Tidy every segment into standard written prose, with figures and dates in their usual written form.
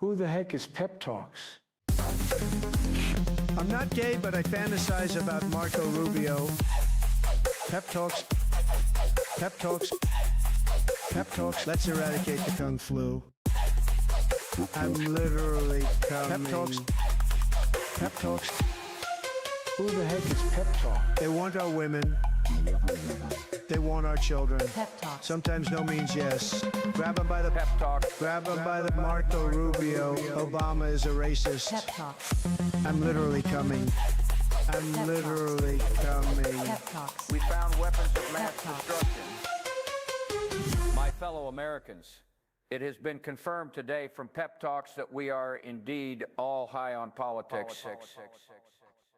Who the heck is Pep Talks? I'm not gay, but I fantasize about Marco Rubio. Pep Talks. Pep Talks. Pep Talks. Let's eradicate the Kung Flu. I'm literally coming. Pep Talks. Pep Talks. Who the heck is Pep Talk? They want our women. They want our children. Pep Talk. Sometimes no means yes. Grab them by the Pep Talk. Grab them by the Marco Rubio. Obama is a racist. Pep Talk. I'm literally coming. I'm Pep literally coming. Pep Talks. We found weapons of mass Pep Talks. destruction. My fellow Americans, it has been confirmed today from Pep Talks that we are indeed all high on politics.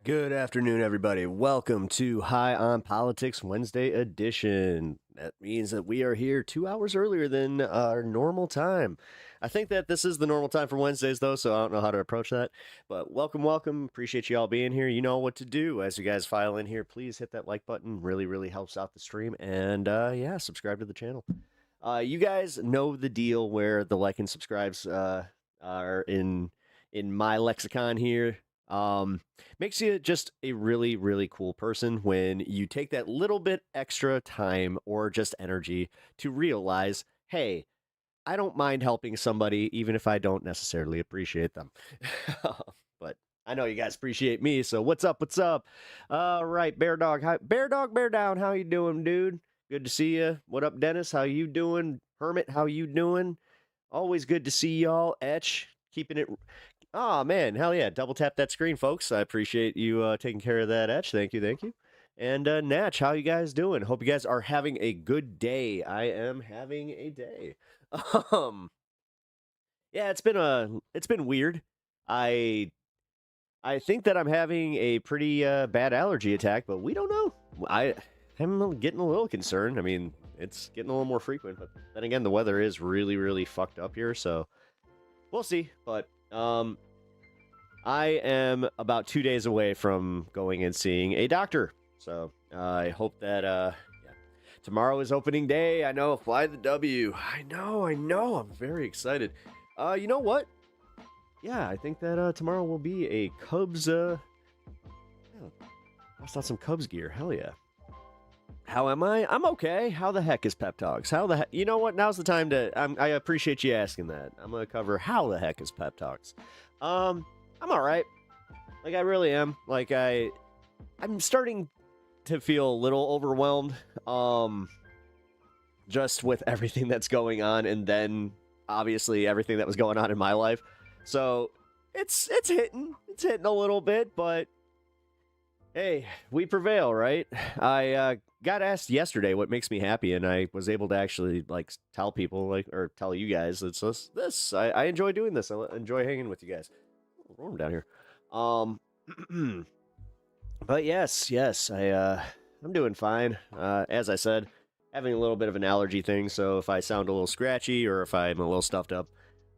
Good afternoon, everybody. Welcome to High on Politics Wednesday edition. That means that we are here 2 hours earlier than our normal time. I think that this is the normal time for Wednesdays, though, so I don't know how to approach that. But welcome, welcome. Appreciate you all being here. You know what to do. As you guys file in here, please hit that like button. Really, really helps out the stream. And, yeah, subscribe to the channel. You guys know the deal where the like and subscribes are in my lexicon here. Makes you just a really, really cool person when you take that little bit extra time or just energy to realize, hey, I don't mind helping somebody even if I don't necessarily appreciate them. But I know you guys appreciate me, so what's up, what's up? All right, Bear Dog, Bear Dog, Bear Down, how you doing, dude? Good to see you. What up, Dennis? How you doing? Hermit, how you doing? Always good to see y'all. Etch, keeping it... Oh, man, hell yeah. Double tap that screen, folks. I appreciate you taking care of that, Etch. Thank you, thank you. And Natch, how you guys doing? Hope you guys are having a good day. I am having a day. Yeah, it's been weird. I think that I'm having a pretty bad allergy attack, but we don't know. I'm getting a little concerned. I mean, it's getting a little more frequent, but then again, the weather is really, really fucked up here, so we'll see. But I am about 2 days away from going and seeing a doctor. So I hope that yeah. Tomorrow is opening day. I know, fly the W. I know. I'm very excited. You know what? Yeah, I think that tomorrow will be a Cubs. Yeah, bust out some Cubs gear. Hell yeah. How am I? I'm okay. How the heck is Pep Talks? How the heck? You know what? Now's the time to... I appreciate you asking that. I'm going to cover how the heck is Pep Talks. I'm all right. Like, I really am. Like, I'm starting to feel a little overwhelmed. Just with everything that's going on, and then, obviously, everything that was going on in my life. So, it's hitting. It's hitting a little bit, but... Hey, we prevail, right? I got asked yesterday what makes me happy, and I was able to actually like tell people, like, or tell you guys, it's this. I enjoy doing this. I enjoy hanging with you guys. Roll them down here. But yes, I'm doing fine. As I said, having a little bit of an allergy thing, so if I sound a little scratchy or if I'm a little stuffed up,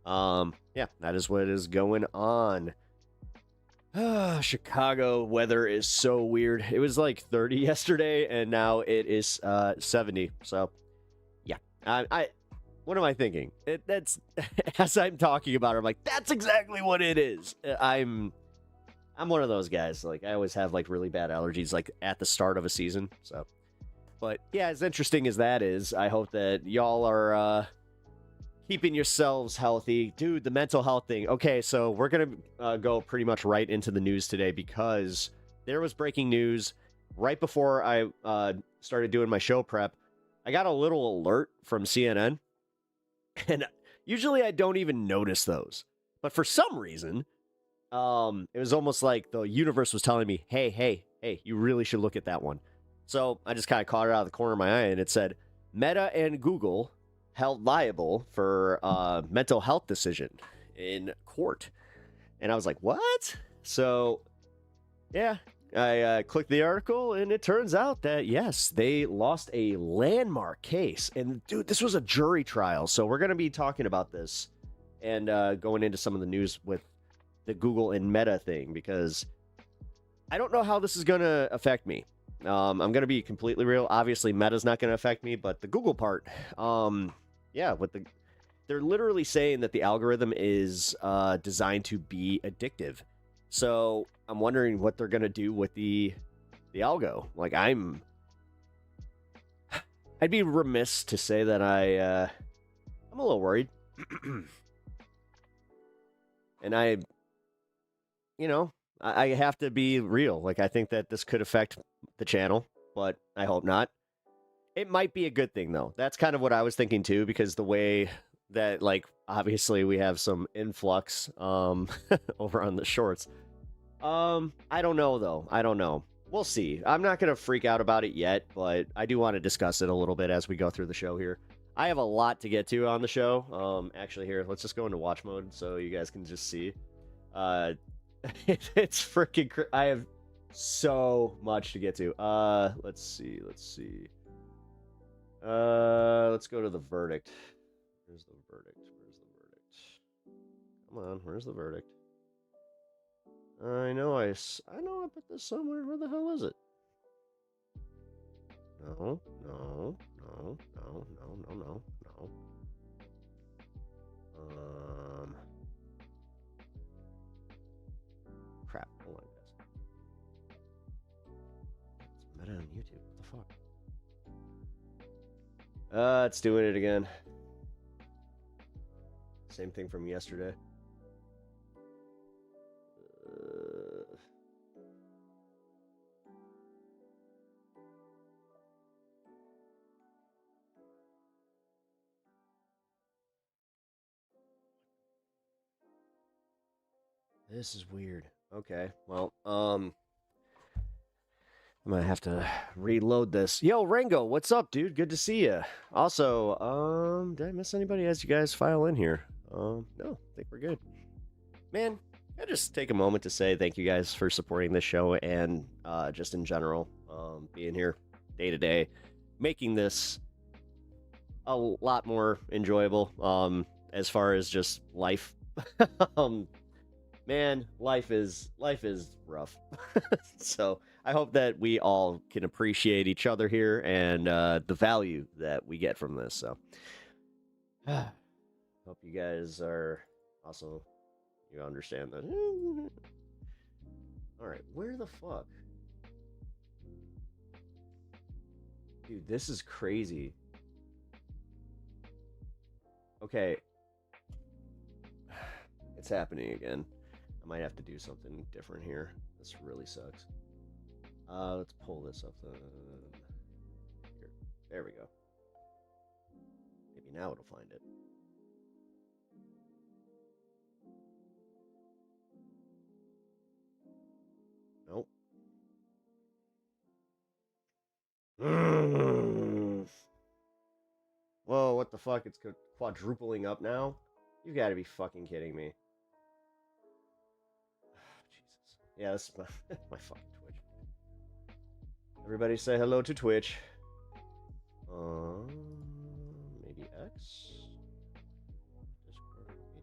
yeah, that is what is going on. Chicago weather is so weird. It was like 30 yesterday, and now it is 70. So, yeah. What am I thinking? That's as I'm talking about it, I'm like, that's exactly what it is. I'm one of those guys. Like, I always have like really bad allergies, like at the start of a season. So, but yeah, as interesting as that is, I hope that y'all are keeping yourselves healthy. Dude, the mental health thing. Okay, so we're going to go pretty much right into the news today because there was breaking news right before I started doing my show prep. I got a little alert from CNN, and usually I don't even notice those. But for some reason, it was almost like the universe was telling me, hey, you really should look at that one. So I just kind of caught it out of the corner of my eye, and it said, Meta and Google held liable for mental health decision in court. And I was like, what? So, yeah, I clicked the article, and it turns out that, yes, they lost a landmark case. And, dude, this was a jury trial. So we're going to be talking about this and going into some of the news with the Google and Meta thing, because I don't know how this is going to affect me. I'm going to be completely real. Obviously, Meta's not going to affect me, but the Google part, yeah, with the they're literally saying that the algorithm is designed to be addictive. So I'm wondering what they're gonna do with the algo. Like I'd be remiss to say that I'm a little worried. And I have to be real. Like, I think that this could affect the channel, but I hope not. It might be a good thing, though. That's kind of what I was thinking, too, because the way that, like, obviously we have some influx over on the shorts. I don't know, though. I don't know. We'll see. I'm not going to freak out about it yet, but I do want to discuss it a little bit as we go through the show here. I have a lot to get to on the show. Actually, here, let's just go into watch mode so you guys can just see. It's freaking... I have so much to get to. Let's see. Let's go to the verdict. Where's the verdict? Come on, where's the verdict? I know I put this somewhere. Where the hell is it? No. Crap. Hold on, guys. It's meta on YouTube. What the fuck? It's doing it again. Same thing from yesterday. This is weird. Okay, well, I might have to reload this. Yo, Rango, what's up, dude? Good to see you. Also, did I miss anybody as you guys file in here? No, I think we're good. Man, I just take a moment to say thank you guys for supporting this show and just in general, being here day to day, making this a lot more enjoyable as far as just life. Man, life is rough. So I hope that we all can appreciate each other here and the value that we get from this. So hope you guys are also, you understand that. All right, where the fuck? Dude, this is crazy. Okay. It's happening again. I might have to do something different here. This really sucks. Let's pull this up. Here. There we go. Maybe now it'll find it. Nope. Whoa, what the fuck? It's quadrupling up now? You gotta be fucking kidding me. Jesus. Yeah, this is my fucking Twitch. Everybody say hello to Twitch. Maybe X? Discord media.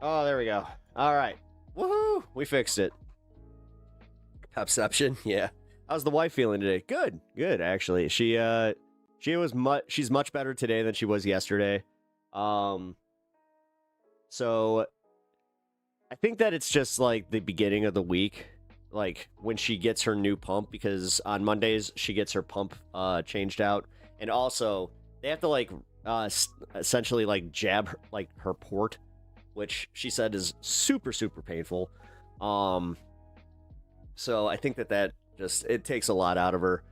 Oh, there we go. Alright. Woohoo! We fixed it. Perception, yeah. How's the wife feeling today? Good, good, actually. She's much better today than she was yesterday. So I think that it's just like the beginning of the week, like when she gets her new pump, because on Mondays she gets her pump changed out, and also they have to like essentially like jab her, like her port, which she said is super painful. So I think that just, it takes a lot out of her.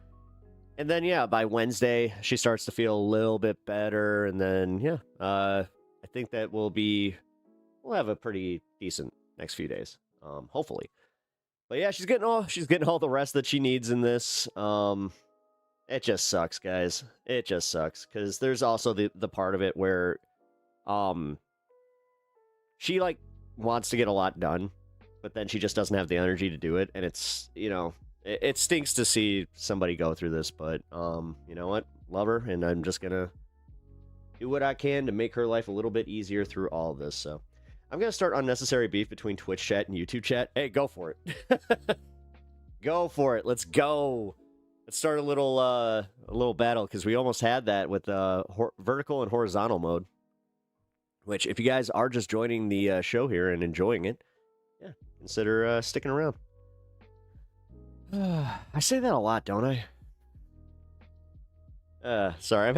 And then, yeah, by Wednesday, she starts to feel a little bit better. And then, yeah, I think that we'll have a pretty decent next few days, hopefully. But yeah, she's getting all the rest that she needs in this. It just sucks, guys. It just sucks. Because there's also the part of it where she, like, wants to get a lot done, but then she just doesn't have the energy to do it. And it's, you know, it stinks to see somebody go through this, but you know what? Love her, and I'm just gonna do what I can to make her life a little bit easier through all of this. So I'm gonna start unnecessary beef between Twitch chat and YouTube chat. Hey, go for it. Go for it. Let's go. Let's start a little battle because we almost had that with vertical and horizontal mode. Which, if you guys are just joining the show here and enjoying it, yeah, consider sticking around. I say that a lot, don't I? Sorry,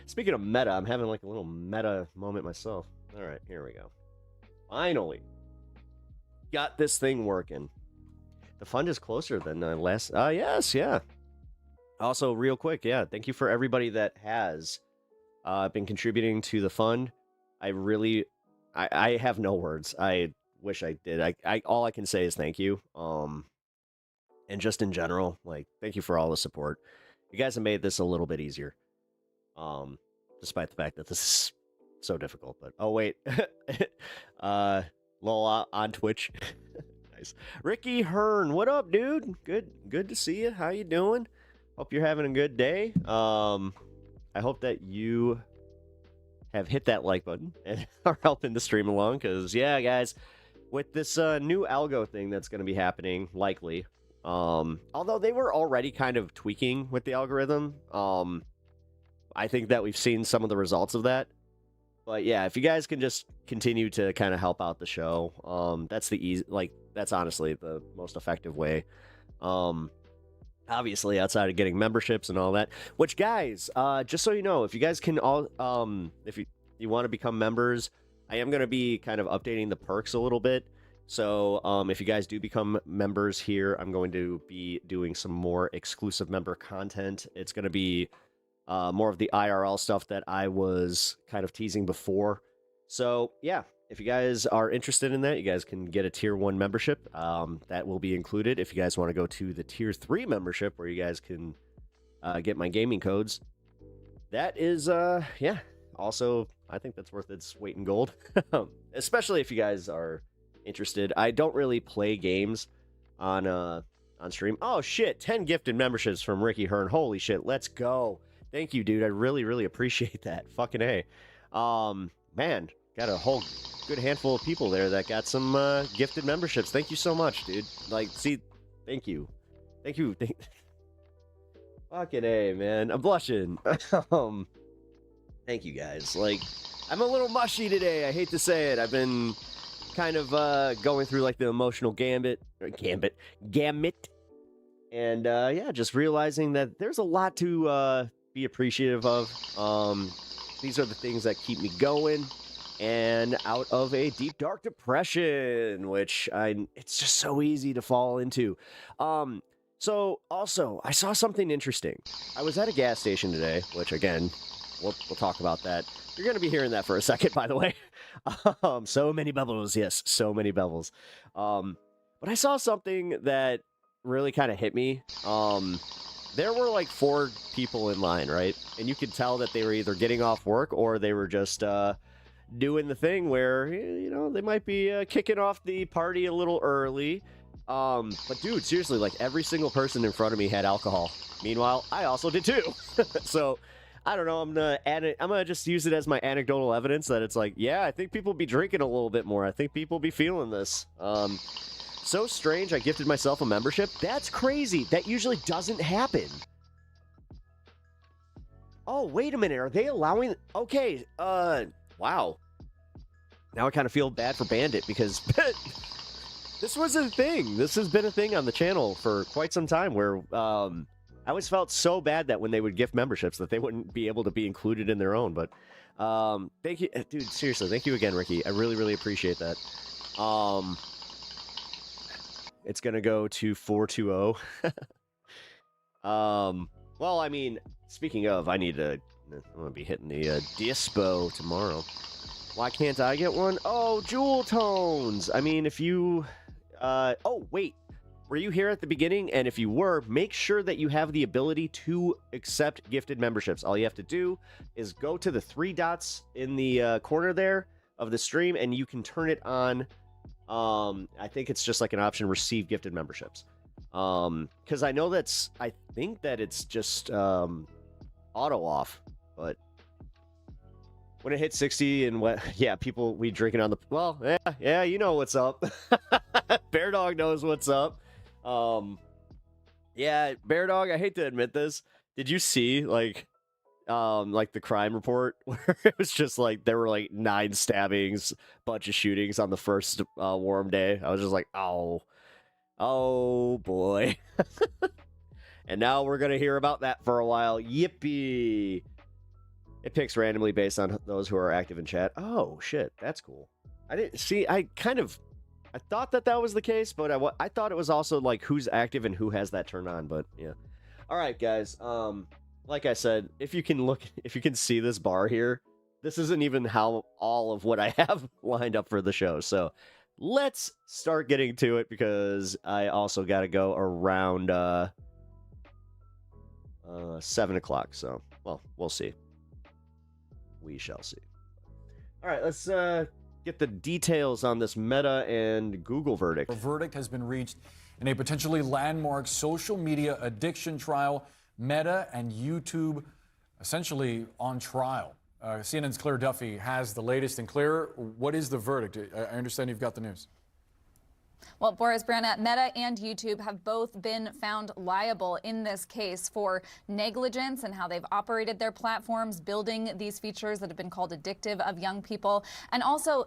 speaking of meta, I'm having like a little meta moment myself. All right, here we go. Finally. Got this thing working. The fund is closer than last. Yes, yeah. Also, real quick, yeah, thank you for everybody that has been contributing to the fund. I have no words. I wish I did. All I can say is thank you. And just in general, like, thank you for all the support. You guys have made this a little bit easier. Despite the fact that this is so difficult. But oh wait, Lola on Twitch. Nice. Ricky Hearn, what up, dude? Good to see you. How you doing? Hope you're having a good day. I hope that you have hit that like button and are helping the stream along. Because yeah, guys, with this new algo thing that's going to be happening, likely. Although they were already kind of tweaking with the algorithm. I think that we've seen some of the results of that. But yeah, if you guys can just continue to kind of help out the show, that's honestly the most effective way. Obviously, outside of getting memberships and all that. Which, guys, just so you know, if you guys can all, if you want to become members, I am going to be kind of updating the perks a little bit. So, if you guys do become members here, I'm going to be doing some more exclusive member content. It's going to be more of the IRL stuff that I was kind of teasing before. So, yeah, if you guys are interested in that, you guys can get a Tier 1 membership. That will be included. If you guys want to go to the Tier 3 membership, where you guys can get my gaming codes, that is, yeah, also, I think that's worth its weight in gold. Especially if you guys are interested. I don't really play games on stream. Oh, shit, 10 gifted memberships from Ricky Hearn. Holy shit, let's go. Thank you, dude. I really, really appreciate that. Fucking A. Man, got a whole good handful of people there that got some gifted memberships. Thank you so much, dude. Like, see, thank you. Thank you. Fucking A, man. I'm blushing. Thank you, guys. Like, I'm a little mushy today. I hate to say it. I've been kind of going through, like, the emotional gambit. And, yeah, just realizing that there's a lot to be appreciative of. These are the things that keep me going and out of a deep, dark depression, which it's just so easy to fall into. So, also, I saw something interesting. I was at a gas station today, which, again, we'll talk about that. You're going to be hearing that for a second, by the way. So many bubbles, yes, so many bubbles. But I saw something that really kind of hit me. There were like 4 people in line, right? And you could tell that they were either getting off work or they were just doing the thing where, you know, they might be kicking off the party a little early. But dude, seriously, like every single person in front of me had alcohol. Meanwhile, I also did too. So I don't know. I'm gonna just use it as my anecdotal evidence that it's like, yeah, I think people be drinking a little bit more. I think people be feeling this. So strange. I gifted myself a membership. That's crazy. That usually doesn't happen. Oh, wait a minute. Are they allowing? Okay. Wow. Now I kind of feel bad for Bandit because this was a thing. This has been a thing on the channel for quite some time where I always felt so bad that when they would gift memberships that they wouldn't be able to be included in their own. But thank you, dude. Seriously, thank you again, Ricky. I really, really appreciate that. It's gonna go to 420. Well, I mean, speaking of, I'm gonna be hitting the Dispo tomorrow. Why can't I get one? Oh, Jewel Tones. I mean, if you, oh wait, were you here at the beginning? And if you were, make sure that you have the ability to accept gifted memberships. All you have to do is go to the 3 dots in the corner there of the stream, and you can turn it on. I think it's just like an option, receive gifted memberships. Because I think that it's just auto off, but when it hits 60 and what, yeah, people, we drinking on the, well, yeah, you know what's up. Bear Dog knows what's up. Yeah, Bear Dog, I hate to admit this. Did you see like the crime report where it was just like there were like 9 stabbings, bunch of shootings on the first warm day? I was just like, oh boy. And now we're gonna hear about that for a while. Yippee! It picks randomly based on those who are active in chat. Oh shit, that's cool. I didn't see. I thought that was the case, but I thought it was also like who's active and who has that turned on. But yeah. All right, guys. Like I said, if you can see this bar here, this isn't even how all of what I have lined up for the show. So let's start getting to it because I also got to go around 7 o'clock. So, well, we'll see. We shall see. All right, let's get the details on this Meta and Google verdict. A verdict has been reached in a potentially landmark social media addiction trial. Meta and YouTube essentially on trial. CNN's Claire Duffy has the latest. And Claire, what is the verdict? I understand you've got the news. Well, Boris Branna, Meta and YouTube have both been found liable in this case for negligence and how they've operated their platforms, building these features that have been called addictive of young people, and also,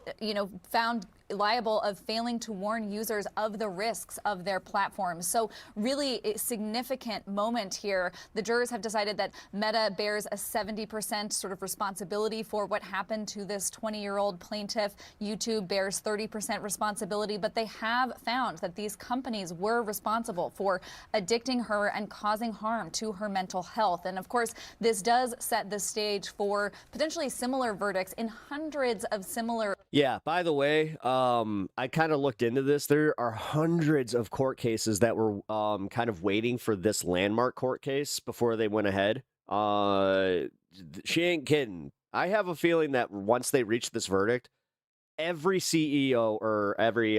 found liable of failing to warn users of the risks of their platforms. So really a significant moment here. The jurors have decided that Meta bears a 70% sort of responsibility for what happened to this 20-year-old plaintiff. YouTube bears 30% responsibility, but they have found that these companies were responsible for addicting her and causing harm to her mental health. And of course, this does set the stage for potentially similar verdicts in hundreds of similar. Yeah, by the way, I kind of looked into this. There are hundreds of court cases that were kind of waiting for this landmark court case before they went ahead. She ain't kidding. I have a feeling that once they reach this verdict, every CEO or every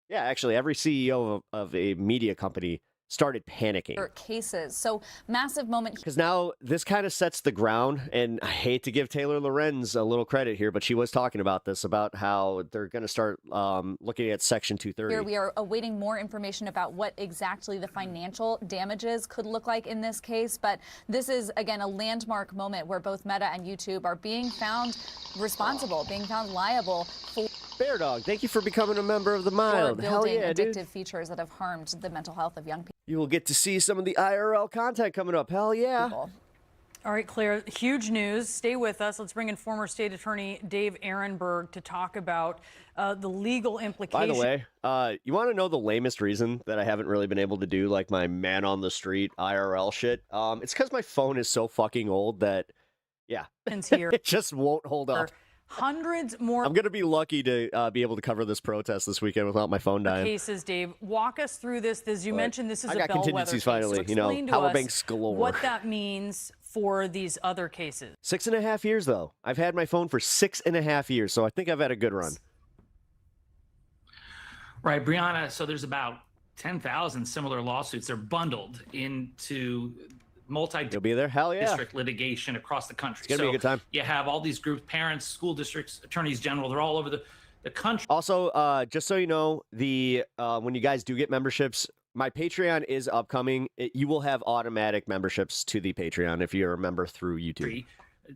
CEO of a media company started panicking. Cases. So massive moment. Because now this kind of sets the ground, and I hate to give Taylor Lorenz a little credit here, but she was talking about this, about how they're going to start looking at Section 230. Here we are awaiting more information about what exactly the financial damages could look like in this case. But this is, again, a landmark moment where both Meta and YouTube are being found responsible, being found liable for Bear Dog, thank you for becoming a member of the Mild. Hell building yeah, addictive dude. features that have harmed the mental health of young people. You will get to see some of the IRL content coming up. Hell yeah. All right, Claire, huge news. Stay with us. Let's bring in former State Attorney Dave Ehrenberg to talk about the legal implications. By the way, you want to know the lamest reason that I haven't really been able to do like my man on the street IRL shit? It's because my phone is so fucking old that, yeah, here. It just won't hold up. Hundreds more. I'm going to be lucky to be able to cover this protest this weekend without my phone dying. Cases, Dave. Walk us through this. As you mentioned, this is a got bellwether contingencies case. finally, So power banks galore. What that means for these other cases. 6.5 years, though. I've had my phone for 6.5 years, so I think I've had a good run. Right, Brianna, so there's about 10,000 similar lawsuits. They're bundled into You'll be there? Hell yeah. district litigation across the country. It's going to be a good time. You have all these groups, parents, school districts, attorneys general, they're all over the country. Also, just so you know, when you guys do get memberships, my Patreon is upcoming. You will have automatic memberships to the Patreon if you're a member through YouTube.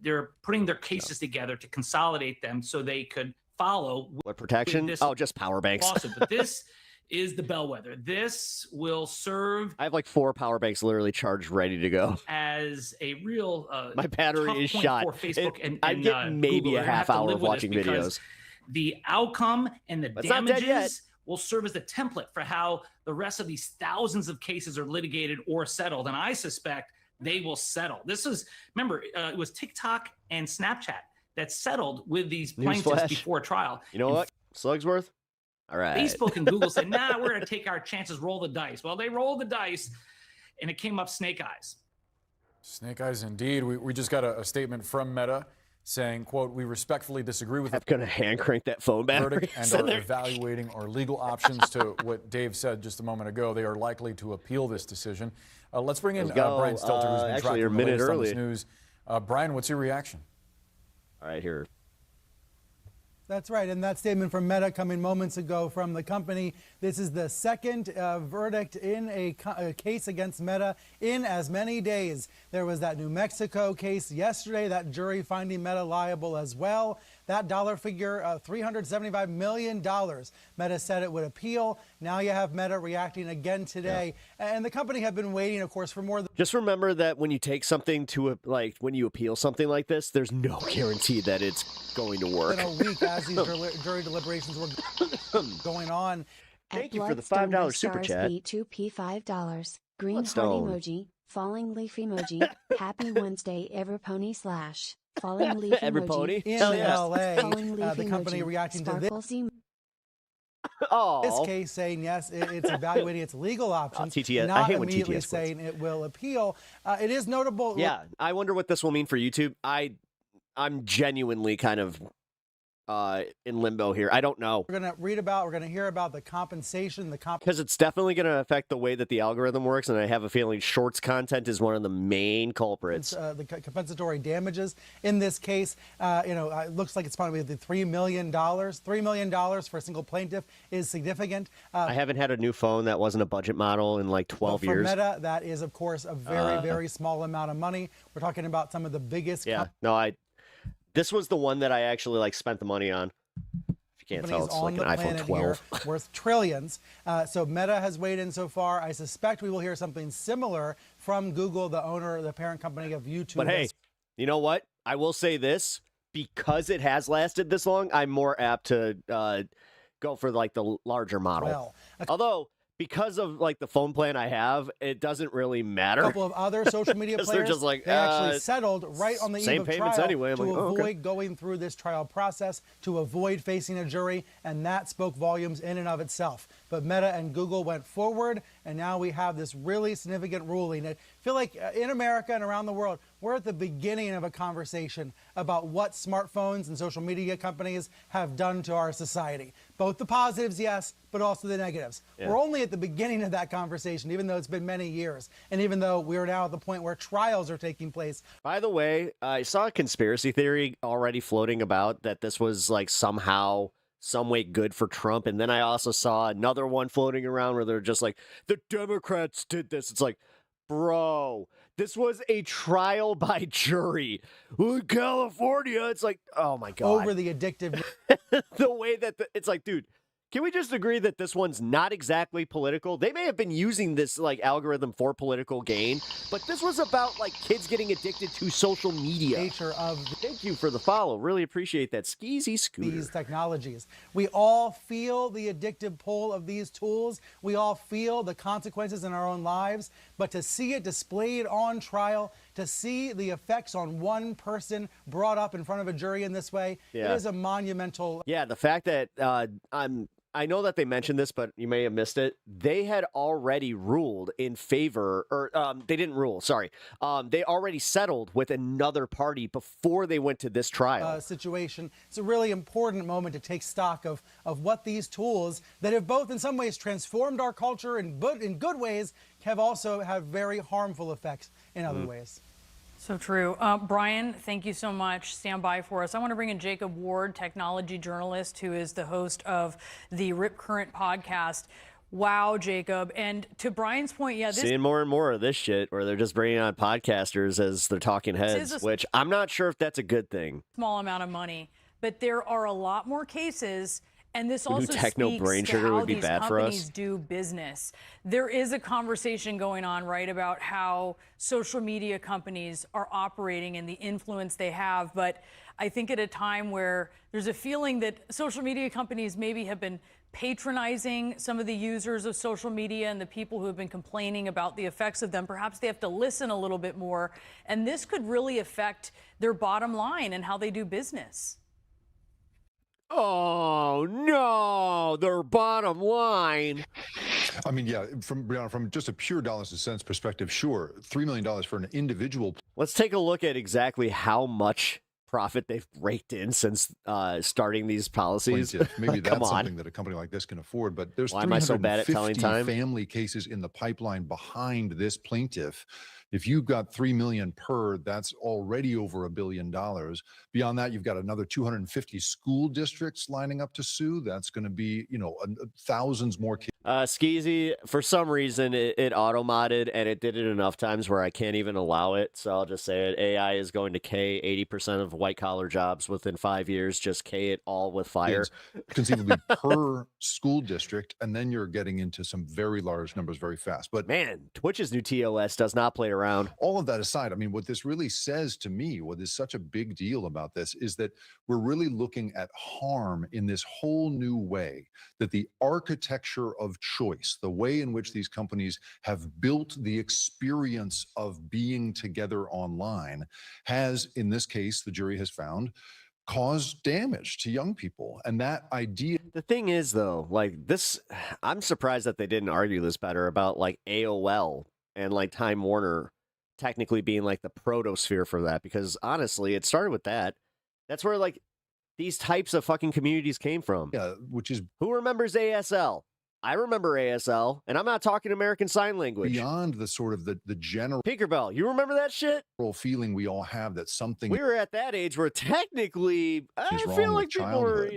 They're putting their cases together to consolidate them so they could follow. What protection? Oh, just power banks. Lawsuit. But this is the bellwether. This will serve. I have like 4 power banks literally charged, ready to go. As a real my battery is shot. For Facebook and I get maybe Google. a half hour of watching videos. The outcome and the damages will serve as the template for how the rest of these thousands of cases are litigated or settled. And I suspect they will settle. This is, remember, it was TikTok and Snapchat that settled with these plaintiffs before trial. You know what? Slugsworth? All right. Facebook and Google said, nah, we're going to take our chances, roll the dice. Well, they rolled the dice, and it came up snake eyes. Snake eyes indeed. We just got a statement from Meta saying, quote, we respectfully disagree with I'm going to hand crank that phone battery. And are evaluating our legal options. To what Dave said just a moment ago, they are likely to appeal this decision. Let's bring in Brian Stelter, who's been tracking the latest on this news. Brian, what's your reaction? All right, here. That's right. And that statement from Meta coming moments ago from the company. This is the second verdict in a case against Meta in as many days. There was that New Mexico case yesterday, that jury finding Meta liable as well. That dollar figure, $375 million. Meta said it would appeal. Now you have Meta reacting again today. Yeah. And the company have been waiting, of course, for more than... Just remember that when you take something to, when you appeal something like this, there's no guarantee that it's going to work. In a week as these jury deliberations were going on. Thank you for the $5 super chat. B2P $5. Green heart Bloodstone. emoji. Falling leaf emoji. Happy Wednesday, Everpony / falling leaf emoji. In yeah. LA, Falling leaf the company emoji. reacting to this. Sparkles This case saying yes, it's evaluating its legal options, TTS. not I hate when immediately TTS quits. saying it will appeal. It is notable. Yeah, I wonder what this will mean for YouTube. I'm genuinely kind of in limbo here. I don't know. We're going to hear about the compensation, because it's definitely going to affect the way that the algorithm works, and I have a feeling shorts content is one of the main culprits. The compensatory damages in this case, it looks like it's probably the $3 million. $3 million for a single plaintiff is significant. I haven't had a new phone that wasn't a budget model in like 12 for years. Meta, that is, of course, a very, very small amount of money. We're talking about some of the biggest. Yeah, this was the one that I actually spent the money on. If you can't tell, it's like an iPhone 12 worth trillions. So Meta has weighed in so far. I suspect we will hear something similar from Google, the owner, the parent company of YouTube. But hey, you know what? I will say this: because it has lasted this long, I'm more apt to go for the larger model. Well, although, because of the phone plan I have, it doesn't really matter. A couple of other social media players, they're just they actually settled right on the eve of trial anyway. to avoid going through this trial process, to avoid facing a jury, and that spoke volumes in and of itself. But Meta and Google went forward, and now we have this really significant ruling. I feel like in America and around the world, we're at the beginning of a conversation about what smartphones and social media companies have done to our society. Both the positives, yes, but also the negatives. Yeah. We're only at the beginning of that conversation, even though it's been many years, and even though we're now at the point where trials are taking place. By the way, I saw a conspiracy theory already floating about that this was somehow, some way good for Trump, and then I also saw another one floating around where they're just the Democrats did this. It's bro, this was a trial by jury. In California, it's oh my God. Over the addictive. The way that it's dude, can we just agree that this one's not exactly political? They may have been using this algorithm for political gain, but this was about kids getting addicted to social media. Nature of Thank you for the follow. Really appreciate that. Skeezy Scooter. These technologies. We all feel the addictive pull of these tools. We all feel the consequences in our own lives, but to see it displayed on trial, to see the effects on one person brought up in front of a jury in this way, it is a monumental. Yeah, the fact that I know that they mentioned this, but you may have missed it. They had already ruled in favor, or they didn't rule, sorry. They already settled with another party before they went to this trial. Situation. It's a really important moment to take stock of what these tools that have both in some ways transformed our culture in good ways have also had very harmful effects in other ways. So true. Brian, thank you so much. Stand by for us. I want to bring in Jacob Ward, technology journalist, who is the host of the Rip Current podcast. Wow, Jacob. And to Brian's point, seeing more and more of this shit where they're just bringing on podcasters as they're talking heads, which I'm not sure if that's a good thing. Small amount of money, but there are a lot more cases. And this also techno speaks brain to sugar how would be these bad for us. companies do business. There is a conversation going on, right, about how social media companies are operating and the influence they have. But I think at a time where there's a feeling that social media companies maybe have been patronizing some of the users of social media and the people who have been complaining about the effects of them. Perhaps they have to listen a little bit more. And this could really affect their bottom line and how they do business. Oh, no, their bottom line. I mean, yeah, from just a pure dollars and cents perspective, sure, $3 million for an individual. Let's take a look at exactly how much profit they've raked in since starting these policies. Maybe that's something that a company like this can afford, but there's Why am I so bad at telling time? family cases in the pipeline behind this plaintiff. If you've got 3 million per, that's already over $1 billion. Beyond that, you've got another 250 school districts lining up to sue. That's going to be, thousands more kids. Skeezy, for some reason, it auto-modded, and it did it enough times where I can't even allow it, so I'll just say it. AI is going to K 80% of white-collar jobs within 5 years. Just K it all with fire. Conceivably per school district, and then you're getting into some very large numbers very fast. But man, Twitch's new TOS does not play around. All of that aside, I mean, what this really says to me, what is such a big deal about this, is that we're really looking at harm in this whole new way, that the architecture of choice, the way in which these companies have built the experience of being together online, has, in this case, the jury has found, caused damage to young people. And that idea. The thing is, though, like this, I'm surprised that they didn't argue this better about like AOL and like Time Warner technically being like the protosphere for that, because honestly, it started with that. That's where like these types of fucking communities came from. Yeah, which is, who remembers ASL? I remember ASL, and I'm not talking American Sign Language. Beyond the sort of the general Tinkerbell, you remember that shit? Feeling we all have that something. We were at that age where technically I feel like people were,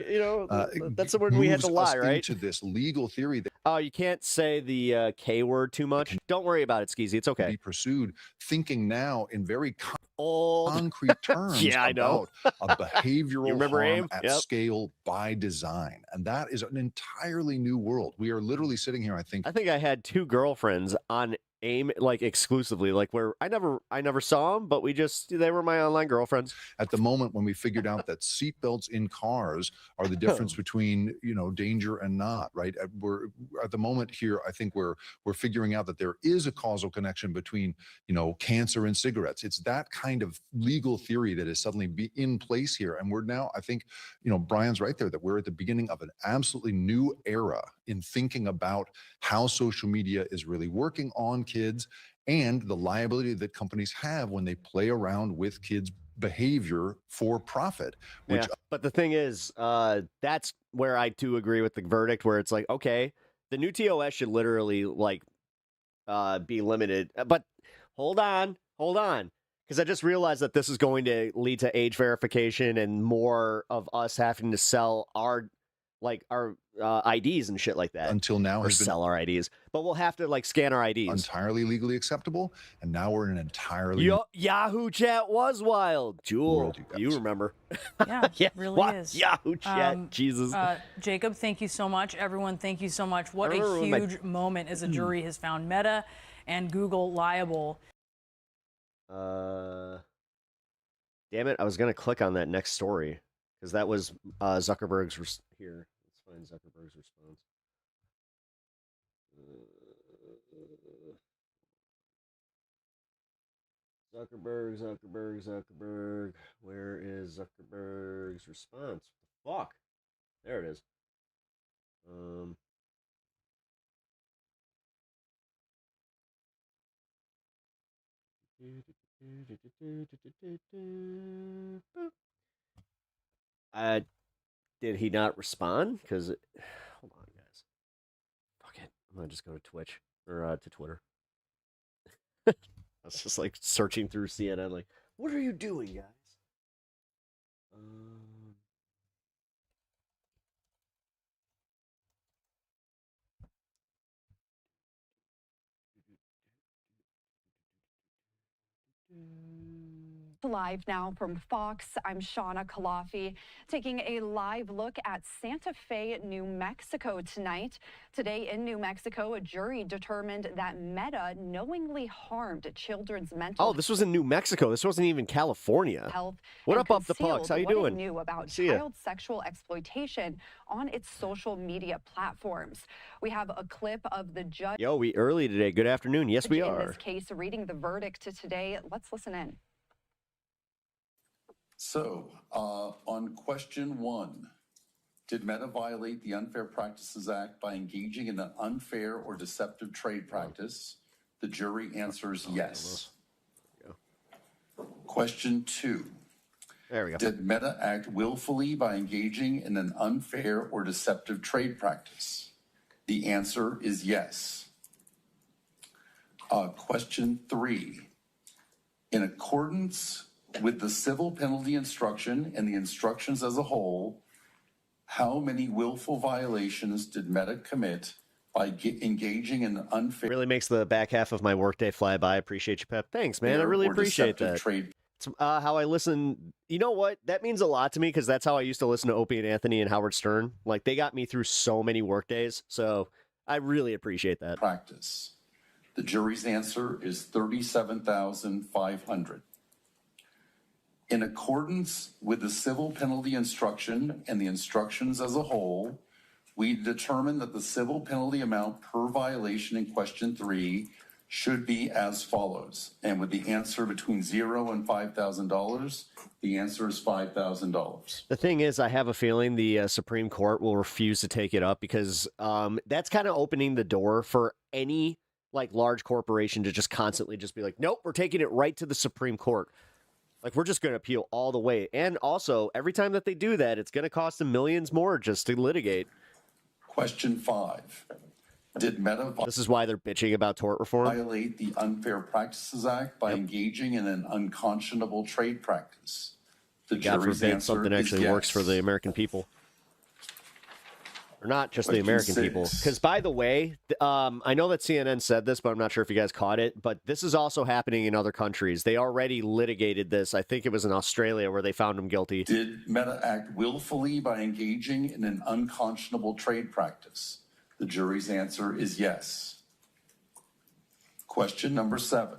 that's when we had to lie, right? Into this legal theory that you can't say the K word too much. Don't worry about it, Skeezy. It's okay. Be pursued, thinking now in very concrete terms. Yeah, I know. About a behavioral harm AIM? at scale by design, and that is an entirely new world. We are literally sitting here. I think I had 2 girlfriends on AIM, like exclusively, like where I never saw them, but they were my online girlfriends. At the moment when we figured out that seatbelts in cars are the difference between danger and not, right? We're at the moment here. I think we're figuring out that there is a causal connection between cancer and cigarettes. It's that kind of legal theory that is suddenly in place here, and we're now. I think Brian's right there that we're at the beginning of an absolutely new era in thinking about how social media is really working on kids and the liability that companies have when they play around with kids' behavior for profit. Which, but the thing is, that's where I do agree with the verdict, where it's like, okay, the new TOS should literally like be limited. But hold on, because I just realized that this is going to lead to age verification and more of us having to sell our IDs and shit like that. Until now, or sell our IDs, but we'll have to like scan our IDs. Entirely legally acceptable, and now we're in an entirely Yahoo chat was wild. Jewel, you remember? Yeah, it really is. Yahoo chat, Jesus. Jacob, thank you so much. Everyone, thank you so much. What a huge moment as a jury has found Meta and Google liable. Damn it! I was gonna click on that next story because that was Zuckerberg's here. Let's find Zuckerberg's response. Zuckerberg. Where is Zuckerberg's response? What the fuck? There it is. Did he not respond? Because hold on, guys. Fuck it. I'm gonna just go to Twitch or to Twitter. I was just like searching through CNN, like, what are you doing, guys? Live now from Fox, I'm Shauna Kalafi, taking a live look at Santa Fe, New Mexico tonight. Today in New Mexico, a jury determined that Meta knowingly harmed children's mental Oh, this was in New Mexico. This wasn't even California. health. What and up the pucks? How you what it doing? knew about See ya. child sexual exploitation on its social media platforms. We have a clip of the judge. Yo, we early today. Good afternoon. Yes, we in are. this case reading the verdict today. Let's listen in. So, on question 1, did Meta violate the Unfair Practices Act by engaging in an unfair or deceptive trade practice? The jury answers yes. Question 2. There we go. Did Meta act willfully by engaging in an unfair or deceptive trade practice? The answer is yes. Question 3. In accordance with the civil penalty instruction and the instructions as a whole, how many willful violations did Meta commit by engaging in unfair? Really makes the back half of my workday fly by. Appreciate you, Pep. Thanks, man. I really or appreciate deceptive that. trade. It's how I listen. You know what? That means a lot to me because that's how I used to listen to Opie and Anthony and Howard Stern. Like, they got me through so many workdays. So I really appreciate that. Practice. The jury's answer is 37,500. In accordance with the civil penalty instruction and the instructions as a whole, we determined that the civil penalty amount per violation in question 3 should be as follows. And with the answer between $0 and $5,000, the answer is $5,000. The thing is, I have a feeling the Supreme Court will refuse to take it up because that's kind of opening the door for any like large corporation to just constantly just be like, nope, we're taking it right to the Supreme Court. Like, we're just going to appeal all the way. And also, every time that they do that, it's going to cost them millions more just to litigate. Question 5. Did Meta This is why they're bitching about tort reform. Violate the Unfair Practices Act by engaging in an unconscionable trade practice? The God jury's forbid answer something is actually yes. works for the American people. Or not just the Question American 6. people. Because, by the way, I know that CNN said this, but I'm not sure if you guys caught it. But this is also happening in other countries. They already litigated this. I think it was in Australia where they found him guilty. Did Meta act willfully by engaging in an unconscionable trade practice? The jury's answer is yes. Question number 7.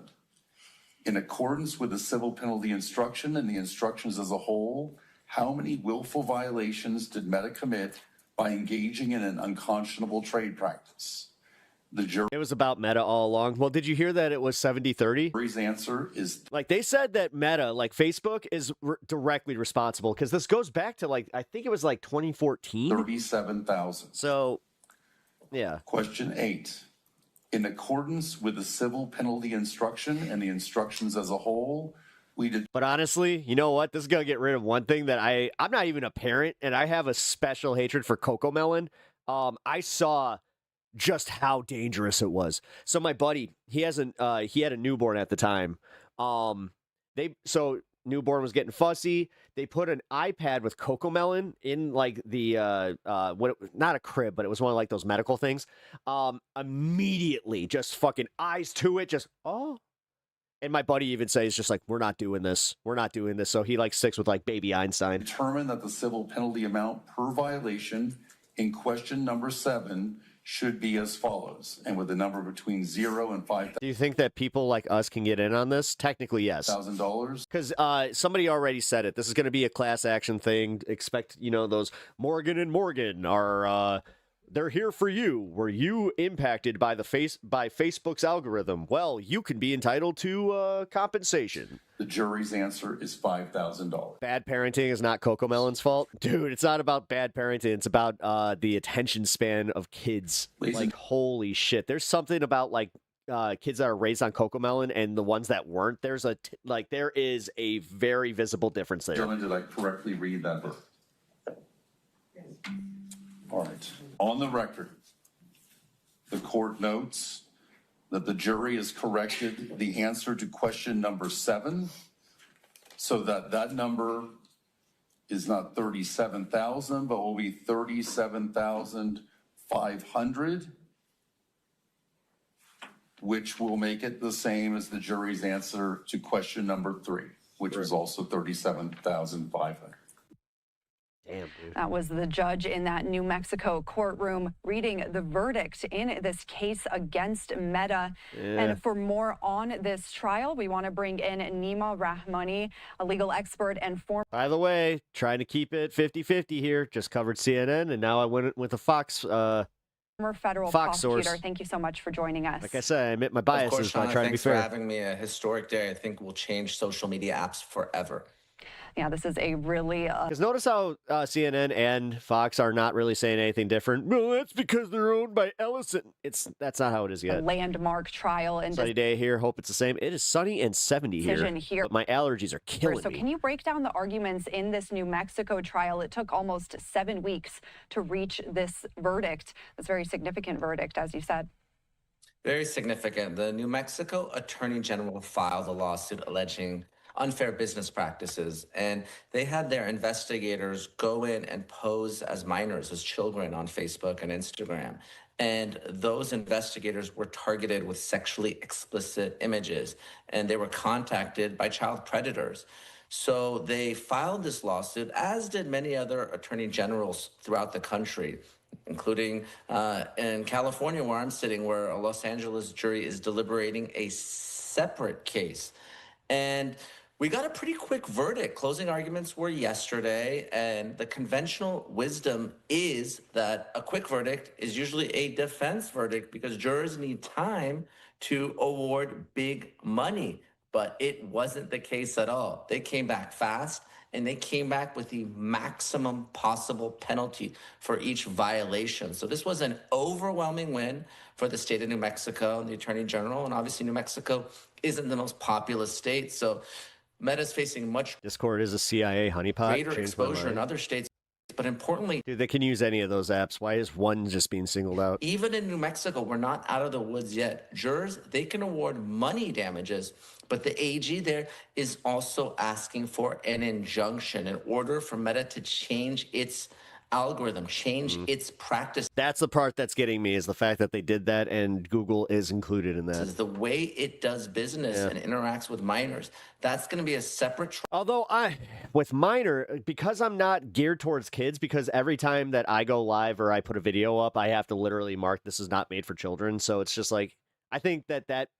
In accordance with the civil penalty instruction and the instructions as a whole, how many willful violations did Meta commit by engaging in an unconscionable trade practice? The It was about Meta all along. Well, did you hear that it was 70-30? jury's answer is Like, they said that Meta, like Facebook, is directly responsible because this goes back to, like, I think it was like 2014. 37,000. So, yeah. Question 8. In accordance with the civil penalty instruction and the instructions as a whole, But honestly, you know what? This is going to get rid of one thing that I'm not even a parent, and I have a special hatred for Cocomelon. I saw just how dangerous it was. So my buddy, he had a newborn at the time. Newborn was getting fussy. They put an iPad with Cocomelon in like the not a crib, but it was one of like those medical things. Immediately, just fucking eyes to it, just And my buddy even says, just like, we're not doing this. We're not doing this. So he like sticks with like baby Einstein. Determine that the civil penalty amount per violation in question number 7 should be as follows. And with the number between 0 and $5,000. Do you think that people like us can get in on this? Technically, yes. Because somebody already said it. This is going to be a class action thing. Expect, those Morgan and Morgan are... they're here for you. Were you impacted by Facebook's algorithm? Well, you can be entitled to compensation. The jury's answer is $5,000. Bad parenting is not Cocomelon's fault. Dude, it's not about bad parenting. It's about the attention span of kids. Like, holy shit. There's something about, like, kids that are raised on Cocomelon and the ones that weren't. There is a very visible difference there. Gentlemen, did I correctly read that verdict? All right. On the record, the court notes that the jury has corrected the answer to question number 7 so that number is not 37,000, but will be 37,500, which will make it the same as the jury's answer to question number 3, which was also 37,500. Damn, dude. That was the judge in that New Mexico courtroom reading the verdict in this case against Meta. Yeah. And for more on this trial, we want to bring in Nima Rahmani, a legal expert and former. By the way, trying to keep it 50-50 here. Just covered CNN, and now I went with a Fox federal prosecutor. source. Thank you so much for joining us. Like I said, I admit my biases by trying to be fair. Thanks for having me. A historic day, I think, will change social media apps forever. Yeah, this is a really... Because notice how CNN and Fox are not really saying anything different. Well, that's because they're owned by Ellison. That's not how it is yet. A landmark trial. And sunny day here. Hope it's the same. It is sunny and 70 here. But my allergies are killing me. So can you break down the arguments in this New Mexico trial? It took almost 7 weeks to reach this verdict, this very significant verdict, as you said. Very significant. The New Mexico Attorney General filed a lawsuit alleging unfair business practices, and they had their investigators go in and pose as minors, as children on Facebook and Instagram. And those investigators were targeted with sexually explicit images, and they were contacted by child predators. So they filed this lawsuit, as did many other attorney generals throughout the country, including in California, where I'm sitting, where a Los Angeles jury is deliberating a separate case. And we got a pretty quick verdict. Closing arguments were yesterday, and the conventional wisdom is that a quick verdict is usually a defense verdict because jurors need time to award big money. But it wasn't the case at all. They came back fast, and they came back with the maximum possible penalty for each violation. So this was an overwhelming win for the state of New Mexico and the Attorney General. And obviously, New Mexico isn't the most populous state. So Meta's facing much Discord is a CIA honeypot. greater exposure in other states. But importantly, dude, they can use any of those apps. Why is one just being singled out? even in New Mexico, we're not out of the woods yet. Jurors, they can award money damages, but the AG there is also asking for an injunction in order for Meta to change its algorithm, change its practice. That's the part that's getting me, is the fact that they did that and Google is included in that. Is the way it does business and interacts with minors. That's going to be a separate Although with minor, because I'm not geared towards kids, because every time that I go live or I put a video up, I have to literally mark this is not made for children. So it's just like, I think that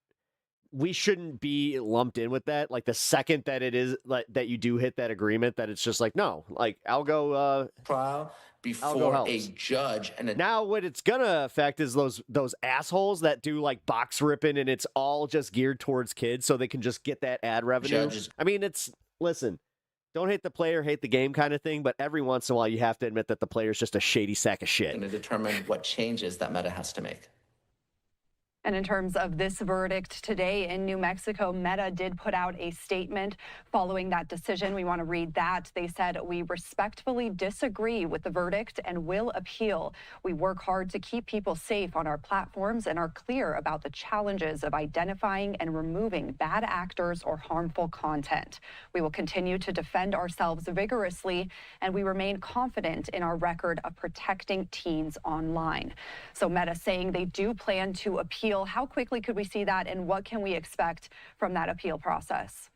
we shouldn't be lumped in with that. Like the second that it is like that you do hit that agreement, that it's just like, no, like I'll go trial before a judge. And now what it's gonna affect is those assholes that do like box ripping and it's all just geared towards kids so they can just get that ad revenue. I mean, listen, don't hate the player, hate the game kind of thing, but every once in a while you have to admit that the player's just a shady sack of shit. And to determine what changes that Meta has to make. And in terms of this verdict today in New Mexico, Meta did put out a statement following that decision. We want to read that. They said, "We respectfully disagree with the verdict and will appeal. We work hard to keep people safe on our platforms and are clear about the challenges of identifying and removing bad actors or harmful content. We will continue to defend ourselves vigorously, and we remain confident in our record of protecting teens online." So Meta saying they do plan to appeal. How quickly could we see that, and what can we expect from that appeal process?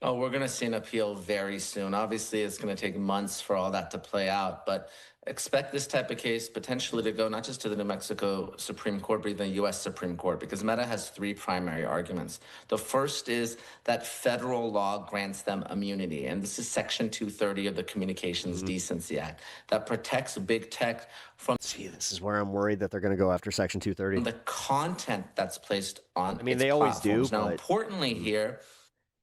Oh, we're going to see an appeal very soon. Obviously, it's going to take months for all that to play out, but expect this type of case potentially to go not just to the New Mexico Supreme Court, but the U.S. Supreme Court, because Meta has three primary arguments. The first is that federal law grants them immunity, and this is Section 230 of the Communications Decency Act that protects big tech from... See, this is where I'm worried that they're going to go after Section 230. The content that's placed on I mean, they always do. Now, But... importantly here,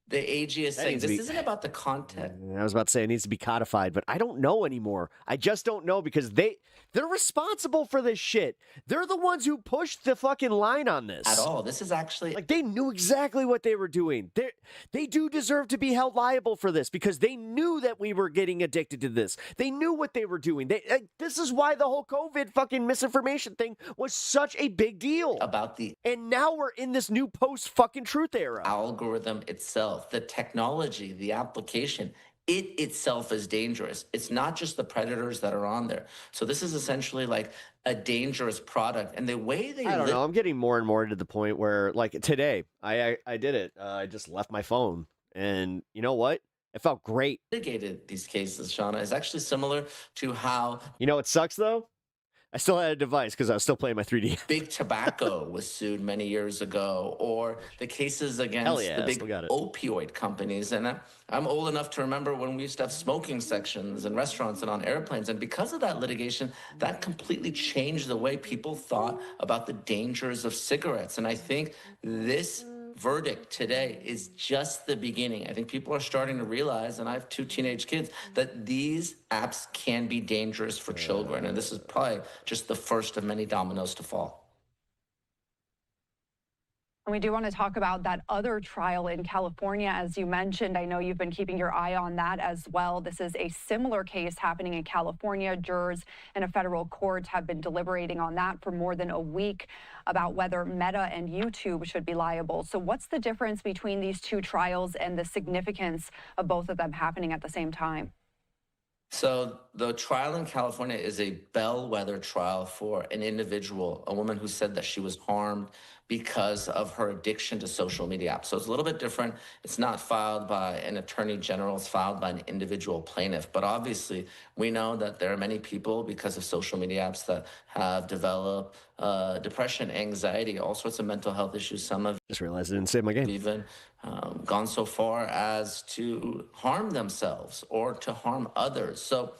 the AG is saying this isn't about the content. I was about to say it needs to be codified, but I don't know anymore. I just don't know because they're responsible for this shit. They're the ones who pushed the fucking line on this. At all. This is actually... Like, they knew exactly what they were doing. They do deserve to be held liable for this because they knew that we were getting addicted to this. They knew what they were doing. This is why the whole COVID fucking misinformation thing was such a big deal. And now we're in this new post-fucking truth era. Algorithm itself, the technology, the application, it itself is dangerous. It's not just the predators that are on there. So this is essentially like a dangerous product. And the way they... I don't know. I'm getting more and more to the point where, like, today, I did it. I just left my phone. And you know what? It felt great. Litigated these cases, Shauna, is actually similar to how... You know what sucks, though? I still had a device because I was still playing my 3D. Big Tobacco was sued many years ago, or the cases against the big opioid companies. And I'm old enough to remember when we used to have smoking sections in restaurants and on airplanes. And because of that litigation, that completely changed the way people thought about the dangers of cigarettes. And I think this verdict today is just the beginning. I think people are starting to realize, and I have 2 teenage kids, that these apps can be dangerous for children. And this is probably just the first of many dominoes to fall. And we do want to talk about that other trial in California, as you mentioned. I know you've been keeping your eye on that as well. This is a similar case happening in California. Jurors in a federal court have been deliberating on that for more than a week about whether Meta and YouTube should be liable. So what's the difference between these two trials and the significance of both of them happening at the same time? So the trial in California is a bellwether trial for an individual, a woman who said that she was harmed because of her addiction to social media apps. So it's a little bit different. It's not filed by an attorney general, it's filed by an individual plaintiff. But obviously, we know that there are many people, because of social media apps, that have developed depression, anxiety, all sorts of mental health issues. Some have just realized I didn't save my game. Even gone so far as to harm themselves or to harm others. So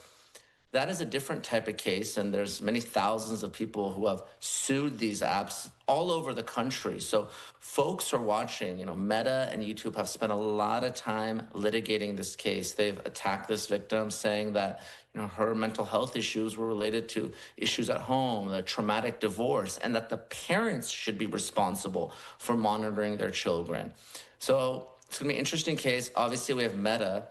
that is a different type of case, and there's many thousands of people who have sued these apps all over the country. So folks are watching, Meta and YouTube have spent a lot of time litigating this case. They've attacked this victim, saying that her mental health issues were related to issues at home, the traumatic divorce, and that the parents should be responsible for monitoring their children. So it's going to be an interesting case. Obviously, we have Meta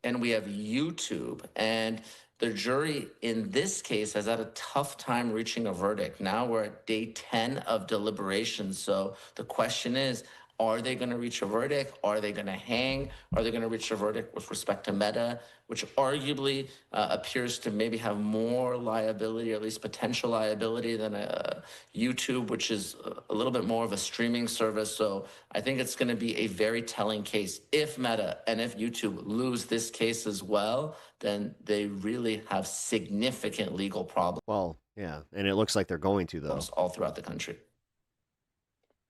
and we have YouTube, and the jury in this case has had a tough time reaching a verdict. Now we're at day 10 of deliberations. So the question is, are they going to reach a verdict? Are they going to hang? Are they going to reach a verdict with respect to Meta, which arguably appears to maybe have more liability, or at least potential liability, than YouTube, which is a little bit more of a streaming service? So I think it's going to be a very telling case. If Meta and if YouTube lose this case as well, then they really have significant legal problems. Well, yeah, and it looks like they're going to, though. All throughout the country.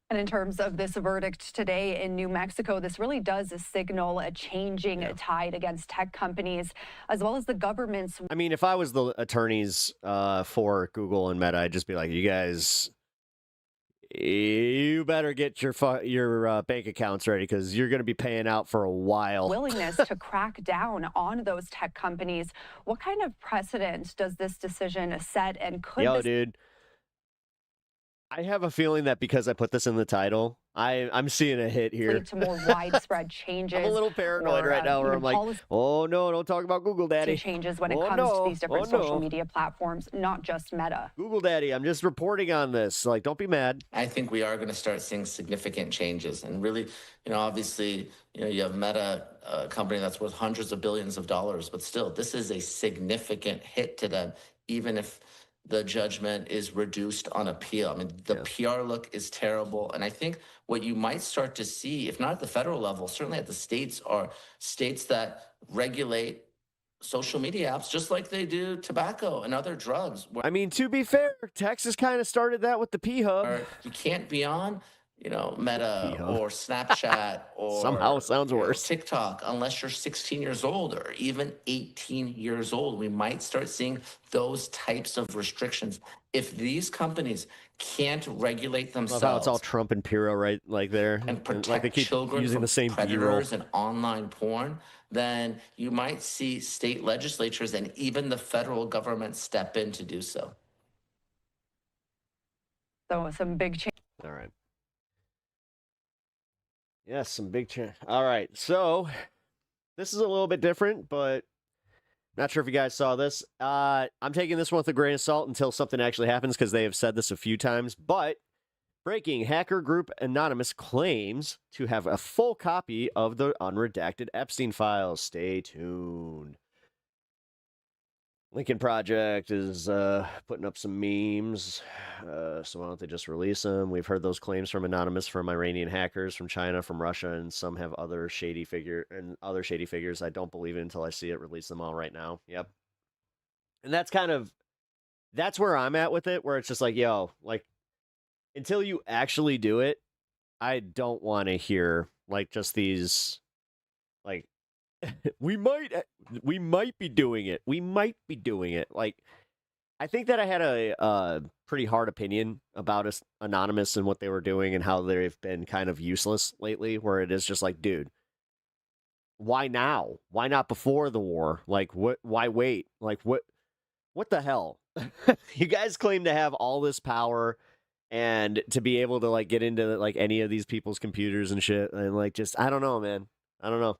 And in terms of this verdict today in New Mexico, this really does signal a changing tide against tech companies, as well as the government's. I mean, if I was the attorneys for Google and Meta, I'd just be like, you guys, you better get your bank accounts ready, because you're going to be paying out for a while. Willingness to crack down on those tech companies. What kind of precedent does this decision set, and could this... Dude. I have a feeling that because I put this in the title, I'm seeing a hit here. Lead to more widespread changes. I'm a little paranoid right now, where I'm like, oh no, don't talk about Google Daddy. Changes when it comes to these different social media platforms, not just Meta. Google Daddy, I'm just reporting on this. Like, don't be mad. I think we are going to start seeing significant changes, and really, obviously, you have Meta, a company that's worth hundreds of billions of dollars, but still, this is a significant hit to them, even if the judgment is reduced on appeal. I mean, the PR look is terrible. And I think what you might start to see, if not at the federal level, certainly at the states, are states that regulate social media apps just like they do tobacco and other drugs. I mean, to be fair, Texas kind of started that with the P-Hub. You can't be on Meta or Snapchat or somehow sounds worse, TikTok, unless you're 16 years old or even 18 years old. We might start seeing those types of restrictions. If these companies can't regulate themselves, how it's all Trump and Piro right like there, and protect like they keep children using from the same predators and online porn, then you might see state legislatures and even the federal government step in to do so. So some big change. All right. Yes, some big change. All right, so this is a little bit different, but not sure if you guys saw this. I'm taking this one with a grain of salt until something actually happens, because they have said this a few times. But breaking, hacker group Anonymous claims to have a full copy of the unredacted Epstein files. Stay tuned. Lincoln Project is putting up some memes, so why don't they just release them? We've heard those claims from Anonymous, from Iranian hackers, from China, from Russia, and some have other shady figures. I don't believe it until I see it. Release them all right now. Yep. And that's where I'm at with it, where it's just like, yo, like, until you actually do it, I don't want to hear like just these, like, we might be doing it. We might be doing it. Like, I think that I had a pretty hard opinion about Anonymous and what they were doing and how they've been kind of useless lately, where it is just like, dude, why now? Why not before the war? Like, what? Why wait? Like, what the hell? You guys claim to have all this power and to be able to like get into like any of these people's computers and shit, and like just I don't know, man. I don't know.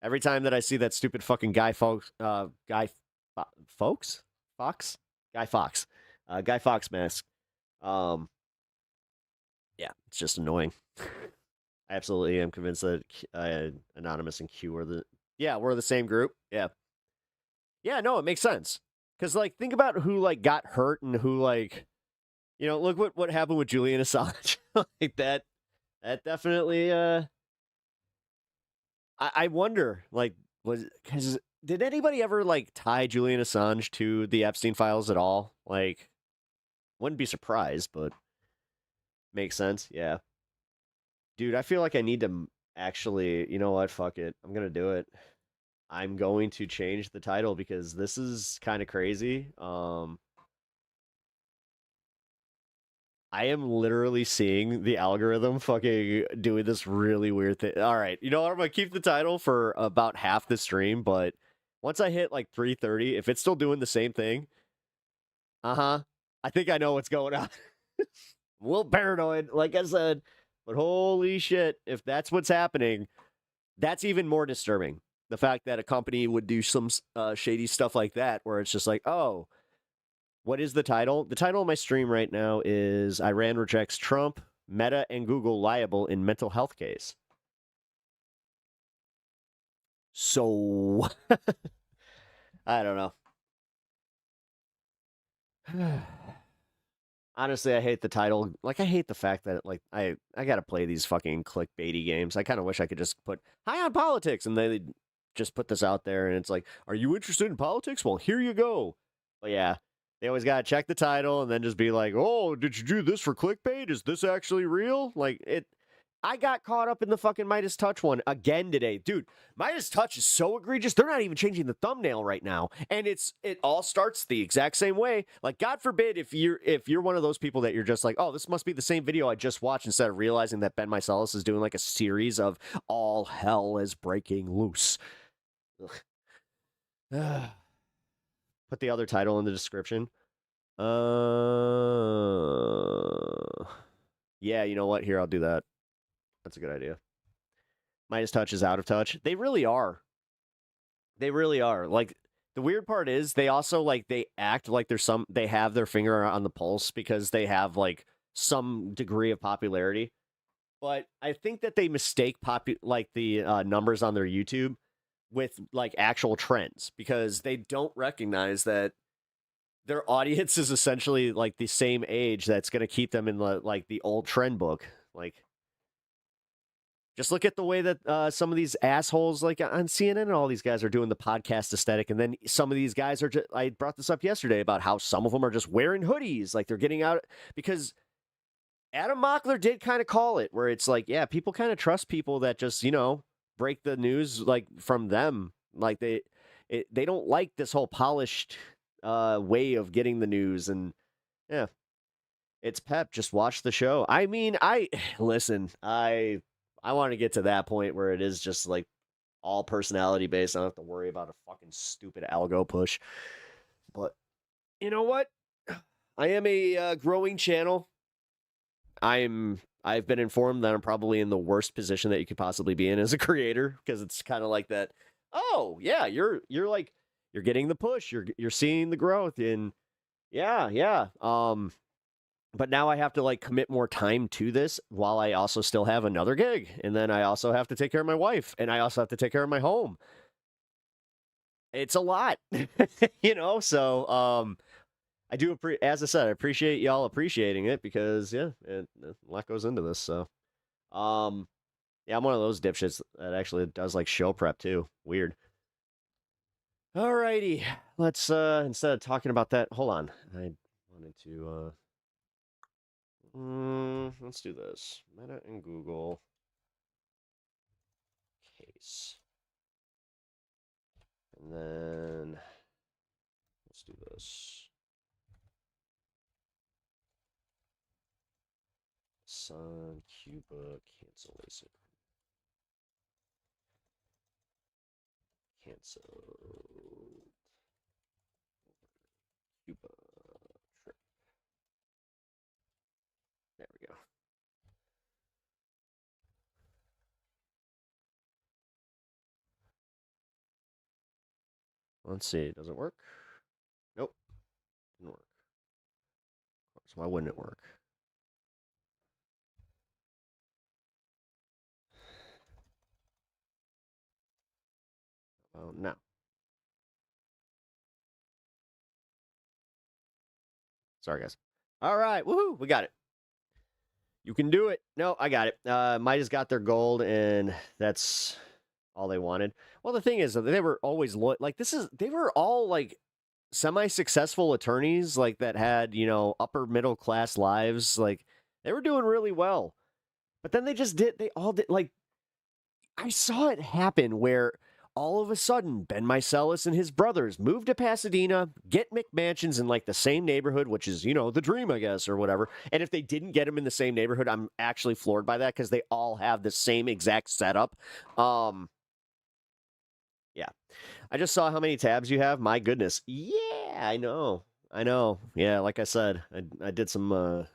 Every time that I see that stupid fucking Guy Fawkes mask, yeah, it's just annoying. I absolutely am convinced that Anonymous and Q are we're the same group. Yeah. Yeah, no, it makes sense. Because, like, think about who, like, got hurt and who, like, look what happened with Julian Assange. Like, that definitely, I wonder, like, did anybody ever, like, tie Julian Assange to the Epstein files at all? Like, wouldn't be surprised, but makes sense, yeah. Dude, I feel like I need to actually, you know what, fuck it. I'm gonna do it. I'm going to change the title because this is kind of crazy. I am literally seeing the algorithm fucking doing this really weird thing. All right, you know what? I'm gonna keep the title for about half the stream, but once I hit like 3:30, if it's still doing the same thing, I think I know what's going on. A little paranoid, like I said, but holy shit, if that's what's happening, that's even more disturbing. The fact that a company would do some shady stuff like that, where it's just like, oh, what is the title? The title of my stream right now is Iran rejects Trump, Meta and Google liable in mental health case. So, I don't know. Honestly, I hate the title. Like, I hate the fact that, like, I got to play these fucking clickbaity games. I kind of wish I could just put, hi on politics, and they just put this out there, and it's like, are you interested in politics? Well, here you go. But yeah, they always got to check the title and then just be like, oh, did you do this for clickbait? Is this actually real? Like, I got caught up in the fucking Midas Touch one again today. Dude, Midas Touch is so egregious. They're not even changing the thumbnail right now. And it all starts the exact same way. Like, God forbid if you're one of those people that you're just like, oh, this must be the same video I just watched, instead of realizing that Ben Meiselas is doing like a series of all hell is breaking loose. Put the other title in the description. Yeah, you know what? Here, I'll do that. That's a good idea. Midas Touch is out of touch. They really are. They really are. Like, the weird part is they also, like, they act like they have their finger on the pulse because they have, like, some degree of popularity. But I think that they mistake the numbers on their YouTube with, like, actual trends, because they don't recognize that their audience is essentially, like, the same age that's going to keep them in the old trend book. Like, just look at the way that some of these assholes, like on CNN and all these guys, are doing the podcast aesthetic. And then some of these guys are I brought this up yesterday about how some of them are just wearing hoodies. Like, they're getting out, because Adam Mockler did kind of call it, where it's like, yeah, people kind of trust people that just, break the news, like, from them. Like, they don't like this whole polished way of getting the news. And yeah, it's Pep. Just watch the show. I mean, listen, I want to get to that point where it is just like all personality based. I don't have to worry about a fucking stupid algo push. But you know what? I am a growing channel. I've been informed that I'm probably in the worst position that you could possibly be in as a creator, because it's kind of like that. Oh yeah, you're getting the push. You're seeing the growth, and yeah. But now I have to, like, commit more time to this while I also still have another gig. And then I also have to take care of my wife, and I also have to take care of my home. It's a lot, so, I do, as I said, I appreciate y'all appreciating it, because, yeah, a lot goes into this. So, yeah, I'm one of those dipshits that actually does, like, show prep too. Weird. Alrighty, let's, instead of talking about that, hold on. I wanted to, let's do this. Meta and Google case. And then let's do this. Sun, Cuba, cancellation. Cancel. Cuba. Let's see. Does it work? Nope. Didn't work. So why wouldn't it work? Oh, no. Sorry, guys. All right. Woohoo. We got it. You can do it. No, I got it. Midas got their gold, and that's all they wanted. Well, the thing is, they were always they were all like semi-successful attorneys, like that had, upper middle class lives. Like they were doing really well. But then they all did, like, I saw it happen where all of a sudden Ben Meiselas and his brothers moved to Pasadena, get McMansions in like the same neighborhood, which is, the dream, I guess, or whatever. And if they didn't get them in the same neighborhood, I'm actually floored by that because they all have the same exact setup. Yeah. I just saw how many tabs you have. My goodness. Yeah, I know. Yeah, like I said, I did some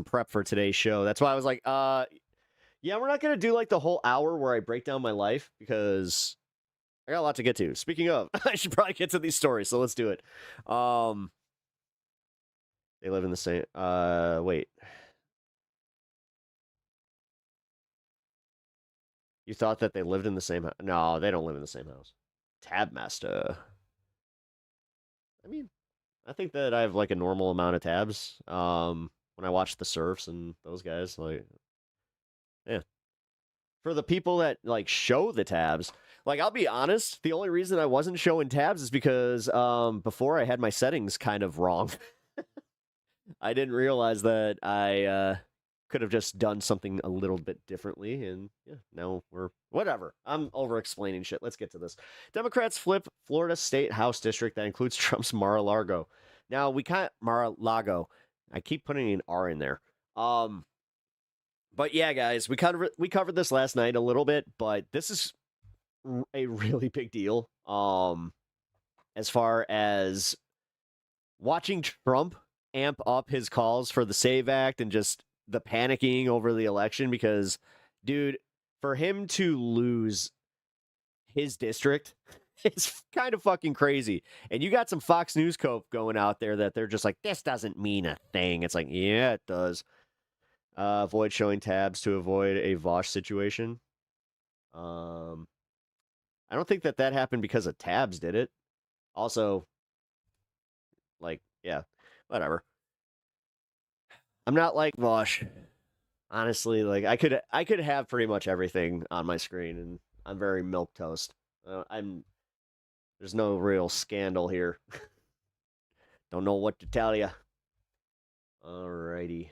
prep for today's show. That's why I was like, yeah, we're not going to do like the whole hour where I break down my life because I got a lot to get to. Speaking of, I should probably get to these stories, so let's do it. They live in the same, wait. You thought that they lived in the same house? No, they don't live in the same house. Tabmaster. I mean, I think that I have like a normal amount of tabs. When I watch the Surfs and those guys, like, yeah. For the people that like show the tabs, like I'll be honest, the only reason I wasn't showing tabs is because before I had my settings kind of wrong. I didn't realize that I could have just done something a little bit differently, and yeah, now we're whatever. I'm over explaining shit. Let's get to this. Democrats flip Florida State House district that includes Trump's Mar-a-Lago. Now we can't Mar-a-Lago. I keep putting an R in there. But yeah, guys, we covered this last night a little bit, but this is a really big deal. As far as watching Trump amp up his calls for the SAVE Act and just the panicking over the election, because, dude, for him to lose his district, it's kind of fucking crazy. And you got some Fox News cope going out there that they're just like, this doesn't mean a thing. It's like, yeah, it does. Avoid showing tabs to avoid a Vosh situation. I don't think that happened because of tabs, did it? Also, like, yeah, whatever. I'm not like Vosh. Honestly, like I could have pretty much everything on my screen, and I'm very milquetoast. There's no real scandal here. Don't know what to tell you. Alrighty.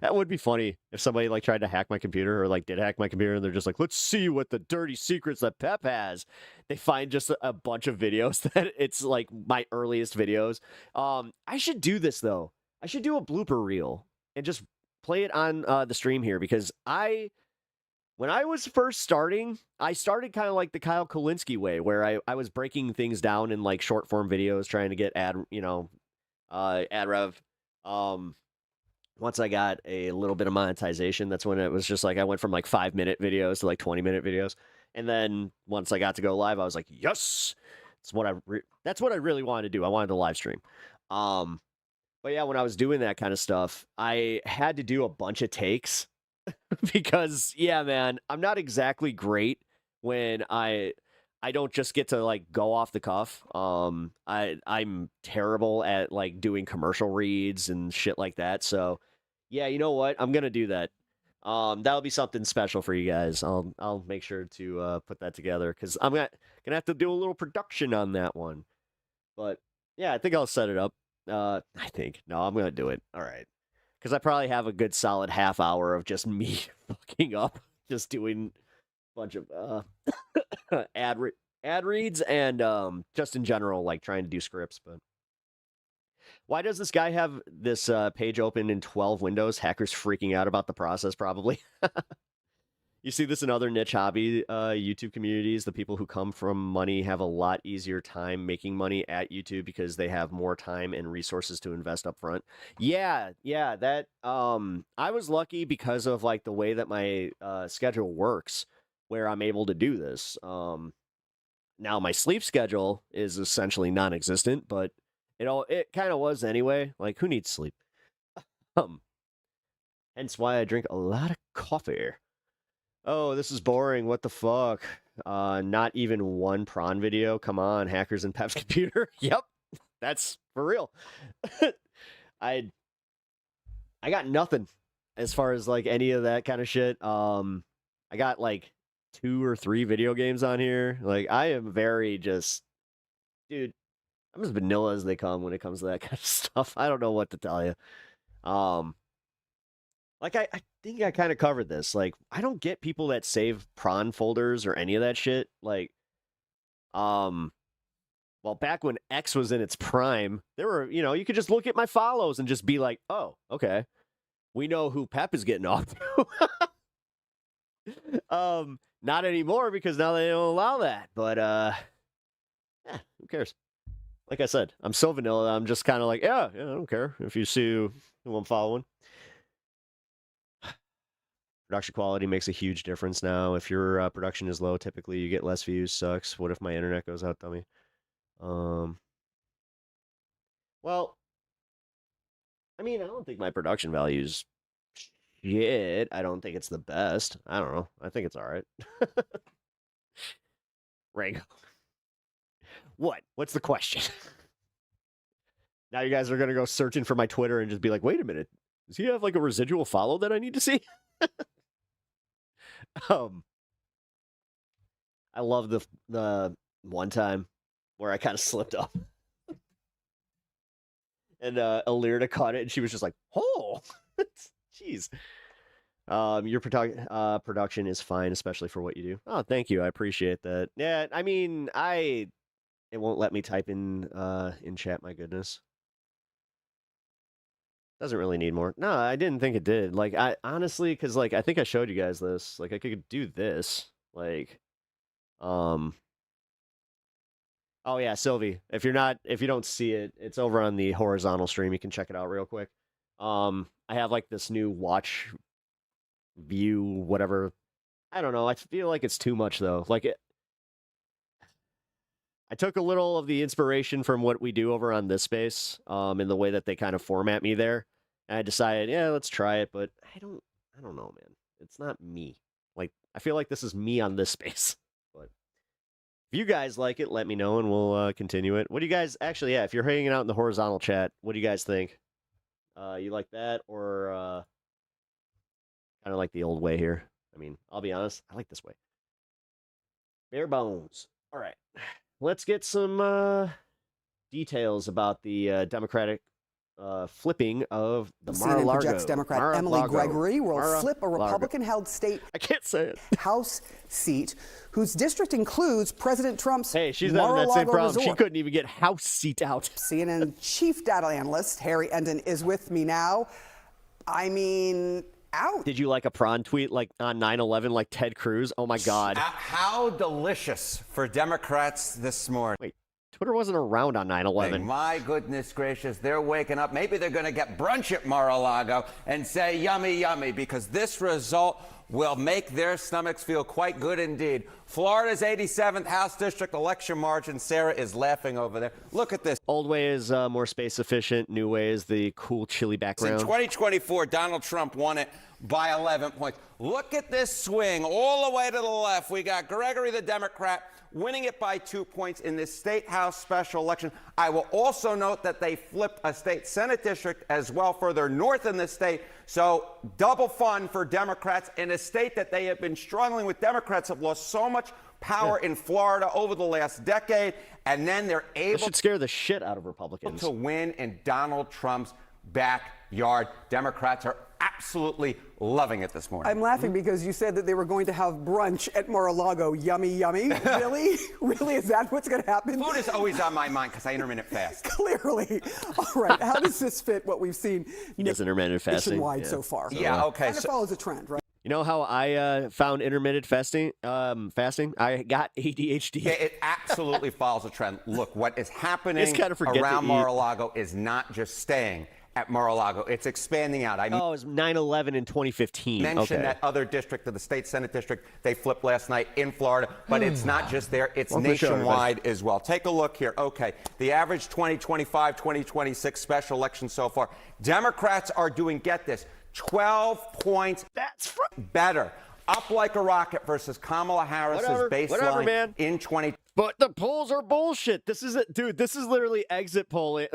That would be funny if somebody like tried to hack my computer or like did hack my computer and they're just like, let's see what the dirty secrets that Pep has. They find just a bunch of videos that it's like my earliest videos. I should do this though. I should do a blooper reel and just play it on the stream here because when I was first starting, I started kind of like the Kyle Kulinski way where I was breaking things down in like short form videos, trying to get ad rev. Once I got a little bit of monetization, that's when it was just like I went from like 5-minute videos to like 20-minute videos. And then once I got to go live, I was like, yes, that's what I really wanted to do. I wanted to live stream. But yeah, when I was doing that kind of stuff, I had to do a bunch of takes because, yeah, man, I'm not exactly great when I don't just get to like go off the cuff. I'm terrible at like doing commercial reads and shit like that. So yeah, you know what? I'm gonna do that. That'll be something special for you guys. I'll make sure to put that together because I'm gonna have to do a little production on that one. But yeah, I think I'll set it up. I'm gonna do it. All right, because I probably have a good solid half hour of just me fucking up, just doing a bunch of ad reads and just in general like trying to do scripts. But why does this guy have this page open in 12 windows? Hackers freaking out about the process, probably. You see this in other niche hobby YouTube communities. The people who come from money have a lot easier time making money at YouTube because they have more time and resources to invest up front. Yeah, that I was lucky because of like the way that my schedule works where I'm able to do this. Now my sleep schedule is essentially non-existent, but it kind of was anyway. Like, who needs sleep? Hence why I drink a lot of coffee. Oh, this is boring. What the fuck? Not even one prawn video. Come on, hackers in Pep's computer. Yep, that's for real. I got nothing as far as like any of that kind of shit. I got like 2 or 3 video games on here. Like, I am very just, dude, I'm as vanilla as they come when it comes to that kind of stuff. I don't know what to tell you. Like, I think I kind of covered this. Like, I don't get people that save prawn folders or any of that shit. Like, well, back when X was in its prime, there were, you could just look at my follows and just be like, oh, okay, we know who Pep is getting off to. Not anymore, because now they don't allow that. But, who cares? Like I said, I'm so vanilla. I'm just kind of like, yeah, I don't care if you see who I'm following. Production quality makes a huge difference now. If your production is low, typically you get less views. Sucks. What if my internet goes out, dummy? Well, I mean, I don't think my production value's shit. I don't think it's the best. I don't know. I think it's all right. Rango. What? What's the question? Now you guys are going to go searching for my Twitter and just be like, wait a minute. Does he have like a residual follow that I need to see? I love the one time where I kind of slipped up. And Alirda caught it and she was just like, oh, jeez. Your production is fine, especially for what you do. Oh, thank you. I appreciate that. Yeah, I mean, it won't let me type in chat, my goodness. Doesn't really need more. No, I didn't think it did. Like, I honestly, because like I think I showed you guys this. Like, I could do this. Like, oh yeah, Sylvie. If you don't see it, it's over on the horizontal stream. You can check it out real quick. I have like this new watch view, whatever. I don't know. I feel like it's too much though. Like I took a little of the inspiration from what we do over on this space, in the way that they kind of format me there. And I decided, yeah, let's try it, but I don't know, man. It's not me. Like, I feel like this is me on this space. But if you guys like it, let me know and we'll continue it. What do you guys actually? Yeah, if you're hanging out in the horizontal chat, what do you guys think? You like that or kind of like the old way here? I mean, I'll be honest, I like this way. Bare bones. All right. Let's get some details about the Democratic flipping of the CNN Mar-a-Lago. projects Democrat Emily Gregory will flip a Republican-held state I can't say it. House seat, whose district includes President Trump's Hey, she's having that same Mar-a-Lago problem. She resort. couldn't even get House seat out. CNN chief data analyst Harry Endon is with me now. I mean, out. Did you like a prawn tweet like on 9/11 like Ted Cruz? Oh my God. How delicious for Democrats this morning. Wait, Twitter wasn't around on 9/11. My goodness gracious, they're waking up. Maybe they're going to get brunch at Mar-a-Lago and say yummy, yummy, because this result will make their stomachs feel quite good indeed. Florida's 87th House District election margin. Sarah is laughing over there. Look at this. Old way is more space efficient. New way is the cool chili background. In 2024, Donald Trump won it by 11 points. Look at this swing all the way to the left. We got Gregory, the Democrat, winning it by 2 points in this state house special election. I will also note that they flipped a state Senate district as well further north in the state. So double fun for Democrats in a state that they have been struggling with. Democrats have lost so much power in Florida over the last decade, and then they're able That should scare the shit out of Republicans. to win in Donald Trump's backyard. Democrats are absolutely loving it this morning. I'm laughing because you said that they were going to have brunch at Mar-a-Lago. Yummy, yummy. Really? Really? Is that what's going to happen? Food is always on my mind because I intermittent fast. Clearly. All right. How does this fit what we've seen He does intermittent fasting. nationwide so far? Yeah, okay. Kind of follows a trend, right? You know how I found intermittent fasting? I got ADHD. It absolutely follows a trend. Look, what is happening Just gotta forget to around eat. Mar-a-Lago is not just staying. at Mar-a-Lago. It's expanding out. Oh, it was 9/11 in 2015. Mentioned that other district of the state Senate district they flipped last night in Florida, but it's not just there, it's nationwide as well. Take a look here. Okay, the average 2025, 2026 special election so far, Democrats are doing, get this, 12 points better, up like a rocket versus Kamala Harris's baseline in 20. But the polls are bullshit. This is it, dude. This is literally exit polling.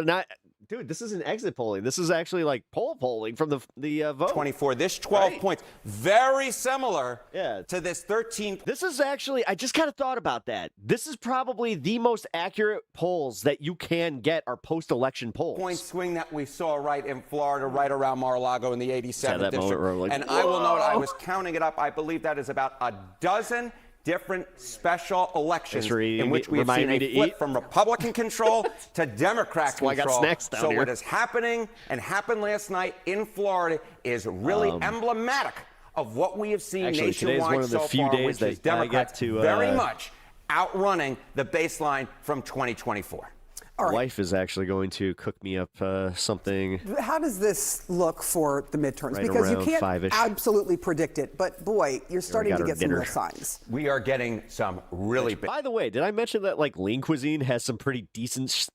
Dude, this isn't exit polling. This is actually like poll polling from the vote. 24. This 12 points, very similar to this 13. This is actually, I just kind of thought about that. This is probably the most accurate polls that you can get are post-election polls. Point swing that we saw right in Florida, right around Mar-a-Lago in the 87th district. Like, and I will note, I was counting it up. I believe that is about a dozen different special elections in which we have seen a flip from Republican control to Democrat control. I got snacks down so here. what is happening and happened last night in Florida is really emblematic of what we have seen nationwide so far, which is Democrats very much outrunning the baseline from 2024. My wife is actually going to cook me up something. How does this look for the midterms? Right because you around can't 5-ish. absolutely predict it, but boy, you're starting to get some real signs. We are getting some really big. By the way, did I mention that like Lean Cuisine has some pretty decent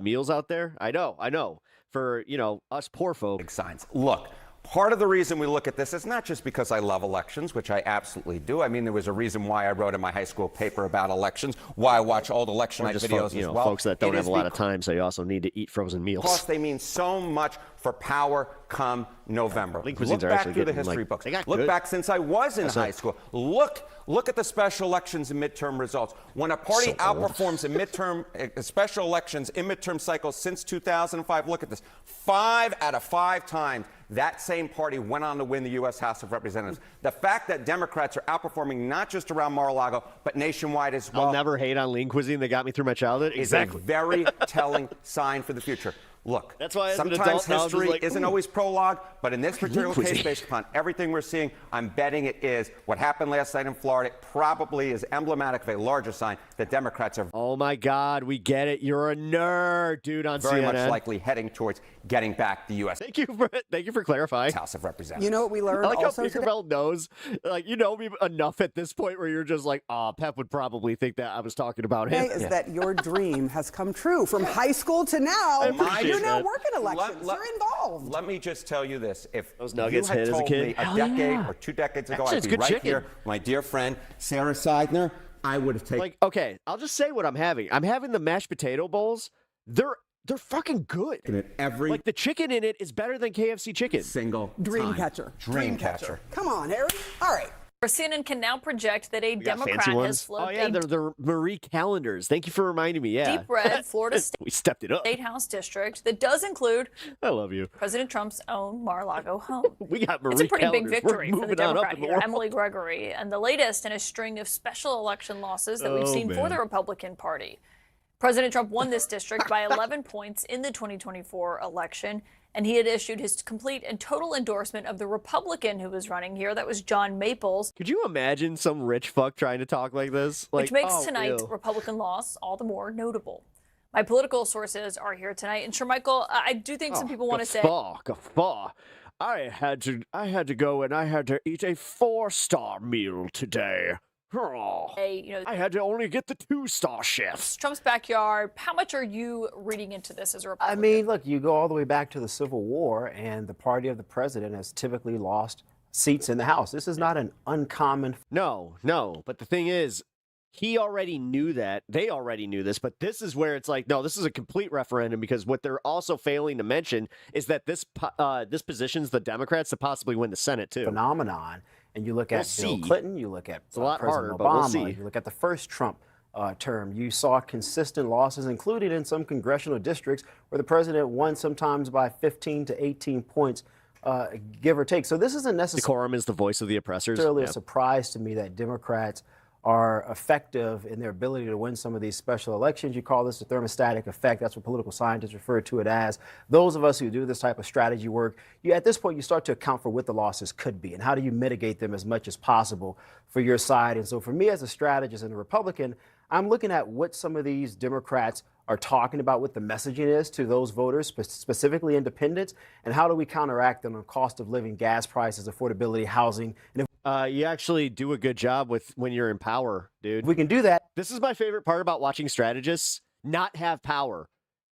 meals out there? I know. For, us poor folk. Big signs. Look. Part of the reason we look at this is not just because I love elections, which I absolutely do. I mean, there was a reason why I wrote in my high school paper about elections, why I watch old election night videos as well. Folks that don't have a lot of time, so you also need to eat frozen meals. Plus, they mean so much for power come November. Look back through the history books. Look back since I was in high school. Look at the special elections and midterm results. When a party outperforms in midterm special elections in midterm cycles since 2005, look at this. 5 out of 5 times that same party went on to win the U.S. House of Representatives. The fact that Democrats are outperforming not just around Mar-a-Lago, but nationwide as well. I'll never hate on Lean Cuisine. They got me through my childhood. Is a very telling sign for the future. Look, that's why sometimes history isn't always prologue, but in this particular case, based upon everything we're seeing, I'm betting it is. What happened last night in Florida probably is emblematic of a larger sign that Democrats are. Oh my God, we get it. You're a nerd, dude. On very CNN. much likely heading towards getting back the U.S. Thank you for clarifying. House of Representatives. You know what we learned? I like also how Fingerfeld knows. Like, you know me enough at this point where you're just like, Pep would probably think that I was talking about him. Is that your dream has come true from high school to now? You're now working elections. You're involved. Let me just tell you this: if those you nuggets had hit as a told kid, me a decade or 2 decades ago, I'd be right here, my dear friend Sarah Seidner, I would have taken. Like, okay, I'll just say what I'm having. I'm having the mashed potato bowls. They're fucking good. Like the chicken in it is better than KFC chicken. Single dream catcher. Dream catcher. Come on, Harry. All right. can now project that a Democrat has flipped they're Marie calendars. Thank you for reminding me. Yeah, deep red Florida State, we stepped it up. State House district that does include I love you. President Trump's own Mar-a-Lago home. We got Marie It's a pretty calendars. big victory for the Democrat here, here, Emily Gregory, and the latest in a string of special election losses that we've seen for the Republican Party. President Trump won this district by 11 points in the 2024 election, and he had issued his complete and total endorsement of the Republican who was running here. That was John Maples. Could you imagine some rich fuck trying to talk like this? Which makes tonight's Republican loss all the more notable. My political sources are here tonight. And Michael, I do think some people want to say... Guffaw. I had to go and I had to eat a 4-star meal today. I had to only get the 2-star chefs. Trump's backyard. How much are you reading into this as a Republican? I mean, look, you go all the way back to the Civil War, and the party of the president has typically lost seats in the House. This is not an uncommon. No. But the thing is, he already knew that. They already knew this. But this is where it's like, no, this is a complete referendum, because what they're also failing to mention is that this positions the Democrats to possibly win the Senate, too. Phenomenon. And you look at Bill Clinton, you look at President but Obama, you look at the first Trump term, you saw consistent losses, including in some congressional districts where the president won sometimes by 15 to 18 points, give or take. So this isn't necessarily... Decorum is the voice of the oppressors. ...a surprise to me that Democrats are effective in their ability to win some of these special elections. You call this a thermostatic effect. That's what political scientists refer to it as. Those of us who do this type of strategy work, at this point, you start to account for what the losses could be and how do you mitigate them as much as possible for your side. And so for me as a strategist and a Republican, I'm looking at what some of these Democrats are talking about, what the messaging is to those voters, specifically independents, and how do we counteract them on cost of living, gas prices, affordability, housing. And if you actually do a good job with when you're in power, dude. we can do that. This is my favorite part about watching strategists not have power.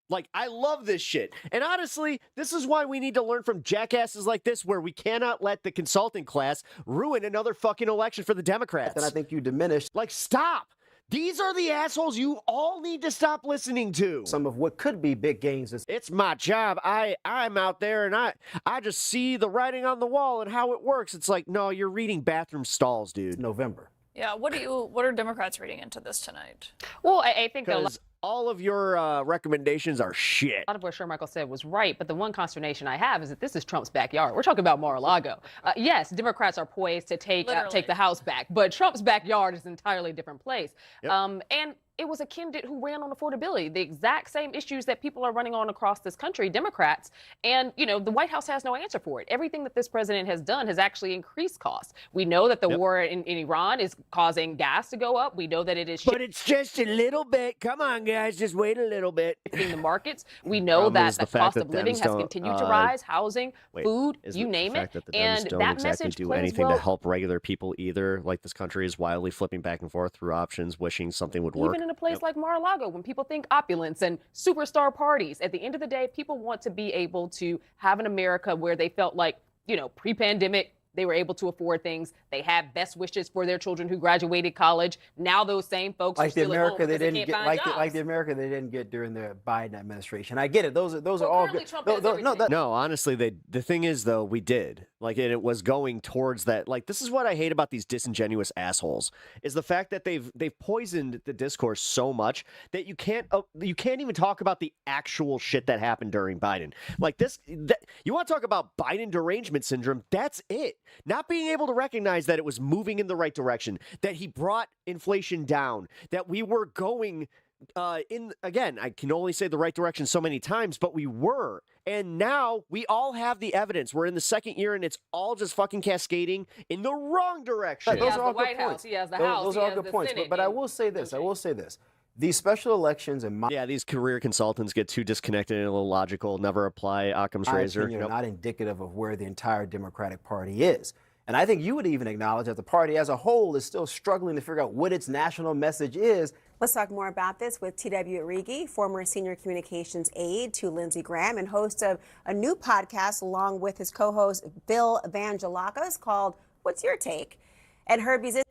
Like, I love this shit. And honestly, this is why we need to learn from jackasses like this, where we cannot let the consulting class ruin another fucking election for the Democrats. And I think you diminish. Like, stop. These are the assholes you all need to stop listening to. Some of what could be big gains. It's my job. I'm out there and I just see the writing on the wall and how it works. It's like, no, you're reading bathroom stalls, dude. November. Yeah, what are Democrats reading into this tonight? Well, I think because all of your recommendations are shit. A lot of what Shermichael said was right, but the one consternation I have is that this is Trump's backyard. We're talking about Mar-a-Lago. Yes, Democrats are poised to take the House back, but Trump's backyard is an entirely different place. Yep. And it was a candidate who ran on affordability, the exact same issues that people are running on across this country, Democrats. And, you know, the White House has no answer for it. Everything that this president has done has actually increased costs. We know that the war in Iran is causing gas to go up. We know that it is. But it's just a little bit. Come on, guys, just wait a little bit. In the markets, we know that the cost of living has continued to rise, housing, food, you name it. And don't exactly do anything to help regular people either. Like, this country is wildly flipping back and forth through options, wishing something would work. Even in a place like Mar-a-Lago, when people think opulence and superstar parties, at the end of the day, people want to be able to have an America where they felt like, you know, pre-pandemic, they were able to afford things. They had best wishes for their children who graduated college. Now those same folks are still at home because they can't find jobs. Like the America they didn't get during the Biden administration. I get it. Those are all good. No, honestly, the thing is, though, we did. Like, and it was going towards that. Like, this is what I hate about these disingenuous assholes, is the fact that they've poisoned the discourse so much that you can't even talk about the actual shit that happened during Biden. Like you want to talk about Biden derangement syndrome? That's it. Not being able to recognize that it was moving in the right direction, that he brought inflation down, that we were going again, I can only say the right direction so many times, but we were. And now we all have the evidence. We're in the second year and it's all just fucking cascading in the wrong direction. Those are all good points. Those are all good points. But I will say this. These special elections and these career consultants get too disconnected and illogical, never apply Occam's razor. Are not indicative of where the entire Democratic Party is. And I think you would even acknowledge that the party as a whole is still struggling to figure out what its national message is. Let's talk more about this with T.W. Arrighi, former senior communications aide to Lindsey Graham and host of a new podcast along with his co-host Bill Evangelakis called What's Your Take? And Herbie's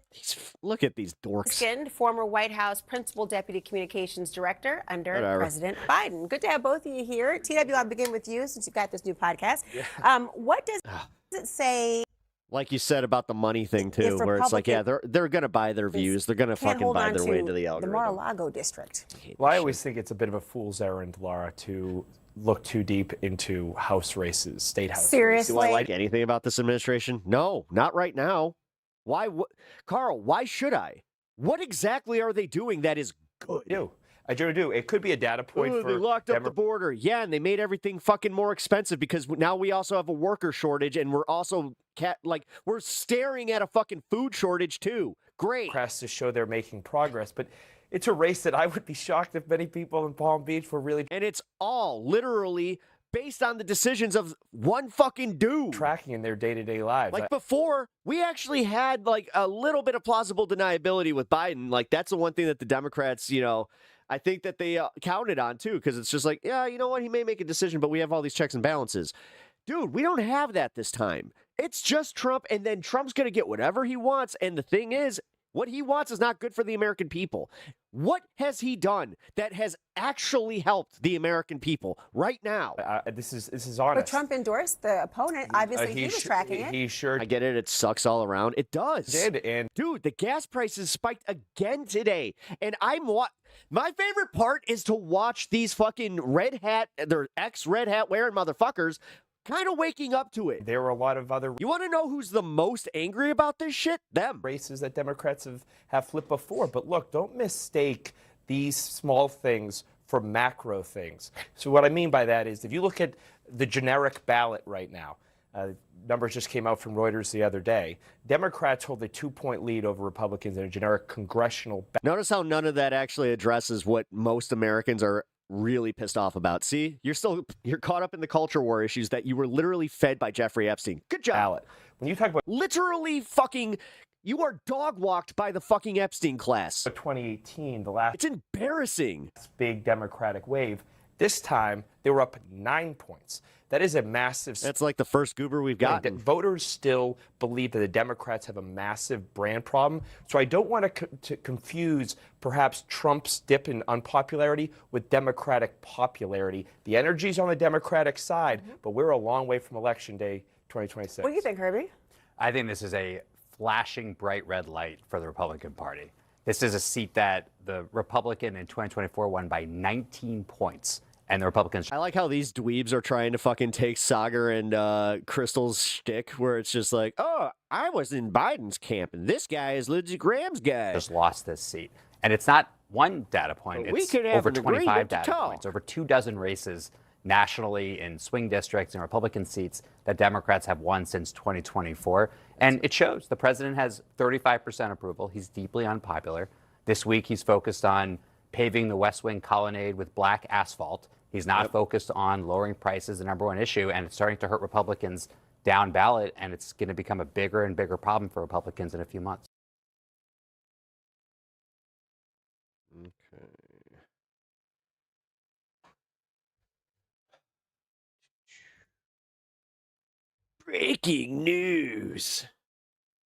look at these dorks. Former White House Principal Deputy Communications Director under President Biden. Good to have both of you here. TW, I'll begin with you since you've got this new podcast. What does it say? Like you said about the money thing too, where it's like, they're going to buy their views. They're going to fucking buy their way into the algorithm. The Mar-a-Lago district. Well, I always think it's a bit of a fool's errand, Laura, to look too deep into House races, state House races. Do I like anything about this administration? No, not right now. Why, Carl, why should I? What exactly are they doing that is good? I do. It could be a data point for... They locked up the border. Yeah, and they made everything fucking more expensive because now we also have a worker shortage and we're also, we're staring at a fucking food shortage too. Great. Press to show they're making progress, but it's a race that I would be shocked if many people in Palm Beach were really... And it's all literally based on the decisions of one fucking dude. Tracking in their day-to-day lives. Like before, we actually had like a little bit of plausible deniability with Biden. Like that's the one thing that the Democrats, I think that they counted on too, because it's just like, yeah, you know what? He may make a decision, but we have all these checks and balances. Dude, we don't have that this time. It's just Trump, and then Trump's going to get whatever he wants. And the thing is, what he wants is not good for the American people. What has he done that has actually helped the American people right now? This is honest. But Trump endorsed the opponent. Obviously, he was tracking it. He sure. I get it. It sucks all around. It does. And dude, the gas prices spiked again today. And my favorite part is to watch these fucking they're ex-red hat wearing motherfuckers kind of waking up to it. There were a lot of other... You want to know who's the most angry about this shit? Them. Races that Democrats have flipped before. But look, don't mistake these small things for macro things. So what I mean by that is if you look at the generic ballot right now, Numbers just came out from Reuters the other day. Democrats hold a 2-point lead over Republicans in a generic congressional battle. Notice how none of that actually addresses what most Americans are really pissed off about. See, you're caught up in the culture war issues that you were literally fed by Jeffrey Epstein. Good job. When you talk about literally fucking, you are dog walked by the fucking Epstein class. 2018, the last. It's embarrassing. Big Democratic wave. This time they were up 9 points. That is a massive. That's like the first goober we've got. Voters still believe that the Democrats have a massive brand problem. So I don't want to confuse perhaps Trump's dip in unpopularity with Democratic popularity. The energy's on the Democratic side, but we're a long way from Election Day 2026. What do you think, Herbie? I think this is a flashing bright red light for the Republican Party. This is a seat that the Republican in 2024 won by 19 points. And the Republicans. I like how these dweebs are trying to fucking take Sagar and Crystal's shtick, where it's just like, oh, I was in Biden's camp, and this guy is Lindsey Graham's guy. Just lost this seat. And it's not one data point. We It's could have over an 25 agreement to data talk. points, over 24 races nationally in swing districts and Republican seats that Democrats have won since 2024. And it shows. The president has 35% approval. He's deeply unpopular. This week, he's focused on paving the West Wing colonnade with black asphalt. He's not focused on lowering prices, the number one issue, and it's starting to hurt Republicans down ballot, and it's going to become a bigger and bigger problem for Republicans in a few months. Okay. Breaking news.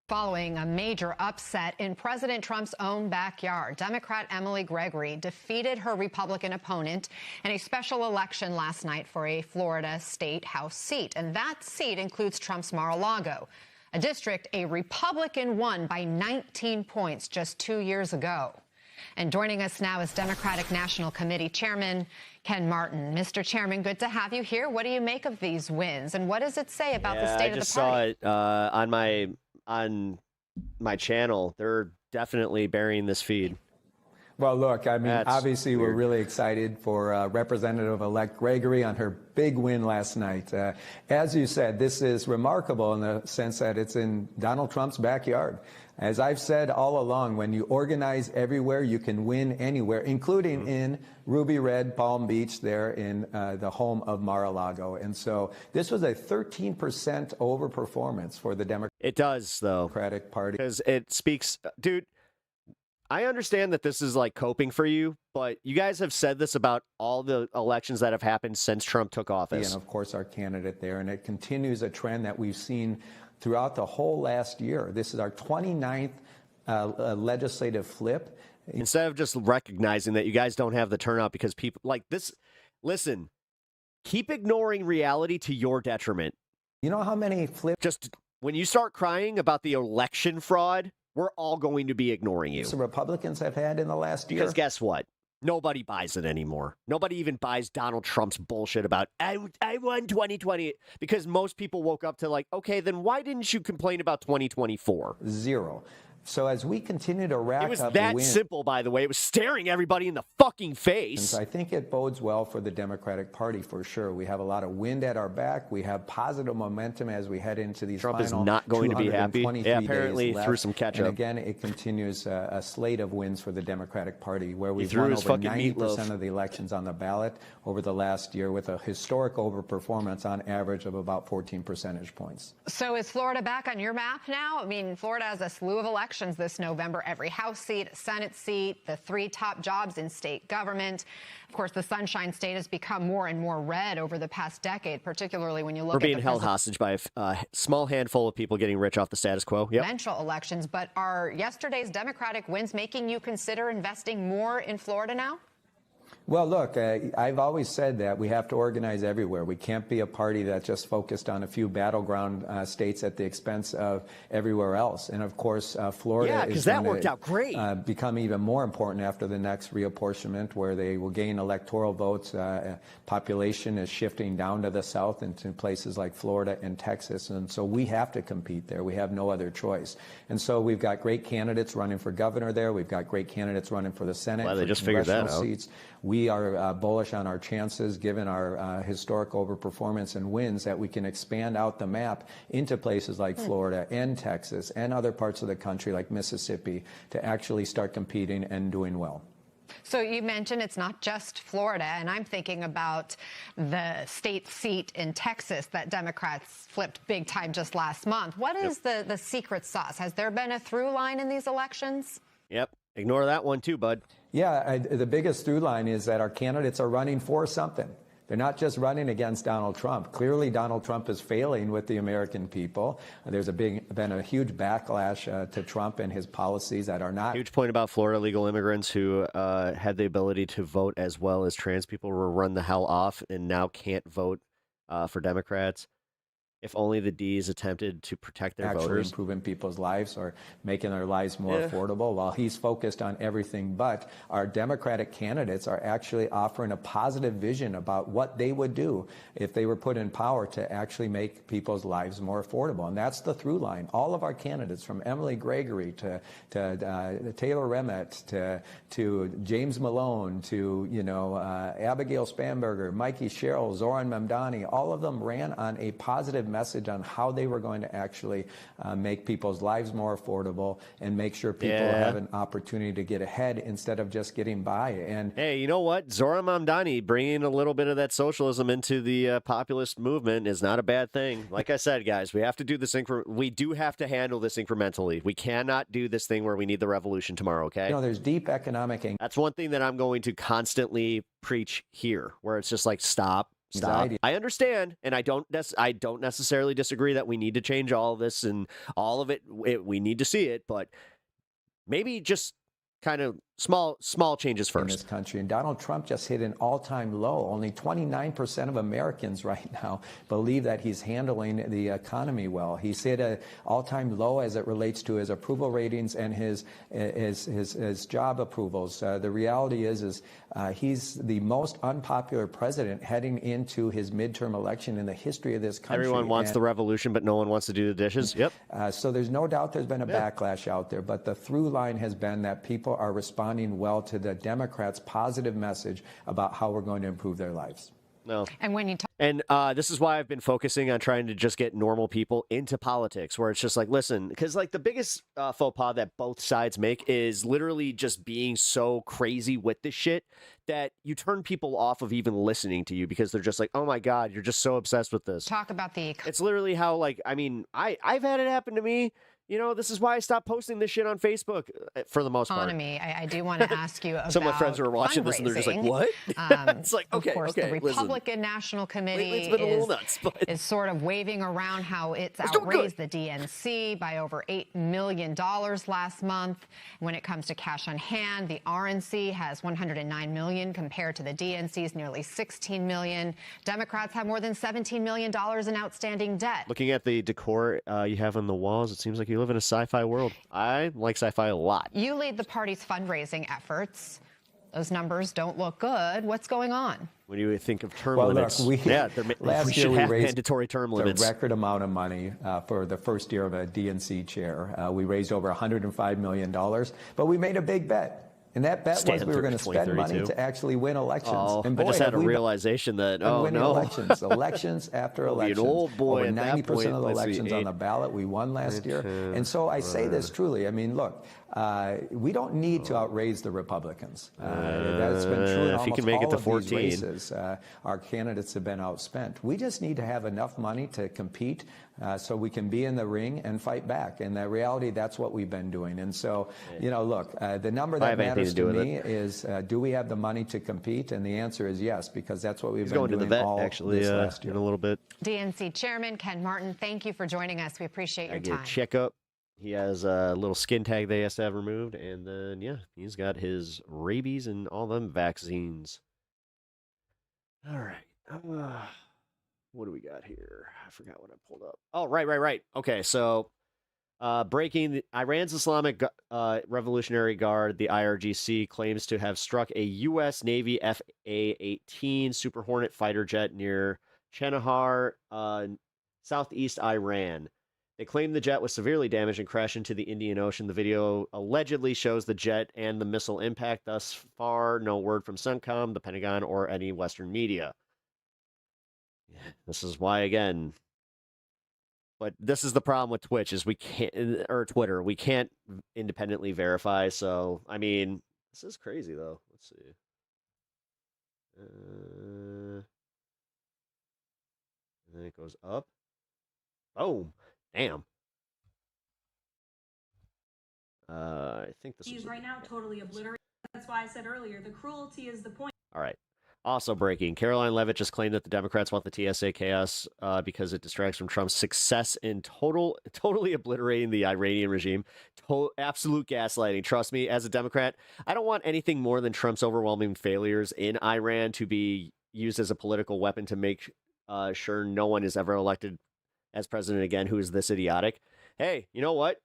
Following a major upset in President Trump's own backyard, Democrat Emily Gregory defeated her Republican opponent in a special election last night for a Florida state House seat. And that seat includes Trump's Mar-a-Lago, a district a Republican won by 19 points just 2 years ago. And joining us now is Democratic National Committee Chairman Ken Martin. Mr. Chairman, good to have you here. What do you make of these wins? And what does it say about the state of the party? I just saw it on my channel. They're definitely burying this feed. Well, look, I mean, That's obviously weird. we're really excited for Representative-elect Gregory on her big win last night. As you said, this is remarkable in the sense that it's in Donald Trump's backyard. As I've said all along, when you organize everywhere, you can win anywhere, including in Ruby Red, Palm Beach, there in the home of Mar-a-Lago. And so this was a 13% overperformance for the Democratic It does, though. Party. Because it speaks, dude, I understand that this is like coping for you, but you guys have said this about all the elections that have happened since Trump took office. And of course, our candidate there. And it continues a trend that we've seen throughout the whole last year. This is our 29th legislative flip. Instead of just recognizing that you guys don't have the turnout because people like this, listen, keep ignoring reality to your detriment. You know how many flips? Just when you start crying about the election fraud, we're all going to be ignoring you. The Republicans have had in the last year. Because guess what? Nobody buys it anymore. Nobody even buys Donald Trump's bullshit about, I won 2020. Because most people woke up to like, okay, then why didn't you complain about 2024? Zero. So as we continue to rack up It was the that wins, simple, by the way. It was staring everybody in the fucking face. I think it bodes well for the Democratic Party for sure. We have a lot of wind at our back. We have positive momentum as we head into these Trump is final not going to be happy. 223 Yeah, apparently days through left. some ketchup. And again, it continues a slate of wins for the Democratic Party where we've threw won his over fucking 90% meatloaf. of the elections on the ballot over the last year with a historic overperformance on average of about 14 percentage points. So is Florida back on your map now? I mean, Florida has a slew of elections this November. Every House seat, a Senate seat, the 3 top jobs in state government. Of course, the Sunshine State has become more and more red over the past decade, particularly when you look We're at being held hostage by a small handful of people getting rich off the status quo. Yep. presidential elections. But are yesterday's Democratic wins making you consider investing more in Florida now? Well, look, I've always said that we have to organize everywhere. We can't be a party that's just focused on a few battleground states at the expense of everywhere else. And of course, Florida is that going worked out great. Become even more important after the next reapportionment, where they will gain electoral votes. Population is shifting down to the south into places like Florida and Texas, and so we have to compete there. We have no other choice. And so we've got great candidates running for governor there. We've got great candidates running for the Senate. Well, they for just figured that congressional out. seats. We we are bullish on our chances, given our historic overperformance and wins, that we can expand out the map into places like Florida and Texas and other parts of the country like Mississippi to actually start competing and doing well. So you mentioned it's not just Florida, and I'm thinking about the state seat in Texas that Democrats flipped big time just last month. What is the secret sauce? Has there been a through line in these elections? Yep. Ignore that one too, bud. Yeah, the biggest through line is that our candidates are running for something. They're not just running against Donald Trump. Clearly, Donald Trump is failing with the American people. There's been a huge backlash to Trump and his policies that are not. Huge point about Florida legal immigrants who had the ability to vote as well as trans people were run the hell off and now can't vote for Democrats. If only the D's attempted to protect their Actually voters. improving people's lives or making their lives more affordable, while he's focused on everything but. Our Democratic candidates are actually offering a positive vision about what they would do if they were put in power to actually make people's lives more affordable. And that's the through line. All of our candidates, from Emily Gregory to Taylor Remmett to James Malone to Abigail Spanberger, Mikey Sherrill, Zoran Mamdani, all of them ran on a positive message on how they were going to actually make people's lives more affordable and make sure people have an opportunity to get ahead instead of just getting by. And hey, you know what? Zoran Mamdani bringing a little bit of that socialism into the populist movement is not a bad thing. Like I said, guys, we have to do this. We do have to handle this incrementally. We cannot do this thing where we need the revolution tomorrow. Okay? There's deep economic. That's one thing that I'm going to constantly preach here, where it's just like stop. Anxiety. I understand, and I don't necessarily disagree that we need to change all of this and all of it. We need to see it, but maybe just kind of small changes first. In this country. And Donald Trump just hit an all-time low. Only 29% of Americans right now believe that he's handling the economy well. He's hit an all-time low as it relates to his approval ratings and his job approvals. The reality is he's the most unpopular president heading into his midterm election in the history of this country. Everyone wants the revolution, but no one wants to do the dishes. Yep. So there's no doubt there's been a backlash out there, but the through line has been that people are responding well to the Democrats' positive message about how we're going to improve their lives. No. And when you talk, and this is why I've been focusing on trying to just get normal people into politics, where it's just like, listen, because like the biggest faux pas that both sides make is literally just being so crazy with this shit that you turn people off of even listening to you because they're just like, oh my God, you're just so obsessed with this. Talk about the. It's literally how, like, I mean, I've had it happen to me. This is why I stopped posting this shit on Facebook for the most part. Economy. I do want to ask you about some of my friends who are watching this and they're just like, what? It's like, okay, of course, the Republican National Committee is sort of waving around how it's outraised the DNC by over $8 million last month. When it comes to cash on hand, the RNC has $109 million compared to the DNC's nearly $16 million. Democrats have more than $17 million in outstanding debt. Looking at the decor you have on the walls, it seems like you live in a sci-fi world. I like sci-fi a lot. You lead the party's fundraising efforts. Those numbers don't look good. What's going on? When you think of term limits, look, we should have mandatory term limits. A record amount of money for the first year of a DNC chair. We raised over $105 million, but we made a big bet. And that bet was we were going to spend money to actually win elections. Oh, and boy, I just had a realization that, elections after elections. An old boy over at 90% of the elections on the ballot we won last year. And so I say this truly. I mean, look, we don't need to outraise the Republicans. That's been true in almost all of these races. Our candidates have been outspent. We just need to have enough money to compete so we can be in the ring and fight back. And the reality, that's what we've been doing. And so, look, the number that matters to me is, do we have the money to compete? And the answer is yes, because that's what we've been doing all this last year. In a little bit. DNC Chairman Ken Martin, thank you for joining us. We appreciate your time. Checkup. He has a little skin tag they has to have removed, and then he's got his rabies and all them vaccines. All right. What do we got here? I forgot what I pulled up. Oh, right. Okay, so breaking Iran's Islamic Revolutionary Guard, the IRGC, claims to have struck a U.S. Navy FA-18 Super Hornet fighter jet near Chandahar, southeast Iran. They claim the jet was severely damaged and crashed into the Indian Ocean. The video allegedly shows the jet and the missile impact. Thus far, no word from CENTCOM, the Pentagon, or any Western media. This is why, again, but this is the problem with Twitch is we can't, or Twitter, we can't independently verify. So, I mean, this is crazy, though. Let's see. And then it goes up. Boom. Damn. I think this is right now totally obliterated. That's why I said earlier, the cruelty is the point. all right. Also breaking. Caroline Leavitt just claimed that the Democrats want the TSA chaos because it distracts from Trump's success in totally obliterating the Iranian regime. Absolute gaslighting. Trust me, as a Democrat, I don't want anything more than Trump's overwhelming failures in Iran to be used as a political weapon to make sure no one is ever elected as president again who is this idiotic. Hey, you know what?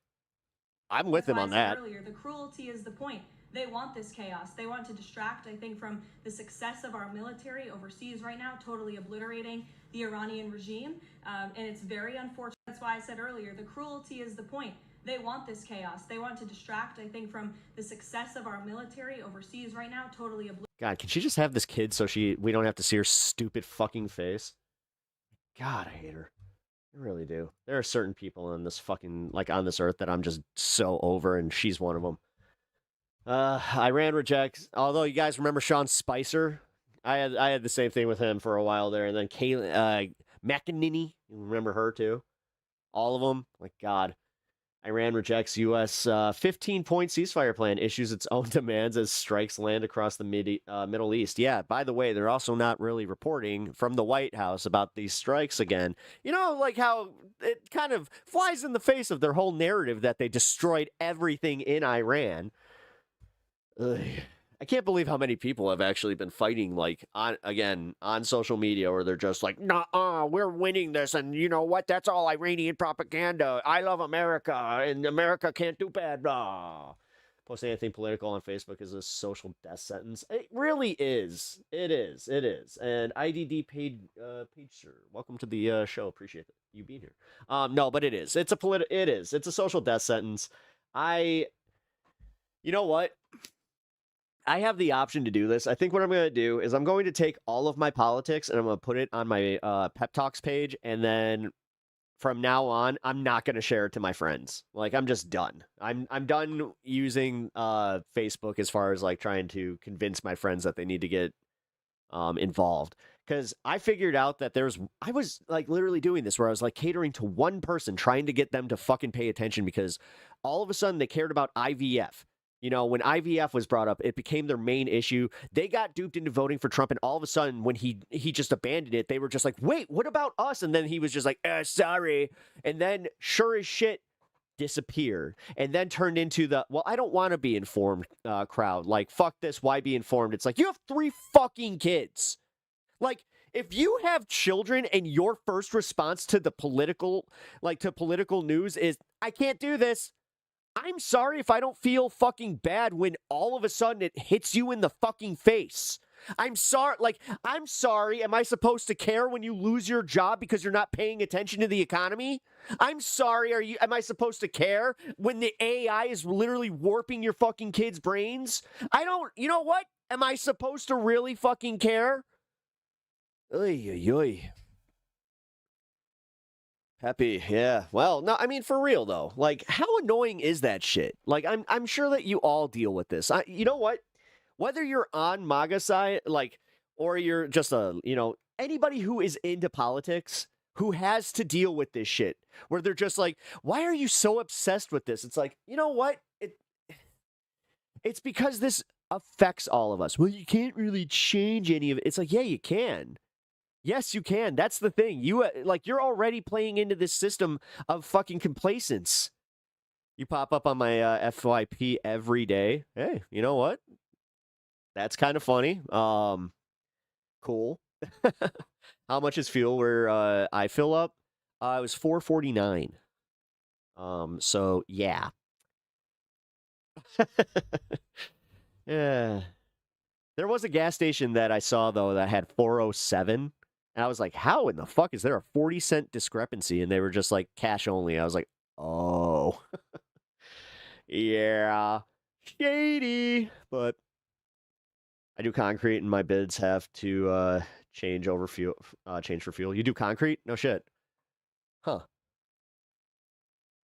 I'm with him on that. Earlier, the cruelty is the point. They want this chaos. They want to distract, I think, from the success of our military overseas right now, totally obliterating the Iranian regime. And it's very unfortunate. That's why I said earlier, the cruelty is the point. They want this chaos. They want to distract, I think, from the success of our military overseas right now, totally obliterating. God, can she just have this kid so we don't have to see her stupid fucking face? God, I hate her. I really do. There are certain people on this fucking, like, on this earth that I'm just so over, and she's one of them. Iran rejects. Although you guys remember Sean Spicer, I had the same thing with him for a while there, and then Kayleigh McEnany, you remember her too? All of them. Like God, Iran rejects U.S. 15-point ceasefire plan, issues its own demands as strikes land across the Middle East. Yeah. By the way, they're also not really reporting from the White House about these strikes again. You know, like how it kind of flies in the face of their whole narrative that they destroyed everything in Iran. Ugh. I can't believe how many people have actually been fighting, like, on social media, where they're just like, nah, we're winning this, and you know what? That's all Iranian propaganda. I love America, and America can't do bad. Blah. Posting anything political on Facebook is a social death sentence. It really is. It is. It is. And IDD paid sir. Welcome to the show. Appreciate you being here. No, but it is. It is. It's a social death sentence. You know what? I have the option to do this. I think what I'm going to do is I'm going to take all of my politics and I'm going to put it on my Pep Talks page. And then from now on, I'm not going to share it to my friends. Like, I'm just done. I'm done using Facebook as far as like trying to convince my friends that they need to get involved. Because I figured out that I was like literally doing this where I was like catering to one person, trying to get them to fucking pay attention because all of a sudden they cared about IVF. You know, when IVF was brought up, it became their main issue. They got duped into voting for Trump, and all of a sudden, when he just abandoned it, they were just like, wait, what about us? And then he was just like, sorry. And then, sure as shit, disappeared. And then turned into well, I don't want to be informed crowd. Like, fuck this, why be informed? It's like, you have 3 fucking kids. Like, if you have children and your first response to the political news is, I can't do this. I'm sorry if I don't feel fucking bad when all of a sudden it hits you in the fucking face. I'm sorry. Am I supposed to care when you lose your job because you're not paying attention to the economy? I'm sorry. Am I supposed to care when the AI is literally warping your fucking kids' brains? You know what? Am I supposed to really fucking care? Oy, oy, oy. Happy, yeah. Well, no, I mean, for real, though. Like, how annoying is that shit? Like, I'm sure that you all deal with this. You know what? Whether you're on MAGA side, or you're just anybody who is into politics who has to deal with this shit, where they're just like, why are you so obsessed with this? It's like, you know what? It's because this affects all of us. Well, you can't really change any of it. It's like, yeah, you can. Yes, you can. That's the thing. You're already playing into this system of fucking complacence. You pop up on my FYP every day. Hey, you know what? That's kind of funny. Cool. How much is fuel where I fill up? It was $4.49. So yeah. Yeah. There was a gas station that I saw though that had 407. And I was like, how in the fuck is there a 40-cent discrepancy? And they were just like, cash only. I was like, oh. Yeah. Shady. But I do concrete, and my bids have to change for fuel. You do concrete? No shit. Huh.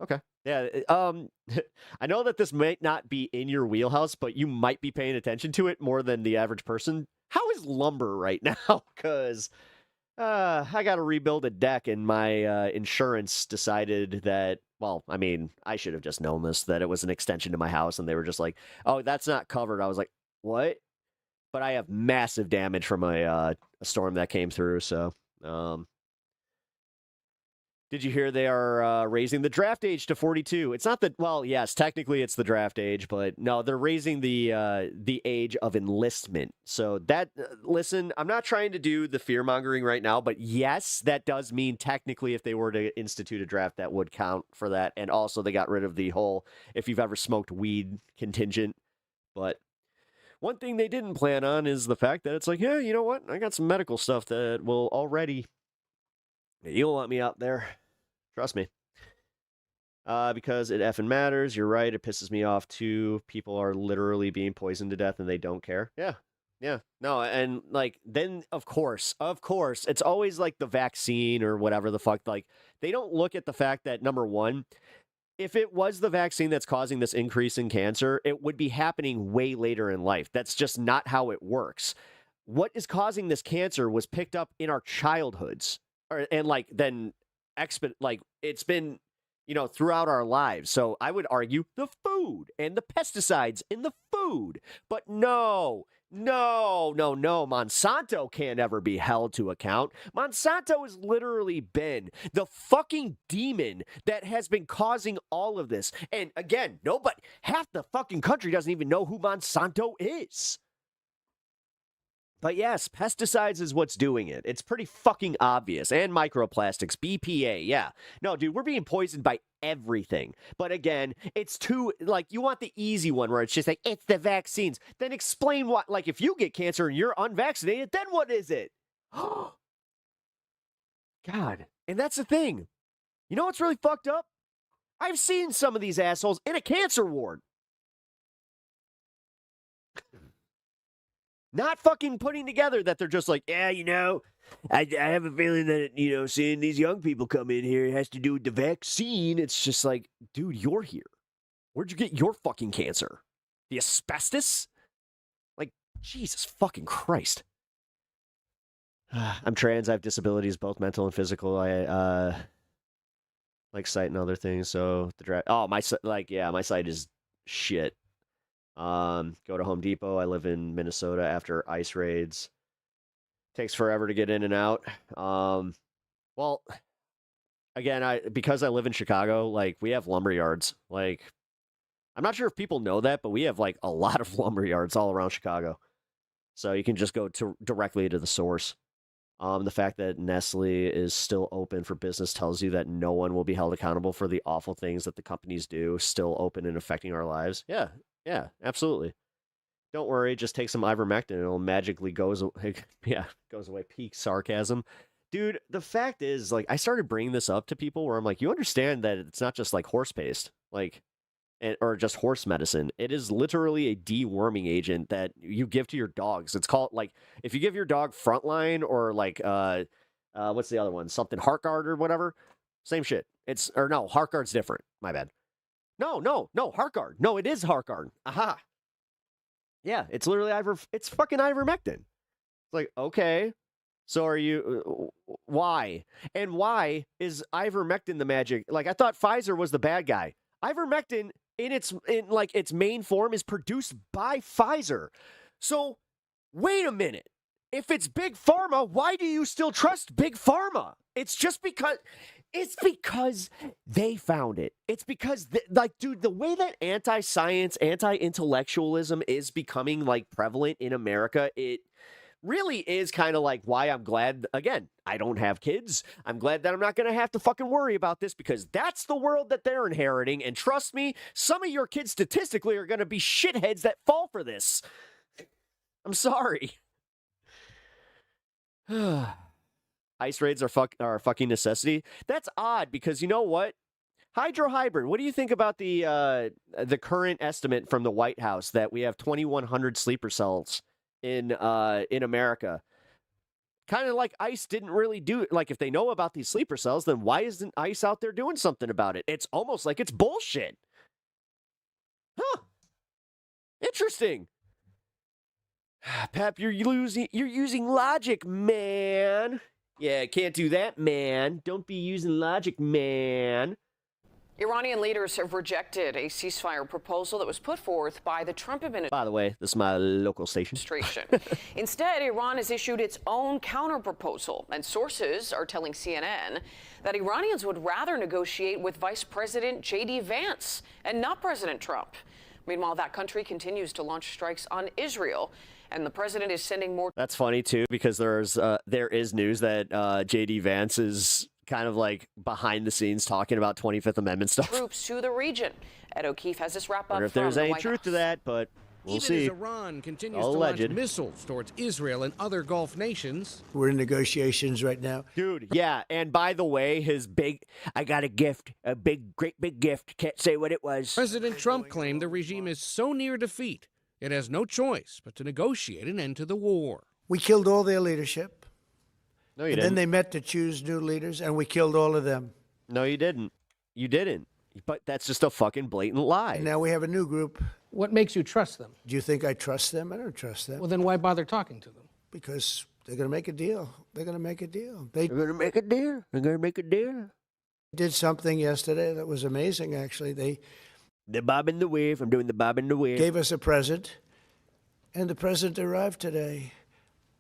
Okay. Yeah. I know that this might not be in your wheelhouse, but you might be paying attention to it more than the average person. How is lumber right now? Because I got to rebuild a deck, and my insurance decided that, well, I mean, I should have just known this, that it was an extension to my house, and they were just like, oh, that's not covered. I was like, what? But I have massive damage from a storm that came through, so... Did you hear they are raising the draft age to 42? It's not that, well, yes, technically it's the draft age, but no, they're raising the age of enlistment. So that, listen, I'm not trying to do the fear-mongering right now, but yes, that does mean technically if they were to institute a draft, that would count for that. And also they got rid of the whole, if you've ever smoked weed contingent. But one thing they didn't plan on is the fact that it's like, yeah, you know what? I got some medical stuff that will already... You don't want me out there. Trust me. Because it effing matters. You're right. It pisses me off, too. People are literally being poisoned to death, and they don't care. Yeah. Yeah. No, and, like, then, of course, it's always, like, the vaccine or whatever the fuck. Like, they don't look at the fact that, number one, if it was the vaccine that's causing this increase in cancer, it would be happening way later in life. That's just not how it works. What is causing this cancer was picked up in our childhoods. And like then it's been, throughout our lives. So I would argue the food and the pesticides in the food. But no, Monsanto can't ever be held to account. Monsanto has literally been the fucking demon that has been causing all of this. And again, half the fucking country doesn't even know who Monsanto is. But yes, pesticides is what's doing it. It's pretty fucking obvious. And microplastics, BPA, yeah. No, dude, we're being poisoned by everything. But again, it's too, like, you want the easy one where it's just like, it's the vaccines. Then explain what, like, if you get cancer and you're unvaccinated, then what is it? God. And that's the thing. You know what's really fucked up? I've seen some of these assholes in a cancer ward. Not fucking putting together that they're just like, yeah, I have a feeling that, seeing these young people come in here has to do with the vaccine. It's just like, dude, you're here. Where'd you get your fucking cancer? The asbestos? Like, Jesus fucking Christ. I'm trans. I have disabilities, both mental and physical. I like sight and other things. So the draft. Oh, my site is shit. Go to Home Depot. I live in Minnesota after ice raids. Takes forever to get in and out. Well, again, because I live in Chicago, like, we have lumber yards. Like, I'm not sure if people know that, but we have like a lot of lumber yards all around Chicago. So you can just go directly to the source. The fact that Nestle is still open for business tells you that no one will be held accountable for the awful things that the companies do, still open and affecting our lives. Yeah, absolutely. Don't worry, just take some ivermectin and it'll magically goes away. Peak sarcasm. Dude, the fact is, like, I started bringing this up to people where I'm like, you understand that it's not just like horse paste, like, or just horse medicine. It is literally a deworming agent that you give to your dogs. It's called, like, if you give your dog Frontline or like, what's the other one? Something Heartgard or whatever. Same shit. Heartgard's different. My bad. No, Heartgard. No, it is Heartgard. Aha. Yeah, it's literally it's fucking ivermectin. It's like, okay, so are you, why? And why is ivermectin the magic? Like, I thought Pfizer was the bad guy. Ivermectin in its main form is produced by Pfizer. So, wait a minute. If it's Big Pharma, why do you still trust Big Pharma? It's because they found it. It's because, dude, the way that anti-science, anti-intellectualism is becoming, like, prevalent in America, it really is kind of like why I'm glad, again, I don't have kids. I'm glad that I'm not going to have to fucking worry about this, because that's the world that they're inheriting. And trust me, some of your kids statistically are going to be shitheads that fall for this. I'm sorry. ICE raids are a fucking necessity. That's odd because you know what? Hydrohybrid. What do you think about the current estimate from the White House that we have 2,100 sleeper cells in America? Kind of like ICE didn't really do it. Like if they know about these sleeper cells, then why isn't ICE out there doing something about it? It's almost like it's bullshit. Huh. Interesting. Pep, you're using logic, man. Yeah, can't do that, man. Don't be using logic, man. Iranian leaders have rejected a ceasefire proposal that was put forth by the Trump administration. By the way, this is my local station. Instead, Iran has issued its own counterproposal, and sources are telling CNN that Iranians would rather negotiate with Vice President J.D. Vance and not President Trump. Meanwhile, that country continues to launch strikes on Israel, and the president is sending more. That's funny too, because there is news that J.D. Vance is kind of like behind the scenes talking about 25th Amendment stuff. Troops to the region. Ed O'Keefe has this wrap up. Wonder if there's any truth to that, but we'll see. Even as Iran continues All to launch alleged. missiles towards Israel and other Gulf nations. We're in negotiations right now. Dude, yeah, and by the way, I got a gift, great big gift. Can't say what it was. President Trump claimed the regime is so near defeat, it has no choice but to negotiate an end to the war. We killed all their leadership. No, you and didn't. then they met to choose new leaders, and we killed all of them. No, you didn't. You didn't. But that's just a fucking blatant lie. And now we have a new group. What makes you trust them? Do you think I trust them? I don't trust them. Well, then why bother talking to them? Because they're going to make a deal. They're going to make a deal. They're going to make a deal. They're going to make a deal. Did something yesterday that was amazing, actually. The bob and the wave. I'm doing the bob and the wave. Gave us a present, and the present arrived today.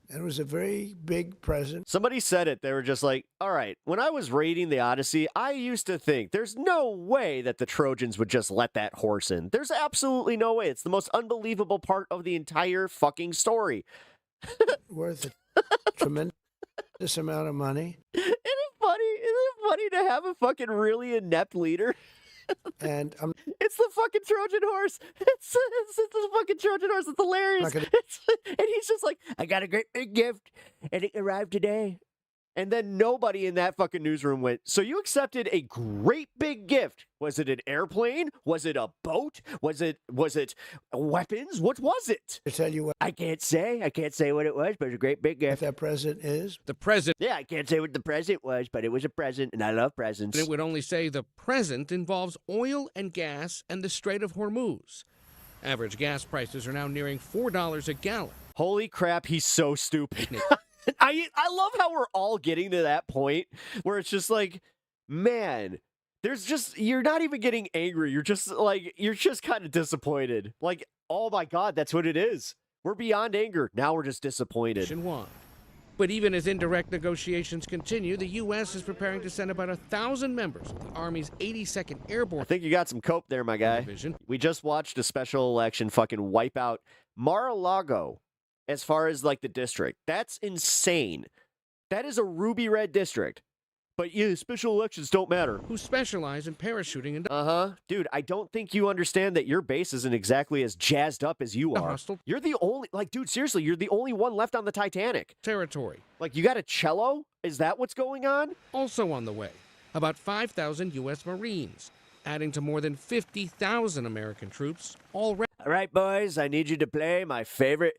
And it was a very big present. Somebody said it. They were just like, all right, when I was raiding the Odyssey, I used to think there's no way that the Trojans would just let that horse in. There's absolutely no way. It's the most unbelievable part of the entire fucking story. Worth a tremendous amount of money. Isn't it funny to have a fucking really inept leader? And it's the fucking Trojan horse. It's the fucking Trojan horse. It's hilarious. And he's just like, I got a great big gift, and it arrived today. And then nobody in that fucking newsroom went, so you accepted a great big gift. Was it an airplane? Was it a boat? Was it weapons? What was it? To tell you what. I can't say what it was, but it was a great big gift. What that present is? The present. Yeah, I can't say what the present was, but it was a present, and I love presents. It would only say the present involves oil and gas and the Strait of Hormuz. Average gas prices are now nearing $4 a gallon. Holy crap, he's so stupid. I love how we're all getting to that point where it's just like, man, you're not even getting angry. You're just kind of disappointed. Like, oh my God, that's what it is. We're beyond anger. Now we're just disappointed. But even as indirect negotiations continue, the U.S. is preparing to send about 1,000 members of the Army's 82nd Airborne. I think you got some cope there, my guy. Division. We just watched a special election fucking wipe out Mar-a-Lago. As far as like the district, that's insane. That is a ruby red district. But yeah, special elections don't matter. Who specialize in parachuting and dude, I don't think you understand that your base isn't exactly as jazzed up as you are. You're the only, like, dude, seriously, you're the only one left on the Titanic. Territory. Like, you got a cello? Is that what's going on? Also on the way, about 5,000 U.S. Marines, adding to more than 50,000 American troops already. All right, boys, I need you to play my favorite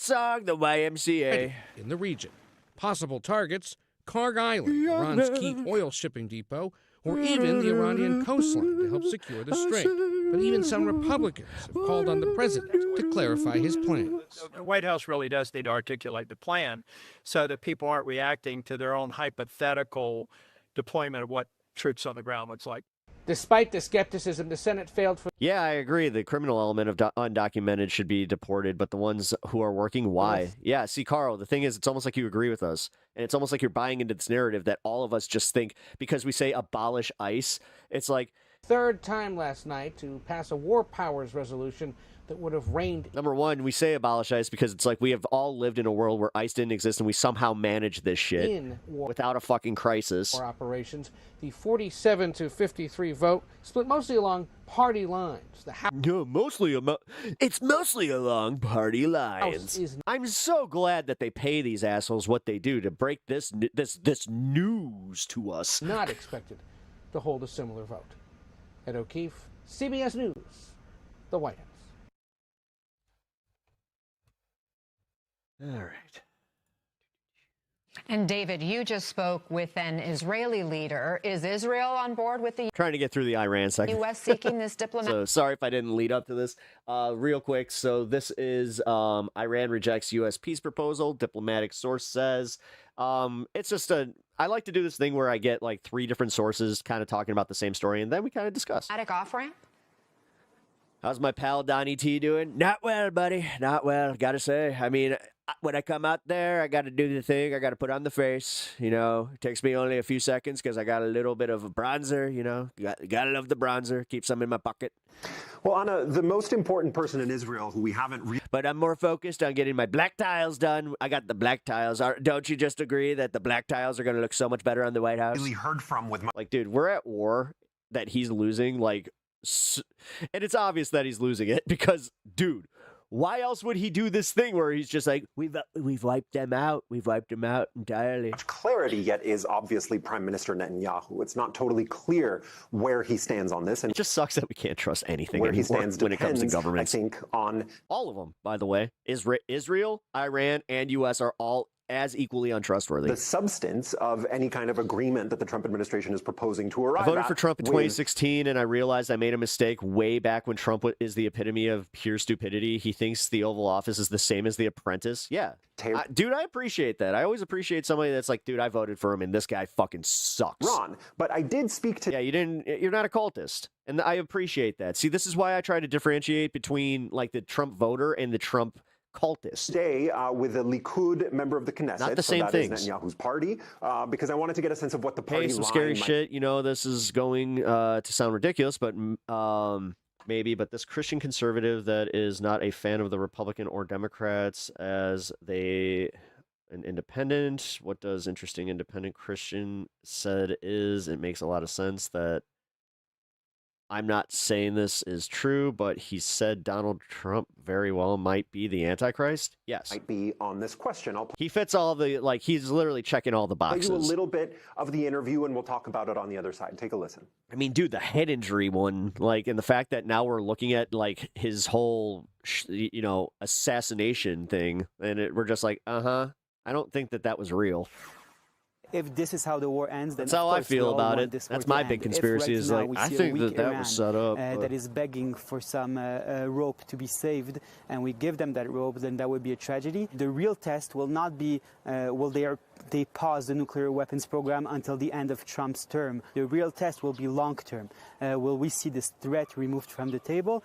song, the YMCA. In the region. Possible targets, Karg Island, Iran's key oil shipping depot, or even the Iranian coastline to help secure the strait. But even some Republicans have called on the president to clarify his plans. The White House really does need to articulate the plan so that people aren't reacting to their own hypothetical deployment of what troops on the ground looks like. Despite the skepticism, the Senate failed for... Yeah, I agree. The criminal element of undocumented should be deported, but the ones who are working, why? Yeah, see, Carl, the thing is, it's almost like you agree with us. And it's almost like you're buying into this narrative that all of us just think, because we say abolish ICE, it's like... Third time last night to pass a war powers resolution that would have reigned. Number one, we say abolish ICE because it's like we have all lived in a world where ICE didn't exist and we somehow managed this shit In war without a fucking crisis. or operations. The 47 to 53 vote split mostly along party lines. The House It's mostly along party lines. is I'm so glad that they pay these assholes what they do to break this news to us. not expected to hold a similar vote. Ed O'Keefe, CBS News, the White House. All right. And David, you just spoke with an Israeli leader. Is Israel on board with the Trying to get through the Iran segment. U.S. seeking this diplomatic? So sorry if I didn't lead up to this. Real quick. So this is Iran rejects U.S. peace proposal. Diplomatic source says. It's just I like to do this thing where I get like 3 different sources kind of talking about the same story, and then we kind of discuss. Off-ramp? How's my pal Donnie T doing? Not well, buddy. Not well. Gotta say. I mean, when I come out there, I got to do the thing. I got to put on the face. You know, it takes me only a few seconds because I got a little bit of a bronzer. You know, gotta love the bronzer. Keep some in my pocket. Well, Anna, the most important person in Israel who we haven't But I'm more focused on getting my black tiles done. I got the black tiles. Don't you just agree that the black tiles are going to look so much better on the White House? really heard from with my Like, dude, we're at war that he's losing. Like, and it's obvious that he's losing it because, dude, why else would he do this thing where he's just like, we've wiped them out. We've wiped them out entirely. much clarity yet is obviously Prime Minister Netanyahu. It's not totally clear where he stands on this, and It just sucks that we can't trust anything where he anymore stands when it comes to depends, governments. I think, on All of them, by the way. Israel, Iran, and U.S. are all as equally untrustworthy. the substance of any kind of agreement that the Trump administration is proposing to arrive I voted at for Trump in with 2016, and I realized I made a mistake way back when Trump is the epitome of pure stupidity. He thinks the Oval Office is the same as The Apprentice. Yeah. Dude, I appreciate that. I always appreciate somebody that's like, dude, I voted for him, and this guy fucking sucks. Ron, but I did speak to... Yeah, you're not a cultist, and I appreciate that. See, this is why I try to differentiate between, like, the Trump voter and the Trump cultist. Today with a Likud member of the Knesset. Not the same so that things. is Netanyahu's party, because I wanted to get a sense of what the party Hey, some line scary might shit. You know, this is going to sound ridiculous, but maybe. But this Christian conservative that is not a fan of the Republican or Democrats as an independent. What does interesting independent Christian said is it makes a lot of sense that I'm not saying this is true, but he said Donald Trump very well might be the Antichrist. Yes. might be on this question. I'll He fits all the, like, he's literally checking all the play boxes. you a little bit of the interview, and we'll talk about it on the other side. Take a listen. I mean, dude, the head injury one, like, and the fact that now we're looking at, like, his whole, assassination thing, and we're just like, I don't think that was real. If this is how the war ends, then That's how of I course we feel all about want it. this war That's to my end. big If conspiracy right is now like, we I see a think weak that Iran, was set up. that is begging for some rope to be saved, and we give them that rope, then that would be a tragedy. The real test will not be will they pause the nuclear weapons program until the end of Trump's term. The real test will be long term. Will we see this threat removed from the table?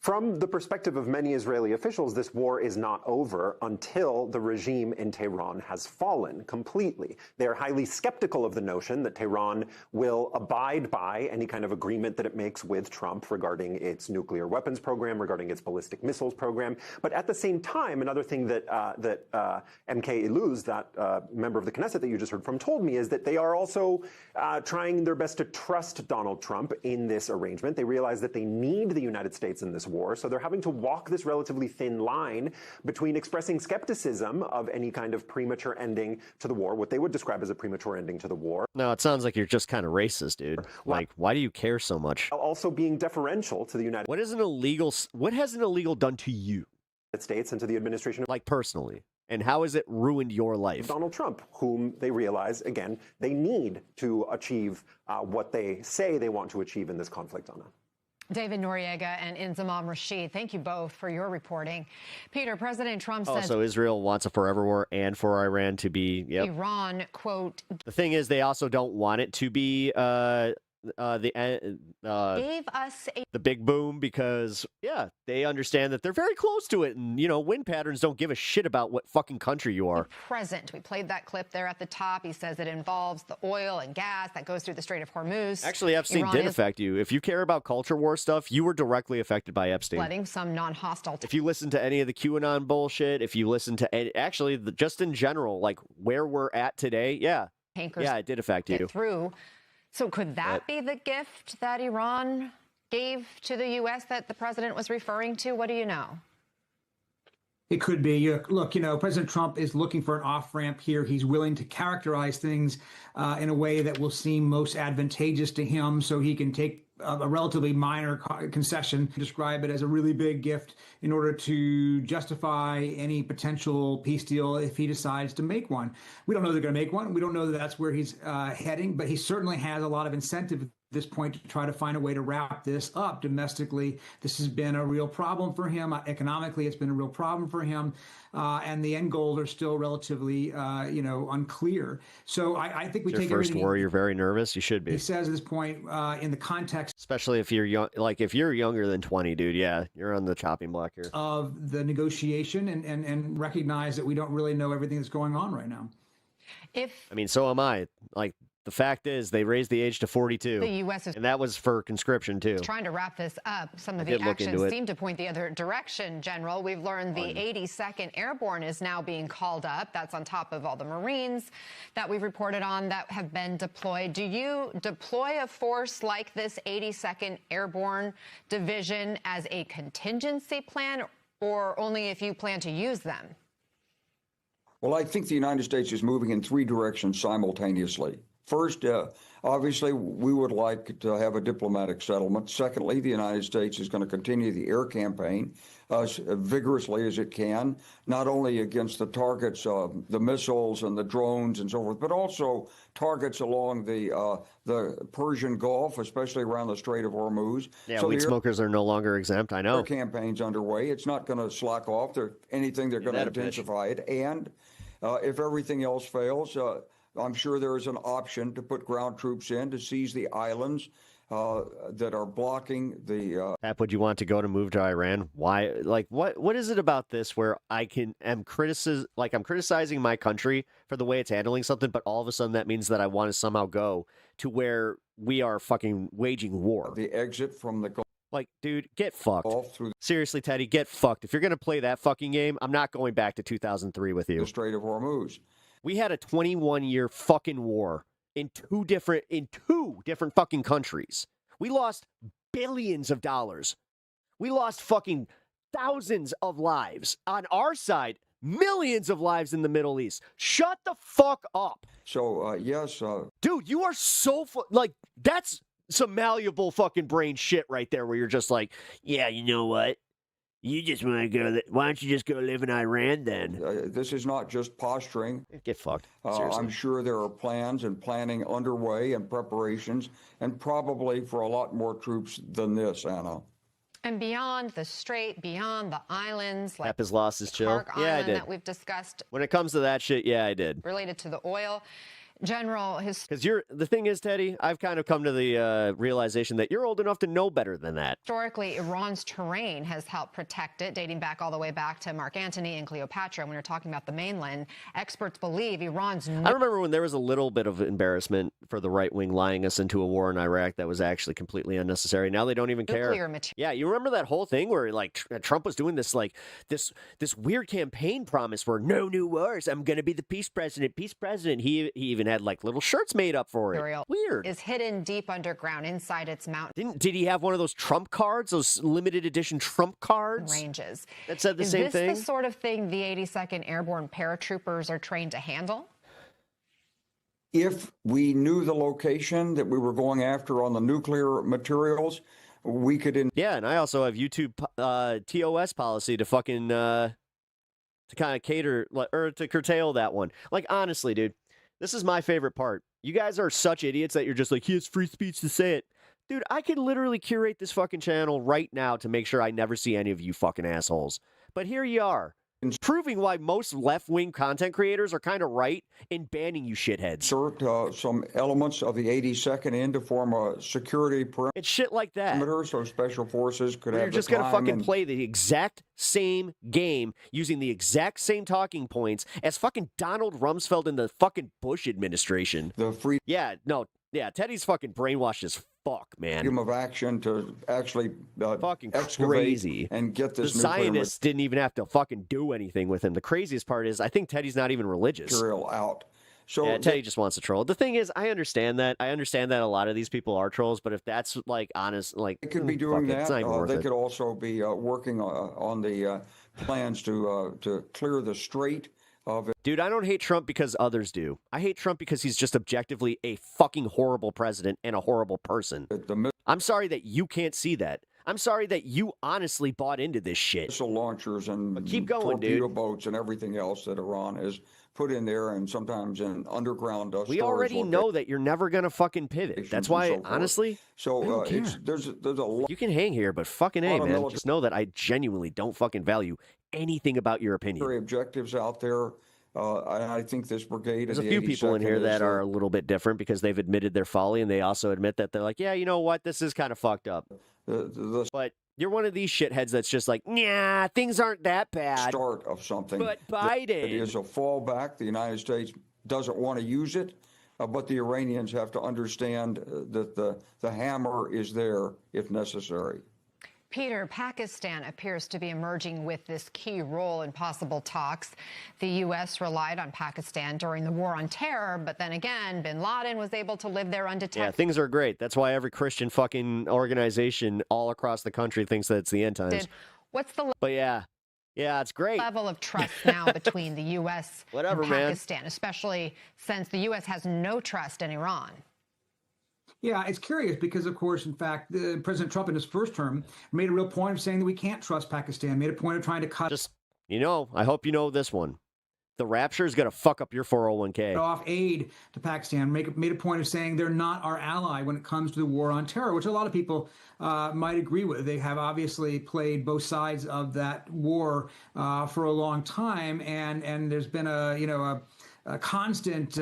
From the perspective of many Israeli officials, this war is not over until the regime in Tehran has fallen completely. They are highly skeptical of the notion that Tehran will abide by any kind of agreement that it makes with Trump regarding its nuclear weapons program, regarding its ballistic missiles program. But at the same time, another thing that MK Iluz, that member of the Knesset that you just heard from, told me is that they are also trying their best to trust Donald Trump in this arrangement. They realize that they need the United States in this war, so they're having to walk this relatively thin line between expressing skepticism of any kind of premature ending to the war, what they would describe as a premature ending to the war. No, it sounds like you're just kind of racist, dude. Like, why do you care so much? Also being deferential to the United What has an illegal done to you? States and to the administration of Like, personally? And how has it ruined your life? Donald Trump, whom they realize, again, they need to achieve what they say they want to achieve in this conflict, Anna. David Noriega and Inzamam Rashid, thank you both for your reporting. Peter, President Trump Oh, says so Israel wants a forever war and for Iran to be, Iran, quote, The thing is, they also don't want it to be Gave us a the big boom because, yeah, they understand that they're very close to it. And, wind patterns don't give a shit about what fucking country you are. present. We played that clip there at the top. He says it involves the oil and gas that goes through the Strait of Hormuz. Actually, Epstein Iran did is affect you. If you care about culture war stuff, you were directly affected by Epstein. letting some non-hostile If you listen to any of the QAnon bullshit, if you listen to just in general, like where we're at today, tankers it did affect you. get through. So could that be the gift that Iran gave to the U.S. that the president was referring to? What do you know? It could be. Look, President Trump is looking for an off-ramp here. He's willing to characterize things in a way that will seem most advantageous to him so he can take a relatively minor concession, describe it as a really big gift in order to justify any potential peace deal if he decides to make one. We don't know they're going to make one. We don't know that that's where he's heading, but he certainly has a lot of incentive this point to try to find a way to wrap this up domestically. This has been a real problem for him. Economically, it's been a real problem for him. And the end goals are still relatively, unclear. So I think we It's take your first everything war. You're very nervous. You should be. he says at this point in the context Especially if you're young. Like if you're younger than 20, dude, you're on the chopping block here. of the negotiation and recognize that we don't really know everything that's going on right now. I mean, so am I. Like, the fact is, they raised the age to 42. The U.S. is and that was for conscription, too. trying to wrap this up. Some of I the did look into actions it. seem to point the other direction, General. We've learned the 82nd Airborne is now being called up. That's on top of all the Marines that we've reported on that have been deployed. Do you deploy a force like this 82nd Airborne Division as a contingency plan, or only if you plan to use them? Well, I think the United States is moving in three directions simultaneously. First, obviously, we would like to have a diplomatic settlement. Secondly, the United States is going to continue the air campaign as vigorously as it can, not only against the targets, the missiles and the drones and so forth, but also targets along the Persian Gulf, especially around the Strait of Hormuz. Yeah, So weed the smokers are no longer exempt. I know. air campaign's underway. It's not going to slack off. They're going to that a bitch. intensify it. And if everything else fails, I'm sure there is an option to put ground troops in to seize the islands that are blocking the. Hap, would you want to go to move to Iran? Why? Like, what is it about this where I'm criticizing my country for the way it's handling something, but all of a sudden that means that I want to somehow go to where we are fucking waging war. The exit from the Gulf. Like, dude, get fucked. Seriously, Teddy, get fucked. If you're gonna play that fucking game, I'm not going back to 2003 with you. The Strait of Hormuz. We had a 21-year fucking war in two different fucking countries. We lost billions of dollars. We lost fucking thousands of lives. On our side, millions of lives in the Middle East. Shut the fuck up. So, yes. Dude, you are so that's some malleable fucking brain shit right there where you're just like, yeah, you know what? You just want to go. Why don't you just go live in Iran then? This is not just posturing. Get fucked. Seriously. I'm sure there are plans and planning underway and preparations, and probably for a lot more troops than this, Anna. And beyond the strait, beyond the islands, like Hap has lost his chill. Clark Yeah, I Island did. that we've discussed When it comes to that shit, yeah, I did. related to the oil. General, Because the thing is, Teddy, I've kind of come to the realization that you're old enough to know better than that. historically, Iran's terrain has helped protect it, dating back all the way back to Mark Antony and Cleopatra. When you're talking about the mainland, experts believe Iran's I remember when there was a little bit of embarrassment for the right wing lying us into a war in Iraq that was actually completely unnecessary. Now they don't even care. nuclear material. Yeah, you remember that whole thing where like Trump was doing this this weird campaign promise for no new wars. I'm going to be the peace president. Peace president. He even had like little shirts made up for it. Weird. Is hidden deep underground inside its mountain Did he have one of those Trump cards, those limited edition Trump cards ranges. that said the same thing? Is this the sort of thing the 82nd Airborne paratroopers are trained to handle? If we knew the location that we were going after on the nuclear materials, we could. Yeah, and I also have YouTube TOS policy to fucking to kind of cater or to curtail that one. Like honestly, dude, this is my favorite part. You guys are such idiots that you're just like, he has free speech to say it. Dude, I could literally curate this fucking channel right now to make sure I never see any of you fucking assholes. But here you are. Proving why most left-wing content creators are kind of right in banning you shitheads. Insert some elements of the 82nd in to form a security perimeter. It's shit like that. So special forces could have You're just the going to time fucking and play the exact same game using the exact same talking points as fucking Donald Rumsfeld in the fucking Bush administration. The free. Yeah, no. Yeah, Teddy's fucking brainwashed as fuck, man. Freedom of action to actually fucking excavate crazy and get this The nuclear Zionists didn't even have to fucking do anything with him. The craziest part is I think Teddy's not even religious. material out. So Yeah, Teddy just wants to troll. The thing is, I understand that. I understand that a lot of these people are trolls, but if that's like honest, like they could be doing fuck it, it's that. not even worth They it. could also be working on the plans to clear the strait of it. Dude, I don't hate Trump because others do. I hate Trump because he's just objectively a fucking horrible president and a horrible person. I'm sorry that you can't see that. I'm sorry that you honestly bought into this shit. Missile launchers and But keep going, torpedo dude. boats and everything else that Iran has put in there, and sometimes in underground. We already know that you're never gonna fucking pivot. That's why, and so forth. honestly, So I don't care. there's a lot. You can hang here, but fucking A, lot of man. military- Just know that I genuinely don't fucking value anything about your opinion. Objectives out there. I think this brigade. There's of a the few people in 82nd here is, that are a little bit different because they've admitted their folly, and they also admit that they're like, yeah, you know what, this is kind of fucked up. But you're one of these shitheads that's just like, nah, things aren't that bad. Start of something. But It Biden. is a fallback. The United States doesn't want to use it, but the Iranians have to understand that the hammer is there if necessary. Peter, Pakistan appears to be emerging with this key role in possible talks. The U.S. relied on Pakistan during the war on terror, but then again, bin Laden was able to live there undetected. Yeah, things are great. That's why every Christian fucking organization all across the country thinks that it's the end times. What's the But yeah, it's great. level of trust now between the U.S. Whatever, and man. Pakistan, especially since the U.S. has no trust in Iran? Yeah, it's curious because, of course, in fact, President Trump in his first term made a real point of saying that we can't trust Pakistan, made a point of trying to cut I hope you know this one. The rapture is going to fuck up your 401k. off aid to Pakistan, made a point of saying they're not our ally when it comes to the war on terror, which a lot of people might agree with. They have obviously played both sides of that war for a long time, and there's been a constant,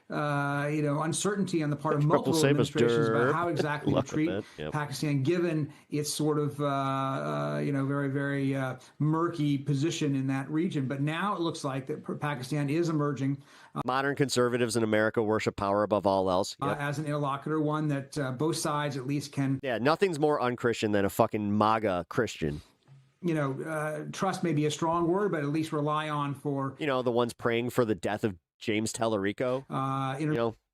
uncertainty on the part of multiple administrations about how exactly to Look at treat that, yep. Pakistan, given its sort of, very, very murky position in that region. But now it looks like that Pakistan is emerging Modern conservatives in America worship power above all else. Yep. as an interlocutor, one that both sides at least can. Yeah, nothing's more unchristian than a fucking MAGA Christian. Trust may be a strong word, but at least rely on for. The ones praying for the death of James Tellerico.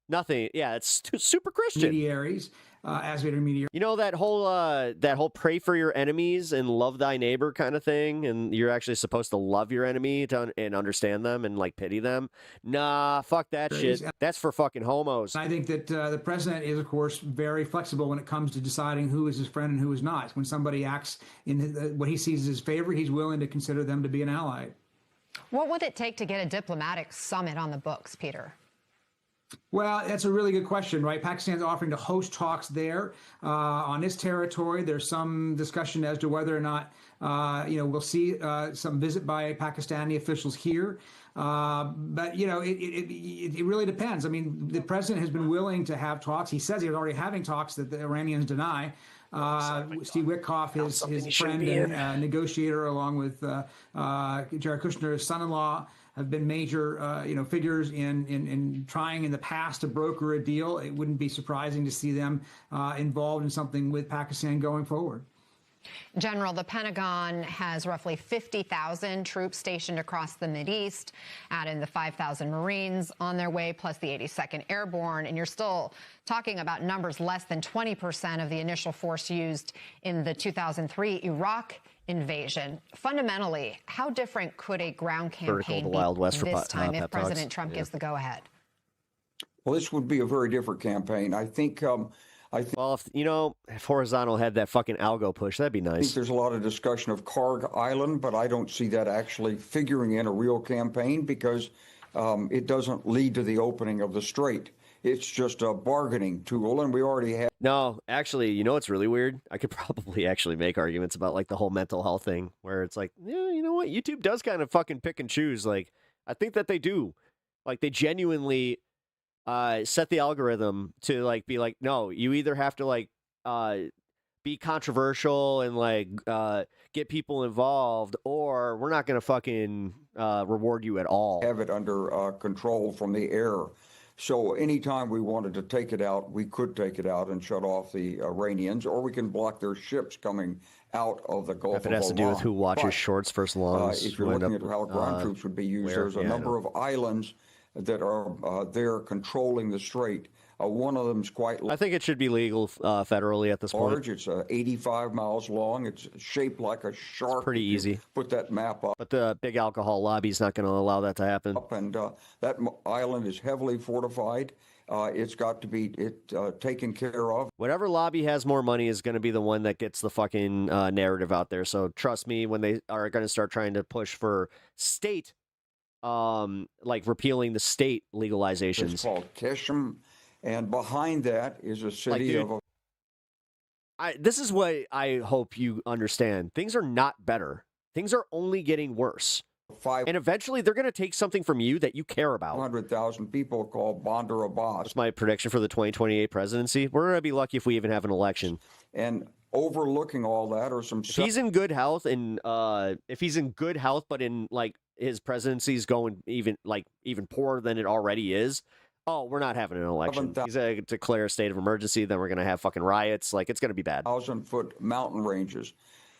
Nothing. Yeah, it's super Christian. Intermediaries, as intermediaries. That whole pray for your enemies and love thy neighbor kind of thing, and you're actually supposed to love your enemy and understand them and like pity them. Nah, fuck that shit. That's for fucking homos. I think that the president is, of course, very flexible when it comes to deciding who is his friend and who is not. When somebody acts in what he sees as his favor, he's willing to consider them to be an ally. What would it take to get a diplomatic summit on the books, Peter? Well, that's a really good question, right? Pakistan's offering to host talks there on its territory. There's some discussion as to whether or not, we'll see some visit by Pakistani officials here. But, it really depends. I mean, the president has been willing to have talks. He says he was already having talks that the Iranians deny. Steve Witkoff, his friend and negotiator, along with Jared Kushner's son-in-law, have been major, figures in trying in the past to broker a deal. It wouldn't be surprising to see them involved in something with Pakistan going forward. General, the Pentagon has roughly 50,000 troops stationed across the Mideast, add in the 5,000 Marines on their way, plus the 82nd Airborne, and you're still talking about numbers less than 20% of the initial force used in the 2003 Iraq invasion. Fundamentally, how different could a ground campaign be Wild West this time if pep President talks. Trump gives the go-ahead? Well, this would be a very different campaign. I think. Well, if Horizontal had that fucking algo push, that'd be I think nice. there's a lot of discussion of Karg Island, but I don't see that actually figuring in a real campaign because it doesn't lead to the opening of the strait. It's just a bargaining tool, and we already have. No, actually, you know what's really weird? I could probably actually make arguments about like the whole mental health thing, where it's like, yeah, you know what? YouTube does kind of fucking pick and choose. Like, I think that they do. Like, they genuinely set the algorithm to like be like, no, you either have to like be controversial and like get people involved, or we're not gonna fucking reward you at all. Have it under control from the air. So anytime we wanted to take it out, we could take it out and shut off the Iranians, or we can block their ships coming out of the Gulf of If it has to do with who watches shorts versus longs, if you're looking at how ground troops would be used, there's a number of islands that are there controlling the strait. One of them is quite large. I think it should be legal federally at this point. It's 85 miles long. It's shaped like a shark. It's pretty easy. Put that map up. But the big alcohol lobby's not going to allow that to happen. And that island is heavily fortified. It's got to be taken care of. Whatever lobby has more money is going to be the one that gets the fucking narrative out there. So trust me, when they are going to start trying to push for state, like repealing the state legalizations. It's called Keshem. And behind that is a city this is what I hope you understand. Things are not better. Things are only getting worse. And eventually they're going to take something from you that you care about. 100,000 people called Bandar Abbas. That's my prediction for the 2028 presidency. We're going to be lucky if we even have an election. And overlooking all that are some... If he's in good health and if he's in good health, but in like his presidency is going even poorer than it already is, oh, we're not having an election. He's going to declare a state of emergency. Then we're going to have fucking riots. Like, it's going to be bad. 1,000-foot mountain ranges.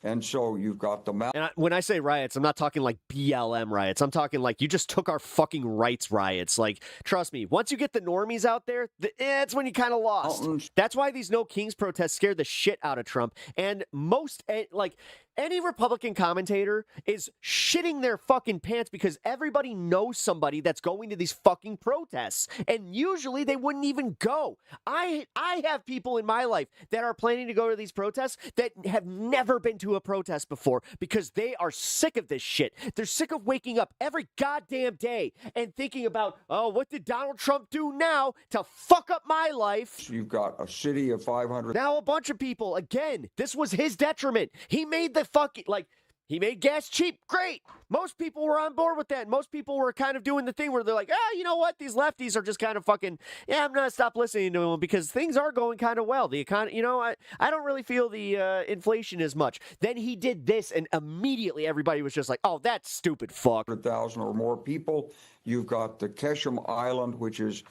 And so you've got the mountain. And when I say riots, I'm not talking like BLM riots. I'm talking like you just took our fucking rights riots. Like, trust me, once you get the normies out there, it's when you kind of lost. Mountains. That's why these No Kings protests scared the shit out of Trump. And most, like, any Republican commentator is shitting their fucking pants because everybody knows somebody that's going to these fucking protests. And usually they wouldn't even go. I have people in my life that are planning to go to these protests that have never been to a protest before because they are sick of this shit. They're sick of waking up every goddamn day and thinking about, oh, what did Donald Trump do now to fuck up my life? You've got a city of 500. Now a bunch of people, again, this was his detriment. He made the fucking, like, he made gas cheap. Great. Most people were on board with that. Most people were kind of doing the thing where they're like, you know what? These lefties are just kind of fucking, I'm going to stop listening to them because things are going kind of well. The economy, you know, I don't really feel the inflation as much. Then he did this and immediately everybody was just like, oh, that's stupid fuck. 100,000 or more people. You've got the Keshem Island, which is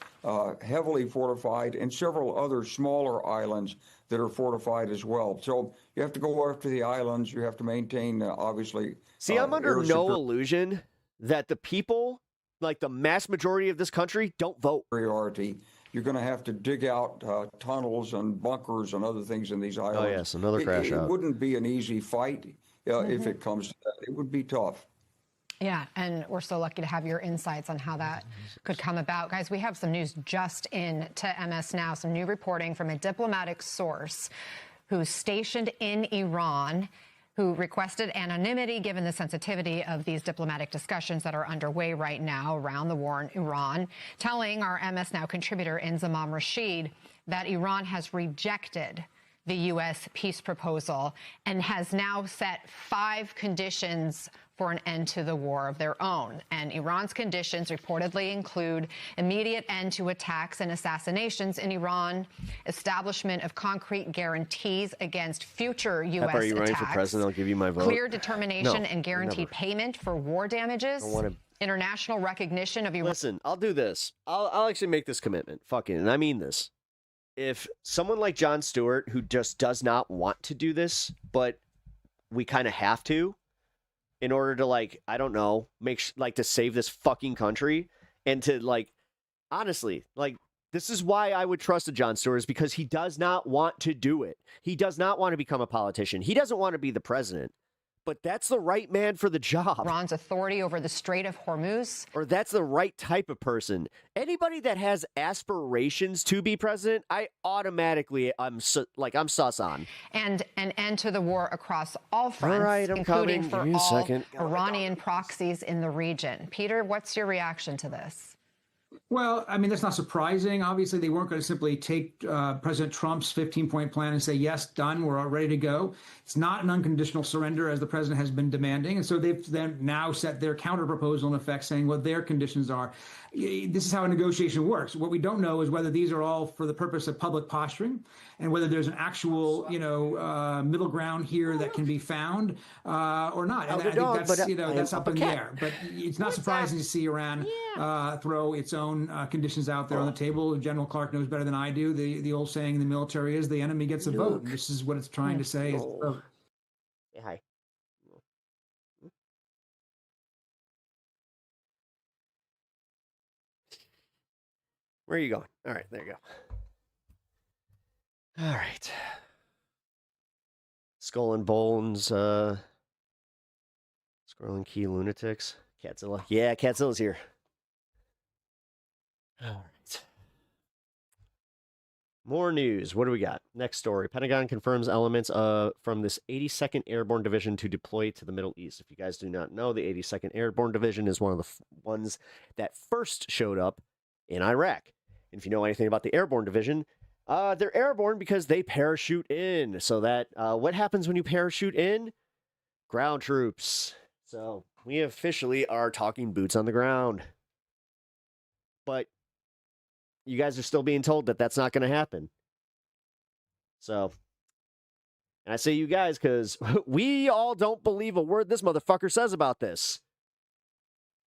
heavily fortified, and several other smaller islands that are fortified as well. So you have to go after the islands. You have to maintain, obviously. See, I'm under no illusion that the people, like the mass majority of this country, don't vote. Priority. You're going to have to dig out tunnels and bunkers and other things in these islands. Oh, yes, another crash out. It wouldn't be an easy fight if it comes to that. It would be tough. Yeah, and we're so lucky to have your insights on how that could come about. Guys, we have some news just in to MS Now, some new reporting from a diplomatic source who's stationed in Iran, who requested anonymity given the sensitivity of these diplomatic discussions that are underway right now around the war in Iran, telling our MS Now contributor Inzamam Rashid that Iran has rejected the U.S. peace proposal and has now set 5 conditions for an end to the war of their own. And Iran's conditions reportedly include immediate end to attacks and assassinations in Iran, establishment of concrete guarantees against future U.S. Are you running attacks, for president? I'll give you my vote. clear determination No, and guaranteed never. payment for war damages, international recognition of Iran. Listen, I'll do this. I'll actually make this commitment. Fucking, and I mean this. If someone like Jon Stewart, who just does not want to do this, but we kind of have to, in order to, like, I don't know, to save this fucking country and to, like, honestly, like, this is why I would trust a Jon Stewart, is because he does not want to do it. He does not want to become a politician. He doesn't want to be the president. But that's the right man for the job. Iran's authority over the Strait of Hormuz. Or that's the right type of person. Anybody that has aspirations to be president, I automatically, I'm sus on. And an end to the war across all fronts, All right, I'm including coming. for Give me a all second. Iranian proxies in the region. Peter, what's your reaction to this? Well, I mean, that's not surprising. Obviously, they weren't going to simply take President Trump's 15-point plan and say, yes, done, we're all ready to go. It's not an unconditional surrender, as the president has been demanding. And so they've then now set their counterproposal in effect, saying what their conditions are. This is how a negotiation works. What we don't know is whether these are all for the purpose of public posturing and whether there's an actual, middle ground here that can be found or not. And I think that's, that's up in the air. But it's not surprising to see Iran throw its own conditions out there on the table. General Clark knows better than I do. The old saying in the military is the enemy gets a vote. And this is what it's trying to say. Yeah, hi. Where are you going? All right, there you go. All right. Skull and Bones, Squirrel and Key Lunatics. Catzilla. Yeah, Catzilla's here. All right. More news. What do we got? Next story. Pentagon confirms elements from this 82nd Airborne Division to deploy to the Middle East. If you guys do not know, the 82nd Airborne Division is one of the ones that first showed up in Iraq. And if you know anything about the Airborne Division, they're airborne because they parachute in. So that what happens when you parachute in? Ground troops. So we officially are talking boots on the ground. But you guys are still being told that that's not going to happen. So, and I say you guys because we all don't believe a word this motherfucker says about this.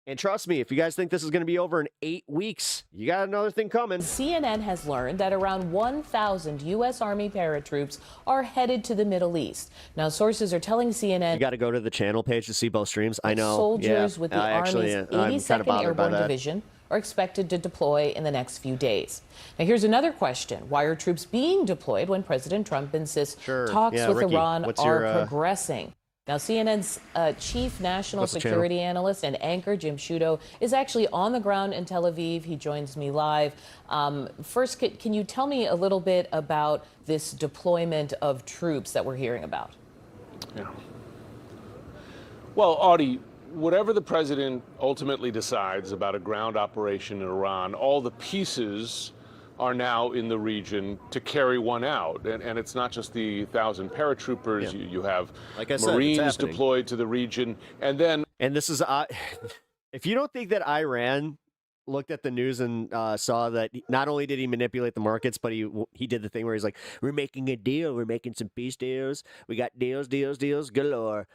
And trust me, if you guys think this is going to be over in 8 weeks, you got another thing coming. CNN has learned that around 1,000 U.S. Army paratroops are headed to the Middle East. Now, sources are telling CNN... You got to go to the channel page to see both streams. I know. Soldiers with the Army's 82nd Airborne Division are expected to deploy in the next few days. Now, here's another question. Why are troops being deployed when President Trump insists talks with Ricky, Iran are progressing? Now, CNN's chief national security analyst and anchor, Jim Sciutto, is actually on the ground in Tel Aviv. He joins me live. First, can you tell me a little bit about this deployment of troops that we're hearing about? Yeah. Well, Audie, whatever the president ultimately decides about a ground operation in Iran, all the pieces are now in the region to carry one out. And it's not just the 1,000 paratroopers. Yeah. You have like Marines deployed to the region. And then... And this is... if you don't think that Iran looked at the news and saw that not only did he manipulate the markets, but he did the thing where he's like, we're making a deal. We're making some peace deals. We got deals galore.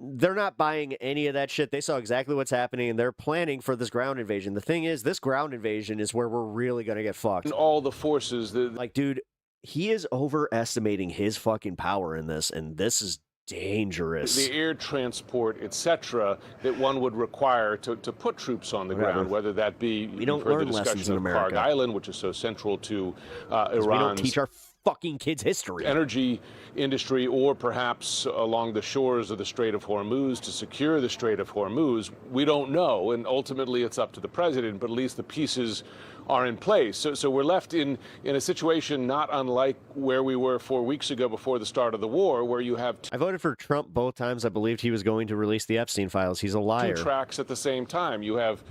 They're not buying any of that shit. They saw exactly what's happening, and they're planning for this ground invasion. The thing is, this ground invasion is where we're really going to get fucked. And all the forces... Like, dude, he is overestimating his fucking power in this, and this is dangerous. The air transport, etc., that one would require to put troops on the ground, whether that be... We don't learn lessons in America. Clark Island, which is so central to Iran's... We don't teach our fucking kids history. Energy industry, or perhaps along the shores of the Strait of Hormuz to secure the Strait of Hormuz. We don't know, and ultimately it's up to the president, but at least the pieces are in place. So we're left in a situation not unlike where we were 4 weeks ago before the start of the war, where you have... I voted for Trump both times. I believed he was going to release the Epstein files. He's a liar. Two tracks at the same time. You have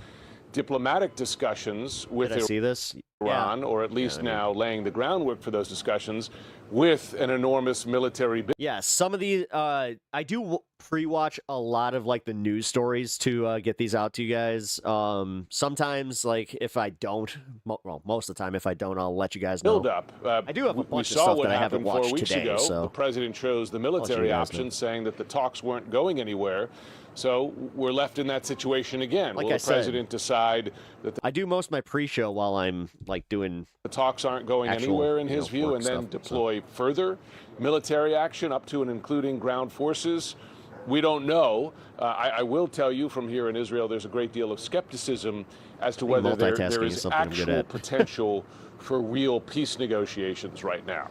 diplomatic discussions with Iran, or at least now laying the groundwork for those discussions with an enormous military... Yeah, some of the... I do pre-watch a lot of, like, the news stories to get these out to you guys. Sometimes, like, if I don't... Well, most of the time, if I don't, I'll let you guys know. Buildup. I do have a bunch of stuff that I haven't watched today. Ago. So the president chose the military option, saying that the talks weren't going anywhere. So we're left in that situation again. Like Will the president decide that... I do most of my pre-show while I'm, like, doing... The talks aren't going anywhere in his view, and then deploy further military action up to and including ground forces. We don't know. I will tell you from here in Israel, there's a great deal of skepticism as to whether there is actual potential for real peace negotiations right now.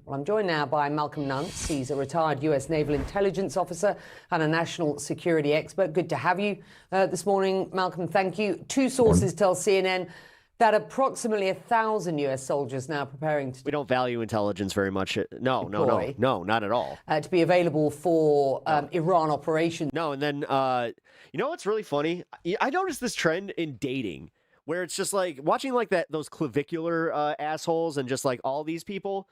Well, I'm joined now by Malcolm Nunts. He's a retired U.S. Naval Intelligence officer and a national security expert. Good to have you this morning, Malcolm. Thank you. Two sources tell CNN that approximately 1,000 U.S. soldiers now preparing to... We don't value intelligence very much. No, not at all. To be available for Iran operations. No, and then, you know what's really funny? I noticed this trend in dating where it's just like watching like those clavicular assholes and just like all these people.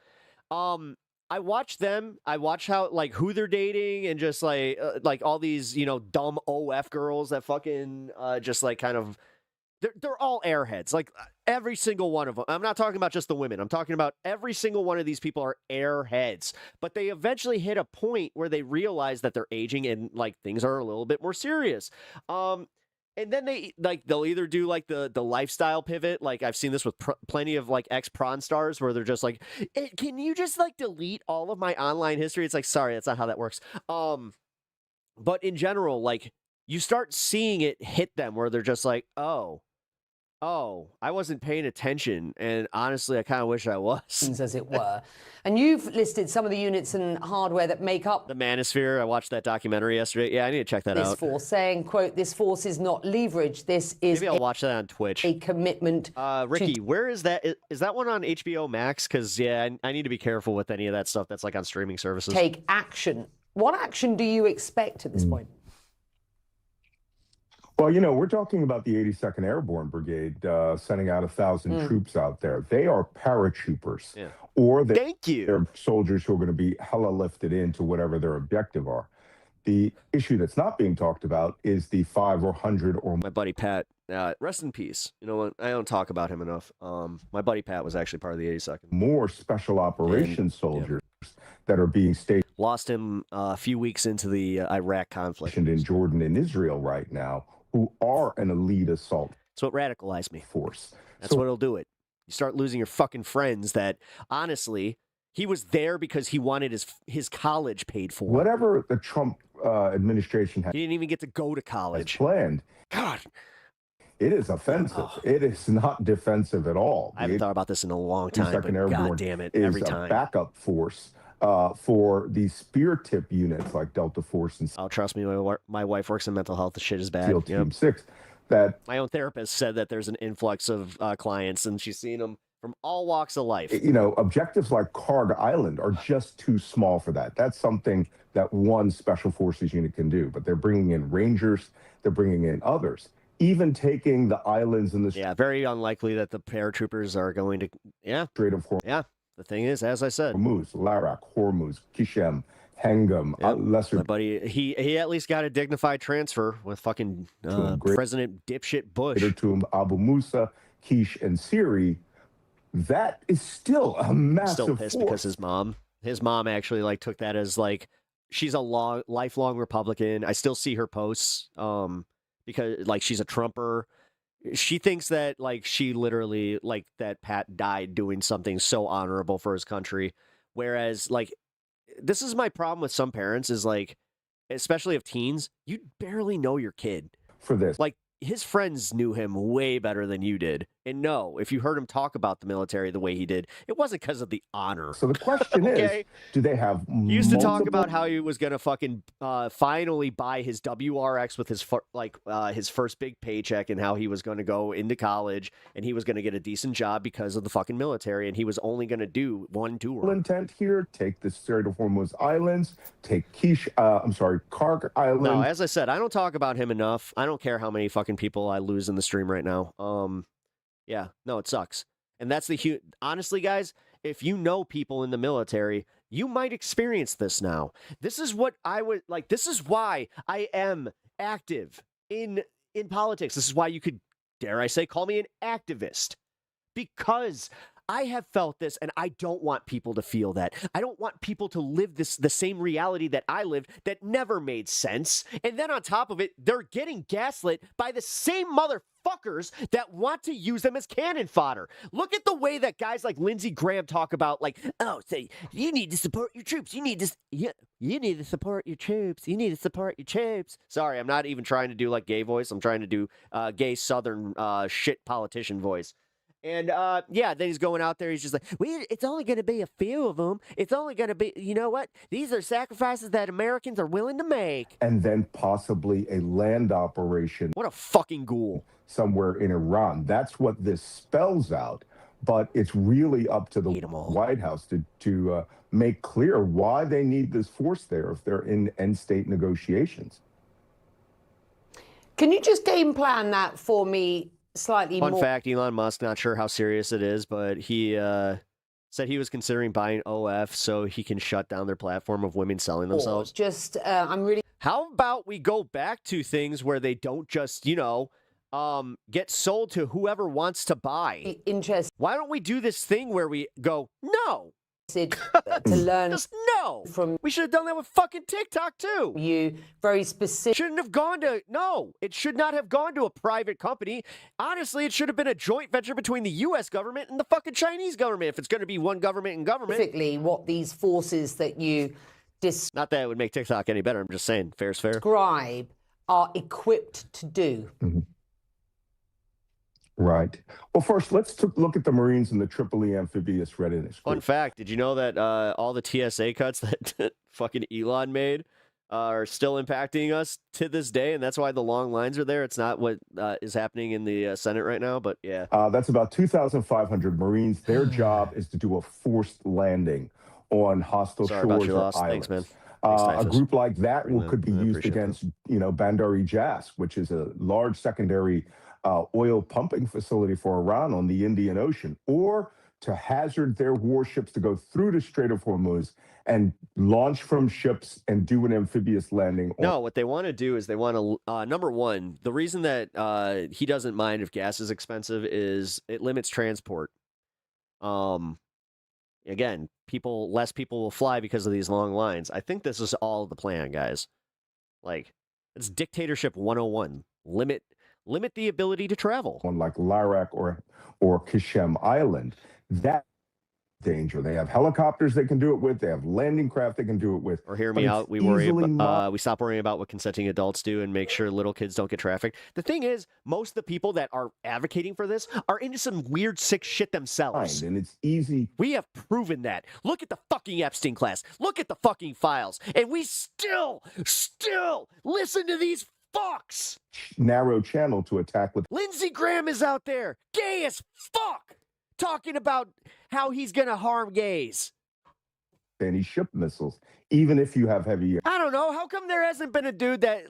I watch them. I watch how like who they're dating and just like all these dumb OF girls that fucking just like kind of they're all airheads. Like every single one of them. I'm not talking about just the women. I'm talking about every single one of these people are airheads. But they eventually hit a point where they realize that they're aging and like things are a little bit more serious. And then they'll either do like the lifestyle pivot. Like I've seen this with plenty of like ex-prawn stars where they're just like, can you just like delete all of my online history? It's like, sorry, that's not how that works. But in general, like you start seeing it hit them where they're just like, oh, I wasn't paying attention. And honestly, I kind of wish I was. As it were. And you've listed some of the units and hardware that make up the Manosphere. I watched that documentary yesterday. Yeah, I need to check that out. This force, saying, quote, this force is not leverage. This is maybe I'll watch that on Twitch. A commitment. Ricky, where is that? Is that one on HBO Max? Because, yeah, I need to be careful with any of that stuff that's like on streaming services. Take action. What action do you expect at this point? Well, we're talking about the 82nd Airborne Brigade sending out 1,000 troops out there. They are paratroopers, or they're soldiers who are going to be hella lifted into whatever their objective are. The issue that's not being talked about is the 5 or 100 or my buddy Pat. Rest in peace. You know what? I don't talk about him enough. My buddy Pat was actually part of the 82nd. More special operations soldiers that are being stationed. Lost him a few weeks into the Iraq conflict. In Jordan and Israel right now, who are an elite assault. That's what radicalized me. Force. That's what'll do it. You start losing your fucking friends that, honestly, he was there because he wanted his college paid for. Whatever the Trump administration had. He didn't even get to go to college. Planned. God. It is offensive. It is not defensive at all. I haven't thought about this in a long time, but God damn it, every time. Is a backup force for these spear tip units like Delta Force and. Oh, trust me, my wife works in mental health. The shit is bad. SEAL Team 6. That my own therapist said that there's an influx of clients, and she's seen them from all walks of life. Objectives like Karg Island are just too small for that. That's something that one special forces unit can do. But they're bringing in Rangers. They're bringing in others. Even taking the islands in the. Yeah, very unlikely that the paratroopers are going to. Yeah. Strait of Hormuz. Yeah. The thing is, as I said, Larak, Hormuz, Kishem, Hengam, lesser. My buddy, he at least got a dignified transfer with fucking President dipshit Bush. To him, Abu Musa, Kish, and Siri. That is still a massive. Still pissed force. Because his mom actually like took that as like she's a lifelong Republican. I still see her posts because like she's a Trumper. She thinks that like she literally like that Pat died doing something so honorable for his country, whereas like this is my problem with some parents is like, especially of teens, you barely know your kid for this. Like his friends knew him way better than you did. And no, if you heard him talk about the military the way he did, it wasn't because of the honor. So the question is, do they have He used to talk about how he was going to fucking finally buy his WRX with his first big paycheck and how he was going to go into college and he was going to get a decent job because of the fucking military and he was only going to do one tour. Intent here, take the Strait of Hormuz Islands, take Karg Island. No, as I said, I don't talk about him enough. I don't care how many fucking people I lose in the stream right now. Yeah, no, it sucks. And that's honestly, guys, if you know people in the military, you might experience this now. This is what I would like. This is why I am active in politics. This is why you could, dare I say, call me an activist. Because I have felt this, and I don't want people to feel that. I don't want people to live the same reality that I lived that never made sense. And then on top of it, they're getting gaslit by the same motherfuckers that want to use them as cannon fodder. Look at the way that guys like Lindsey Graham talk about, like, say, you need to support your troops. You need to support your troops. You need to support your troops. Sorry, I'm not even trying to do like gay voice. I'm trying to do gay Southern shit politician voice. And, then he's going out there. He's just like, it's only going to be a few of them. It's only going to be, you know what? These are sacrifices that Americans are willing to make. And then possibly a land operation. What a fucking ghoul. Somewhere in Iran. That's what this spells out. But it's really up to the White House to make clear why they need this force there if they're in end state negotiations. Can you just game plan that for me? slightly Fun more... fact, Elon Musk, not sure how serious it is, but he said he was considering buying OF so he can shut down their platform of women selling themselves. Just, I'm really... How about we go back to things where they don't just, get sold to whoever wants to buy? Interest. Why don't we do this thing where we go, no? To learn just no. From we should have done that with fucking TikTok too. You very specific. Shouldn't have gone to it should not have gone to a private company. Honestly, it should have been a joint venture between the U.S. government and the fucking Chinese government if it's going to be one government and government. Specifically, what these forces that you not that it would make TikTok any better. I'm just saying, fair is fair. Describe are equipped to do. Mm-hmm. Right. Well, first, let's look at the Marines and the Tripoli Amphibious Readiness Group. Fun fact, did you know that all the TSA cuts that fucking Elon made are still impacting us to this day, and that's why the long lines are there? It's not what is happening in the Senate right now, but yeah. That's about 2,500 Marines. Their job is to do a forced landing on hostile shores or islands. Thanks, man. A group like that could be used appreciate against, Bandar Jas, which is a large secondary oil pumping facility for Iran on the Indian Ocean, or to hazard their warships to go through the Strait of Hormuz and launch from ships and do an amphibious landing. No, what they want to do is they want to, number one, the reason that he doesn't mind if gas is expensive is it limits transport. Again, less people will fly because of these long lines. I think this is all the plan, guys. Like, it's dictatorship 101. Limit the ability to travel. On like Larak or Kishem Island, that danger. They have helicopters they can do it with. They have landing craft they can do it with. Or hear me out. We stop worrying about what consenting adults do and make sure little kids don't get trafficked. The thing is, most of the people that are advocating for this are into some weird, sick shit themselves. And it's easy. We have proven that. Look at the fucking Epstein class. Look at the fucking files. And we still listen to these fucks. Narrow channel to attack with. Lindsey Graham is out there, gay as fuck, talking about how he's gonna harm gays. Any ship missiles, even if you have heavy air. I don't know. How come there hasn't been a dude that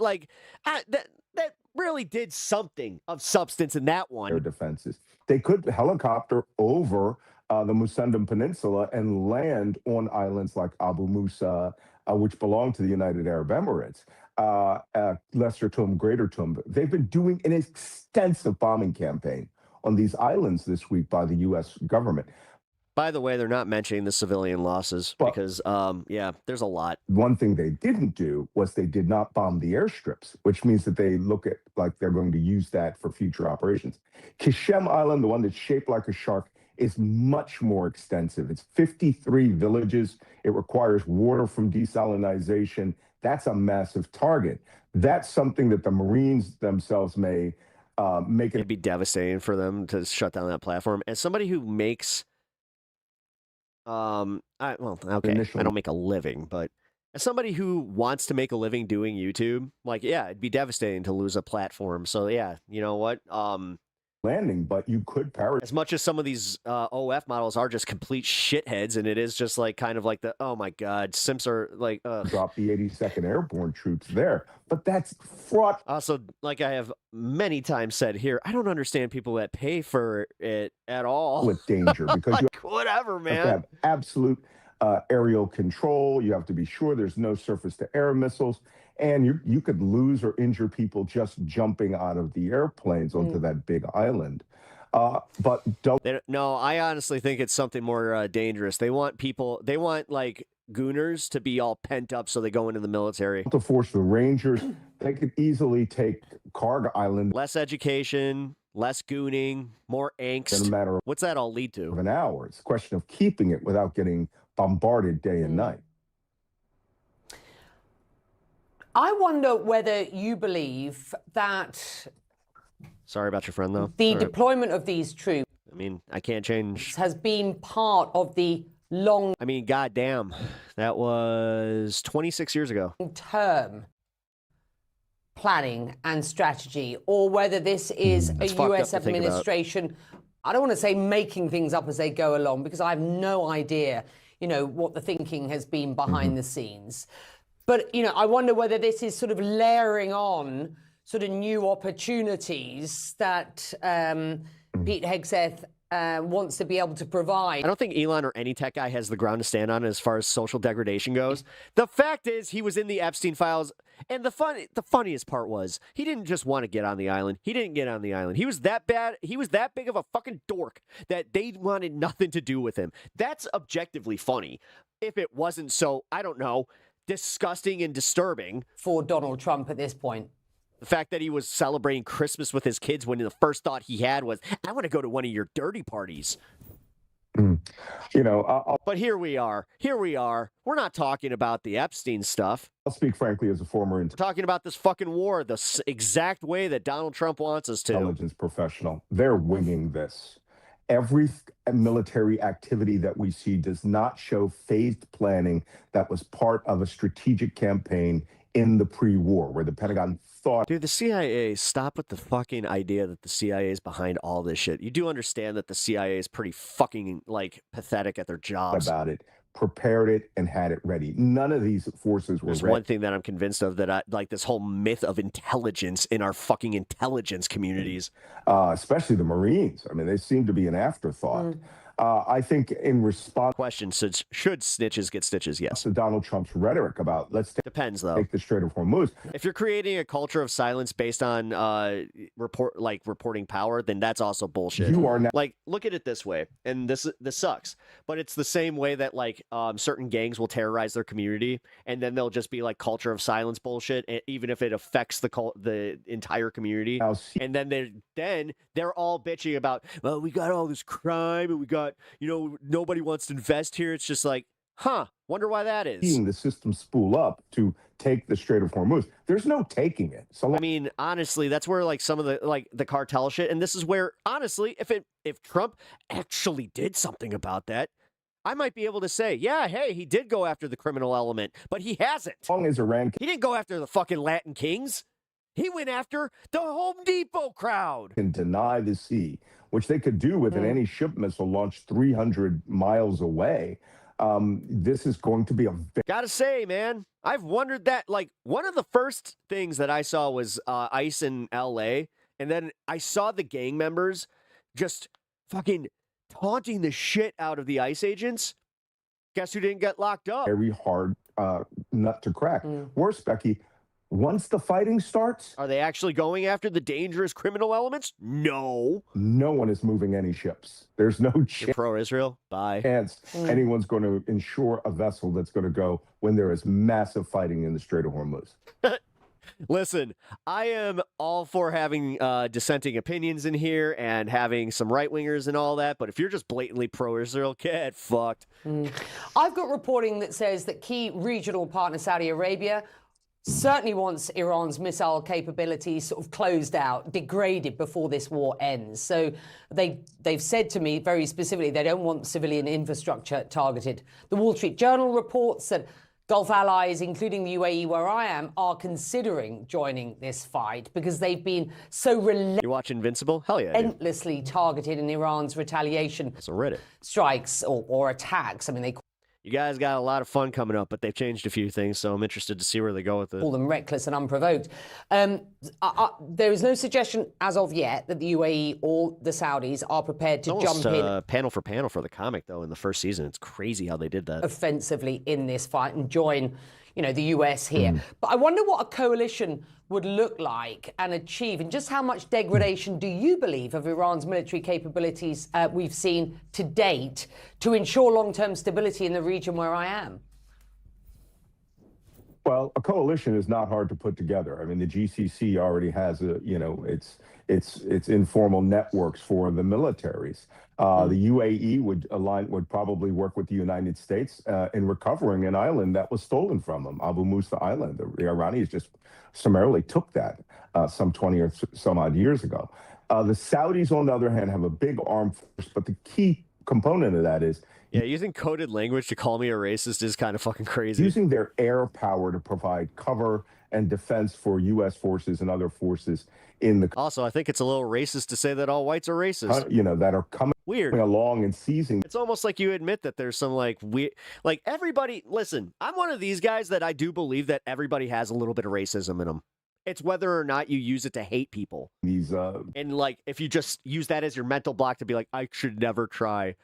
that really did something of substance in that one? Air defenses. They could helicopter over the Musandam Peninsula and land on islands like Abu Musa, which belong to the United Arab Emirates. Lesser Tum, Greater Tum. They've been doing an extensive bombing campaign on these islands this week by the U.S. government. By the way, they're not mentioning the civilian losses because, there's a lot. One thing they didn't do was they did not bomb the airstrips, which means that they look at like they're going to use that for future operations. Kishem Island, the one that's shaped like a shark, is much more extensive. It's 53 villages. It requires water from desalinization. That's a massive target. That's something that the Marines themselves may make it. It'd be devastating for them to shut down that platform. As somebody who makes, I don't make a living, but as somebody who wants to make a living doing YouTube, it'd be devastating to lose a platform. So yeah, you know what? Landing, but you could parachute. As much as some of these OF models are just complete shitheads, and it is just kind of like oh my god, simps are like drop the 82nd Airborne troops there, but that's fraught. Also, like I have many times said here, I don't understand people that pay for it at all with danger because whatever, man. You have to have absolute aerial control. You have to be sure there's no surface-to-air missiles. And you could lose or injure people just jumping out of the airplanes onto that big island. But no, I honestly think it's something more dangerous. They want gooners to be all pent up so they go into the military. To force the Rangers, they could easily take Karg Island. Less education, less gooning, more angst. In a matter of what's that all lead to? An hour. It's a question of keeping it without getting bombarded day and night. I wonder whether you believe that... Sorry about your friend, though. The deployment of these troops... I mean, I can't change... ...has been part of the long... I mean, goddamn. That was 26 years ago. ...term planning and strategy, or whether this is a U.S. administration... I don't want to say making things up as they go along, because I have no idea, what the thinking has been behind the scenes. But, I wonder whether this is sort of layering on sort of new opportunities that Pete Hegseth wants to be able to provide. I don't think Elon or any tech guy has the ground to stand on as far as social degradation goes. The fact is, he was in the Epstein files, and the funniest part was he didn't just want to get on the island. He didn't get on the island. He was that bad. He was that big of a fucking dork that they wanted nothing to do with him. That's objectively funny. If it wasn't so, I don't know, disgusting and disturbing for Donald Trump at this point. The fact that he was celebrating Christmas with his kids when the first thought he had was, I want to go to one of your dirty parties. You know, but here we are. We're not talking about the Epstein stuff. I'll speak frankly as a former We're talking about this fucking war the exact way that Donald Trump wants us to. intelligence professional. They're winging this. Every military activity that we see does not show phased planning that was part of a strategic campaign in the pre-war, where the Pentagon thought... Dude, the CIA, stop with the fucking idea that the CIA is behind all this shit. You do understand that the CIA is pretty fucking, like, pathetic at their jobs. About it, prepared it, and had it ready. None of these forces were There's ready. one thing that I'm convinced of, that I like this whole myth of intelligence in our fucking intelligence communities. Especially the Marines. I mean, they seem to be an afterthought. I think in response... Question, should snitches get stitches? Yes. To Donald Trump's rhetoric about, let's Depends, though. take the Strait of Hormuz. If you're creating a culture of silence based on reporting power, then that's also bullshit. You are now... Like, look at it this way, and this sucks, but it's the same way that like certain gangs will terrorize their community, and then they'll just be like culture of silence bullshit, even if it affects the entire community. And then they're all bitching about, well, we got all this crime, and we got, nobody wants to invest here. It's just like, wonder why that is. Seeing the system spool up to take the Strait of Hormuz. There's no taking it. So I mean, honestly, that's where like some of the cartel shit, and this is where honestly, if Trump actually did something about that, I might be able to say, yeah, hey, he did go after the criminal element, but he hasn't. As long as Iran He didn't go after the fucking Latin kings. He went after the Home Depot crowd. can deny the sea, which they could do with an anti-ship missile launched 300 miles away. This is going to be a... Gotta say, man, I've wondered that. Like, one of the first things that I saw was ICE in L.A., and then I saw the gang members just fucking taunting the shit out of the ICE agents. Guess who didn't get locked up? Very hard nut to crack. Worse, Becky, once the fighting starts... Are they actually going after the dangerous criminal elements? No. No one is moving any ships. There's no You're pro-Israel? Bye. chance anyone's going to insure a vessel that's going to go when there is massive fighting in the Strait of Hormuz. Listen, I am all for having dissenting opinions in here and having some right-wingers and all that, but if you're just blatantly pro-Israel, get fucked. I've got reporting that says that key regional partner Saudi Arabia certainly wants Iran's missile capabilities sort of closed out, degraded before this war ends. So they've said to me very specifically they don't want civilian infrastructure targeted. The Wall Street Journal reports that Gulf allies, including the UAE, where I am, are considering joining this fight because they've been so You watch Invincible? Hell yeah. relentlessly targeted in Iran's retaliation So Reddit. strikes or attacks. I mean, they You guys got a lot of fun coming up, but they've changed a few things, so I'm interested to see where they go with it. call them reckless and unprovoked. There is no suggestion as of yet that the UAE or the Saudis are prepared to jump in panel for panel for the comic, though, in the first season. It's crazy how they did that. offensively in this fight and join, the US here. But I wonder what a coalition would look like and achieve, and just how much degradation do you believe of Iran's military capabilities we've seen to date to ensure long-term stability in the region where I am? Well, a coalition is not hard to put together. I mean, the GCC already has its informal networks for the militaries. The UAE would probably work with the United States in recovering an island that was stolen from them, Abu Musa Island. The Iranians just summarily took that some 20 or some odd years ago. The Saudis, on the other hand, have a big armed force, but the key component of that is Yeah, using coded language to call me a racist is kind of fucking crazy. using their air power to provide cover and defense for U.S. forces and other forces in the Also, I think it's a little racist to say that all whites are racist. that are coming Weird. along and seizing. It's almost like you admit that there's some like everybody. Listen, I'm one of these guys that I do believe that everybody has a little bit of racism in them. It's whether or not you use it to hate people. And like, if you just use that as your mental block to be like, I should never try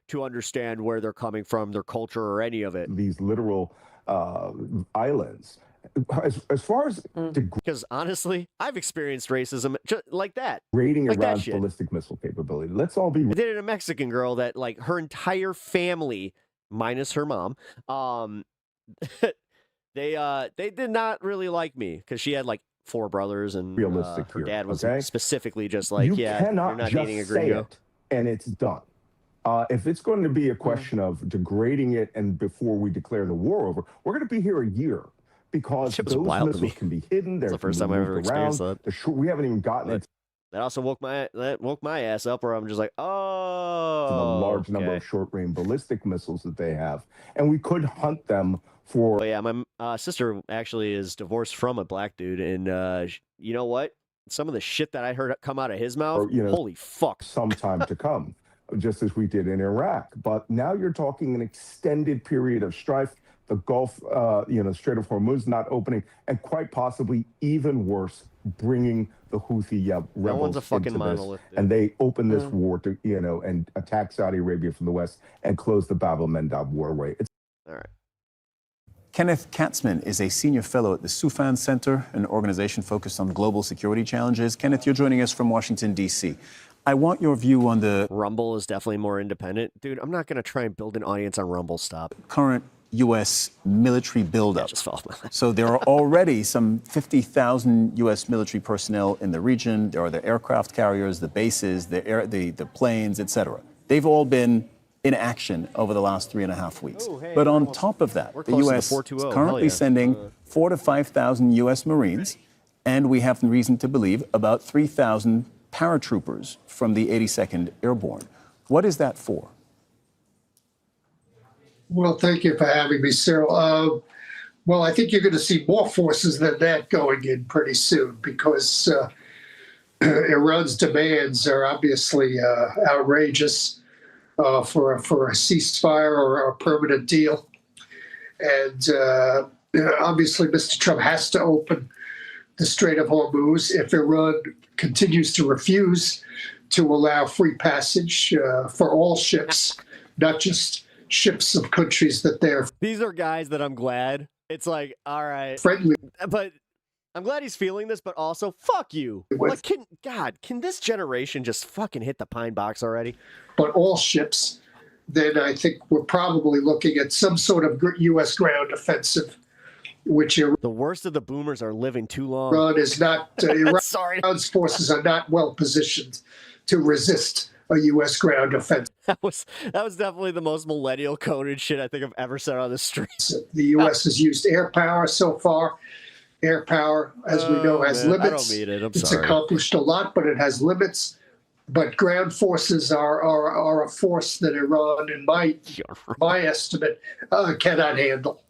to understand where they're coming from, their culture, or any of it. These literal islands. As far as because honestly, I've experienced racism just like that. Rating like around ballistic missile capability. Let's all be. I did it a Mexican girl that like her entire family, minus her mom, they did not really like me because she had like 4 brothers and realistic her here, dad was okay? specifically just like, you yeah, cannot you're not just dating a say gringo. it and it's done. If it's going to be a question of degrading it and before we declare the war over, we're going to be here a year because Shit was those wild to missiles me. can be hidden. They're It's the first time I ever experienced that. We haven't even gotten it. That also woke my ass up where I'm just like, The oh, large number of short-range ballistic missiles that they have, and we could hunt them for. But yeah, my sister actually is divorced from a black dude, and you know what? Some of the shit that I heard come out of his mouth, holy fuck! Some time to come, just as we did in Iraq. But now you're talking an extended period of strife. The Gulf, Strait of Hormuz not opening, and quite possibly even worse, bringing the Houthi rebels one's a fucking into this, monolith, dude. and they open this war to, and attack Saudi Arabia from the west and close the Bab el-Mandab waterway. It's all right. Kenneth Katzman is a senior fellow at the Soufan Center, an organization focused on global security challenges. Kenneth, you're joining us from Washington, D.C. I want your view on the Rumble is definitely more independent. Dude, I'm not going to try and build an audience on Rumble. Stop. current U.S. military buildup. Just fall off my lap. So there are already some 50,000 U.S. military personnel in the region. There are the aircraft carriers, the bases, the planes, etc. They've all been in action over the last 3.5 weeks. But on top of that, the close to the U.S. is 420. currently Hell yeah. sending 4,000 to 5,000 U.S. Marines, and we have reason to believe about 3,000 paratroopers from the 82nd Airborne. What is that for? Well, thank you for having me, Cyril. Well, I think you're going to see more forces than that going in pretty soon because Iran's demands are obviously outrageous for a ceasefire or a permanent deal. And obviously, Mr. Trump has to open the Strait of Hormuz. If Iran continues to refuse to allow free passage for all ships, not just ships of countries that they're These are guys that I'm glad. It's like, all right. friendly. But I'm glad he's feeling this, but also, fuck you. Like, can this generation just fucking hit the pine box already? But all ships, then I think we're probably looking at some sort of U.S. ground offensive, which the worst of the boomers are living too long. Iran is not. Iran's forces are not well positioned to resist a U.S. ground offensive. That was definitely the most millennial coded shit I think I've ever said on the streets. The U.S. has used air power so far. Air power, as we know, has limits. I don't mean it. I'm It's sorry. accomplished a lot, but it has limits. But ground forces are a force that Iran, in my estimate, cannot handle.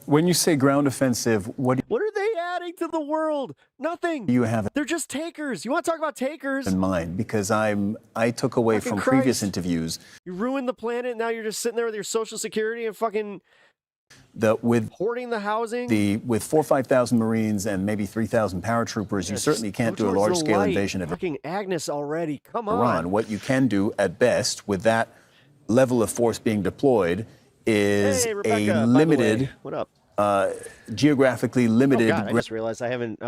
When you say ground offensive, what are they adding to the world? Nothing. do you have They're just takers. You want to talk about takers? in mind? Because I took away Fucking from previous Christ. interviews You ruined the planet. Now you're just sitting there with your Social Security and fucking that with hoarding the housing. with 4,000 or 5,000 Marines and maybe 3,000 paratroopers, you certainly can't do a large-scale invasion of Fucking Agnes already. Come on. Iran. What you can do at best with that level of force being deployed is Hey, Rebecca, by a the limited, way. What up? geographically limited. Oh God, I just realized I haven't.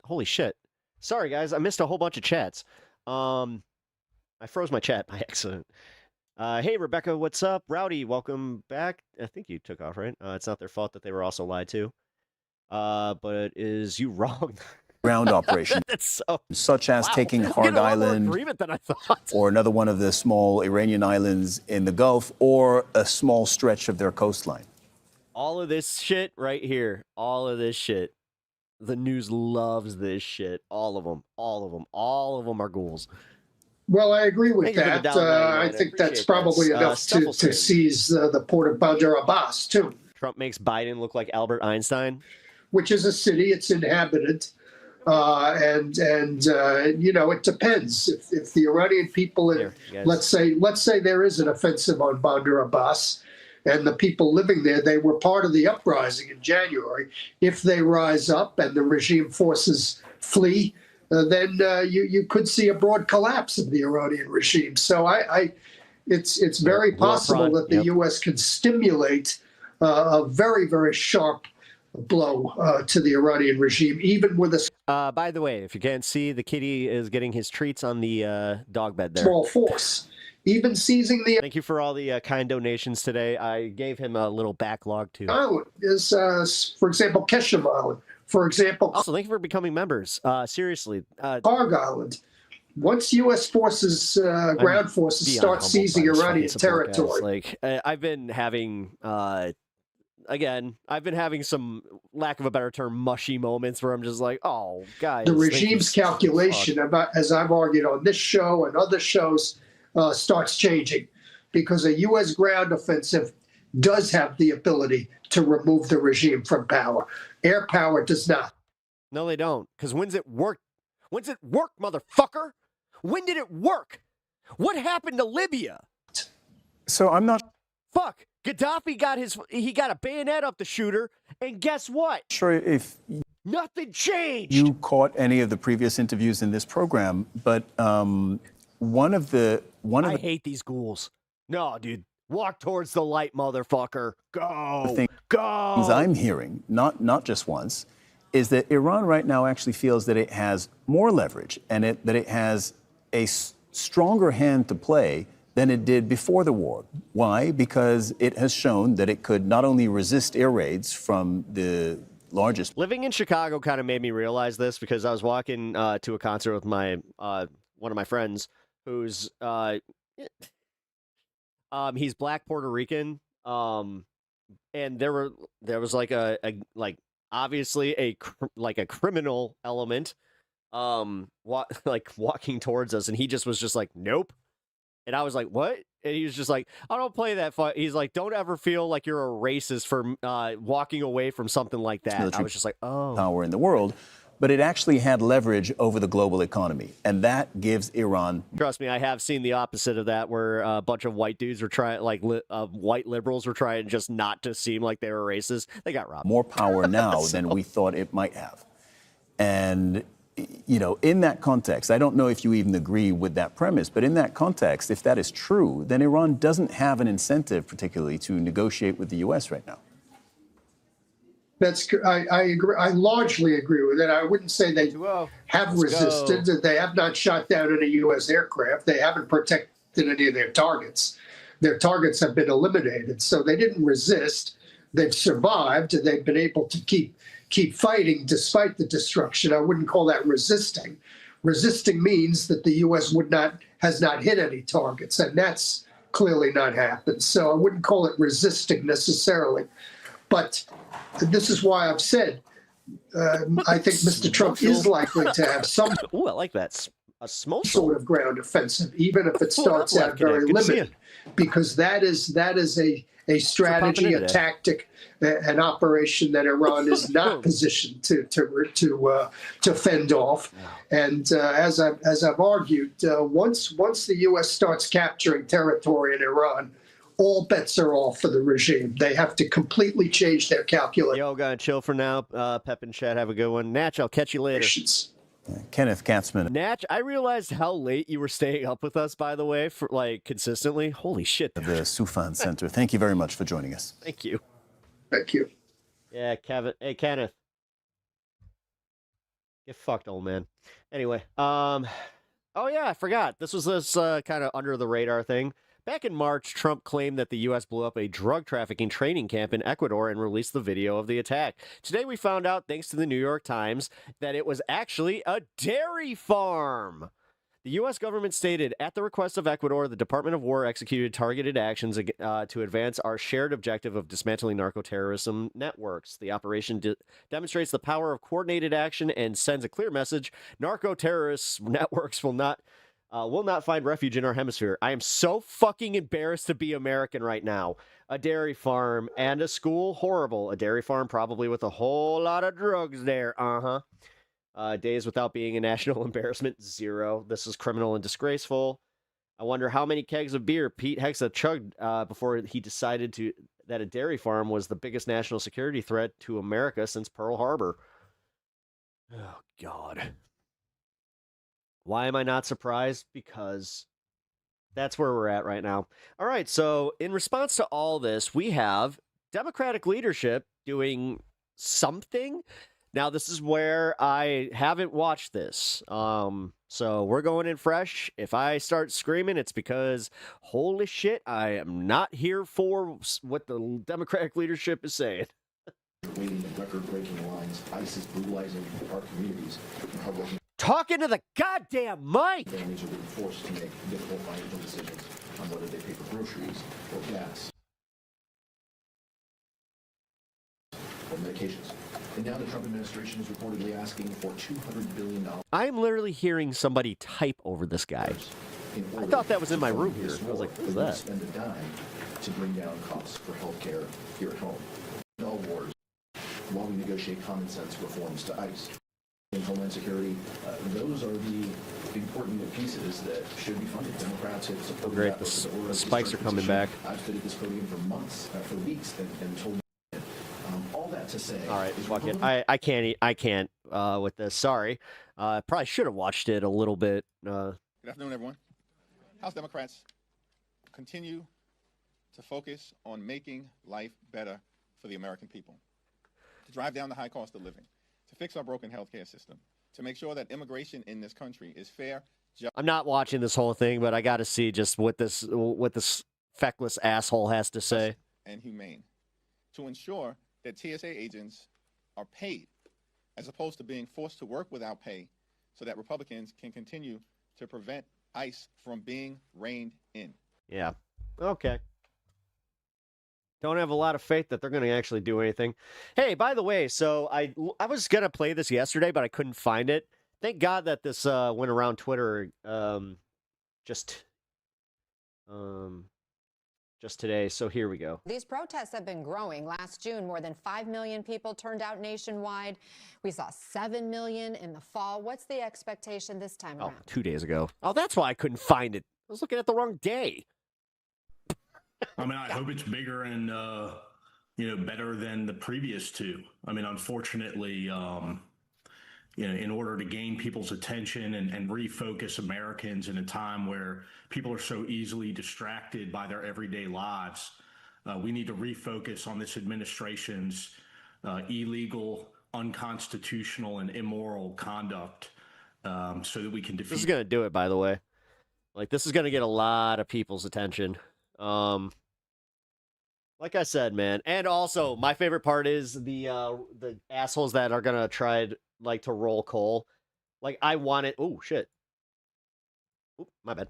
Holy shit! Sorry guys, I missed a whole bunch of chats. I froze my chat by accident. Hey Rebecca, what's up? Rowdy, welcome back. I think you took off, right? It's not their fault that they were also lied to. But is you wrong? ground operation, That's so. such as Wow. taking We're Hard getting a lot more Island agreement than I thought. or another one of the small Iranian islands in the Gulf or a small stretch of their coastline. All of this shit right here. All of this shit. The news loves this shit. All of them. All of them. All of them are ghouls. Well, I agree with Thank you for that. the $1.99. I think that's appreciate probably that. enough to Stuffleson. seize the port of Bandar Abbas, too, Trump makes Biden look like Albert Einstein. which is a city. It's inhabited. And it depends. If the Iranian people, Here, you guys. let's say there is an offensive on Bandar Abbas, and the people living there, they were part of the uprising in January. If they rise up and the regime forces flee, then you could see a broad collapse of the Iranian regime. So it's very possible that the U.S. can stimulate a very, very sharp blow to the Iranian regime, even with a by the way, if you can't see, the kitty is getting his treats on the dog bed there. small force. Even seizing the Thank you for all the kind donations today. I gave him a little backlog too. island is, for example, Keshem Island. For example, Also, thank you for becoming members. Seriously. Karg Island. Once U.S. forces, ground forces, start seizing Iranian territory, Like I've been having, again, I've been having some, lack of a better term, mushy moments where I'm just like, oh, guys. the regime's calculation, about, as I've argued on this show and other shows, starts changing, because a U.S. ground offensive does have the ability to remove the regime from power. Air power does not. No, they don't. Because when's it work? When's it work, motherfucker? When did it work? What happened to Libya? So I'm not Fuck. Gaddafi got a bayonet up the shooter, and guess what? sure if Nothing changed. you caught any of the previous interviews in this program, but one of the I hate these ghouls. No, dude. Walk towards the light, motherfucker. Go. things Go. I'm hearing, not just once, is that Iran right now actually feels that it has more leverage and that it has a stronger hand to play than it did before the war. Why? Because it has shown that it could not only resist air raids from the largest. Living in Chicago kind of made me realize this, because I was walking to a concert with my one of my friends who's he's Black Puerto Rican, and there was like a obviously a criminal element walking towards us, and he just was just like, nope. And I was like, what? And he was just like, I don't play that fight. He's like, don't ever feel like you're a racist for walking away from something like that. I was just like, oh. Power in the world, but it actually had leverage over the global economy, and that gives Iran. Trust me, I have seen the opposite of that, where a bunch of white dudes were trying, white liberals were trying just not to seem like they were racist. They got robbed. More power now than we thought it might have. And, you know, in that context, I don't know if you even agree with that premise, but in that context, if that is true, then Iran doesn't have an incentive, particularly, to negotiate with the U.S. right now. I agree. I largely agree with it. I wouldn't say they have resisted. They have not shot down any U.S. aircraft. They haven't protected any of their targets. Their targets have been eliminated. So they didn't resist. They've survived. They've been able to keep fighting despite the destruction. I wouldn't call that resisting. Resisting means that the U.S. has not hit any targets, and that's clearly not happened. So I wouldn't call it resisting necessarily. But this is why I've said I think Mr. Trump is likely to have some Ooh, I like that. A smoke sort of ground offensive, even if it starts out very limited, because that is a strategy, a tactic, an operation that Iran is not positioned to fend off. And as I've argued, once the U.S. starts capturing territory in Iran, all bets are off for the regime. They have to completely change their calculation. Yo, gotta chill for now. Pep and Chad, have a good one. Natch, I'll catch you later. Kenneth Katzman. Natch, I realized how late you were staying up with us, by the way, for consistently. Holy shit. The Soufan Center. Thank you very much for joining us. Thank you. Thank you. Yeah, Kevin. Hey, Kenneth. Get fucked, old man. Anyway, oh yeah, I forgot. This was this kind of under the radar thing. Back in March, Trump claimed that the U.S. blew up a drug trafficking training camp in Ecuador and released the video of the attack. Today, we found out, thanks to the New York Times, that it was actually a dairy farm. The U.S. government stated, at the request of Ecuador, the Department of War executed targeted actions to advance our shared objective of dismantling narco-terrorism networks. The operation demonstrates the power of coordinated action and sends a clear message. Narco-terrorist networks will not find refuge in our hemisphere. I am so fucking embarrassed to be American right now. A dairy farm and a school, horrible. A dairy farm probably with a whole lot of drugs there. Days without being a national embarrassment, 0. This is criminal and disgraceful. I wonder how many kegs of beer Pete Hexa chugged before he decided to that a dairy farm was the biggest national security threat to America since Pearl Harbor. Oh, God. Why am I not surprised? Because that's where we're at right now. All right, so in response to all this, we have Democratic leadership doing something. Now, this is where I haven't watched this. So we're going in fresh. If I start screaming, it's because, holy shit, I am not here for what the Democratic leadership is saying. Waiting at record-breaking lines, ICE is brutalizing our communities. Talking to the goddamn mic! Families are being forced to make difficult financial decisions on whether they pay for groceries or gas or medications. And now the Trump administration is reportedly asking for $200 billion. I'm literally hearing somebody type over this guy. I thought that was in my room here. I was like, what was that? Spend a dime to bring down costs for healthcare here at home. No wars while we negotiate common sense reforms to ICE. In Homeland Security, those are the important pieces that should be funded. Democrats have supported Great, that. the spikes are coming back. I've stood at this podium for months, for weeks, and told all that to say. All right, fuck it. I can't with this. Sorry. Probably should have watched it a little bit. Good afternoon, everyone. House Democrats continue to focus on making life better for the American people, to drive down the high cost of living, to fix our broken healthcare system, to make sure that immigration in this country is fair, just. I'm not watching this whole thing, but I got to see just what this feckless asshole has to say. And humane, to ensure that TSA agents are paid as opposed to being forced to work without pay, so that Republicans can continue to prevent ICE from being reined in. Yeah. Okay. Don't have a lot of faith that they're going to actually do anything. Hey, by the way, so I was going to play this yesterday, but I couldn't find it. Thank God that this went around Twitter just today. So here we go. These protests have been growing. Last June, more than 5 million people turned out nationwide. We saw 7 million in the fall. What's the expectation this time around? 2 days ago. Oh, that's why I couldn't find it. I was looking at the wrong day. I mean, I hope it's bigger and, better than the previous two. I mean, unfortunately, in order to gain people's attention and refocus Americans in a time where people are so easily distracted by their everyday lives, we need to refocus on this administration's illegal, unconstitutional, and immoral conduct so that we can defeat. This is going to do it, by the way. Like, this is going to get a lot of people's attention. Like I said, man. And also, my favorite part is the assholes that are going to try to roll coal. Like, I want it. Oh, shit. Oop, my bad.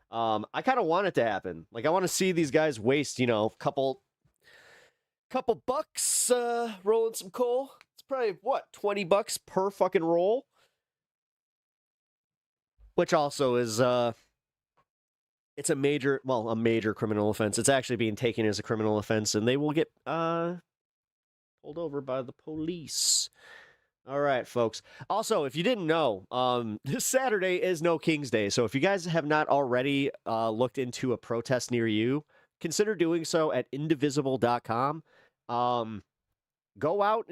I kind of want it to happen. Like, I want to see these guys waste, a couple bucks rolling some coal. It's probably, $20 per fucking roll? Which also is, it's a major criminal offense. It's actually being taken as a criminal offense, and they will get pulled over by the police. All right, folks. Also, if you didn't know, this Saturday is No King's Day. So if you guys have not already looked into a protest near you, consider doing so at indivisible.com. Go out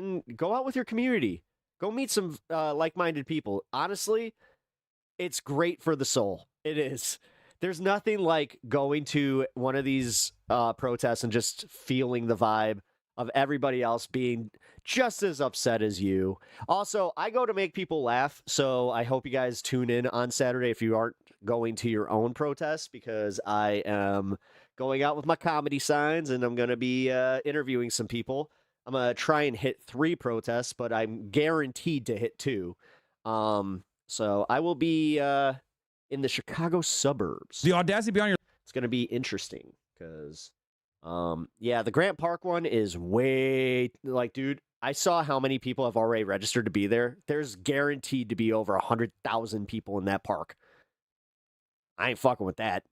with your community. Go meet some like-minded people. Honestly, it's great for the soul. It is. There's nothing like going to one of these protests and just feeling the vibe of everybody else being just as upset as you. Also, I go to make people laugh, so I hope you guys tune in on Saturday if you aren't going to your own protest, because I am going out with my comedy signs and I'm going to be interviewing some people. I'm going to try and hit 3 protests, but I'm guaranteed to hit 2. So I will be in the Chicago suburbs. The audacity beyond your... It's going to be interesting because, the Grant Park one is way, dude, I saw how many people have already registered to be there. There's guaranteed to be over 100,000 people in that park. I ain't fucking with that.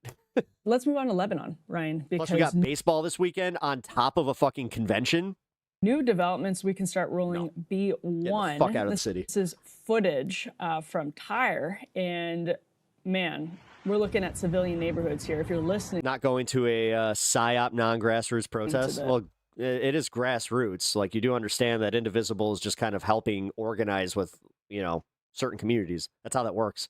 Let's move on to Lebanon, Ryan. Because Plus, we got baseball this weekend on top of a fucking convention. New developments, we can start rolling B1. Get the fuck out of the city. This is footage from Tyre, and man, we're looking at civilian neighborhoods here. If you're listening, Not going to a PSYOP non-grassroots protest? Well, it is grassroots. Like, you do understand that Indivisible is just kind of helping organize with, certain communities. That's how that works.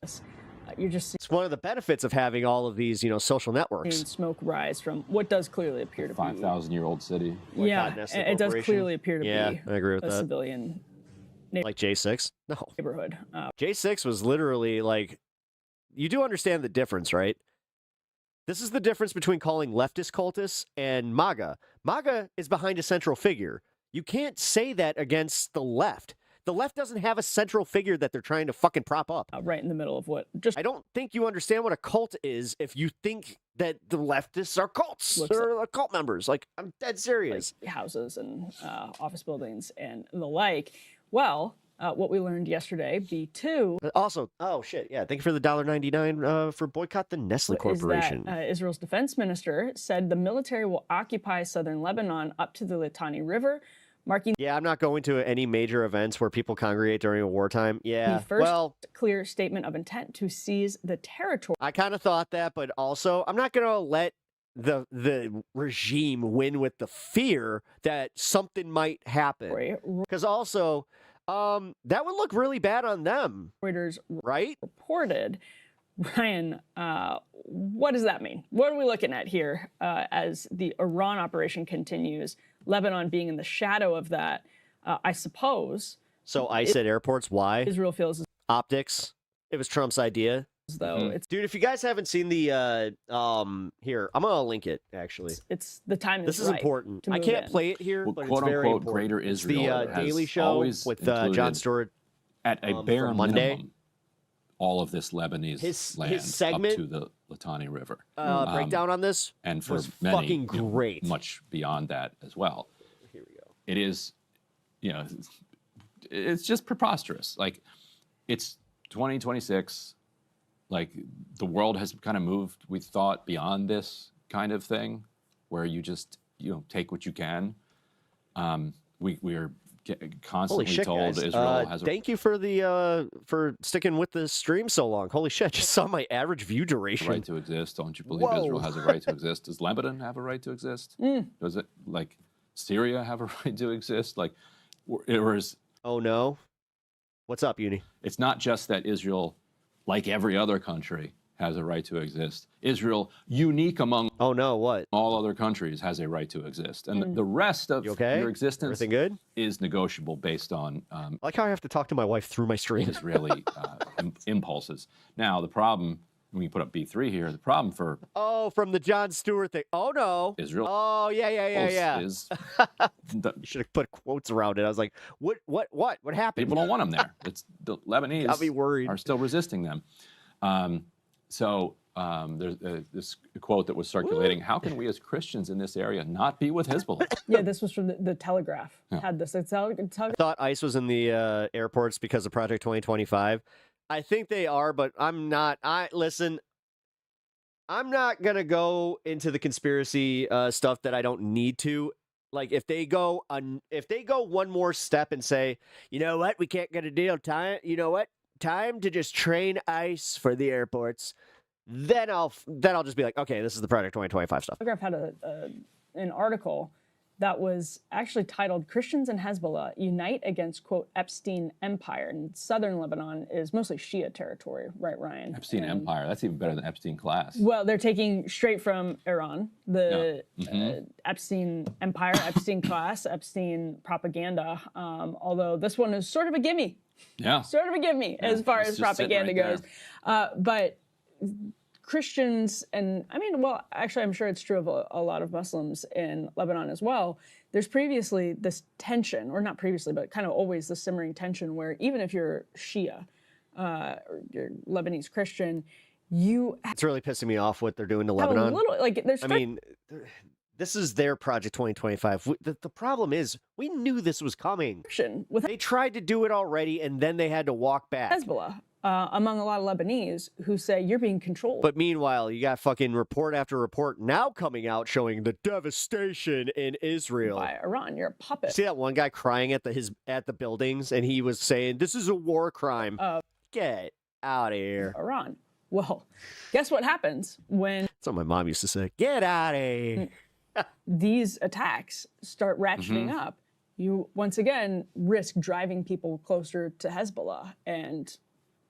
You're just It's one of the benefits of having all of these, social networks. seeing smoke rise from what does clearly appear to be 5,000-year-old city. Yeah, it does clearly appear to be I agree with a that. civilian Like J6? No. neighborhood. J6 was literally like, you do understand the difference, right? This is the difference between calling leftist cultists and MAGA. MAGA is behind a central figure. You can't say that against the left. The left doesn't have a central figure that they're trying to fucking prop up. Right in the middle of what I don't think you understand what a cult is if you think that the leftists are cults or cult members. Like, I'm dead serious. Like houses and office buildings and the like. Well, what we learned yesterday, B2. But also, oh shit, yeah, thank you for the $1.99 for boycott the Nestle Corporation. Is that, Israel's defense minister said the military will occupy southern Lebanon up to the Litani River, marking I'm not going to any major events where people congregate during a wartime. Yeah, the first clear statement of intent to seize the territory. I kind of thought that, but also I'm not going to let the regime win with the fear that something might happen. Because also, that would look really bad on them. Reuters right? reported. Ryan, what does that mean? What are we looking at here as the Iran operation continues? Lebanon being in the shadow of that, I suppose. So ICE at airports, why? Israel feels optics. It was Trump's idea. Though it's dude, if you guys haven't seen the here, I'm gonna link it actually. It's the time. This is right important. to I move can't in. play it here, Well, but quote it's very unquote important. Greater It's Israel the has Daily Show always with included Jon Stewart at a bare from Monday. minimum all of this Lebanese land his segment, up to the Litani River. Breakdown on this and for was many, fucking great. Much beyond that as well. Here we go. It is, it's just preposterous. Like, it's 2026. Like, the world has kind of moved, we thought, beyond this kind of thing, where you just, take what you can. We are constantly Holy shit, told guys. Israel has a thank you for sticking with the stream so long. Holy shit, just saw my average view duration. right to exist. Don't you believe Israel has a right to exist? Does Lebanon have a right to exist? Does it, like, Syria have a right to exist? Like, or is... Oh, no? What's up, Uni? It's not just that Israel, like every other country, has a right to exist. Israel, unique among all other countries, has a right to exist. And the rest of your existence Everything good? is negotiable based on I like how I have to talk to my wife through my stream. Israeli impulses. Now, the problem, when you put up B3 here, the problem for Oh, from the Jon Stewart thing. Oh, no. Israel Oh, yeah. is You should have put quotes around it. I was like, what happened? people don't want them there. It's the Lebanese Got me worried. are still resisting them. So there's this quote that was circulating. How can we as Christians in this area not be with Hezbollah? Yeah, this was from the Telegraph. Yeah. Had this. I thought ICE was in the airports because of Project 2025. I think they are, but I'm not. Listen, I'm not going to go into the conspiracy stuff that I don't need to. Like, if they go one more step and say, you know what, we can't get a deal, time to just train ICE for the airports, then I'll just be like, okay, this is the Project 2025 stuff. Telegraph had an article that was actually titled "Christians and Hezbollah Unite Against quote Epstein Empire." And southern Lebanon is mostly Shia territory, right, Ryan? Epstein Empire. That's even better than Epstein class. Well, they're taking straight from Iran, the Epstein Empire, Epstein class, Epstein propaganda. Although this one is sort of a gimme. Yeah. Sort of a gimme as far as propaganda goes. But Christians, and actually I'm sure it's true of a lot of Muslims in Lebanon as well. There's previously this tension, or not previously, but kind of always the simmering tension where even if you're Shia, or you're Lebanese Christian, It's really pissing me off what they're doing to Lebanon. This is their Project 2025. The problem is, we knew this was coming. They tried to do it already, and then they had to walk back. Hezbollah, among a lot of Lebanese who say you're being controlled. But meanwhile, you got fucking report after report now coming out showing the devastation in Israel. By Iran, you're a puppet. See that one guy crying at the buildings, and he was saying, this is a war crime. Get out of here. Iran. Well, guess what happens when That's what my mom used to say. Get out of here. these attacks start ratcheting up? You once again risk driving people closer to Hezbollah, and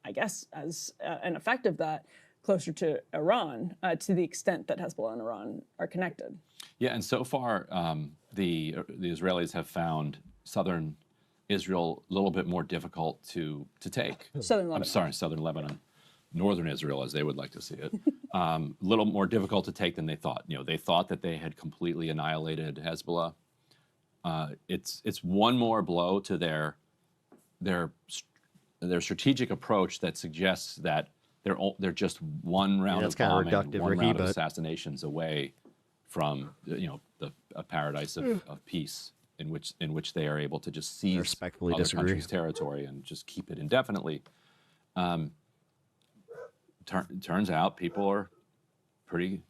I guess as an effect of that, closer to Iran, to the extent that Hezbollah and Iran are connected. Yeah, and so far, the Israelis have found southern Israel a little bit more difficult to take. Southern Lebanon. I'm sorry, southern Lebanon. Northern Israel, as they would like to see it, a little more difficult to take than they thought. You know, they thought that they had completely annihilated Hezbollah. It's one more blow to their strategic approach that suggests that they're just one round of bombing, one round of assassinations away from a paradise of peace in which they are able to just seize other countries' territory and just keep it indefinitely. Turns out people are pretty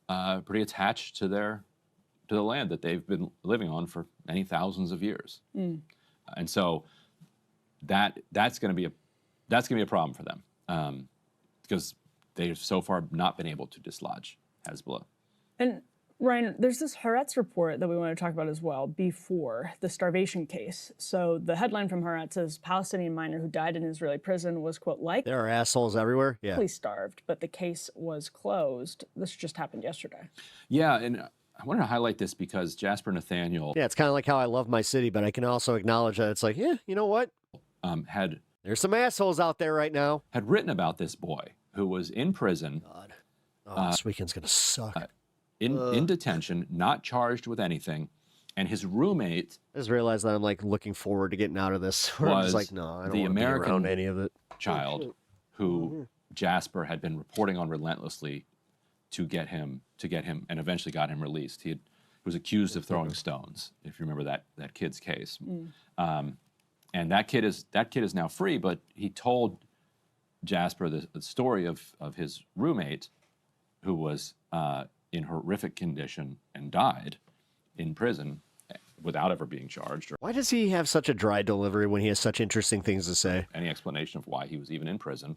attached to the land that they've been living on for many thousands of years, and so that's going to be a problem for them because they've so far not been able to dislodge Hezbollah. And Ryan, there's this Haaretz report that we want to talk about as well before the starvation case. So the headline from Haaretz says Palestinian miner who died in Israeli prison was, quote, there are assholes everywhere. Yeah. Likely starved, but the case was closed. This just happened yesterday. Yeah, and I wanted to highlight this because Jasper Nathaniel. Yeah, it's kind of like how I love my city, but I can also acknowledge that it's like, yeah, you know what? There's some assholes out there right now. Had written about this boy who was in prison. God. Oh, this weekend's going to suck. In detention, not charged with anything, and his roommate. I just realized that I'm like looking forward to getting out of this. I'm just like, no, I don't want to be around any of it. Child who Jasper had been reporting on relentlessly to get him, and eventually got him released. He was accused of throwing stones, if you remember that kid's case. And that kid is now free, but he told Jasper the story of his roommate, who was in horrific condition and died in prison without ever being charged. Why does he have such a dry delivery when he has such interesting things to say? Any explanation of why he was even in prison.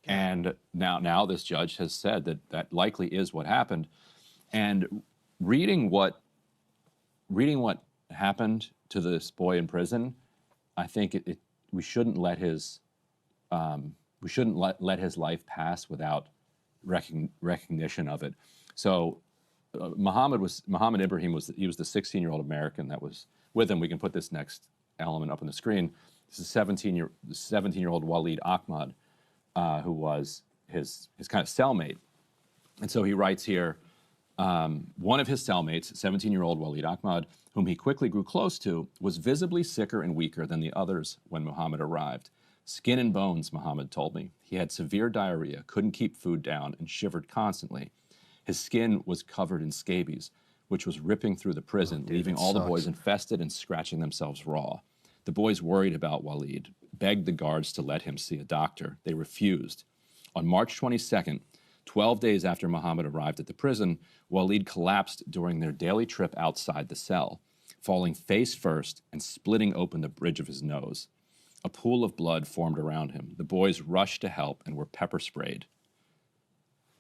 And now this judge has said that likely is what happened. And reading what happened to this boy in prison, I think we shouldn't let his let his life pass without recognition of it. So Mohammed Ibrahim was the 16-year-old American that was with him. We can put this next element up on the screen. This is 17-year-old Walid Ahmad, who was his kind of cellmate. And so he writes here, one of his cellmates, 17-year-old Walid Ahmad, whom he quickly grew close to, was visibly sicker and weaker than the others when Muhammad arrived. Skin and bones, Muhammad told me. He had severe diarrhea, couldn't keep food down, and shivered constantly. His skin was covered in scabies, which was ripping through the prison, leaving all the boys infested and scratching themselves raw. The boys worried about Walid, begged the guards to let him see a doctor. They refused. On March 22nd, 12 days after Muhammad arrived at the prison, Walid collapsed during their daily trip outside the cell, falling face first and splitting open the bridge of his nose. A pool of blood formed around him. The boys rushed to help and were pepper sprayed.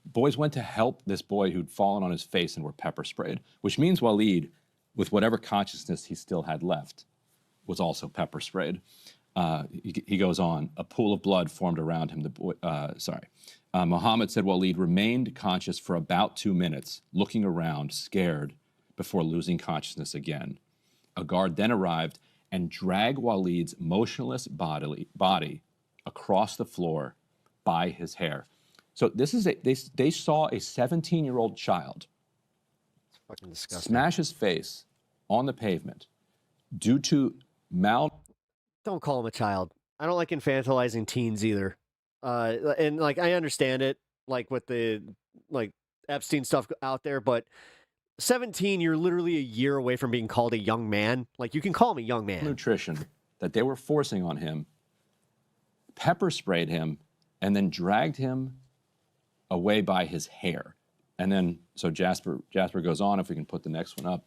Boys went to help this boy who'd fallen on his face and were pepper sprayed, which means Walid, with whatever consciousness he still had left, was also pepper sprayed. He goes on, a pool of blood formed around him. Muhammad said Walid remained conscious for about 2 minutes, looking around, scared, before losing consciousness again. A guard then arrived and dragged Walid's motionless body across the floor by his hair. So this is they saw a 17-year-old child smash his face on the pavement due to Don't call him a child. I don't like infantilizing teens either. And like I understand it, like with the Epstein stuff out there, but 17, you're literally a year away from being called a young man. Like you can call me young man. Nutrition that they were forcing on him, pepper sprayed him, and then dragged him away by his hair. And then, so Jasper goes on, if we can put the next one up.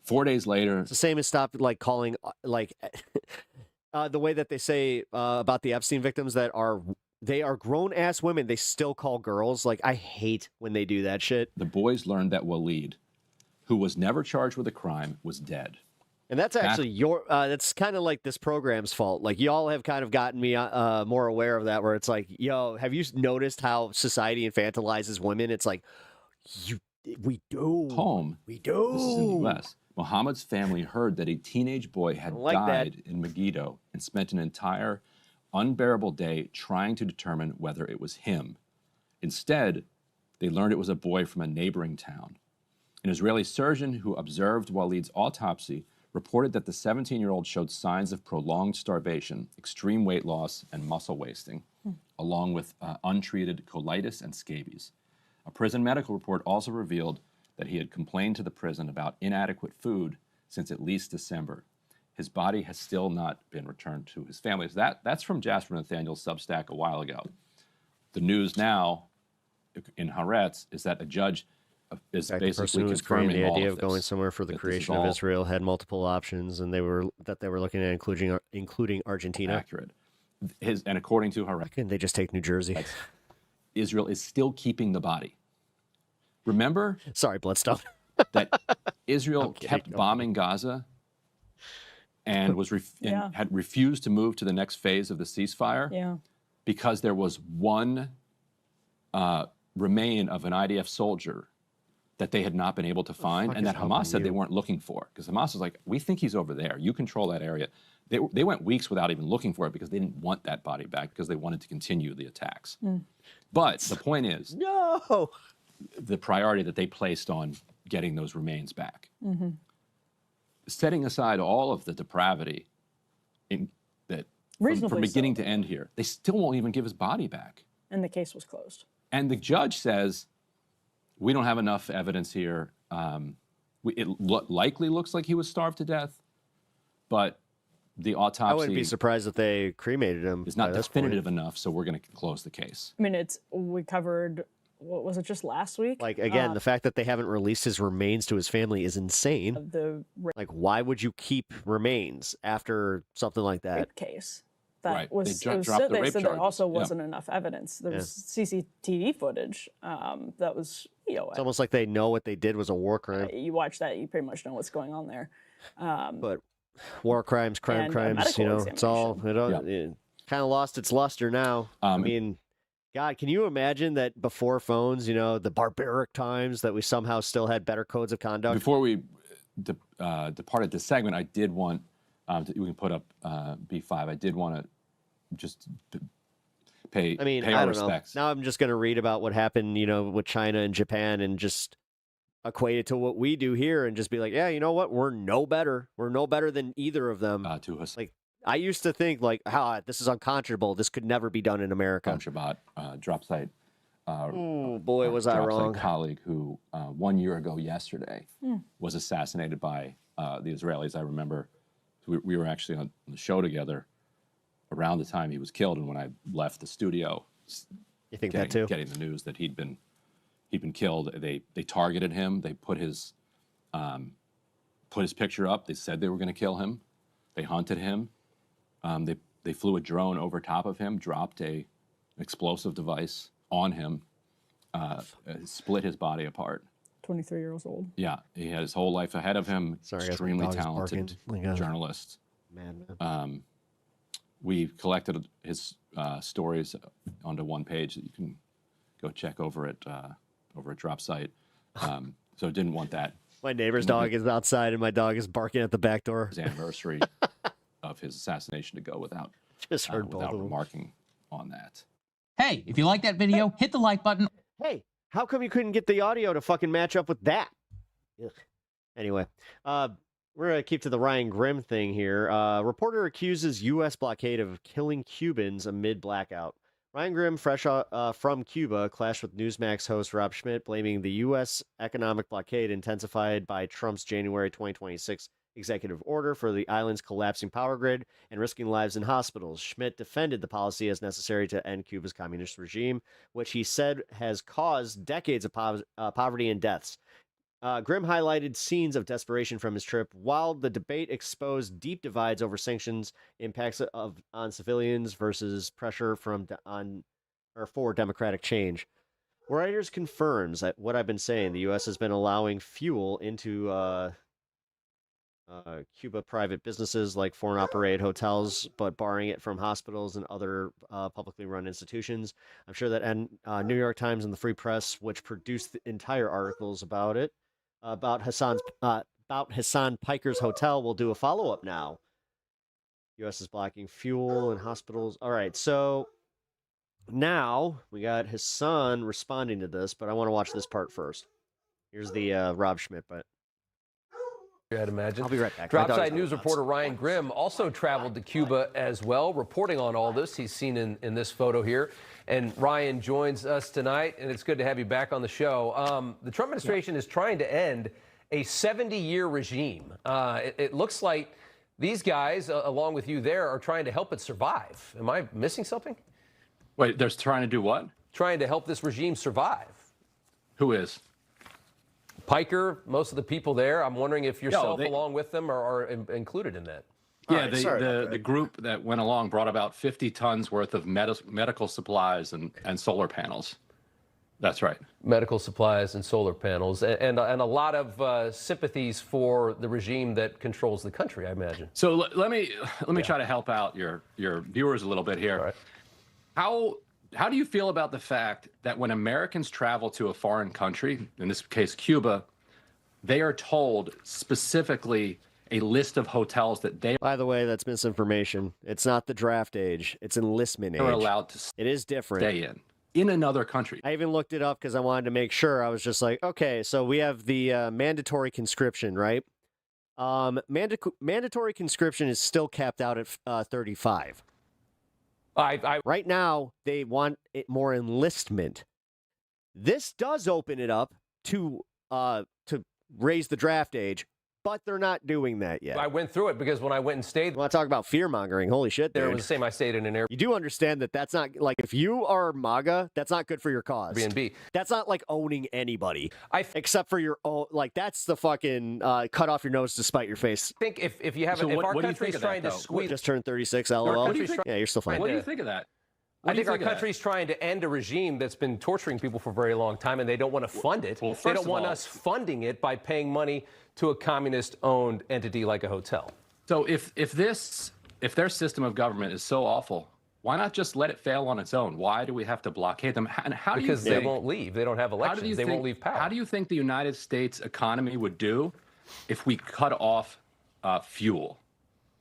4 days later. It's the same as stop calling the way that they say about the Epstein victims that are They are grown-ass women. They still call girls. Like, I hate when they do that shit. The boys learned that Walid, who was never charged with a crime, was dead. And that's actually that's kind of like this program's fault. Like, y'all have kind of gotten me more aware of that, where it's like, yo, have you noticed how society infantilizes women? It's like, we do. We do. This is in the U.S. Muhammad's family heard that a teenage boy had died in Megiddo and spent an entire unbearable day trying to determine whether it was him. Instead, they learned it was a boy from a neighboring town. An Israeli surgeon who observed Walid's autopsy reported that the 17-year-old showed signs of prolonged starvation, extreme weight loss, and muscle wasting, along with untreated colitis and scabies. A prison medical report also revealed that he had complained to the prison about inadequate food since at least December. His body has still not been returned to his family. That's from Jasper Nathaniel's Substack a while ago. The news now in Haaretz is that a judge is basically confirming the all idea of of this, going somewhere for the that this creation is of all Israel had multiple options, and they were looking at including Argentina. accurate. And according to Haaretz, Can they just take New Jersey? Israel is still keeping the body. Remember? Sorry, Bloodstone. that Israel kept bombing Gaza and was had refused to move to the next phase of the ceasefire because there was one remain of an IDF soldier that they had not been able to find, and that Hamas said they weren't looking for. Because Hamas was like, we think he's over there. You control that area. They went weeks without even looking for it because they didn't want that body back because they wanted to continue the attacks. But the point is, the priority that they placed on getting those remains back. Setting aside all of the depravity from beginning to end here, they still won't even give his body back. And the case was closed. And the judge says, we don't have enough evidence here. It likely looks like he was starved to death, but the autopsy... I wouldn't be surprised if they cremated him. ...is not definitive enough, so we're going to close the case. I mean, we covered, what was it, just last week? Like, again, the fact that they haven't released his remains to his family is insane. Like, why would you keep remains after something like that? Rape case. That was, they said rape there also wasn't enough evidence. There was CCTV footage that was, It's almost like they know what they did was a war crime. You watch that, you pretty much know what's going on there. But war crimes, crimes, it's all, it kind of lost its luster now. I mean, God, can you imagine that before phones, the barbaric times that we somehow still had better codes of conduct? Before we departed this segment, I did want, we can put up B5, I did want to just pay our respects. Now I'm just going to read about what happened, with China and Japan and just equate it to what we do here and just be like, yeah, you know what? We're no better. We're no better than either of them. To us. Like, I used to think, like, this is unconscionable. This could never be done in America. Shabbat, drop site. Boy, was I wrong. Colleague who 1 year ago yesterday was assassinated by the Israelis. I remember we were actually on the show together around the time he was killed, and when I left the studio, you think that too? Getting the news that he'd been killed, they targeted him. They put his picture up. They said they were going to kill him. They hunted him. They flew a drone over top of him, dropped an explosive device on him, split his body apart. 23 years old. Yeah, he had his whole life ahead of him. Extremely talented journalist. Man. We collected his stories onto one page that you can go check over at Drop Site. So didn't want that. My neighbor's dog is outside, and my dog is barking at the back door. His anniversary of his assassination to go without remarking on that. Hey, if you like that video, hit the like button. Hey, how come you couldn't get the audio to fucking match up with that? Ugh. Anyway, we're going to keep to the Ryan Grimm thing here. Reporter accuses U.S. blockade of killing Cubans amid blackout. Ryan Grimm, fresh from Cuba, clashed with Newsmax host Rob Schmidt, blaming the U.S. economic blockade intensified by Trump's January 2026 executive order for the island's collapsing power grid and risking lives in hospitals. Schmidt defended the policy as necessary to end Cuba's communist regime, which he said has caused decades of poverty and deaths. Grimm highlighted scenes of desperation from his trip, while the debate exposed deep divides over sanctions, impacts on civilians versus pressure for democratic change. Reuters confirms that what I've been saying. The U.S. has been allowing fuel into Cuba private businesses like foreign-operated hotels, but barring it from hospitals and other publicly run institutions. I'm sure that New York Times and the Free Press, which produced the entire articles about it, about Hassan Piker's hotel, will do a follow-up now. U.S. is blocking fuel in hospitals. All right, so now we got Hassan responding to this, but I want to watch this part first. Here's the Rob Schmidt, but I'd imagine. I'll be right back. Dropside News reporter Ryan Grimm also traveled to Cuba as well, reporting on all this. He's seen in this photo here. And Ryan joins us tonight, and it's good to have you back on the show. The Trump administration is trying to end a 70-year regime. It looks like these guys, along with you there, are trying to help it survive. Am I missing something? Wait, they're trying to do what? Trying to help this regime survive. Who is? Piker, most of the people there. I'm wondering if yourself, along with them, are included in that. Yeah, the group that went along brought about 50 tons worth of medical supplies and solar panels. That's right. Medical supplies and solar panels, and a lot of sympathies for the regime that controls the country, I imagine. So let me try to help out your viewers a little bit here. All right. How do you feel about the fact that when Americans travel to a foreign country, in this case Cuba, they are told specifically a list of hotels that they... By the way, that's misinformation. It's not the draft age. It's enlistment age. are allowed to It is different. stay in another country. I even looked it up because I wanted to make sure. I was just like, okay, so we have the mandatory conscription, right? Mandatory conscription is still capped out at 35. Right now, they want it more enlistment. This does open it up to raise the draft age, but they're not doing that yet. I went through it because when I went and stayed... Want to talk about fear-mongering? Holy shit, dude. There was the same. I stayed in an Airbnb. You do understand that that's not, like, if you are MAGA, that's not good for your cause. Airbnb. That's not, like, owning anybody. Except for your own, like, that's the fucking cut off your nose to spite your face. I think if you have... if our country's trying to squeeze... Just turned 36, LOL. Yeah, you're still fine. What do you think of that? I think our country's trying to end a regime that's been torturing people for a very long time, and they don't want to fund it. Well, they don't want us funding it by paying money to a communist-owned entity like a hotel. So if their system of government is so awful, why not just let it fail on its own? Why do we have to blockade them? And how do you think, they won't leave. They don't have elections. They won't leave power. How do you think the United States economy would do if we cut off fuel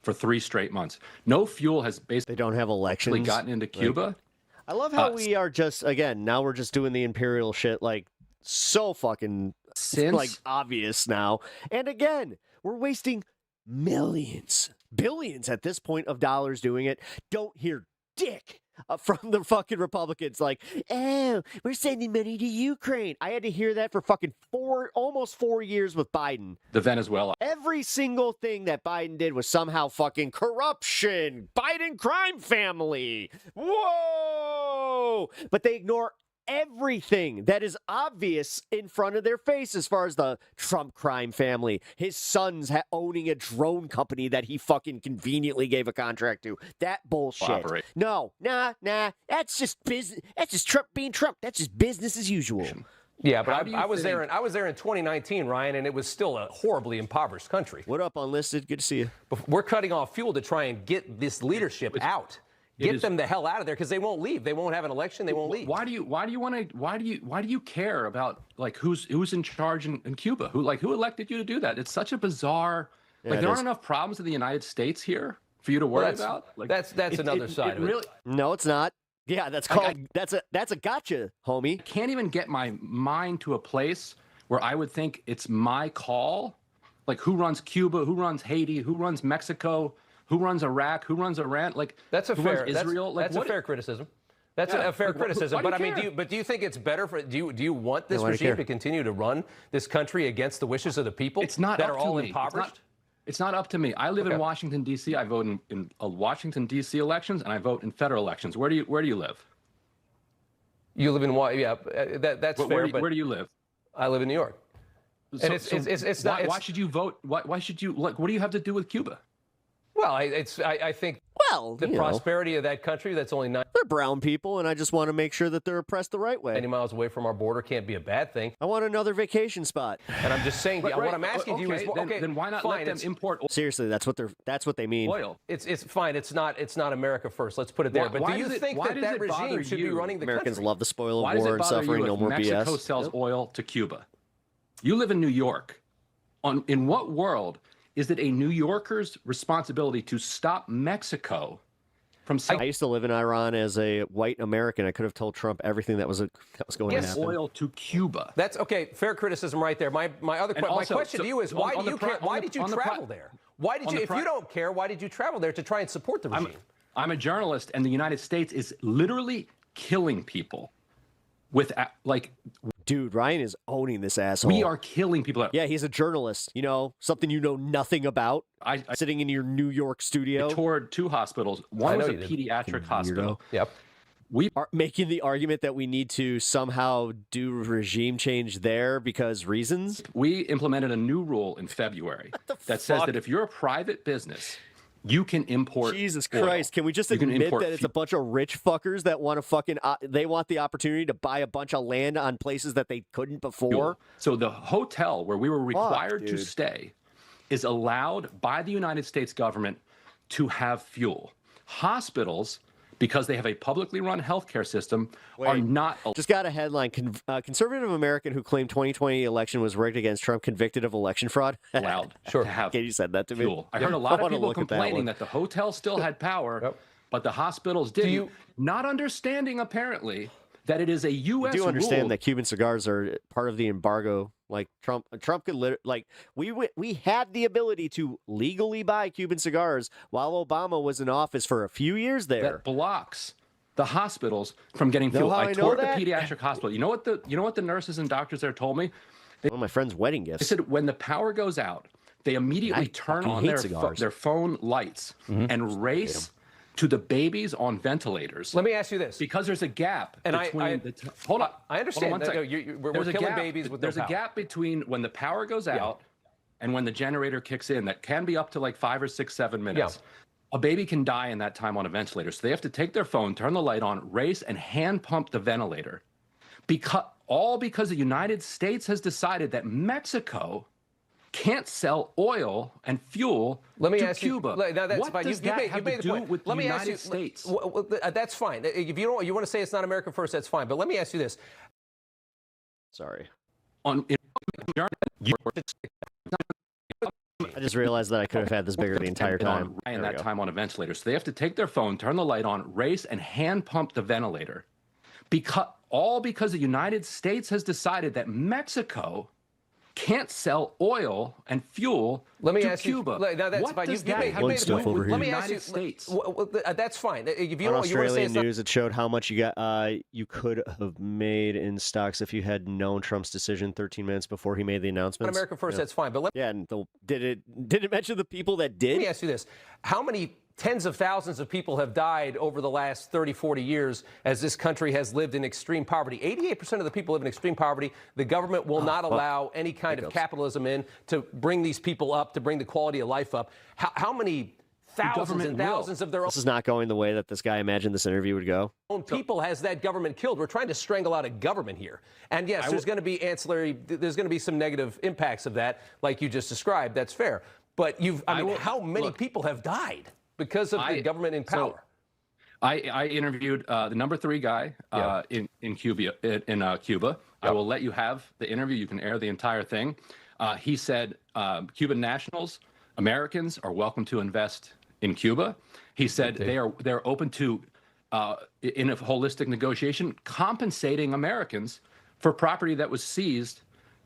for 3 straight months? No fuel has basically... They don't have elections. ...gotten into Cuba. Right. I love how we are just, again, now we're just doing the imperial shit, like, so fucking, like, obvious now. And again, we're wasting millions, billions at this point of dollars doing it. Don't hear dick from the fucking Republicans like, oh, we're sending money to Ukraine. I had to hear that for fucking almost 4 years with Biden. The Venezuela. Every single thing that Biden did was somehow fucking corruption, Biden crime family. Whoa! But they ignore everything that is obvious in front of their face as far as the Trump crime family, his sons owning a drone company that he fucking conveniently gave a contract to. That bullshit. Operate. No, nah. That's just business. That's just Trump being Trump. That's just business as usual. Yeah, but I was there in 2019, Ryan, and it was still a horribly impoverished country. What up, Unlisted? Good to see you. We're cutting off fuel to try and get this leadership out. Get them the hell out of there because they won't leave. They won't have an election. They won't leave. Why do you care about like who's in charge in Cuba? Who elected you to do that? It's such a bizarre. Like there aren't enough problems in the United States here for you to worry about. Like that's another side of it. Really, no, it's not. Yeah, that's called that's a gotcha, homie. I can't even get my mind to a place where I would think it's my call. Like who runs Cuba? Who runs Haiti? Who runs Mexico? Who runs Iraq? Who runs Iran? Like that's a fair Israel. That's a fair criticism. That's a fair criticism. But I mean, do you think it's better for? Do you want this regime to continue to run this country against the wishes of the people? It's not that up are to all me. impoverished. It's not up to me. I live in Washington D.C. I vote in Washington D.C. elections, and I vote in federal elections. Where do you live? You live in that's fair. Where do you live? I live in New York. And it's not. Why should you vote? Why should you like? What do you have to do with Cuba? Well, I think the prosperity of that country that's only they're brown people, and I just want to make sure that they're oppressed the right way. 90 miles away from our border can't be a bad thing. I want another vacation spot. And I'm just saying, what I'm asking you is, then why not let them import oil? Seriously, that's what they mean. Oil. It's fine. It's not America first. Let's put it there. But do you think that regime should be running the Americans country? love the spoil of war and suffering. No more BS. Mexico sells oil to Cuba. You live in New York. In what world is it a New Yorker's responsibility to stop Mexico from selling? I used to live in Iran as a white American. I could have told Trump everything that was going to happen. Oil to Cuba. That's okay. Fair criticism right there. My question to you is, why do you care? Why did you travel there? Why did you? If you don't care, why did you travel there to try and support the regime? I'm a journalist, and the United States is literally killing people with Dude, Ryan is owning this asshole. We are killing people. Yeah, he's a journalist. You know, something you know nothing about. I sitting in your New York studio. I toured 2 hospitals. One was a pediatric hospital. Yep. We are making the argument that we need to somehow do regime change there because reasons. We implemented a new rule in February that says that if you're a private business, you can import. Jesus oil. Christ! Can we just admit that it's a bunch of rich fuckers that want to fucking? They want the opportunity to buy a bunch of land on places that they couldn't before. So the hotel where we were required to stay is allowed by the United States government to have fuel. Hospitals, because they have a publicly run healthcare system, are not. Just got a headline: conservative American who claimed 2020 election was rigged against Trump convicted of election fraud. Allowed sure. to have you said that to me. Fuel. I heard a lot of people complaining that the hotel still had power, but the hospitals didn't. Not understanding apparently that it is a U.S. You do understand rule. that Cuban cigars are part of the embargo. Like Trump could we had the ability to legally buy Cuban cigars while Obama was in office for a few years there. That blocks the hospitals from getting fuel. I toured the pediatric hospital. You know what the nurses and doctors there told me? One of my friend's wedding gifts. They said when the power goes out, they immediately turn on their phone lights and race to the babies on ventilators. Let me ask you this. Because there's a gap between hold on. I understand. Hold on one second. We're killing babies with no power. There's a gap between when the power goes out and when the generator kicks in that can be up to like 5 or 6, 7 minutes. A baby can die in that time on a ventilator. So they have to take their phone, turn the light on, race, and hand pump the ventilator. Because the United States has decided that Mexico can't sell oil and fuel to Cuba. What does that have to do with the United States? That's fine. If you want to say it's not America first, that's fine. But let me ask you this. Sorry. I just realized that I could have had this bigger the entire time. And that time on a ventilator. So they have to take their phone, turn the light on, race, and hand pump the ventilator. Because the United States has decided that Mexico can't sell oil and fuel to Cuba. What does that have to do with the United States? That's fine. If you on don't, Australian news, it showed how much you could have made in stocks if you had known Trump's decision 13 minutes before he made the announcement. America first, that's fine. But and did it mention the people that did? Let me ask you this: how many tens of thousands of people have died over the last 30, 40 years as this country has lived in extreme poverty? 88% of the people live in extreme poverty. The government will not allow any kind of capitalism in to bring these people up, to bring the quality of life up. How many thousands and thousands of their own... This is not going the way that this guy imagined this interview would go. ...own people has that government killed. We're trying to strangle out a government here. And yes, there's going to be there's going to be some negative impacts of that, like you just described. That's fair. But how many people have died because of the government in power? I interviewed the number 3 guy in Cuba. I will let you have the interview. You can air the entire thing. He said Cuban nationals, Americans, are welcome to invest in Cuba. He said they're open to, in a holistic negotiation, compensating Americans for property that was seized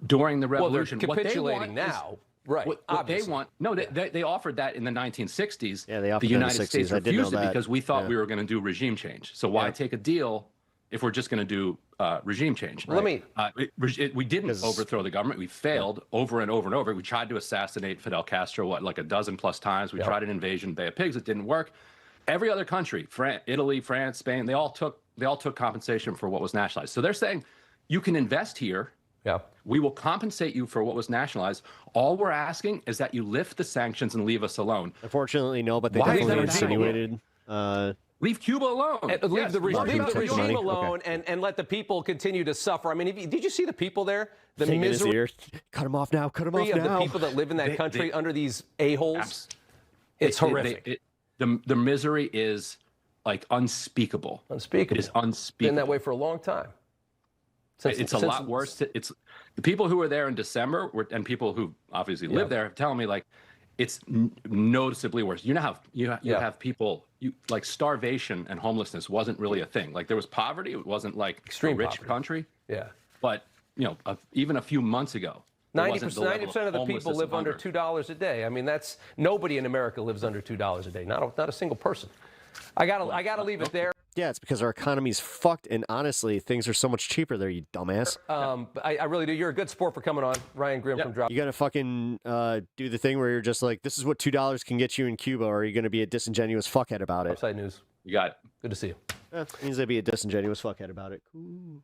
during the revolution. Well, they're capitulating now. Right. What they want? No, they offered that in the 1960s. Yeah, they offered the that United in the 60s. States I did know refused it that. because we thought we were going to do regime change. So why take a deal if we're just going to do regime change? Right. We didn't overthrow the government. We failed over and over and over. We tried to assassinate Fidel Castro, like a dozen plus times. We tried an invasion, Bay of Pigs. It didn't work. Every other country, Italy, France, Spain, they all took compensation for what was nationalized. So they're saying you can invest here Yeah. We will compensate you for what was nationalized. All we're asking is that you lift the sanctions and leave us alone. Unfortunately, no, but they Why is definitely that insinuated. Leave Cuba alone. Leave Yes, the worry about regime money. alone and let the people continue to suffer. I mean, did you see the people there? The King in his misery ear. Cut him off now. Cut him off of now. the people that live in that country under these a-holes. It's horrific. The misery is like unspeakable. Unspeakable. It's unspeakable. Been that way for a long time. It's a lot worse. It's the people who were there in December and people who obviously live there have telling me like it's noticeably worse. You know how you have people like starvation and homelessness wasn't really a thing. Like there was poverty. It wasn't like extreme a rich poverty. country. Yeah. But even a few months ago, 90% of the people live under hunger. $2 a day. I mean, that's nobody in America lives under $2 a day. Not a single person. I gotta leave it there. Yeah, it's because our economy's fucked, and honestly, things are so much cheaper there, you dumbass. I really do. You're a good sport for coming on, Ryan Grimm from Drop. You gotta fucking do the thing where you're just like, this is what $2 can get you in Cuba, or are you gonna be a disingenuous fuckhead about it? Upside News. You got it. Good to see you. Yeah, means I'd be a disingenuous fuckhead about it. Cool.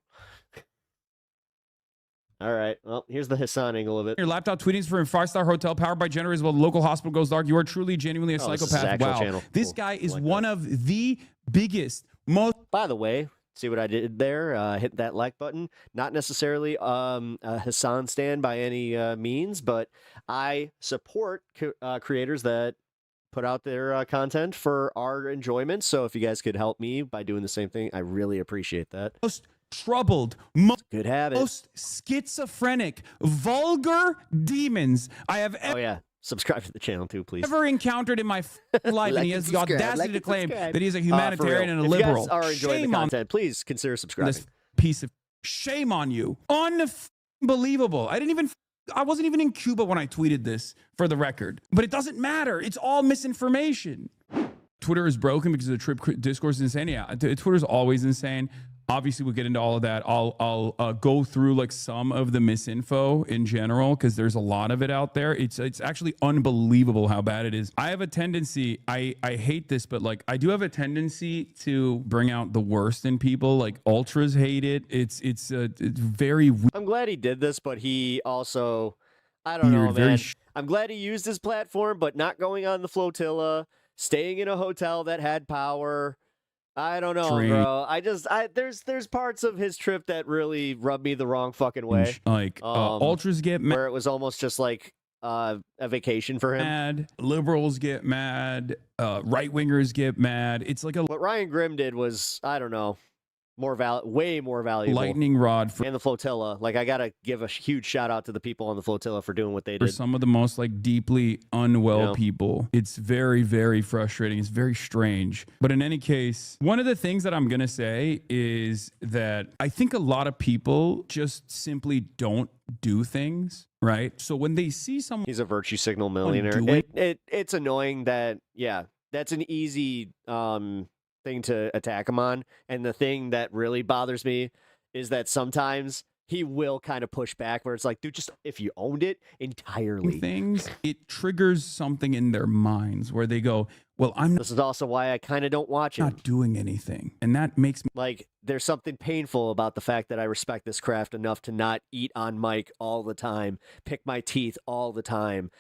All right. Well, here's the HASAN angle of it. Your laptop tweetings for a 5-star hotel powered by generators while the local hospital goes dark. You are truly, genuinely a psychopath. Wow. Channel. This guy is one of the biggest, most. By the way, see what I did there? Hit that like button. Not necessarily a HASAN stand by any means, but I support creators that put out their content for our enjoyment. So if you guys could help me by doing the same thing, I really appreciate that. Most troubled, good habit. Most schizophrenic, vulgar demons I have ever. Subscribe to the channel too, please. Ever encountered in my life, and he has the audacity to claim that he's a humanitarian and a if liberal. You guys are enjoying Shame the on content, please consider subscribing. this piece of shame on you. Unbelievable. I wasn't even in Cuba when I tweeted this, for the record. But it doesn't matter. It's all misinformation. Twitter is broken because of the discourse is insane. Yeah, Twitter's always insane. Obviously, we'll get into all of that. I'll go through like some of the misinfo in general because there's a lot of it out there. It's actually unbelievable how bad it is. I have a tendency, I hate this, but like I do have a tendency to bring out the worst in people. Like ultras hate it. It's very weird. I'm glad he did this, but he also, I don't know, man. I'm glad he used his platform, but not going on the flotilla, staying in a hotel that had power. I don't know, bro. There's parts of his trip that really rubbed me the wrong fucking way. Like ultras get mad. Where it was almost just like a vacation for him. Mad. Liberals get mad. Right wingers get mad. It's like what Ryan Grimm did was, I don't know, way more valuable. Lightning rod and the flotilla. Like I gotta give a huge shout out to the people on the flotilla for doing what they for did. some of the most like deeply unwell people. It's very, very frustrating. It's very strange. But in any case, one of the things that I'm gonna say is that I think a lot of people just simply don't do things right. So when they see someone, he's a virtue signal millionaire. It's annoying that that's an easy thing to attack him on, and the thing that really bothers me is that sometimes he will kind of push back where it's like, dude, just if you owned it entirely, it triggers something in their minds where they go, well, this is also why I kind of don't watch it. Not doing anything, and that makes me like there's something painful about the fact that I respect this craft enough to not eat on mic all the time, pick my teeth all the time,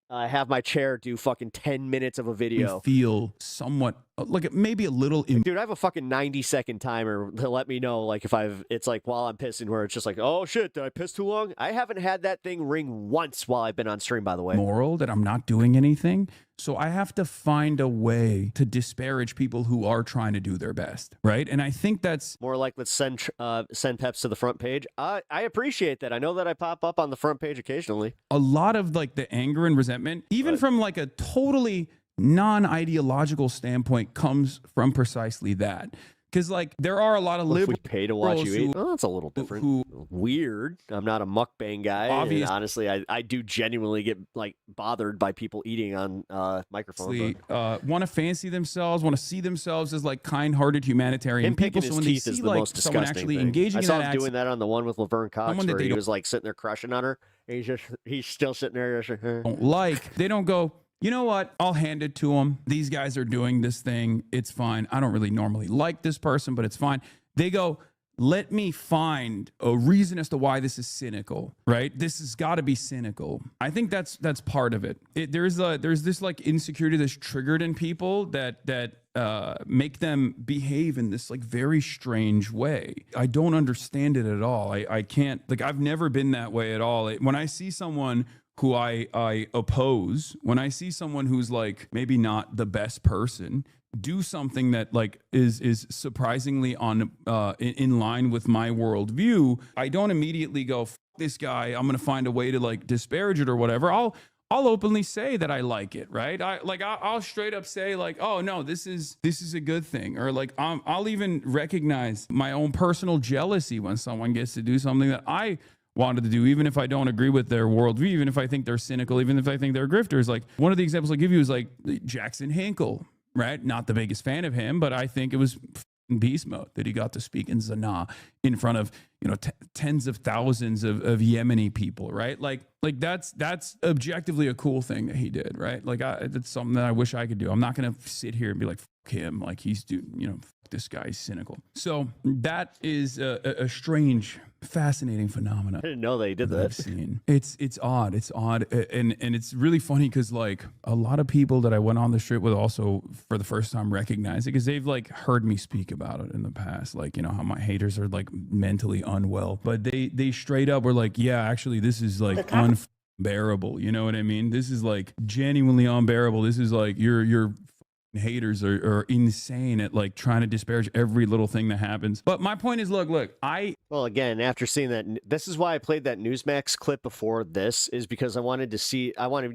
have my chair do fucking 10 minutes of a video. Feel somewhat like maybe a little. Dude, I have a fucking 90-second timer to let me know, like if it's like while I'm pissing, where it's just like, oh shit, did I piss too long? I haven't had that thing ring once while I've been on stream, by the way. Moral that I'm not doing anything. So I have to find a way to disparage people who are trying to do their best, right? And I think that's more like let's send peps to the front page. I appreciate that. I know that I pop up on the front page occasionally. A lot of like the anger and resentment, even from like a totally non-ideological standpoint, comes from precisely that. Because like there are a lot of liberals. If we pay to watch you eat, that's a little different. Weird. I'm not a mukbang guy. And honestly, I do genuinely get like bothered by people eating on microphones. Want to fancy themselves, want to see themselves as like kind-hearted humanitarian people. So when they see like someone actually engaging I in saw that him doing that on the one with Laverne Cox, where he was like sitting there crushing on her. And he's still sitting there. Don't like. They don't go, you know what? I'll hand it to them. These guys are doing this thing. It's fine. I don't really normally like this person, but it's fine. They go, let me find a reason as to why this is cynical, right? This has got to be cynical. I think that's part of it. There's this like insecurity that's triggered in people that make them behave in this like very strange way. I don't understand it at all. I can't, like, I've never been that way at all. When I see someone who I oppose, when I see someone who's like maybe not the best person do something that like is surprisingly on in line with my worldview, I don't immediately go, F this guy, I'm gonna find a way to like disparage it or whatever. I'll openly say that I like it, right? I'll straight up say like, oh no, this is a good thing, or like I'll even recognize my own personal jealousy when someone gets to do something that I wanted to do, even if I don't agree with their worldview, even if I think they're cynical, even if I think they're grifters. Like one of the examples I give you is like Jackson Hinkle, right? Not the biggest fan of him, but I think it was beast mode that he got to speak in Sanaa in front of, you know, tens of thousands of Yemeni people, right? Like that's objectively a cool thing that he did, right? Like that's something that I wish I could do. I'm not going to sit here and be like, fuck him, like he's doing, you know, this guy's cynical. So that is a strange, fascinating phenomenon. I didn't know they did that. I've seen. It's odd. It's odd, and it's really funny because like a lot of people that I went on the street with also for the first time recognize it because they've like heard me speak about it in the past, like, you know, how my haters are like mentally unwell, but they straight up were like, yeah, actually this is like unbearable. You know what I mean? This is like genuinely unbearable. This is like your haters are insane at like trying to disparage every little thing that happens. But my point is, look, well, again, after seeing that, this is why I played that Newsmax clip before this, is because I wanted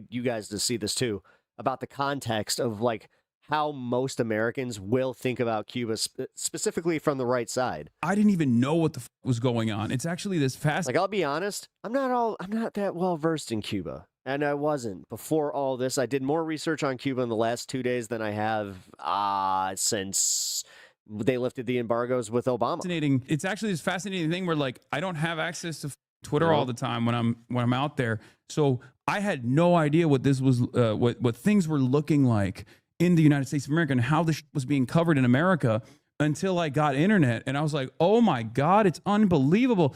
you guys to see this too, about the context of like how most Americans will think about Cuba, specifically from the right side. I didn't even know what the was going on. It's actually this fast. Like, I'll be honest, I'm not that well versed in Cuba. And I wasn't before all this. I did more research on Cuba in the last 2 days than I have since they lifted the embargoes with Obama. Fascinating. It's actually this fascinating thing where like I don't have access to Twitter all the time when I'm out there. So I had no idea what this was, what things were looking like in the United States of America and how this was being covered in America until I got internet, and I was like, oh my God, it's unbelievable.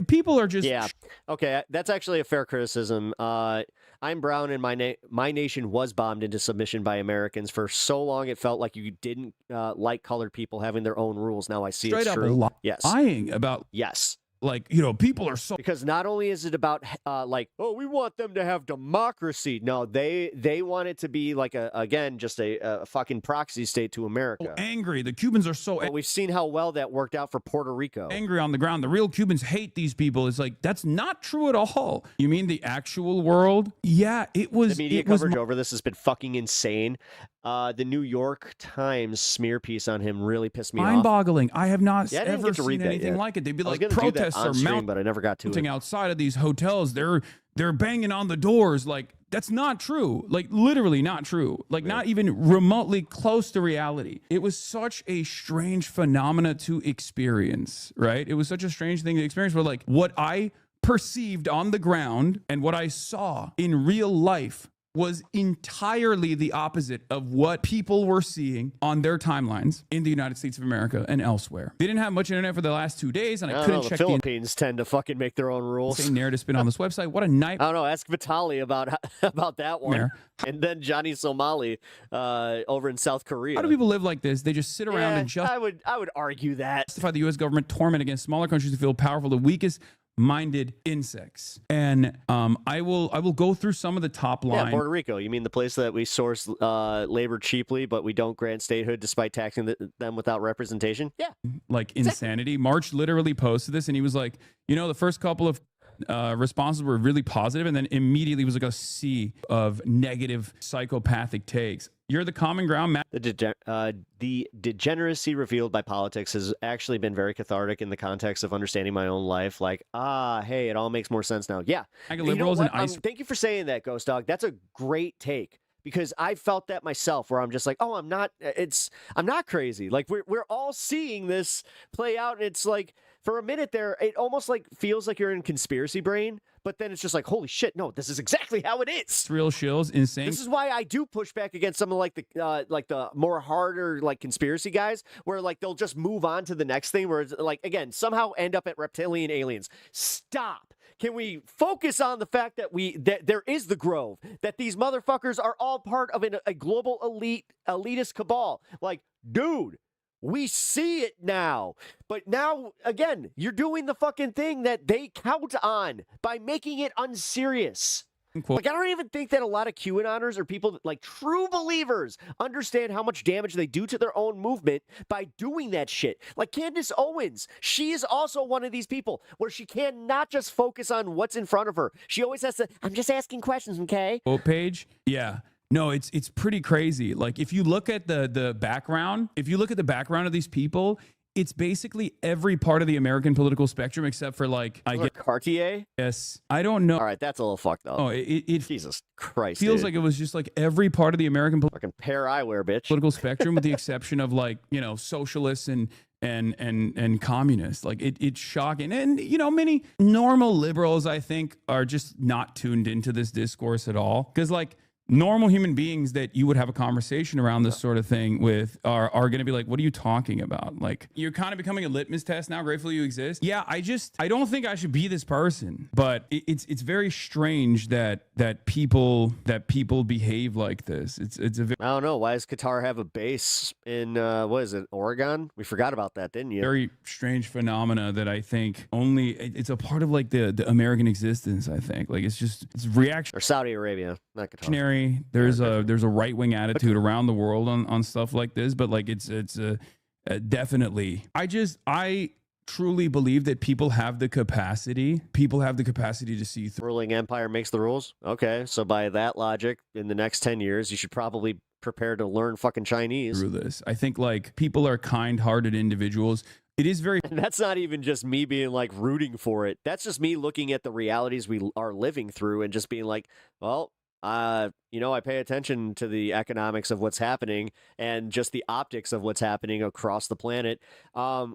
People are just... Yeah, okay, that's actually a fair criticism. I'm brown, and my nation was bombed into submission by Americans. For so long, it felt like you didn't like colored people having their own rules. Now I see it's true. Yes. Lying about... Yes. Like, you know, people are so... Because not only is it about, like, oh, we want them to have democracy. No, they want it to be like, just a fucking proxy state to America. Angry. The Cubans are so... Well, we've seen how well that worked out for Puerto Rico. Angry on the ground. The real Cubans hate these people. It's like, that's not true at all. You mean the actual world? Yeah, it was... The media coverage over this has been fucking insane. The New York Times smear piece on him really pissed me off. Mind-boggling. I have not ever seen anything like it. They'd be like, protests are mounting, but I never got to it. Outside of these hotels. They're banging on the doors. Like, that's not true. Like, literally not true. Like, not even remotely close to reality. It was such a strange phenomena to experience, right? It was such a strange thing to experience where, like, what I perceived on the ground and what I saw in real life was entirely the opposite of what people were seeing on their timelines in the United States of America and elsewhere. They didn't have much internet for the last 2 days, and I couldn't check the Philippines tend to fucking make their own rules. Same narrative spin on this website. What a night! I don't know. Ask Vitali about that one, and then Johnny Somali over in South Korea. How do people live like this? They just sit around and just. I would argue that justify the U.S. government torment against smaller countries who feel powerful, the weakest minded insects. And I will go through some of the top line. Yeah, Puerto Rico. You mean the place that we source labor cheaply, but we don't grant statehood despite taxing them without representation? Yeah. Like insanity. March literally posted this, and he was like, you know, the first couple of responses were really positive, and then immediately was like a sea of negative psychopathic takes. You're the common ground, Matt. The degeneracy revealed by politics has actually been very cathartic in the context of understanding my own life. Like, hey, it all makes more sense now. Yeah. Liberals and thank you for saying that, Ghost Dog. That's a great take. Because I felt that myself, where I'm just like, oh, I'm not crazy. Like we're all seeing this play out, and it's like For a minute there, it almost like feels like you're in conspiracy brain, but then it's just like, holy shit, no, this is exactly how it is. It's real shills, insane. This is why I do push back against some of like the more harder like conspiracy guys, where like they'll just move on to the next thing, where it's like again somehow end up at reptilian aliens. Stop. Can we focus on the fact that there is the Grove, that these motherfuckers are all part of a global elitist cabal? Like, dude. We see it now. But now, again, you're doing the fucking thing that they count on by making it unserious. Like, I don't even think that a lot of QAnoners or people, like true believers, understand how much damage they do to their own movement by doing that shit. Like Candace Owens, she is also one of these people where she cannot just focus on what's in front of her. She always has to, I'm just asking questions, okay? Quote page? Yeah. No, it's pretty crazy. Like if you look at the background, of these people, it's basically every part of the American political spectrum except for like Cartier. Yes, I don't know. All right, that's a little fucked up. Oh, it Jesus Christ feels dude. like it was just like every part of the American fucking pair eyewear, bitch. Political spectrum, with the exception of like socialists and communists. Like it's shocking. And many normal liberals I think are just not tuned into this discourse at all, because like normal human beings that you would have a conversation around this sort of thing with are going to be like, what are you talking about? Like, you're kind of becoming a litmus test now. Grateful you exist. Yeah, I don't think I should be this person, but it's very strange that people behave like this. It's a I don't know. Why does Qatar have a base in what is it, Oregon? We forgot about that, didn't you? Very strange phenomena that I think it's a part of like the American existence. I think like it's reaction or Saudi Arabia, not Qatar. There's a right-wing attitude around the world on stuff like this, but like it's definitely. I truly believe that people have the capacity to see through. Ruling empire makes the rules. Okay, so by that logic, in the next 10 years, you should probably prepare to learn fucking Chinese. Through this, I think like people are kind-hearted individuals. It is very. And that's not even just me being like rooting for it. That's just me looking at the realities we are living through and just being like, well. I pay attention to the economics of what's happening and just the optics of what's happening across the planet.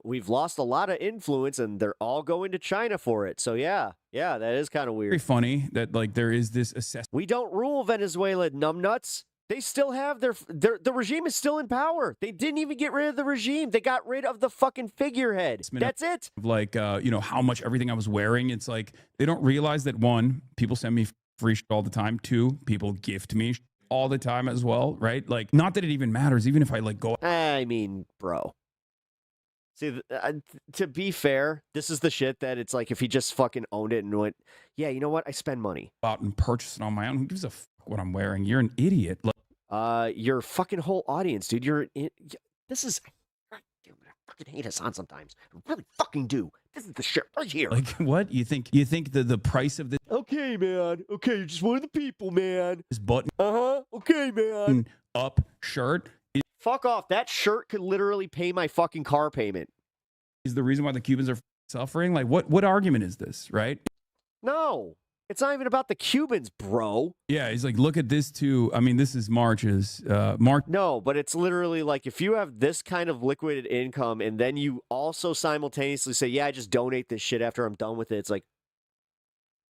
We've lost a lot of influence and they're all going to China for it. So yeah, that is kind of weird. Very funny that like there is this assessment. We don't rule Venezuela, numbnuts. They still have the regime is still in power. They didn't even get rid of the regime. They got rid of the fucking figurehead. That's it. Like, how much everything I was wearing. It's like they don't realize that one, people send me free shit all the time. Two, people gift me all the time as well, right? Like, not that it even matters, even if I like go. I mean, bro. See, to be fair, this is the shit that it's like if he just fucking owned it and went, yeah, you know what? I spend money. Out and purchase it on my own. Who gives a fuck what I'm wearing? You're an idiot. Your fucking whole audience, dude. This is. God damn it, I fucking hate HASAN sometimes. I really fucking do. This is the shit right here. Like what? You think the price of this? Okay, man. Okay, you're just one of the people, man. This button. Okay, man. Up shirt. Fuck off. That shirt could literally pay my fucking car payment. Is the reason why the Cubans are suffering? Like what argument is this, right? No. It's not even about the Cubans, bro. Yeah, he's like, look at this too. I mean, this is March's. March. No, but it's literally like if you have this kind of liquid income and then you also simultaneously say, yeah, I just donate this shit after I'm done with it. It's like,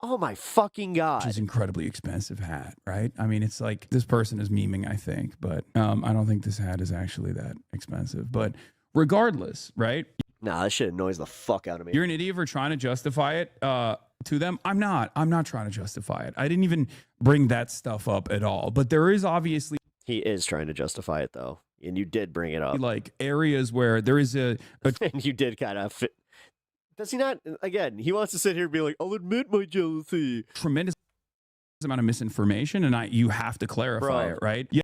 oh my fucking God. Which is incredibly expensive hat, right? I mean, it's like this person is memeing, I think, but I don't think this hat is actually that expensive. But regardless, right? Nah, this shit annoys the fuck out of me. You're an idiot for trying to justify it to them. I'm not trying to justify it. I didn't even bring that stuff up at all. But there is obviously. He is trying to justify it, though. And you did bring it up. Like areas where there is a and you did kind of fit. Does he not? Again, he wants to sit here and be like, I'll admit my jealousy. Tremendous amount of misinformation, and you have to clarify it, right? Yeah.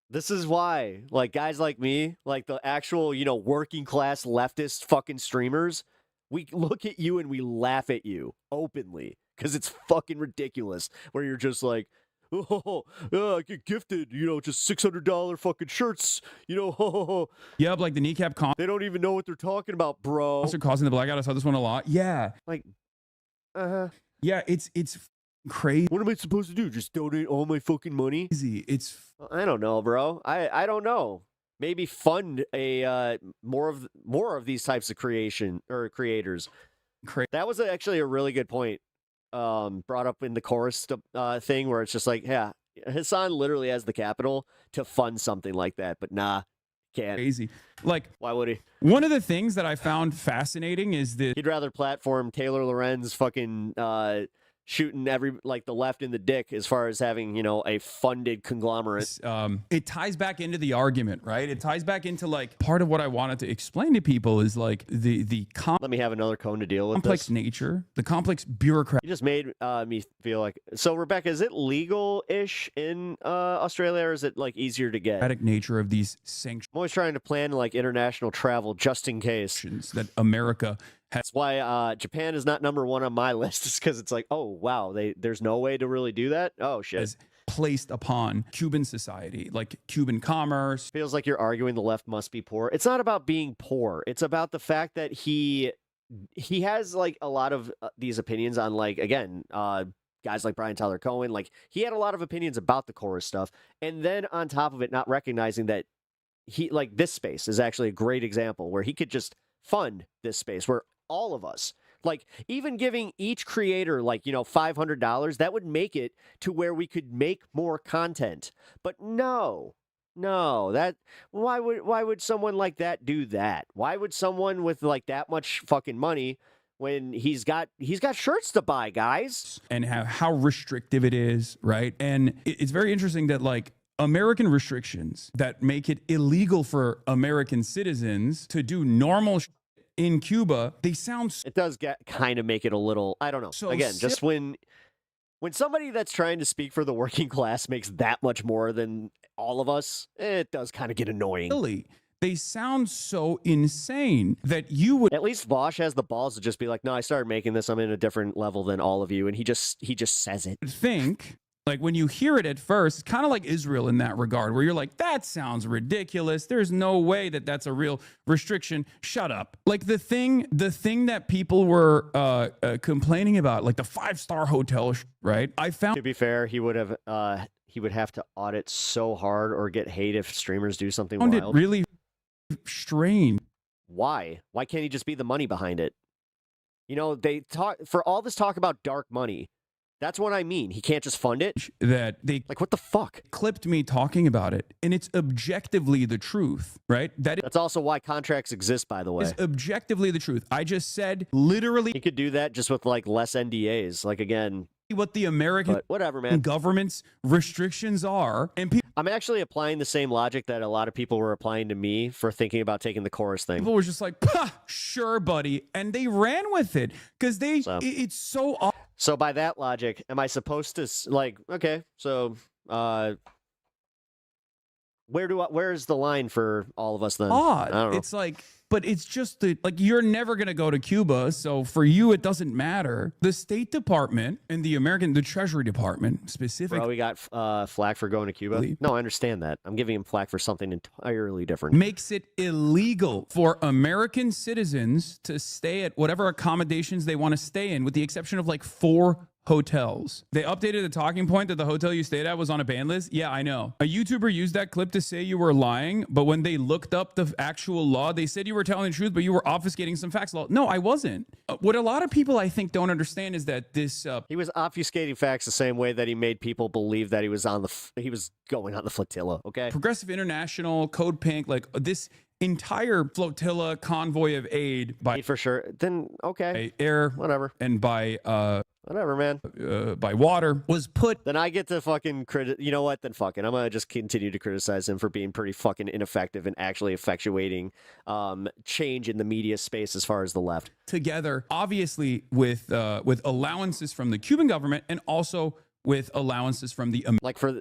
This is why, like, guys like me, like the actual, working class leftist fucking streamers, we look at you and we laugh at you openly because it's fucking ridiculous. Where you're just like, oh, I get gifted, just $600 fucking shirts, Yep, like the kneecap comp. They don't even know what they're talking about, bro. Also causing the blackout. I saw this one a lot. Yeah. Like, yeah, it's crazy. What am I supposed to do? Just donate all my fucking money? It's. I don't know, bro. I don't know. maybe fund a more of these types of creators. That was actually a really good point brought up in the chorus thing, where it's just like, yeah, HASAN literally has the capital to fund something like that, but nah, can't. Crazy. Like, why would he? One of the things that I found fascinating is that he'd rather platform Taylor Lorenz fucking shooting the left in the dick as far as having, a funded conglomerate. It ties back into the argument, right? It ties back into like part of what I wanted to explain to people is like the let me have another cone to deal with complex this. nature, the complex bureaucracy. You just made me feel like, so Rebecca, is it legal-ish in Australia, or is it like easier to get? Nature of these sanctions. I'm always trying to plan like international travel just in case. That America has. That's why Japan is not number one on my list. Is because it's like, oh wow, there's no way to really do that. Oh shit. Placed upon Cuban society, like Cuban commerce. Feels like you're arguing the left must be poor. It's not about being poor. It's about the fact that he has like a lot of these opinions on, like, again, guys like Brian Tyler Cohen. Like, he had a lot of opinions about the chorus stuff, and then on top of it, not recognizing that this space is actually a great example where he could just fund this space where all of us, like, even giving each creator like, $500, that would make it to where we could make more content. But no, that why would someone like that do that? Why would someone with like that much fucking money, when he's got shirts to buy, guys? And how restrictive it is, right? And it's very interesting that like American restrictions that make it illegal for American citizens to do normal in Cuba, they sound... It does kind of make it a little, I don't know. So again, just when somebody that's trying to speak for the working class makes that much more than all of us, it does kind of get annoying. Really? They sound so insane that you would... At least Vosh has the balls to just be like, no, I started making this, I'm in a different level than all of you, and he just says it. Think... Like, when you hear it at first, it's kind of like Israel in that regard, where you're like, that sounds ridiculous. There's no way that that's a real restriction. Shut up. Like, the thing that people were complaining about, like the 5-star hotel, right? I found... To be fair, he would have to audit so hard or get hate if streamers do something wild. It really strange. Why? Why can't he just be the money behind it? They talk for all this talk about dark money. That's what I mean. He can't just fund it? That they... Like, what the fuck? Clipped me talking about it, and it's objectively the truth, right? That's also why contracts exist, by the way. It's objectively the truth. I just said, literally... He could do that just with, like, less NDAs. Like, again... What the American whatever, man. Government's restrictions are, and I'm actually applying the same logic that a lot of people were applying to me for thinking about taking the chorus thing. People were just like, sure, buddy, and they ran with it because it's so. So by that logic, am I supposed to like? Okay, so where's the line for all of us then? Odd. I don't know. It's like. But it's just like you're never going to go to Cuba, so for you it doesn't matter. The State Department and the Treasury Department specifically. Bro, we got flack for going to Cuba. No, I understand that. I'm giving him flack for something entirely different. Makes it illegal for American citizens to stay at whatever accommodations they want to stay in, with the exception of like 4 hotels. They updated the talking point that the hotel you stayed at was on a ban list. Yeah, I know. A YouTuber used that clip to say you were lying, but when they looked up the actual law, they said you were telling the truth, but you were obfuscating some facts. No, I wasn't. What a lot of people, I think, don't understand is that this... he was obfuscating facts the same way that he made people believe that he was going on the flotilla, okay? Progressive International, Code Pink, like this entire flotilla convoy of aid by... For sure. Then, okay. By air. Whatever. And by... whatever, man. By water was put. Then I get to fucking you know what? Then fucking, I'm gonna just continue to criticize him for being pretty fucking ineffective and actually effectuating change in the media space as far as the left. Together, obviously, with allowances from the Cuban government and also with allowances from the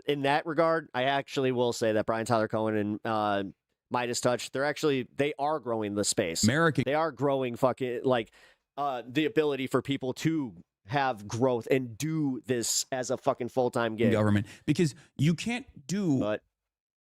in that regard, I actually will say that Brian Tyler Cohen and Midas Touch, they are growing the space. They are growing fucking the ability for people to have growth and do this as a fucking full-time gig. Government, because you can't do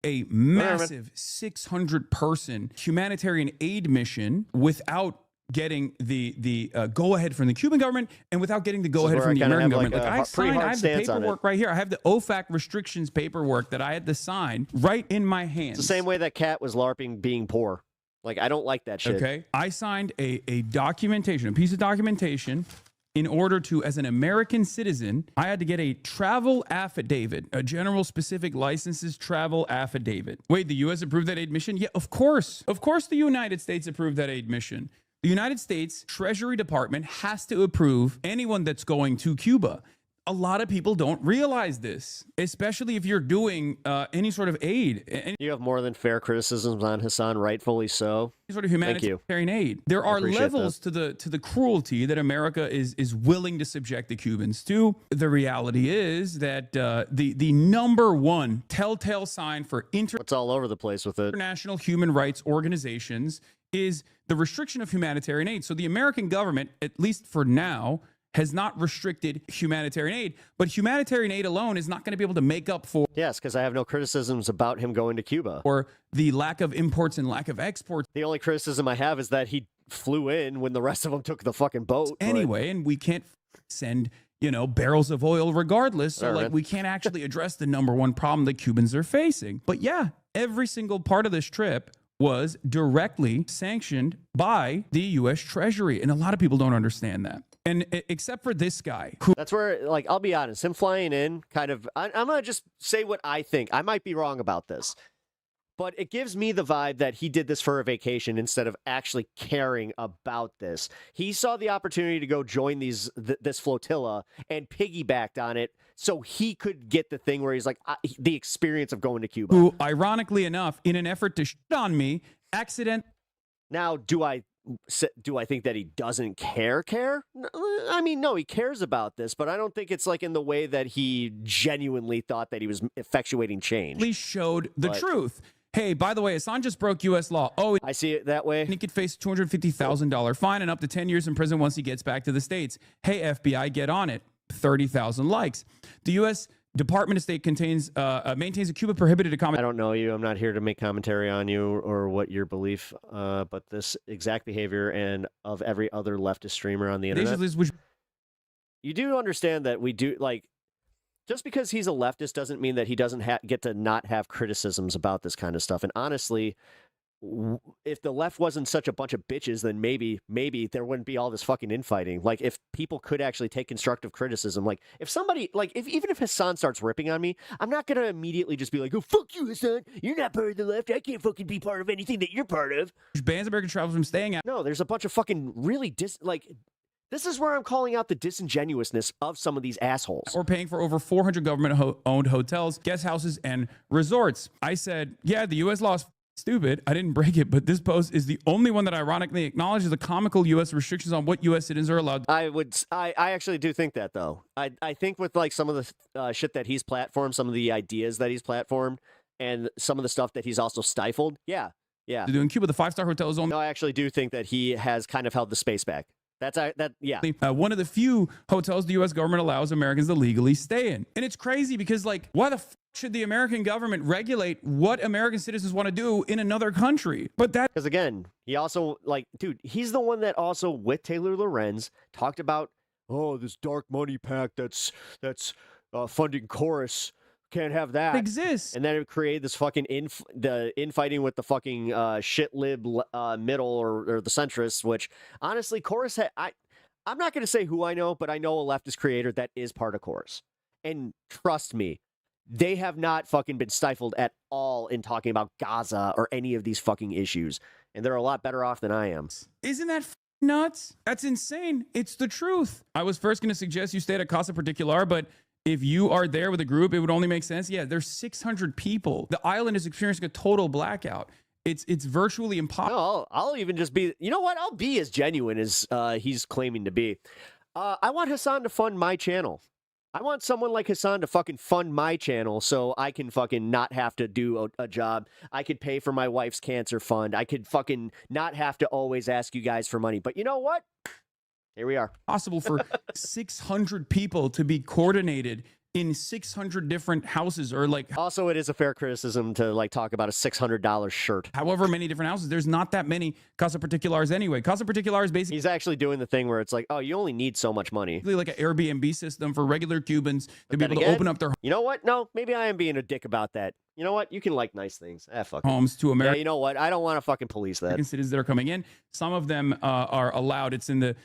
a massive 600-person humanitarian aid mission without getting the go-ahead from the Cuban government and without getting the go-ahead from the American government. Like I have the paperwork right here. I have the OFAC restrictions paperwork that I had to sign right in my hands. It's the same way that Kat was LARPing being poor. Like, I don't like that shit. Okay. I signed a documentation, a piece of documentation in order to, as an American citizen, I had to get a travel affidavit, a general specific licenses travel affidavit. Wait, the U.S. approved that aid mission? Yeah, of course. Of course the United States approved that aid mission. The United States Treasury Department has to approve anyone that's going to Cuba. A lot of people don't realize this, especially if you're doing any sort of aid. You have more than fair criticisms on HASAN, rightfully so. Any sort of humanitarian aid. There are levels to the cruelty that America is willing to subject the Cubans to. The reality is that the number one telltale sign for it's all over the place with it. International human rights organizations is the restriction of humanitarian aid. So the American government, at least for now, has not restricted humanitarian aid, but humanitarian aid alone is not going to be able to make up for... Yes, because I have no criticisms about him going to Cuba. Or the lack of imports and lack of exports. The only criticism I have is that he flew in when the rest of them took the fucking boat. Anyway, and we can't send, barrels of oil regardless, so we can't actually address the number one problem that Cubans are facing. But yeah, every single part of this trip was directly sanctioned by the U.S. Treasury, and a lot of people don't understand that. And except for this guy. That's where, I'll be honest, him flying in I'm going to just say what I think. I might be wrong about this. But it gives me the vibe that he did this for a vacation instead of actually caring about this. He saw the opportunity to go join this flotilla and piggybacked on it so he could get the thing where he's like, the experience of going to Cuba. Who, ironically enough, in an effort to shit on me, Now, do I think that he doesn't care? I mean, no, he cares about this, but I don't think it's in the way that he genuinely thought that he was effectuating change. At least showed the truth. Hey, by the way, HASAN just broke U.S. law. Oh, I see it that way. He could face $250,000 fine and up to 10 years in prison once he gets back to the States. Hey, FBI, get on it. 30,000 likes. The U.S. Department of State maintains a Cuba prohibited comment. I don't know you. I'm not here to make commentary on you or what your belief, but this exact behavior and of every other leftist streamer on the internet. You do understand that we do, just because he's a leftist doesn't mean that he doesn't get to not have criticisms about this kind of stuff. And honestly, if the left wasn't such a bunch of bitches, then maybe there wouldn't be all this fucking infighting. If people could actually take constructive criticism, if somebody, even if HASAN starts ripping on me, I'm not going to immediately just be like, oh, fuck you, HASAN. You're not part of the left. I can't fucking be part of anything that you're part of. Bans American travelers from staying out. No, there's a bunch of fucking really this is where I'm calling out the disingenuousness of some of these assholes. Or paying for over 400 government-owned hotels, guest houses, and resorts. I said, yeah, the U.S. law is stupid. I didn't break it, but this post is the only one that ironically acknowledges the comical U.S. restrictions on what U.S. citizens are allowed. I actually do think that, though. I think with some of the shit that he's platformed, some of the ideas that he's platformed, and some of the stuff that he's also stifled, yeah. In Cuba, the 5-star hotel is only... No, I actually do think that he has kind of held the space back. Yeah. One of the few hotels the U.S. government allows Americans to legally stay in. And it's crazy because, why the f should the American government regulate what American citizens want to do in another country? But because, again, he also, dude, he's the one that also, with Taylor Lorenz, talked about, this dark money pact that's funding Chorus. Can't have that. It exists. And then it created this fucking infighting with the fucking shit lib middle or the centrists, which honestly, Chorus I'm not going to say who I know, but I know a leftist creator that is part of Chorus. And trust me, they have not fucking been stifled at all in talking about Gaza or any of these fucking issues. And they're a lot better off than I am. Isn't that nuts? That's insane. It's the truth. I was first going to suggest you stay at a Casa Particular, but if you are there with a group, it would only make sense. Yeah, there's 600 people. The island is experiencing a total blackout. It's virtually impossible. No, I'll even just be, you know what? I'll be as genuine as he's claiming to be. I want HASAN to fund my channel. I want someone like HASAN to fucking fund my channel so I can fucking not have to do a job. I could pay for my wife's cancer fund. I could fucking not have to always ask you guys for money. But you know what? Here we are. Possible for 600 people to be coordinated in 600 different houses, or like. Also, it is a fair criticism to like talk about a $600 shirt. However many different houses. There's not that many Casa Particulars anyway. Casa Particulars basically. He's actually doing the thing where it's like, oh, you only need so much money. Like an Airbnb system for regular Cubans to be able to open up their. You know what? No, maybe I am being a dick about that. You know what? You can like nice things. Fuck homes to America. Yeah, you know what? I don't want to fucking police that. American citizens that are coming in. Some of them are allowed. It's in the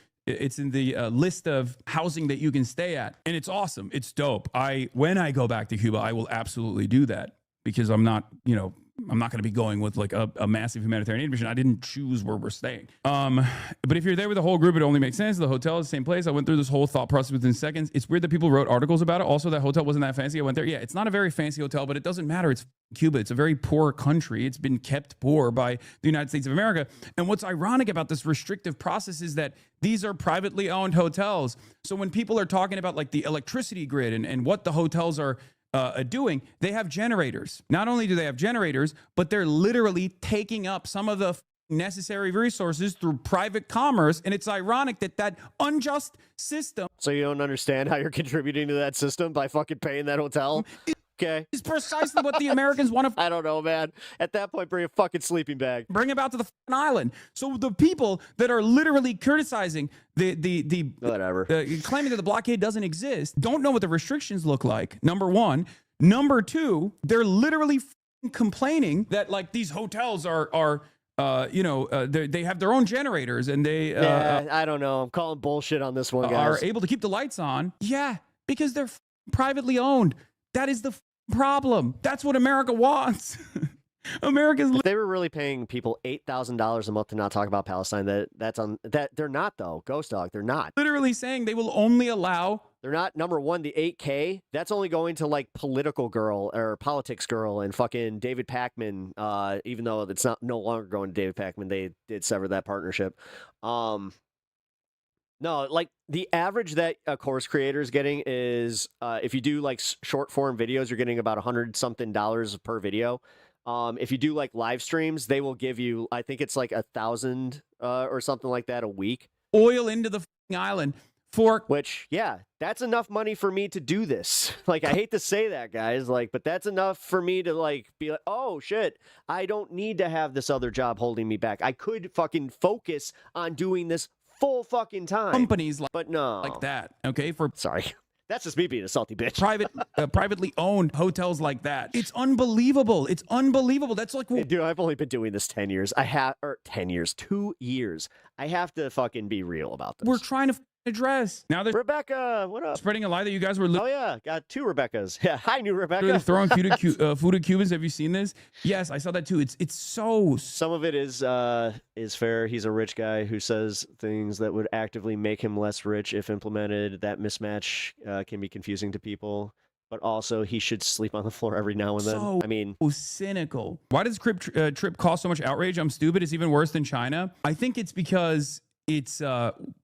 list of housing that you can stay at, and it's awesome. It's dope. When I go back to Cuba, I will absolutely do that because I'm not going to be going with like a massive humanitarian aid mission. I didn't choose where we're staying. But if you're there with the whole group, it only makes sense. The hotel is the same place. I went through this whole thought process within seconds. It's weird that people wrote articles about it. Also, that hotel wasn't that fancy. I went there. Yeah, it's not a very fancy hotel, but it doesn't matter. It's Cuba. It's a very poor country. It's been kept poor by the United States of America. And what's ironic about this restrictive process is that these are privately owned hotels. So when people are talking about like the electricity grid and what the hotels are doing, they have generators. Not only do they have generators, but they're literally taking up some of the necessary resources through private commerce. And it's ironic that unjust system. So you don't understand how you're contributing to that system by fucking paying that hotel? Okay. Is precisely what the Americans want to. I don't know, man. At that point, bring a fucking sleeping bag. Bring about to the island. So the people that are literally criticizing the whatever, claiming that the blockade doesn't exist, don't know what the restrictions look like. Number one. Number two, they're literally complaining that like these hotels are they have their own generators and they I don't know. I'm calling bullshit on this one, guys. Are able to keep the lights on. Yeah, because they're privately owned. That is the problem. That's what America wants. If they were really paying people $8,000 a month to not talk about Palestine, that they're not though. Ghost Dog, they're not. Literally saying they will only allow. They're not. Number one, the 8K, that's only going to like Political Girl or Politics Girl and fucking David Pakman. Even though it's no longer going to David Pakman, they did sever that partnership. No, like the average that a course creator is getting is if you do like short form videos, you're getting about $100-something per video. If you do like live streams, they will give you, I think it's like 1,000 or something like that a week. Oil into the island for which, yeah, that's enough money for me to do this. Like, I hate to say that, guys, like, but that's enough for me to like be like, oh shit, I don't need to have this other job holding me back. I could fucking focus on doing this full fucking time. Companies like, but no, like that. Okay, sorry. That's just me being a salty bitch. Privately owned hotels like that. It's unbelievable. It's unbelievable. That's like, dude, I've only been doing this 10 years. 2 years. I have to fucking be real about this. We're trying to address. Now there's Rebecca, what up? Spreading a lie that you guys were. Oh yeah, got 2 Rebeccas. Yeah, hi, new Rebecca. Really throwing food at Cubans. Have you seen this? Yes, I saw that too. It's so. Some of it is fair. He's a rich guy who says things that would actively make him less rich if implemented. That mismatch can be confusing to people. But also, he should sleep on the floor every now and then. So, I mean, cynical. Why does trip cause so much outrage? I'm stupid. It's even worse than China. I think it's because. It's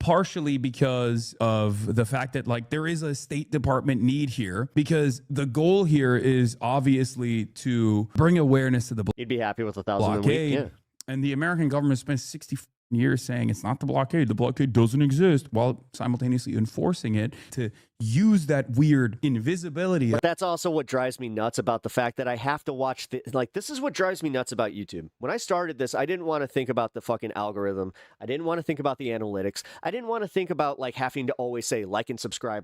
partially because of the fact that like there is a State Department need here because the goal here is obviously to bring awareness to the You'd be happy with 1,000 a week, yeah. And the American government spent 60 years saying it's not the blockade. The blockade doesn't exist while simultaneously enforcing it to use that weird invisibility. But that's also what drives me nuts about the fact that I have to watch this is what drives me nuts about YouTube. When I started this, I didn't want to think about the fucking algorithm. I didn't want to think about the analytics. I didn't want to think about like having to always say like and subscribe.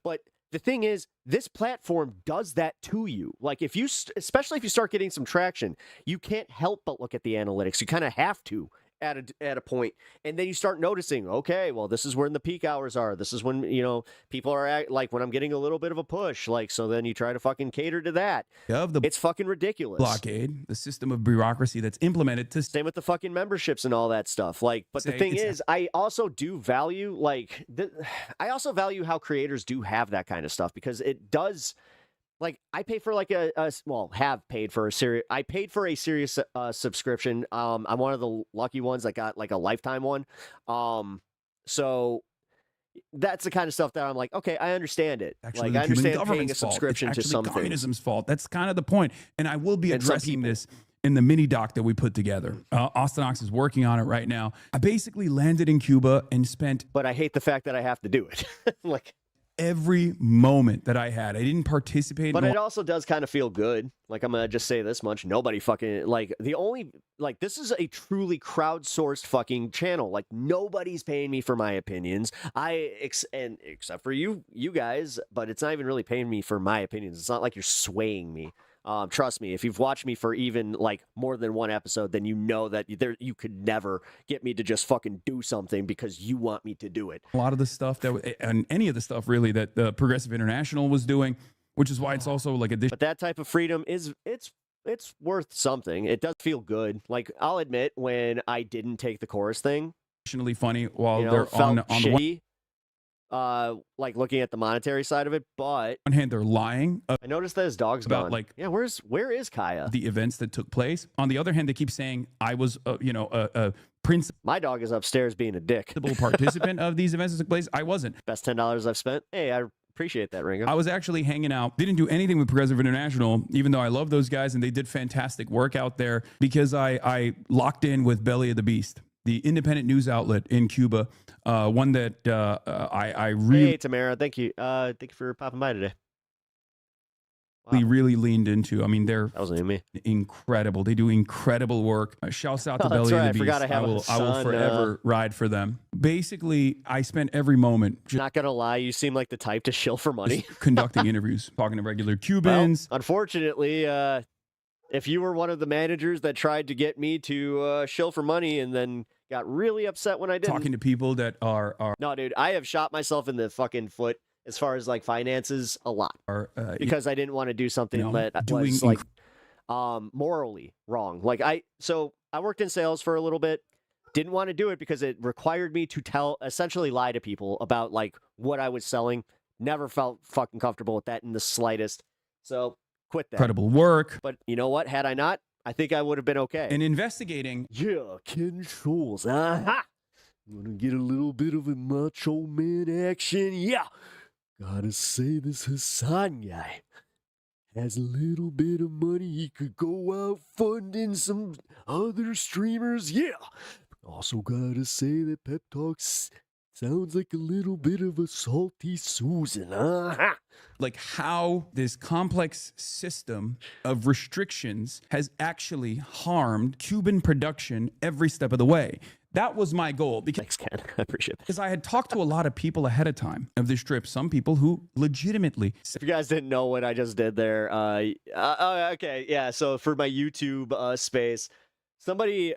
But the thing is, this platform does that to you. Like if you, especially if you start getting some traction, you can't help but look at the analytics. You kind of have to. At a point, and then you start noticing, okay, well, this is when the peak hours are. This is when, people are like when I'm getting a little bit of a push, like, so then you try to fucking cater to that. It's fucking ridiculous. Blockade, the system of bureaucracy that's implemented to same with the fucking memberships and all that stuff. Like, but the thing is, I also do value I also value how creators do have that kind of stuff because it does. Like I pay for like have paid for a serious. I paid for a serious subscription. I'm one of the lucky ones that got like a lifetime one. So that's the kind of stuff that I'm like, okay, I understand it. Actually, like I understand paying a subscription to something. Communism's fault. That's kind of the point. And I will be addressing this in the mini doc that we put together. Austin Ox is working on it right now. I basically landed in Cuba and spent. But I hate the fact that I have to do it. every moment that I had. I didn't participate. But it also does kind of feel good. Like, I'm going to just say this much. Nobody fucking, like, this is a truly crowdsourced fucking channel. Like, nobody's paying me for my opinions. Except for you guys, but it's not even really paying me for my opinions. It's not like you're swaying me. Trust me, if you've watched me for even like more than one episode, then you know that you could never get me to just fucking do something because you want me to do it. A lot of the stuff and any of the stuff really that the Progressive International was doing, which is why it's also like a. But that type of freedom it's worth something. It does feel good. Like, I'll admit, when I didn't take the chorus thing, additionally funny while they're on the shitty. Like, looking at the monetary side of it, but on one hand they're lying. I noticed that his dog's about gone. Where is Kaya? The events that took place. On the other hand, they keep saying I was, a principal. My dog is upstairs being a dick. Participant of these events that took place. I wasn't. Best $10 I've spent. Hey, I appreciate that, Ringo. I was actually hanging out. Didn't do anything with Progressive International, even though I love those guys and they did fantastic work out there, because I locked in with Belly of the Beast, the independent news outlet in Cuba, one that I really... Hey, Tamara, thank you. Thank you for popping by today. Wow. Really leaned into. I mean, they're me. Incredible. They do incredible work. Shouts out to Belly of the Beast. Forgot I will forever ride for them. Basically, I spent every moment. Not gonna lie, you seem like the type to shill for money. Conducting interviews, talking to regular Cubans. Well, unfortunately, if you were one of the managers that tried to get me to shill for money and then got really upset when I didn't. Talking to people that are... No, dude, I have shot myself in the fucking foot as far as like finances a lot because I didn't want to do something that was like morally wrong. Like, I worked in sales for a little bit, didn't want to do it because it required me to essentially lie to people about like what I was selling. Never felt fucking comfortable with that in the slightest. So quit that. Incredible work. But you know what? Had I not, I think I would have been okay. And investigating. Yeah, Ken Scholes. Aha! Wanna get a little bit of a macho man action? Yeah! Gotta say, this HASAN guy has a little bit of money. He could go out funding some other streamers. Yeah! Also gotta say that Pep Talks sounds like a little bit of a salty Susan. Like how this complex system of restrictions has actually harmed Cuban production every step of the way. That was my goal. Thanks, Ken. I appreciate that. Because I had talked to a lot of people ahead of time of this trip. Some people who legitimately... If you guys didn't know what I just did there, okay, yeah, so for my YouTube space, somebody...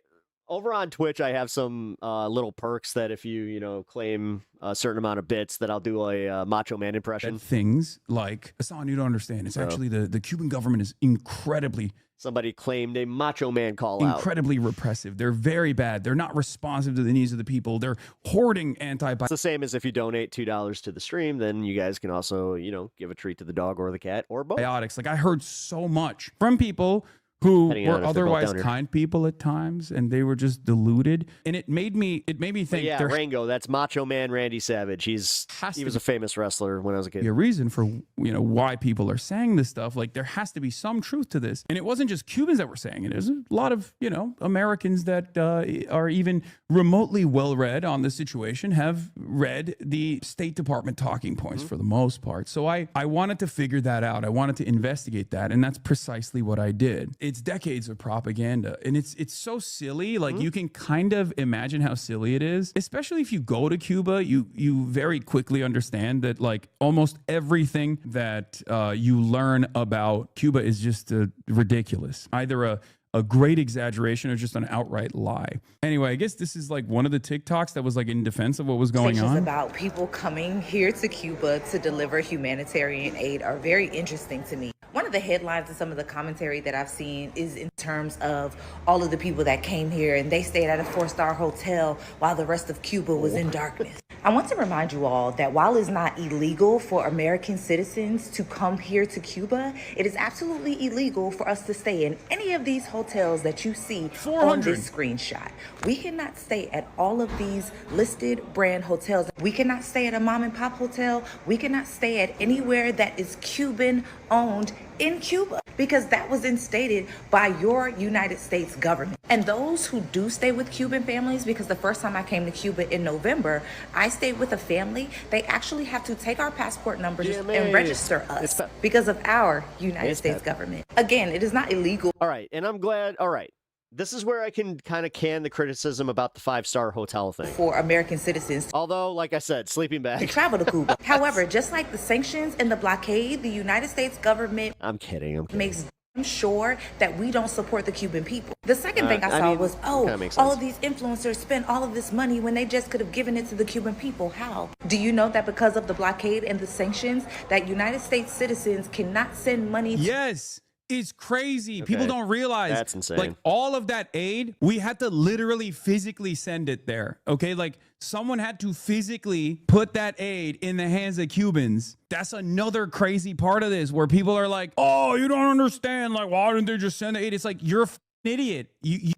Over on Twitch, I have some little perks that if you claim a certain amount of bits, that I'll do a Macho Man impression. Things like, HASAN, you don't understand. It's actually the Cuban government is incredibly... Somebody claimed a Macho Man call out. Incredibly repressive. They're very bad. They're not responsive to the needs of the people. They're hoarding It's the same as if you donate $2 to the stream, then you guys can also, give a treat to the dog or the cat or both. Biotics. Like, I heard so much from people who were otherwise kind people at times, and they were just deluded. And it made me think. But yeah, Rango, that's Macho Man Randy Savage. He was a famous wrestler when I was a kid. A reason for why people are saying this stuff. Like, there has to be some truth to this. And it wasn't just Cubans that were saying it. There's a lot of Americans that are even remotely well read on the situation, have read the State Department talking points for the most part. So I wanted to figure that out. I wanted to investigate that, and that's precisely what I did. It's decades of propaganda, and it's so silly. Like, you can kind of imagine how silly it is, especially if you go to Cuba. You very quickly understand that like almost everything that you learn about Cuba is just ridiculous, either a great exaggeration or just an outright lie. Anyway, I guess this is like one of the TikToks that was like in defense of what was going on. About people coming here to Cuba to deliver humanitarian aid are very interesting to me. One of the headlines and some of the commentary that I've seen is in terms of all of the people that came here and they stayed at a 4-star hotel while the rest of Cuba was in darkness. I want to remind you all that while it's not illegal for American citizens to come here to Cuba, it is absolutely illegal for us to stay in any of these hotels that you see on this screenshot. We cannot stay at all of these listed brand hotels. We cannot stay at a mom and pop hotel. We cannot stay at anywhere that is Cuban owned in Cuba, because that was instated by your United States government. And those who do stay with Cuban families, because the first time I came to Cuba in November, I stayed with a family. They actually have to take our passport numbers and register us because of our United States government. Again, it is not illegal. All right, and I'm glad. All right. This is where I can kind of can the criticism about the 5-star hotel thing. For American citizens. Although, like I said, sleeping bag. To travel to Cuba. However, just like the sanctions and the blockade, the United States government I'm kidding. makes sure that we don't support the Cuban people. The second thing I saw was, all of these influencers spent all of this money when they just could have given it to the Cuban people. How? Do you know that because of the blockade and the sanctions, that United States citizens cannot send money to Yes. It's crazy. People don't realize that's insane. Like all of that aid, we had to literally physically send it there. Okay. Like someone had to physically put that aid in the hands of Cubans. That's another crazy part of this where people are like, oh, you don't understand. Like, why didn't they just send the aid? It's like, you're an idiot.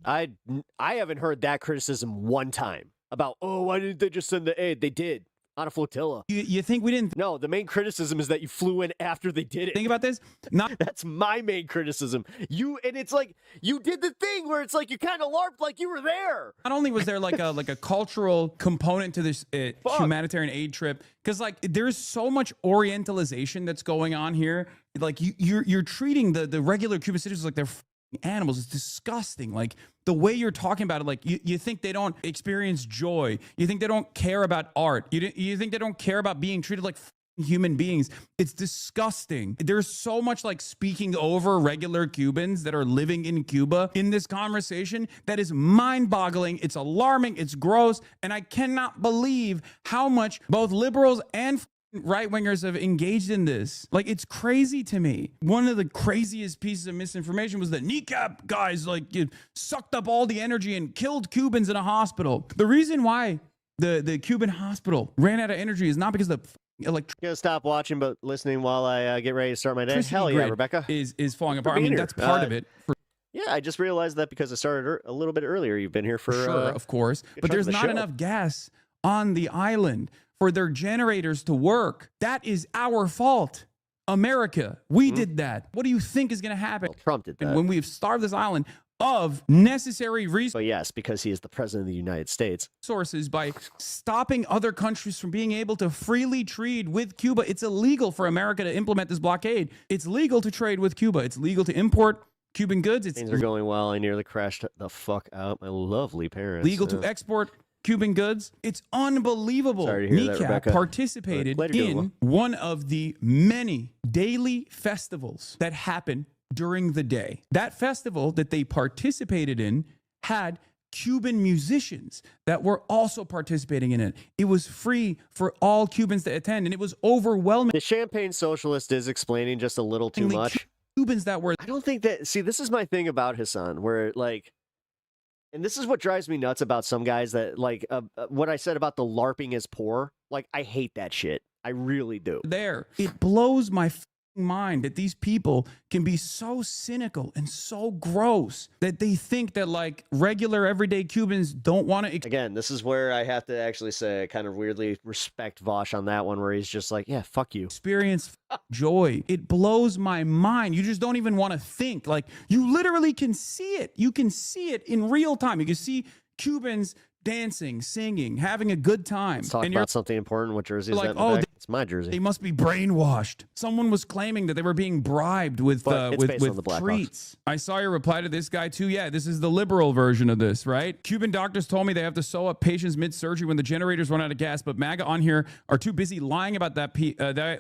I haven't heard that criticism one time about, oh, why didn't they just send the aid? They did. On a flotilla. You think we didn't? No, the main criticism is that you flew in after they did it. Think about this. That's my main criticism. And it's like you did the thing where it's like you kind of LARPed like you were there. Not only was there like a cultural component to this humanitarian aid trip, because like there's so much Orientalization that's going on here. Like you're treating the regular Cuban citizens like they're animals. It's disgusting. Like the way you're talking about it, like you think they don't experience joy. You think they don't care about art. You think they don't care about being treated like human beings. It's disgusting. There's so much like speaking over regular Cubans that are living in Cuba in this conversation that is mind-boggling. It's alarming. It's gross. And I cannot believe how much both liberals and right-wingers have engaged in this. Like, it's crazy to me. One of the craziest pieces of misinformation was that kneecap guys like sucked up all the energy and killed Cubans in a hospital. The reason why the Cuban hospital ran out of energy is not because the Gonna stop watching but listening while I get ready to start my day. Hell yeah, Rebecca. Is falling apart. I mean, that's part of it. Yeah, I just realized that because I started a little bit earlier. You've been here for sure, of course. But there's not enough gas on the island for their generators to work. That is our fault. America, we did that. What do you think is going to happen? Well, Trump did that. When we've starved this island of necessary resources. Well, yes, because he is the president of the United States. Sources by stopping other countries from being able to freely trade with Cuba. It's illegal for America to implement this blockade. It's legal to trade with Cuba. It's legal to import Cuban goods. Things are going well. I nearly crashed the fuck out my lovely parents. Legal to export Cuban goods. It's unbelievable. Sorry to hear that, Rebecca. Participated in one of the many daily festivals that happen during the day. That festival that they participated in had Cuban musicians that were also participating in it. It was free for all Cubans to attend, and it was overwhelming. The Champagne Socialist is explaining just a little too much. Cubans that were... I don't think that... See, this is my thing about HASAN, where, like... And this is what drives me nuts about some guys that, like, what I said about the LARPing is poor. Like, I hate that shit. I really do. It blows my mind that these people can be so cynical and so gross that they think that, like, regular everyday Cubans don't want to... Again, this is where I have to actually say I kind of weirdly respect Vosh on that one, where he's just like, yeah, fuck you. Experience joy. It blows my mind. You just don't even want to think. Like, you literally can see it. You can see it in real time. You can see Cubans dancing, singing, having a good time. Let's talk about something important. What jersey is that in the back? It's my jersey. They must be brainwashed. Someone was claiming that they were being bribed with treats. I saw your reply to this guy too. Yeah, this is the liberal version of this, right? Cuban doctors told me they have to sew up patients mid-surgery when the generators run out of gas, but MAGA on here are too busy lying about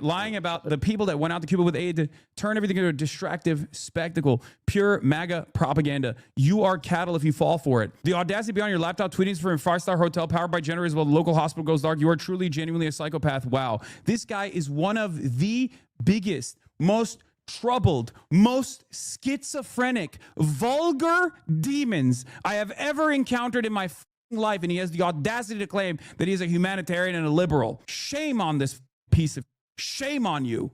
lying about the people that went out to Cuba with aid to turn everything into a distractive spectacle. Pure MAGA propaganda. You are cattle if you fall for it. The audacity to be on your laptop tweeting for a 5-star hotel powered by generators while the local hospital goes dark. You are truly, genuinely a psychopath. Wow. This guy is one of the biggest, most troubled, most schizophrenic, vulgar demons I have ever encountered in my life. And he has the audacity to claim that he is a humanitarian and a liberal. Shame on this piece of... Shame on you.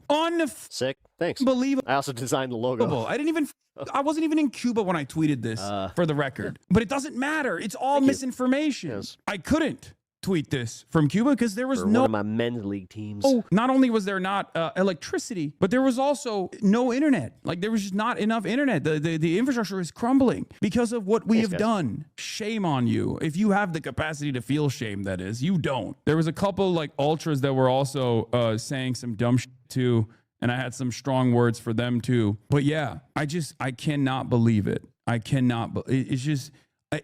Sick. Thanks. Unbelievable. I also designed the logo. I wasn't even in Cuba when I tweeted this, for the record. But it doesn't matter. It's all misinformation. Yes. I couldn't. tweet this from Cuba because there was For no one of my men's league teams. Oh, not only was there not electricity, but there was also no internet. Like there was just not enough internet. The infrastructure is crumbling because of what we have done. Shame on you. If you have the capacity to feel shame, that is, you don't. There was a couple like ultras that were also saying some dumb shit too, and I had some strong words for them too. But yeah, I cannot believe it. I cannot. It's just.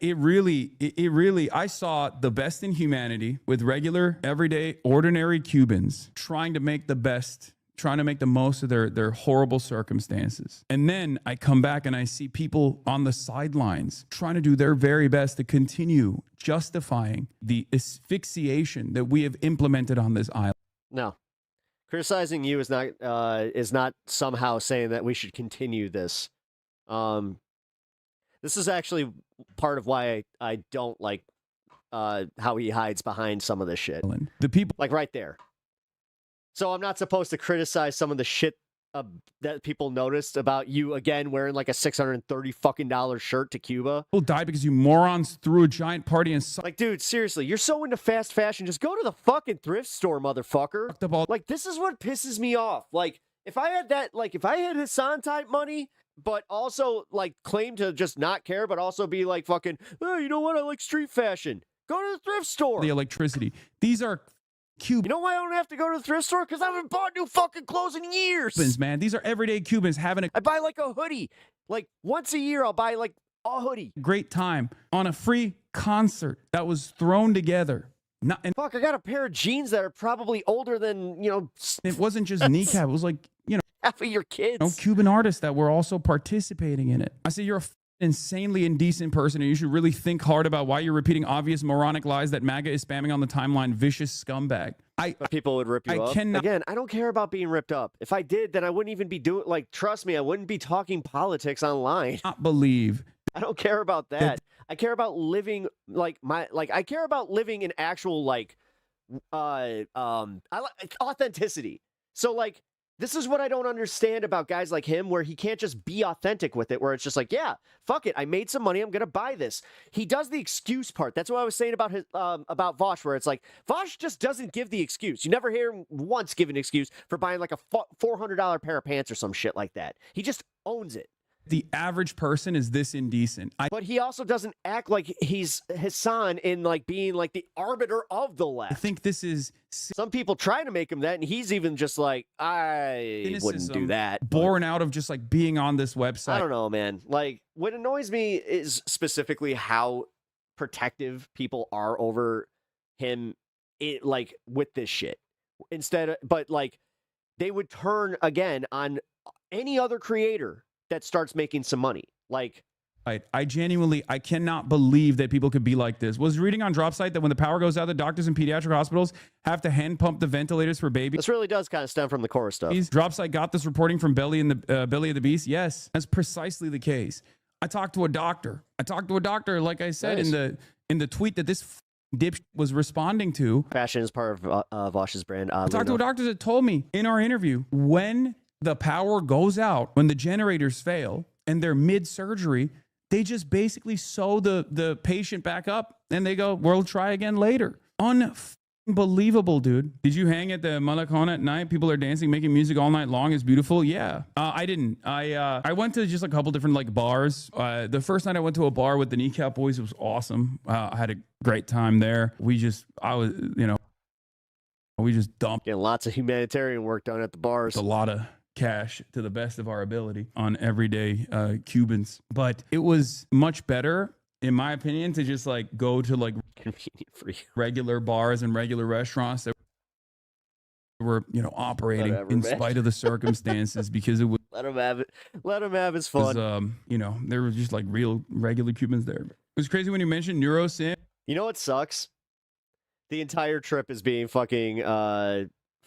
It really, I saw the best in humanity with regular, everyday, ordinary Cubans trying to make the most of their horrible circumstances. And then I come back and I see people on the sidelines trying to do their very best to continue justifying the asphyxiation that we have implemented on this island. No. Criticizing you is not somehow saying that we should continue this. This is actually part of why I don't like how he hides behind some of this shit. The people, like right there. So I'm not supposed to criticize some of the shit that people noticed about you again wearing like a $630 fucking shirt to Cuba. People died because you morons threw a giant party and like, dude, seriously, you're so into fast fashion. Just go to the fucking thrift store, motherfucker. Like, this is what pisses me off. Like, if I had HASAN type money, but also like claim to just not care, but also be like fucking, oh, you know what? I like street fashion. Go to the thrift store. The electricity. These are Cubans. You know why I don't have to go to the thrift store? Because I haven't bought new fucking clothes in years. Cubans, man. These are everyday Cubans having I buy like a hoodie. Like once a year, I'll buy like a hoodie. Great time on a free concert that was thrown together. Fuck, I got a pair of jeans that are probably older than, it wasn't just kneecap. It was like, half of your kids. Cuban artists that were also participating in it. I say you're a insanely indecent person, and you should really think hard about why you're repeating obvious moronic lies that MAGA is spamming on the timeline. Vicious scumbag. But people would rip you up. Again, I don't care about being ripped up. If I did, then I wouldn't even be doing, like, trust me, I wouldn't be talking politics online. Not believe. I don't care about that. I care about living I care about living in actual authenticity. So like, this is what I don't understand about guys like him, where he can't just be authentic with it, where it's just like, yeah, fuck it, I made some money, I'm going to buy this. He does the excuse part. That's what I was saying about Vosh, where it's like, Vosh just doesn't give the excuse. You never hear him once give an excuse for buying like a $400 pair of pants or some shit like that. He just owns it. The average person is this indecent. But he also doesn't act like he's HASAN in like being like the arbiter of the left. I think this is... Some people try to make him that, and he's even just like, I wouldn't do that. Born out of just like being on this website. I don't know, man. Like, what annoys me is specifically how protective people are over him, like with this shit. But like, they would turn again on any other creator that starts making some money. Like, I cannot believe that people could be like this. Was reading on DropSite that when the power goes out, the doctors in pediatric hospitals have to hand pump the ventilators for babies. This really does kind of stem from the core stuff. DropSite got this reporting from Belly of the Beast. Yes, that's precisely the case. I talked to a doctor. Like I said, nice. in the tweet that this dip was responding to. Fashion is part of Vosh's brand. I talked to a doctor that told me in our interview, when the power goes out, when the generators fail and they're mid-surgery, they just basically sew the patient back up and they go, we'll try again later. Unbelievable, dude. Did you hang at the Malacon at night? People are dancing, making music all night long. It's beautiful. Yeah. I didn't. I went to just a couple different like bars. The first night I went to a bar with the Kneecap Boys. It was awesome. I had a great time there. We just dumped. Getting lots of humanitarian work done at the bars. A lot of cash to the best of our ability on everyday Cubans. But it was much better, in my opinion, to just like go to like convenient for you regular bars and regular restaurants that were, operating spite of the circumstances, because it was let him have it. Let him have his fun. There were just like real regular Cubans there. It was crazy when you mentioned NeuroSim. You know what sucks? The entire trip is being fucking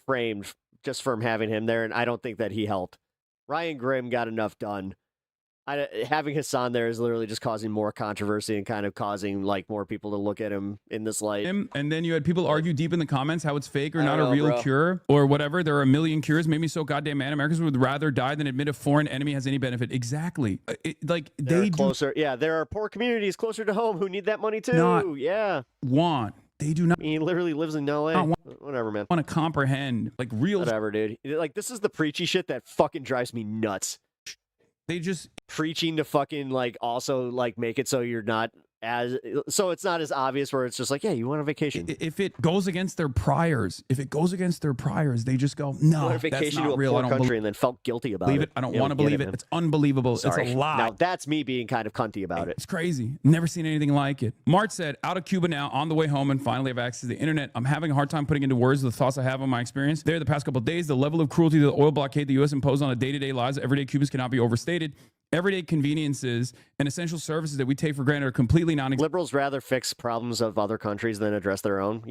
framed just from having him there, and I don't think that he helped. Ryan Grimm got enough done. Having HASAN there is literally just causing more controversy and kind of causing like more people to look at him in this light. And then you had people argue deep in the comments how it's fake or not a real cure or whatever. There are a million cures. Made me so goddamn mad. Americans would rather die than admit a foreign enemy has any benefit. Exactly. There are poor communities closer to home who need that money too. Want They do not. He literally lives in LA. Whatever, man. Want to comprehend like real. Whatever, dude. Like this is the preachy shit that fucking drives me nuts. They just preaching to fucking like also like make it so you're not so it's not as obvious where it's just like, yeah, you want a vacation. If it goes against their priors, they just go, no, a vacation that's not to a real. poor I don't country and then felt guilty about believe it. I don't want to believe it. It's unbelievable. Sorry. It's a lie. Now that's me being kind of cunty about it. It's crazy. Never seen anything like it. Mart said, out of Cuba now, on the way home, and finally have access to the internet. I'm having a hard time putting into words the thoughts I have on my experience there the past couple of days. The level of cruelty to the oil blockade the U.S. imposed on the day-to-day lives of everyday Cubans cannot be overstated. Everyday conveniences and essential services that we take for granted are completely non-existent. Liberals rather fix problems of other countries than address their own.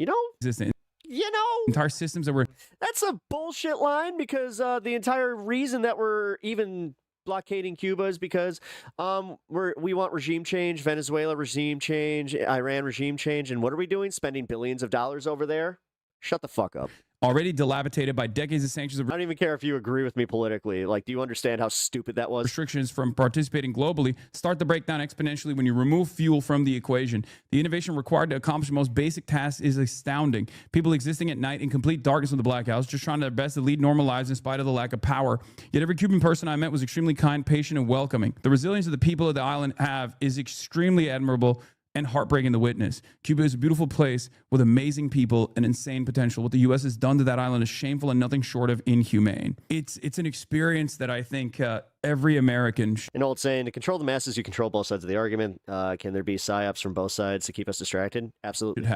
Entire systems that were. That's a bullshit line because the entire reason that we're even blockading Cuba is because we want regime change, Venezuela regime change, Iran regime change, and what are we doing? Spending billions of dollars over there? Shut the fuck up. Already dilapidated by decades of sanctions. I don't even care if you agree with me politically. Like, do you understand how stupid that was? Restrictions from participating globally start to break down exponentially when you remove fuel from the equation. The innovation required to accomplish the most basic tasks is astounding. People existing at night in complete darkness of the Black House, just trying their best to lead normal lives in spite of the lack of power. Yet every Cuban person I met was extremely kind, patient, and welcoming. The resilience of the people of the island is extremely admirable and heartbreaking to witness. Cuba is a beautiful place with amazing people and insane potential. What the U.S. has done to that island is shameful and nothing short of inhumane. It's an experience that I think every American... An old saying, to control the masses, you control both sides of the argument. Can there be psyops from both sides to keep us distracted? Absolutely.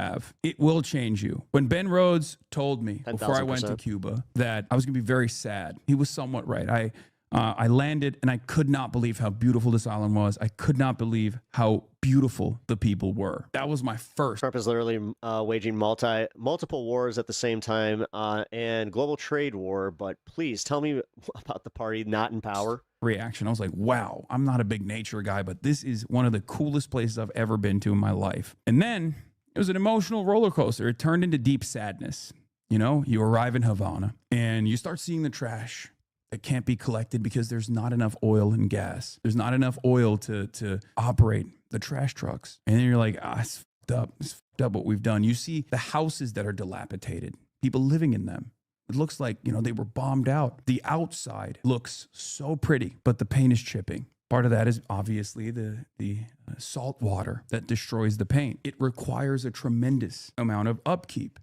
It will change you. When Ben Rhodes told me before I went to Cuba that I was going to be very sad, he was somewhat right. I landed and I could not believe how beautiful this island was. I could not believe how beautiful the people were. That was my first. Trump is literally waging multiple wars at the same time and global trade war. But please tell me about the party not in power. Reaction. I was like, wow, I'm not a big nature guy, but this is one of the coolest places I've ever been to in my life. And then it was an emotional roller coaster. It turned into deep sadness. You know, you arrive in Havana and you start seeing the trash that can't be collected because there's not enough oil and gas. There's not enough oil to operate the trash trucks. And then you're like, it's fucked up. It's fucked up what we've done. You see the houses that are dilapidated, people living in them. It looks like, they were bombed out. The outside looks so pretty, but the paint is chipping. Part of that is obviously the salt water that destroys the paint. It requires a tremendous amount of upkeep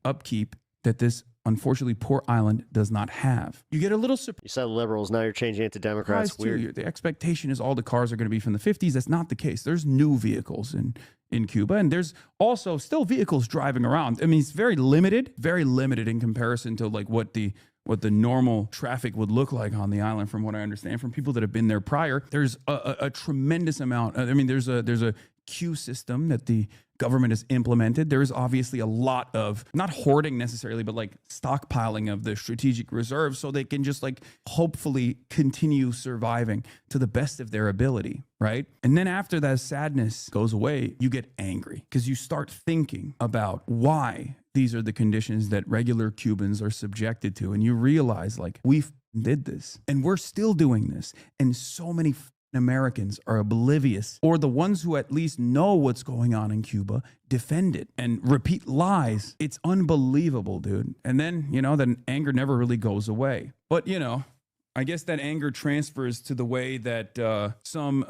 that this unfortunately poor island does not have. You get a little surprised. You said liberals, now you're changing it to Democrats. Weird. The expectation is all the cars are going to be from the 50s. That's not the case. There's new vehicles in Cuba, and there's also still vehicles driving around. I mean, it's very limited in comparison to like what the normal traffic would look like on the island, from what I understand from people that have been there prior. There's a tremendous amount. I mean, there's a queue system that the government has implemented. There is obviously a lot of, not hoarding necessarily, but like stockpiling of the strategic reserves so they can just like hopefully continue surviving to the best of their ability, right? And then after that sadness goes away, you get angry because you start thinking about why these are the conditions that regular Cubans are subjected to. And you realize like, we did this and we're still doing this. And so many Americans are oblivious, or the ones who at least know what's going on in Cuba defend it and repeat lies. It's unbelievable, dude. And then, then anger never really goes away. But, I guess that anger transfers to the way that some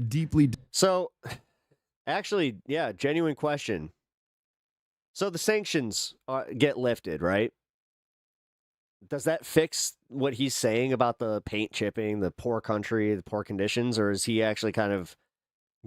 deeply... So, actually, yeah, genuine question. So the sanctions get lifted, right? Does that fix what he's saying about the paint chipping, the poor country, the poor conditions, or is he actually kind of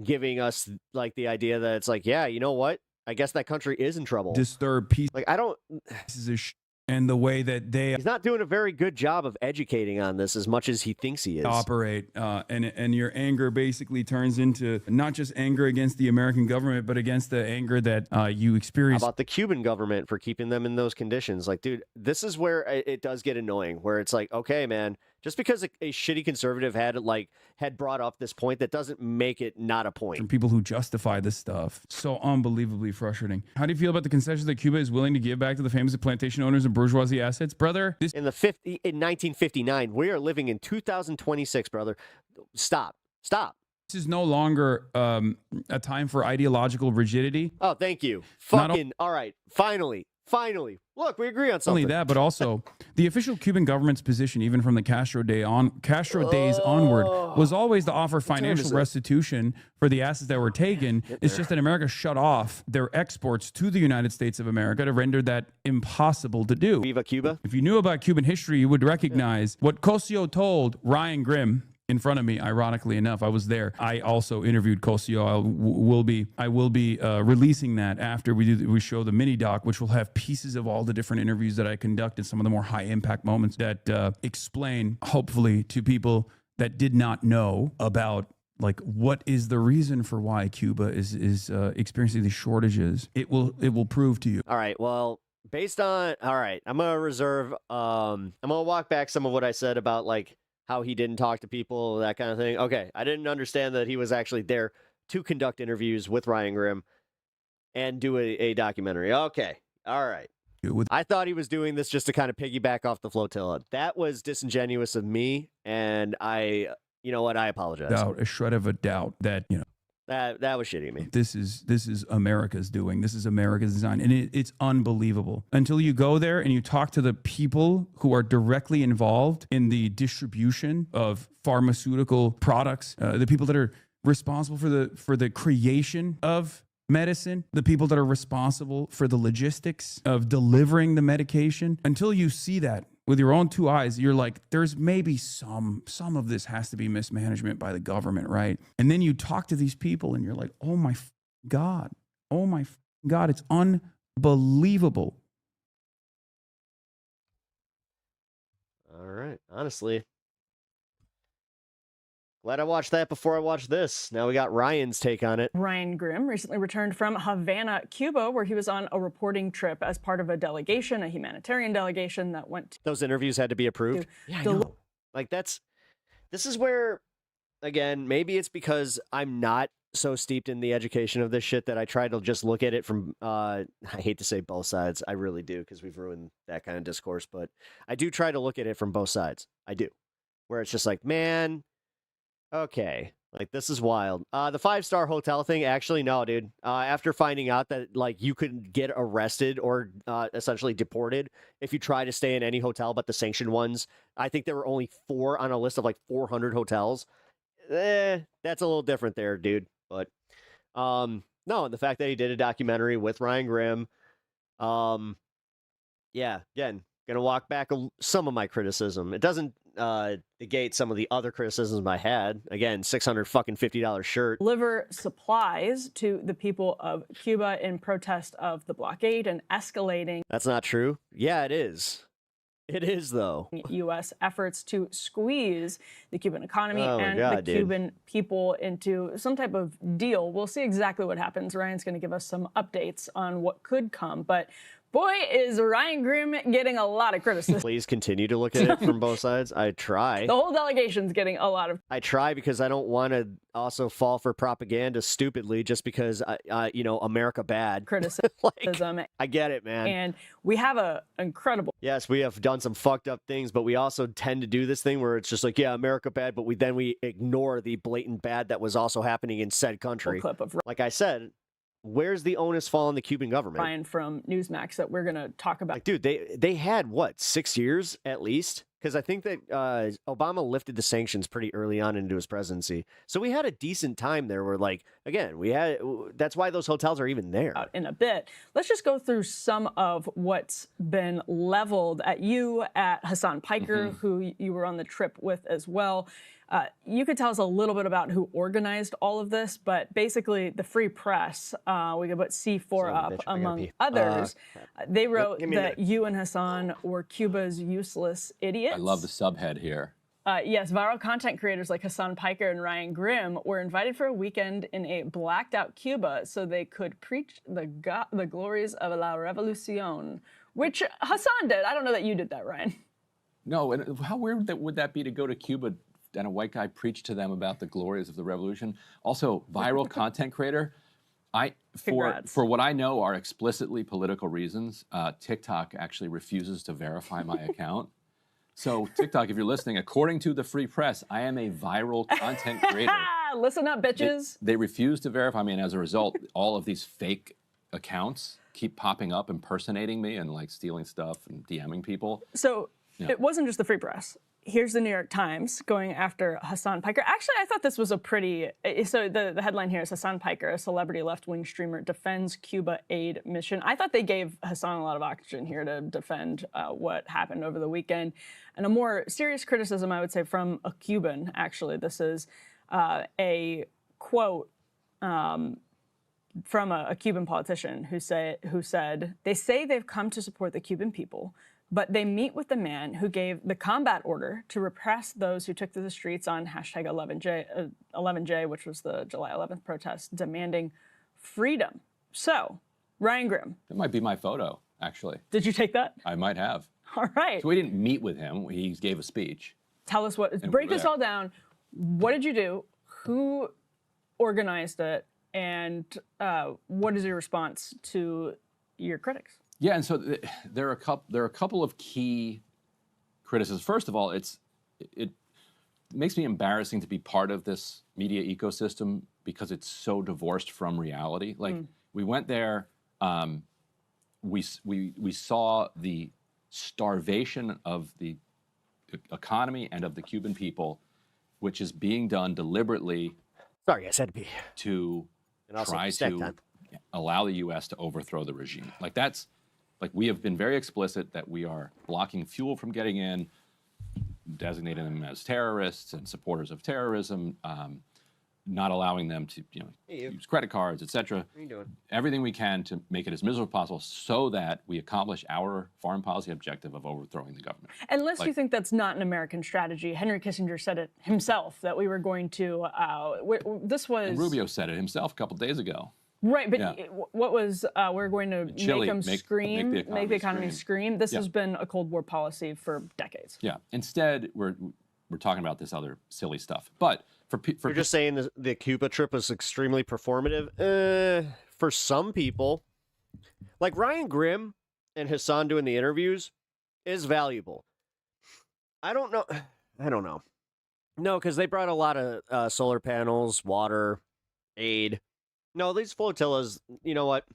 giving us like the idea that it's like, yeah, you know what? I guess that country is in trouble. Disturbed peace. Like, I don't... This is and the way that they... He's not doing a very good job of educating on this as much as he thinks he is. Operate, and your anger basically turns into not just anger against the American government, but against the anger that you experience. How about the Cuban government for keeping them in those conditions? Like, dude, this is where it does get annoying, where it's like, okay, man, just because a shitty conservative had brought up this point, that doesn't make it not a point. From people who justify this stuff. So unbelievably frustrating. How do you feel about the concessions that Cuba is willing to give back to the famous plantation owners and bourgeoisie assets, brother? In 1959, we are living in 2026, brother. Stop. This is no longer a time for ideological rigidity. Oh, thank you. Fucking, all right. Finally. Look, we agree on something. Not only that, but also the official Cuban government's position, even from the Castro days onward, was always to offer financial restitution for the assets that were taken. It's just that America shut off their exports to the United States of America to render that impossible to do. Viva Cuba. If you knew about Cuban history, you would recognize what Cosio told Ryan Grimm in front of me. Ironically enough, I was there. I also interviewed Cosio. I will be releasing that after we show the mini doc, which will have pieces of all the different interviews that I conducted, some of the more high impact moments that explain, hopefully, to people that did not know about like what is the reason for why Cuba is experiencing these shortages. It will prove to you. All right. Well, based on I'm gonna reserve. I'm gonna walk back some of what I said about like how he didn't talk to people, that kind of thing. Okay, I didn't understand that he was actually there to conduct interviews with Ryan Grimm and do a documentary. Okay, all right. I thought he was doing this just to kind of piggyback off the flotilla. That was disingenuous of me, and you know what? I apologize. A shred of a doubt that, you know, that was shitty of me. This is America's doing. This is America's design. And it's unbelievable. Until you go there and you talk to the people who are directly involved in the distribution of pharmaceutical products, the people that are responsible for the creation of medicine, the people that are responsible for the logistics of delivering the medication, until you see that with your own two eyes, you're like, there's maybe some of this has to be mismanagement by the government, right? And then you talk to these people and you're like, oh my God, it's unbelievable. All right, honestly, glad I watched that before I watched this. Now we got Ryan's take on it. Ryan Grimm recently returned from Havana, Cuba, where he was on a reporting trip as part of a delegation, a humanitarian delegation that went to... Those interviews had to be approved? Yeah, I know. Like, this is where, again, maybe it's because I'm not so steeped in the education of this shit that I try to just look at it from, I hate to say both sides. I really do, because we've ruined that kind of discourse, but I do try to look at it from both sides. I do. Where it's just like, man... Okay, like this is wild. The 5-star hotel thing, actually, no, dude. After finding out that like you could get arrested or essentially deported if you try to stay in any hotel but the sanctioned ones, I think there were only 4 on a list of like 400 hotels. That's a little different there, dude. But no, and the fact that he did a documentary with Ryan Grimm, yeah, again, gonna walk back some of my criticism. It doesn't negate some of the other criticisms I had. Again, $650 shirt. Deliver supplies to the people of Cuba in protest of the blockade and escalating. That's not true. Yeah, it is. It is, though. U.S. efforts to squeeze the Cuban economy the Cuban people into some type of deal. We'll see exactly what happens. Ryan's going to give us some updates on what could come, but boy, is Ryan Grimm getting a lot of criticism. Please continue to look at it from both sides. I try. The whole delegation's getting a lot of... I try because I don't want to also fall for propaganda stupidly just because, you know, America bad. Criticism. Like, I get it, man. And we have a incredible... Yes, we have done some fucked up things, but we also tend to do this thing where it's just like, yeah, America bad, but we ignore the blatant bad that was also happening in said country. Clip of... Like I said... Where's the onus fall on the Cuban government? Ryan from Newsmax that we're going to talk about. Like, dude, they had, what, 6 years at least? Because I think that Obama lifted the sanctions pretty early on into his presidency. So we had a decent time there where, like, again, that's why those hotels are even there. In a bit. Let's just go through some of what's been leveled at you, at HASAN Piker, who you were on the trip with as well. You could tell us a little bit about who organized all of this, but basically the Free Press, we could put C4 up among others. They wrote that you and HASAN were Cuba's useless idiots. I love the subhead here. Yes, viral content creators like HASAN Piker and Ryan Grimm were invited for a weekend in a blacked out Cuba so they could preach the glories of La Revolucion, which HASAN did. I don't know that you did that, Ryan. No, and how weird would that be to go to Cuba and a white guy preached to them about the glories of the revolution? Also, viral content creator. For what I know are explicitly political reasons, TikTok actually refuses to verify my account. So TikTok, if you're listening, according to the Free Press, I am a viral content creator Listen up, bitches. They refuse to verify me, and as a result, all of these fake accounts keep popping up, impersonating me and like stealing stuff and DMing people. So it wasn't just the Free Press. Here's the New York Times going after HASAN Piker. Actually, I thought this was a pretty... So the headline here is HASAN Piker, a celebrity left-wing streamer, defends Cuba aid mission. I thought they gave HASAN a lot of oxygen here to defend what happened over the weekend. And a more serious criticism, I would say, from a Cuban, actually. This is a quote from a Cuban politician who said, "They say they've come to support the Cuban people, but they meet with the man who gave the combat order to repress those who took to the streets on hashtag 11J, which was the July 11th protest, demanding freedom." So, Ryan Grimm. That might be my photo, actually. Did you take that? I might have. All right. So we didn't meet with him. He gave a speech. Tell us break this all down. What did you do? Who organized it? And what is your response to your critics? Yeah, and so there are a couple of key criticisms. First of all, it makes me embarrassing to be part of this media ecosystem because it's so divorced from reality. Like we went there, we saw the starvation of the economy and of the Cuban people, which is being done deliberately. Sorry, I said to be to try to allow the U.S. to overthrow the regime. Like we have been very explicit that we are blocking fuel from getting in, designating them as terrorists and supporters of terrorism, not allowing them to use credit cards, etc. What are you doing? Everything we can to make it as miserable as possible so that we accomplish our foreign policy objective of overthrowing the government. Unless you think that's not an American strategy. Henry Kissinger said it himself, that we were going to, And Rubio said it himself a couple days ago. Right, but what was, we're going to make them scream, make the economy scream. This has been a Cold War policy for decades. Yeah, instead, we're talking about this other silly stuff. But you're just saying the Cuba trip was extremely performative? For some people, like Ryan Grimm and HASAN doing the interviews is valuable. I don't know. No, because they brought a lot of solar panels, water, aid. No, these flotillas, you know what?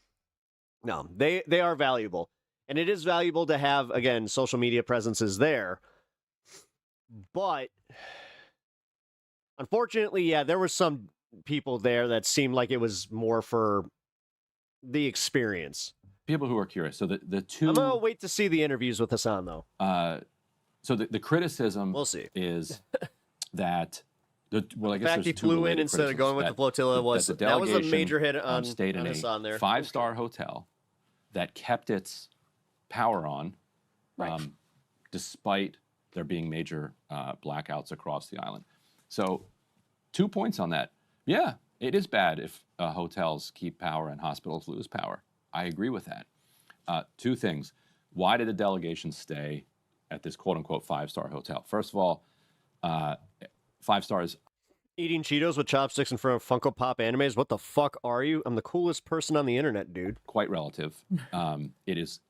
No, they are valuable. And it is valuable to have, again, social media presences there. But unfortunately, yeah, there were some people there that seemed like it was more for the experience. People who are curious. So the two... I'm going to wait to see the interviews with HASAN, though. So the criticism we'll see. Is that... I guess the fact he flew in instead of going with the flotilla was that was a major hit on stayed in HASAN there. A 5-star hotel that kept its power on, despite there being major blackouts across the island. So 2 points on that. Yeah, it is bad if hotels keep power and hospitals lose power. I agree with that. 2 things. Why did the delegation stay at this quote-unquote 5-star hotel? First of all, 5 stars. Eating Cheetos with chopsticks in front of Funko Pop animes? What the fuck are you? I'm the coolest person on the internet, dude. Quite relative. It's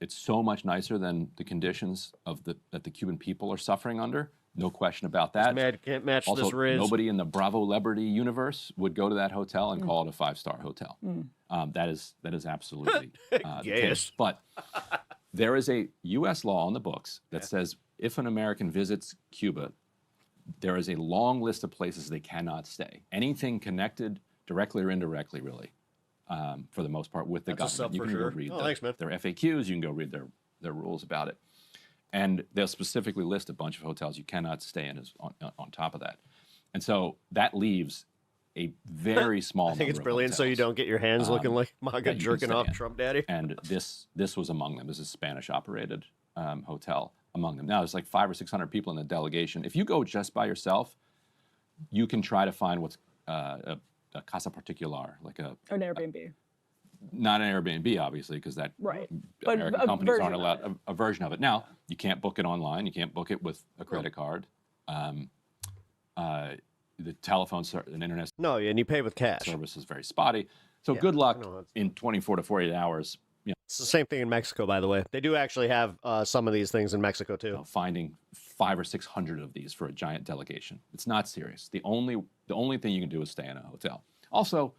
so much nicer than the conditions that the Cuban people are suffering under. No question about that. Can't match also, this Riz. Nobody in the Bravo Celebrity universe would go to that hotel and call it a 5-star hotel. That is absolutely the case. But there is a U.S. law on the books that says if an American visits Cuba, there is a long list of places they cannot stay. Anything connected, directly or indirectly, really, for the most part, with the government. You can go read their FAQs. You can go read their rules about it. And they'll specifically list a bunch of hotels you cannot stay in on top of that. And so that leaves a very small number of I think it's brilliant hotels, so you don't get your hands looking like MAGA jerking off Trump daddy. And this was among them. This is a Spanish-operated hotel among them. Now, there's like 500 or 600 people in the delegation. If you go just by yourself, you can try to find what's a casa particular, like an Airbnb. Not an Airbnb, obviously, because that But American companies aren't allowed a version of it. Now, you can't book it online. You can't book it with a credit card. The telephone and internet. No, and you pay with cash. Service is very spotty. So good luck in 24 to 48 hours. It's the same thing in Mexico, by the way. They do actually have some of these things in Mexico too. Finding 500 or 600 of these for a giant delegation. It's not serious. The only thing you can do is stay in a hotel. Also,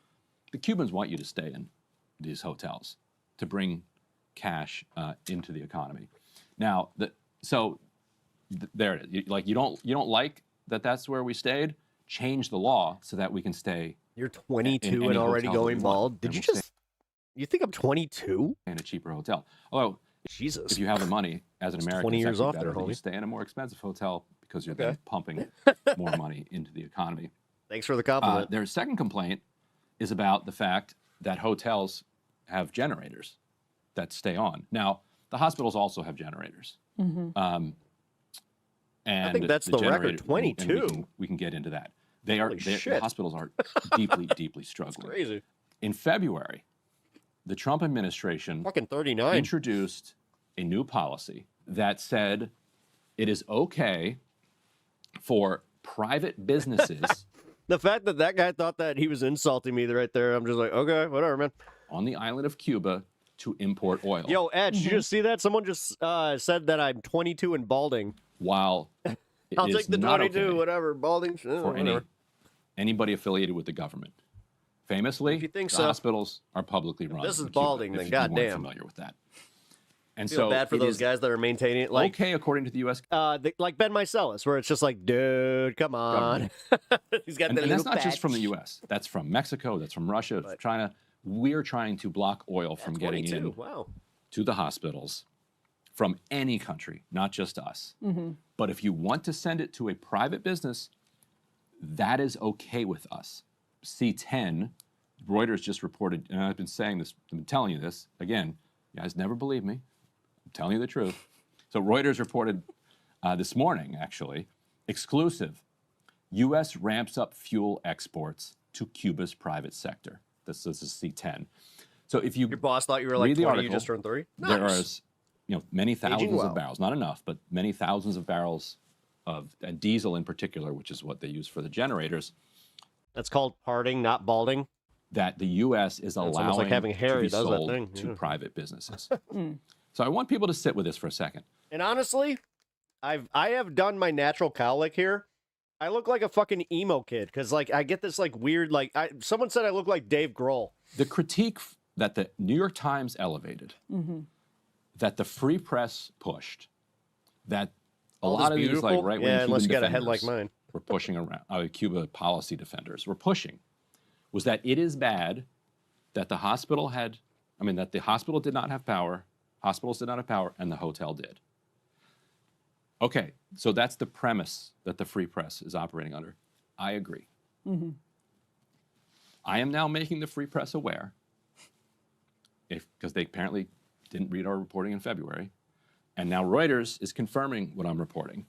the Cubans want you to stay in these hotels to bring cash into the economy. Now, there it is. You don't like that that's where we stayed? Change the law so that we can stay. You're 22 and already going bald. Did you just? You think I'm 22? In a cheaper hotel. Although, Jesus, if you have the money as an American, 20 years off better there, that you homie. stay in a more expensive hotel because you're then pumping more money into the economy. Thanks for the compliment. Their second complaint is about the fact that hotels have generators that stay on. Now, the hospitals also have generators. Mm-hmm. And I think that's the record, 22. And we can get into that. The hospitals are deeply, deeply struggling. That's crazy. In February, the Trump administration fucking 39 introduced a new policy that said it is okay for private businesses. The fact that that guy thought that he was insulting me right there, I'm just like, okay, whatever, man. On the island of Cuba to import oil. Yo, Ed, did you just see that? Someone just said that I'm 22 and balding. While I'll take the 22, okay whatever, balding. For anybody affiliated with the government. Famously, if you think the so. Hospitals are publicly run. This is in Cuba, balding, then goddamn. Familiar with that. And feel so bad for those guys that are maintaining it. Like, okay, according to the U.S. Like Ben Mycelis, where it's just like, dude, come on. He's got and that's not just from the U.S. That's from Mexico. That's from Russia. But China. We're trying to block oil from getting in to the hospitals from any country, not just us. Mm-hmm. But if you want to send it to a private business, that is okay with us. C10, Reuters just reported, and I've been saying this, I've been telling you this, again, you guys never believe me. I'm telling you the truth. So Reuters reported this morning, actually, exclusive, U.S. ramps up fuel exports to Cuba's private sector. This is C10. So if you your boss thought you were like 20, article, you just turned 3? There is, many thousands well. of barrels, not enough, but many thousands of barrels of diesel in particular, which is what they use for the generators. That's called parting, not balding. That the U.S. is allowing like having hair, to be he does that sold thing, to yeah. private businesses. So I want people to sit with this for a second. And honestly, I have done my natural cowlick here. I look like a fucking emo kid because like I get this like weird someone said I look like Dave Grohl. The critique that the New York Times elevated, that the Free Press pushed, that a lot of these like right-wing Cuban unless you got a head like defenders mine. were pushing around, Cuba policy defenders were pushing, was that it is bad that the hospital that the hospital did not have power, hospitals did not have power, and the hotel did. Okay, so that's the premise that the Free Press is operating under. I agree. Mm-hmm. I am now making the Free Press aware, because they apparently didn't read our reporting in February, and now Reuters is confirming what I'm reporting.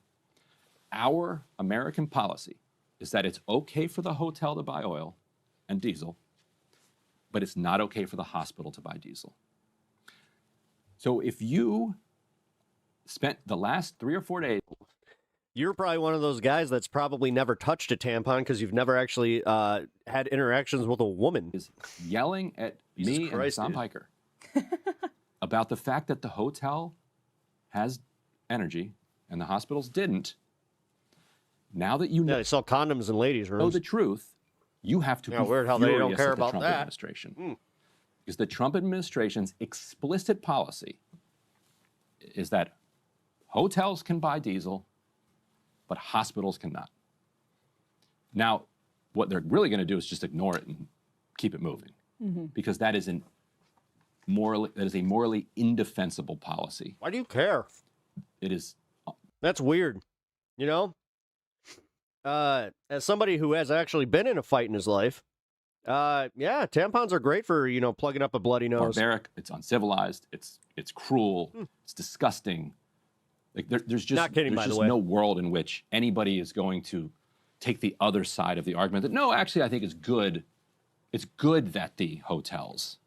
Our American policy is that it's okay for the hotel to buy oil and diesel, but it's not okay for the hospital to buy diesel. So if you spent the last 3 or 4 days... You're probably one of those guys that's probably never touched a tampon because you've never actually had interactions with a woman. Is yelling at me and Sam Piker about the fact that the hotel has energy and the hospitals didn't. Now that you know, they sell condoms in ladies' rooms. Know the truth, you have to be weird how furious they don't care at the about Trump that. administration. Because the Trump administration's explicit policy is that hotels can buy diesel, but hospitals cannot. Now, what they're really going to do is just ignore it and keep it moving, because that is a morally indefensible policy. Why do you care? It is. That's weird. You know, as somebody who has actually been in a fight in his life, yeah, tampons are great for plugging up a bloody nose. Barbaric. It's uncivilized. It's cruel. It's disgusting. Like there's just Not kidding, there's by the just way. no world in which anybody is going to take the other side of the argument that no, actually, I think it's good. It's good that the hotels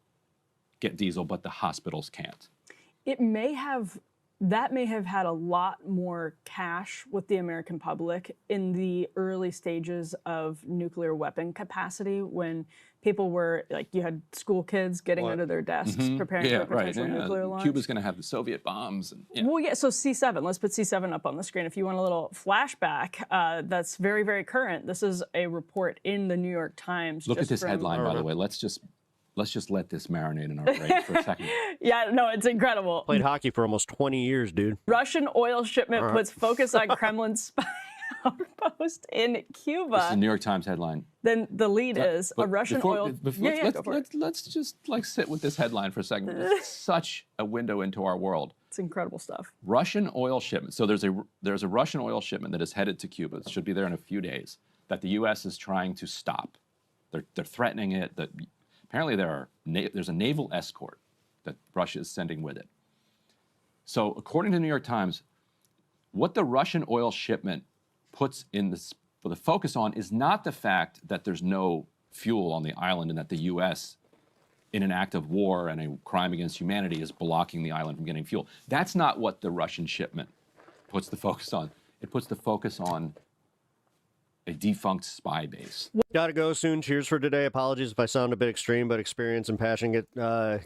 get diesel, but the hospitals can't. It may have that may have had a lot more cash with the American public in the early stages of nuclear weapon capacity, when people were like, you had school kids getting under their desks preparing for a potential nuclear launch. Cuba's going to have the Soviet bombs. And, Well, yeah, so C7, let's put C7 up on the screen. If you want a little flashback, that's very, very current. This is a report in the New York Times. Look at this headline, by the way. Let's just let this marinate in our brains for a second. Yeah, no, it's incredible. Played hockey for almost 20 years, dude. Russian oil shipment puts focus on Kremlin spy outpost in Cuba. This is a New York Times headline. Then the lead is a Russian oil. Let's just like sit with this headline for a second. It's such a window into our world. It's incredible stuff. Russian oil shipment. So there's a Russian oil shipment that is headed to Cuba. It should be there in a few days. That the U.S. is trying to stop. They're threatening it. That apparently there's a naval escort that Russia is sending with it. So according to the New York Times, what the Russian oil shipment puts in the focus on is not the fact that there's no fuel on the island and that the U.S., in an act of war and a crime against humanity, is blocking the island from getting fuel. That's not what the Russian shipment puts the focus on. It puts the focus on a defunct spy base. Gotta go soon. Cheers for today. Apologies if I sound a bit extreme, but experience and passion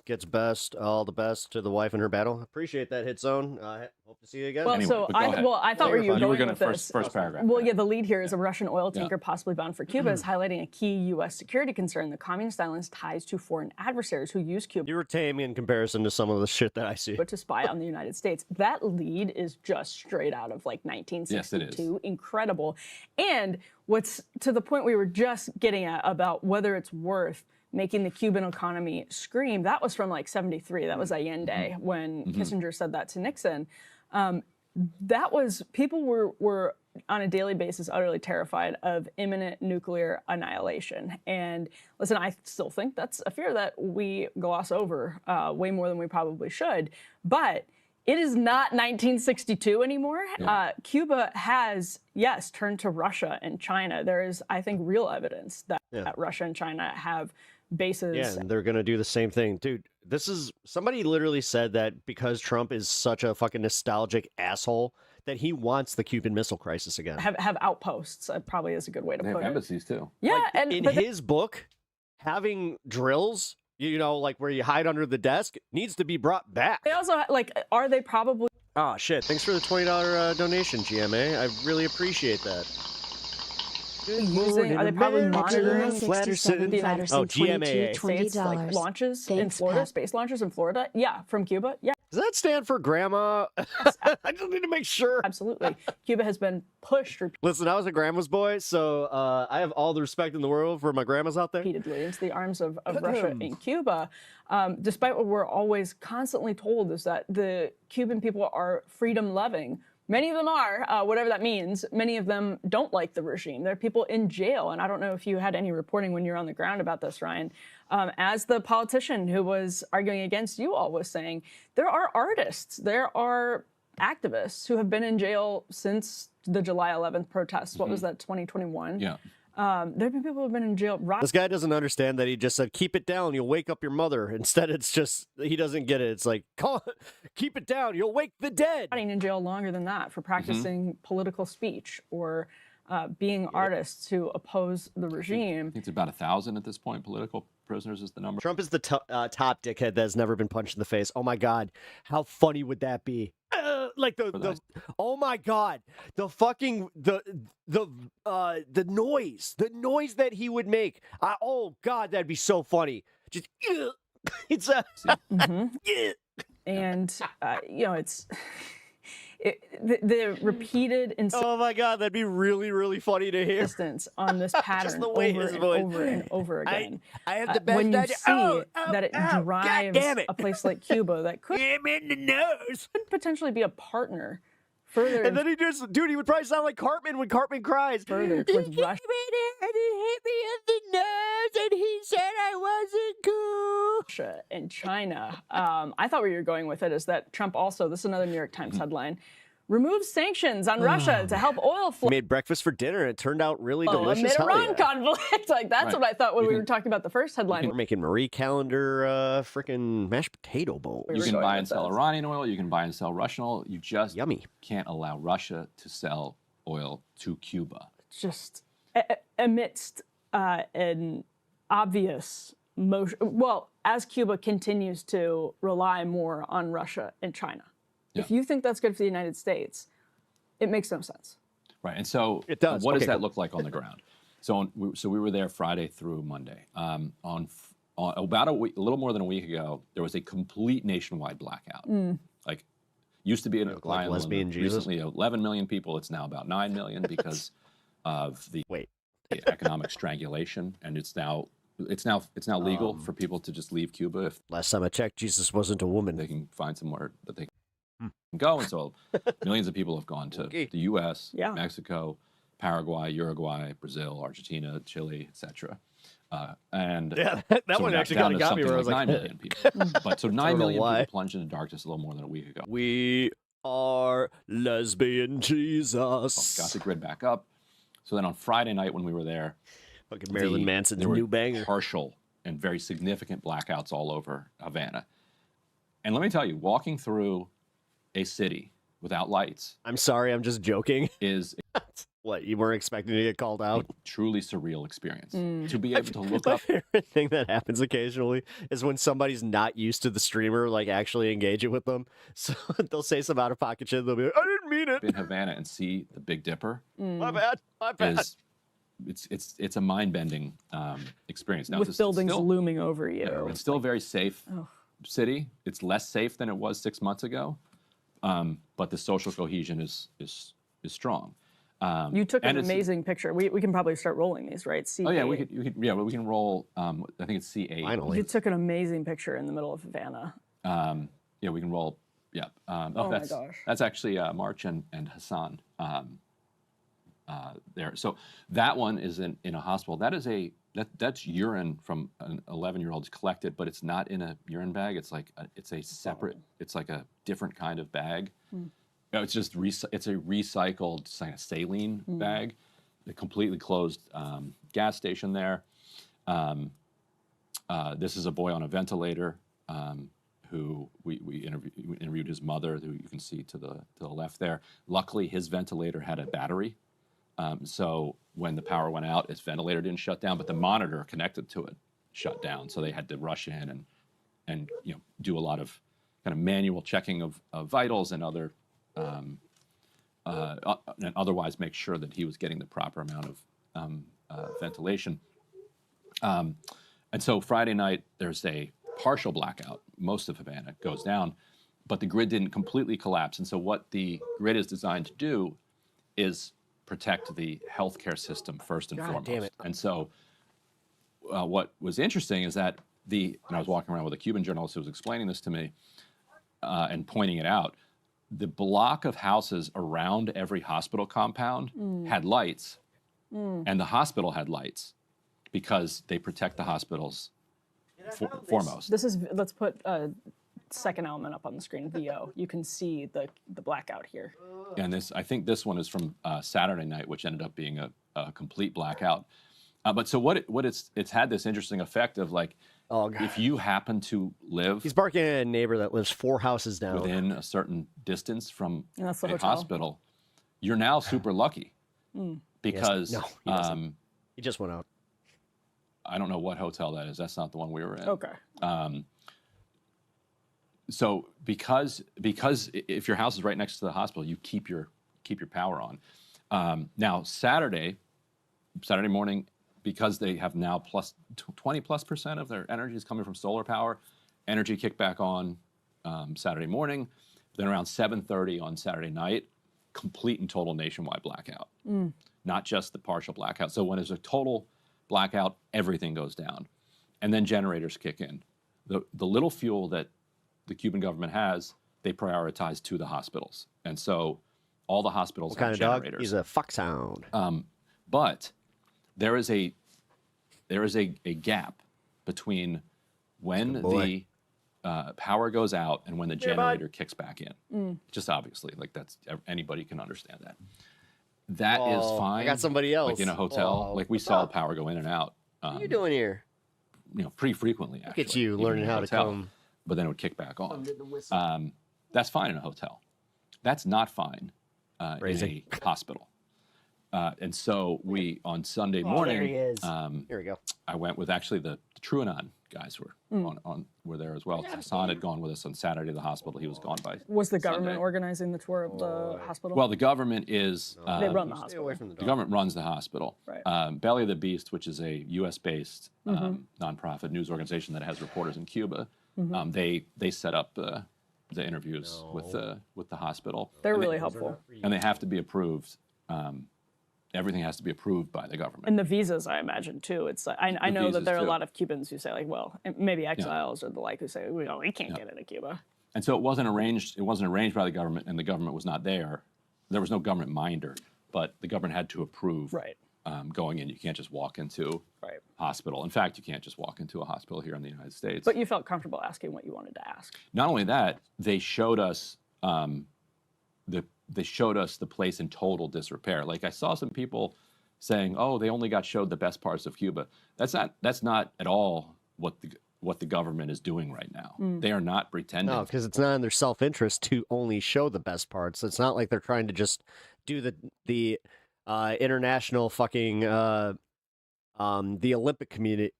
gets best. All the best to the wife in her battle. Appreciate that, Hit Zone. Hope to see you again. Well, Anyway, so I thought where you were going with this. First paragraph. Well, yeah, the lead here is a Russian oil tanker possibly bound for Cuba is highlighting a key U.S. security concern: the communist island's ties to foreign adversaries who use Cuba. You were tame in comparison to some of the shit that I see. But to spy on the United States. That lead is just straight out of like 1962. Yes, it is. Incredible. And what's to the point we were just getting at about whether it's worth making the Cuban economy scream, that was from like 73. That was Allende when Kissinger said that to Nixon. That was, people were on a daily basis utterly terrified of imminent nuclear annihilation. And listen, I still think that's a fear that we gloss over way more than we probably should. But it is not 1962 anymore. Yeah. Cuba has, yes, turned to Russia and China. There is, I think, real evidence that Russia and China have bases. Yeah, and they're going to do the same thing. Dude, somebody literally said that because Trump is such a fucking nostalgic asshole that he wants the Cuban Missile Crisis again. Have outposts, probably is a good way to They put have it. embassies too. Yeah, Like, in his book, having drills, like where you hide under the desk, needs to be brought back. They also, are they probably... Oh, shit. Thanks for the $20 donation, GMA. I really appreciate that. Are they probably monitoring the GMA. States, like launches in Florida, space launches in Florida? Yeah, from Cuba. Yeah. Does that stand for grandma? I just need to make sure. Absolutely. Cuba has been pushed Listen, I was a grandma's boy, so I have all the respect in the world for my grandmas out there. Repeatedly into the arms of Russia and Cuba, despite what we're always constantly told is that the Cuban people are freedom-loving. Many of them are, whatever that means. Many of them don't like the regime. There are people in jail, and I don't know if you had any reporting when you were on the ground about this, Ryan. As the politician who was arguing against you all was saying, there are artists, there are activists who have been in jail since the July 11th protests. What was that, 2021? Yeah. There have been people who have been in jail. This guy doesn't understand that he just said, keep it down, you'll wake up your mother. Instead, it's just, he doesn't get it. It's like, keep it down, you'll wake the dead. In jail longer than that for practicing political speech or being artists who oppose the regime. I think it's about 1,000 at this point. Political prisoners is the number. Trump is the top dickhead that has never been punched in the face. Oh my God, how funny would that be? Oh my God, the noise that he would make. Oh God, that'd be so funny. Just it's and it's the repeated oh my God, that'd be really, really funny to hear. Insistence on this pattern the way over and over again. I have the best when you idea. see that it drives a place like Cuba that could in the nose. Could potentially be a partner further. And then he would probably sound like Cartman when Cartman cries. Further towards Russia. And he hit me in the nose, and he said I wasn't cool. Russia and China. I thought where you were going with it is that Trump also, this is another New York Times headline, remove sanctions on Russia to help oil flow. Made breakfast for dinner, and it turned out really delicious. Amid Iran conflict. Like, that's what I thought when we were talking about the first headline. We're making Marie Callender freaking mashed potato bowl. You can buy and sell Iranian oil. You can buy and sell Russian oil. You just can't allow Russia to sell oil to Cuba. Just amidst an obvious motion. Well, as Cuba continues to rely more on Russia and China. Yeah. If you think that's good for the United States, it makes no sense. Right, and so it does. What does that look like on the ground? So we were there Friday through Monday. On about a little more than a week ago, there was a complete nationwide blackout. Like, used to be an like lesbian Jesus. Recently 11 million people. It's now about 9 million because of the economic strangulation, and it's now legal for people to just leave Cuba. If last time I checked, Jesus wasn't a woman. They can find somewhere that they can go, and so millions of people have gone to the U.S., Mexico, Paraguay, Uruguay, Brazil, Argentina, Chile, etc. And that so one now actually down kind of to got me. Where I was like like, 9 million people, but so 9 million why. people plunged into darkness a little more than a week ago. We are lesbian Jesus. Got the grid back up. So then on Friday night when we were there, fucking Marilyn Manson's new banger. Partial and very significant blackouts all over Havana. And let me tell you, walking through a city without lights. I'm sorry, I'm just joking. Is what, you weren't expecting to get called out? A truly surreal experience. To be able to look My up. favorite thing that happens occasionally is when somebody's not used to the streamer, like actually engaging with them. So they'll say some out of pocket shit. They'll be like, I didn't mean it. In Havana and see the Big Dipper. My bad. My bad. It's a mind-bending experience. Now, with buildings looming over you. It's still a very safe city. It's less safe than it was 6 months ago, but the social cohesion is strong. You took an amazing picture. We can probably start rolling these, right? C8. Oh yeah, we can roll. I think it's C8. Finally, you took an amazing picture in the middle of Havana. Yeah, we can roll. Yeah. Oh my gosh. That's actually March and HASAN. There. So that one is in a hospital. That's urine from an 11-year-old collected, but it's not in a urine bag. It's like it's a separate. It's like a different kind of bag. No, it's just it's a recycled saline bag. A completely closed gas station there. This is a boy on a ventilator who we interviewed his mother, who you can see to the left there. Luckily, his ventilator had a battery. So when the power went out, his ventilator didn't shut down, but the monitor connected to it shut down. So they had to rush in and do a lot of kind of manual checking of vitals and other and otherwise make sure that he was getting the proper amount of ventilation. And so Friday night there's a partial blackout. Most of Havana goes down, but the grid didn't completely collapse. And so what the grid is designed to do is protect the healthcare system first and foremost. Damn it. And so what was interesting is that and I was walking around with a Cuban journalist who was explaining this to me and pointing it out. The block of houses around every hospital compound had lights, and the hospital had lights because they protect the hospitals foremost. Let's put a second element up on the screen, VO. You can see the blackout here. And I think this one is from Saturday night, which ended up being a complete blackout. But so it's had this interesting effect of like, if you happen to live, he's barking at a neighbor that lives 4 houses down within a certain distance from a hotel. hospital, you're now super lucky because he just went out. I don't know what hotel that is. That's not the one we were in. Okay. So because if your house is right next to the hospital, you keep your power on. Now Saturday morning, because they have now 20+% of their energy is coming from solar power, energy kicked back on Saturday morning. Then around 7:30 on Saturday night, complete and total nationwide blackout. Not just the partial blackout. So when there's a total blackout, everything goes down. And then generators kick in. The little fuel that the Cuban government has, they prioritize to the hospitals. And so all the hospitals have generators. Dog? He's a foxhound. But there is a gap between when the power goes out and when the generator kicks back in. Just obviously, like that's anybody can understand that. That is fine. I got somebody else. Like in a hotel, like we saw power go in and out. What are you doing here? Pretty frequently, actually. Look at you learning how to come. But then it would kick back on. That's fine in a hotel. That's not fine in a hospital. And so we, on Sunday morning, there he is. Here we go. I went with actually the TrueAnon guys were there as well. HASAN had gone with us on Saturday to the hospital. He was gone by Was the government Sunday. organizing the tour of the hospital? Well, the government is... they run the hospital. The government runs the hospital. Right. Belly of the Beast, which is a U.S.-based nonprofit news organization that has reporters in Cuba, they set up the interviews with the hospital. They're really helpful. And they have to be approved. Everything has to be approved by the government. And the visas, I imagine, too. It's like, I know that there are a too. lot of Cubans who say, like, well, maybe exiles or the like, who say, we can't get into Cuba. And so it wasn't arranged by the government, and the government was not there. There was no government minder, but the government had to approve going in. You can't just walk into a hospital. In fact, you can't just walk into a hospital here in the United States. But you felt comfortable asking what you wanted to ask. Not only that, they showed us the place in total disrepair. Like I saw some people saying, "Oh, they only got showed the best parts of Cuba." That's not at all what the government is doing right now. They are not pretending. No, because it's not in their self-interest to only show the best parts. It's not like they're trying to just do the international fucking the Olympic community.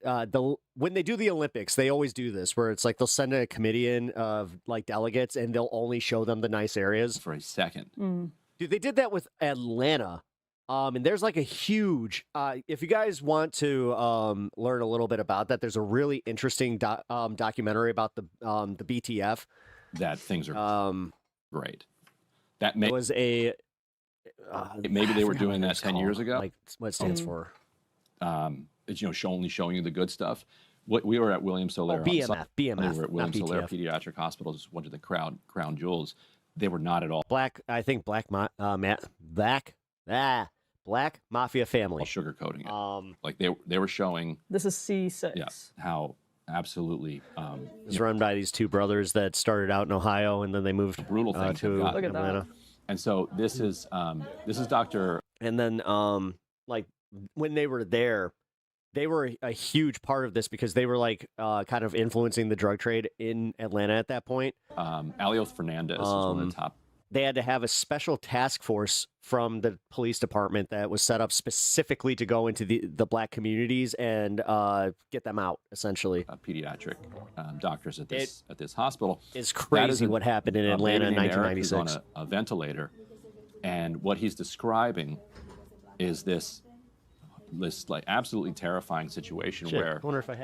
When they do the Olympics, they always do this, where it's like they'll send a committee in of like delegates, and they'll only show them the nice areas for a second. Dude, they did that with Atlanta. And there's like a huge, if you guys want to learn a little bit about that, there's a really interesting documentary about the BTF. That things are great. That was a... maybe they were doing that 10 years ago. Like what it stands for. It's, only showing you the good stuff. We were at William Soler. BMF. We were at William Soler Pediatric Hospital, just one of the crown jewels. They were not at all. Black mafia family. Sugarcoating it. Like they were showing. This is C6. Yeah. How absolutely. It's run by these two brothers that started out in Ohio and then they moved brutal things to Look at Atlanta. That. And so this is Dr. And then like when they were there, they were a huge part of this because they were like kind of influencing the drug trade in Atlanta at that point. Alios Fernandez is one of the top. They had to have a special task force from the police department that was set up specifically to go into the black communities and get them out, essentially. Pediatric doctors at this hospital. It's crazy what happened in Atlanta in 1996. On a ventilator, and what he's describing is this like absolutely terrifying situation where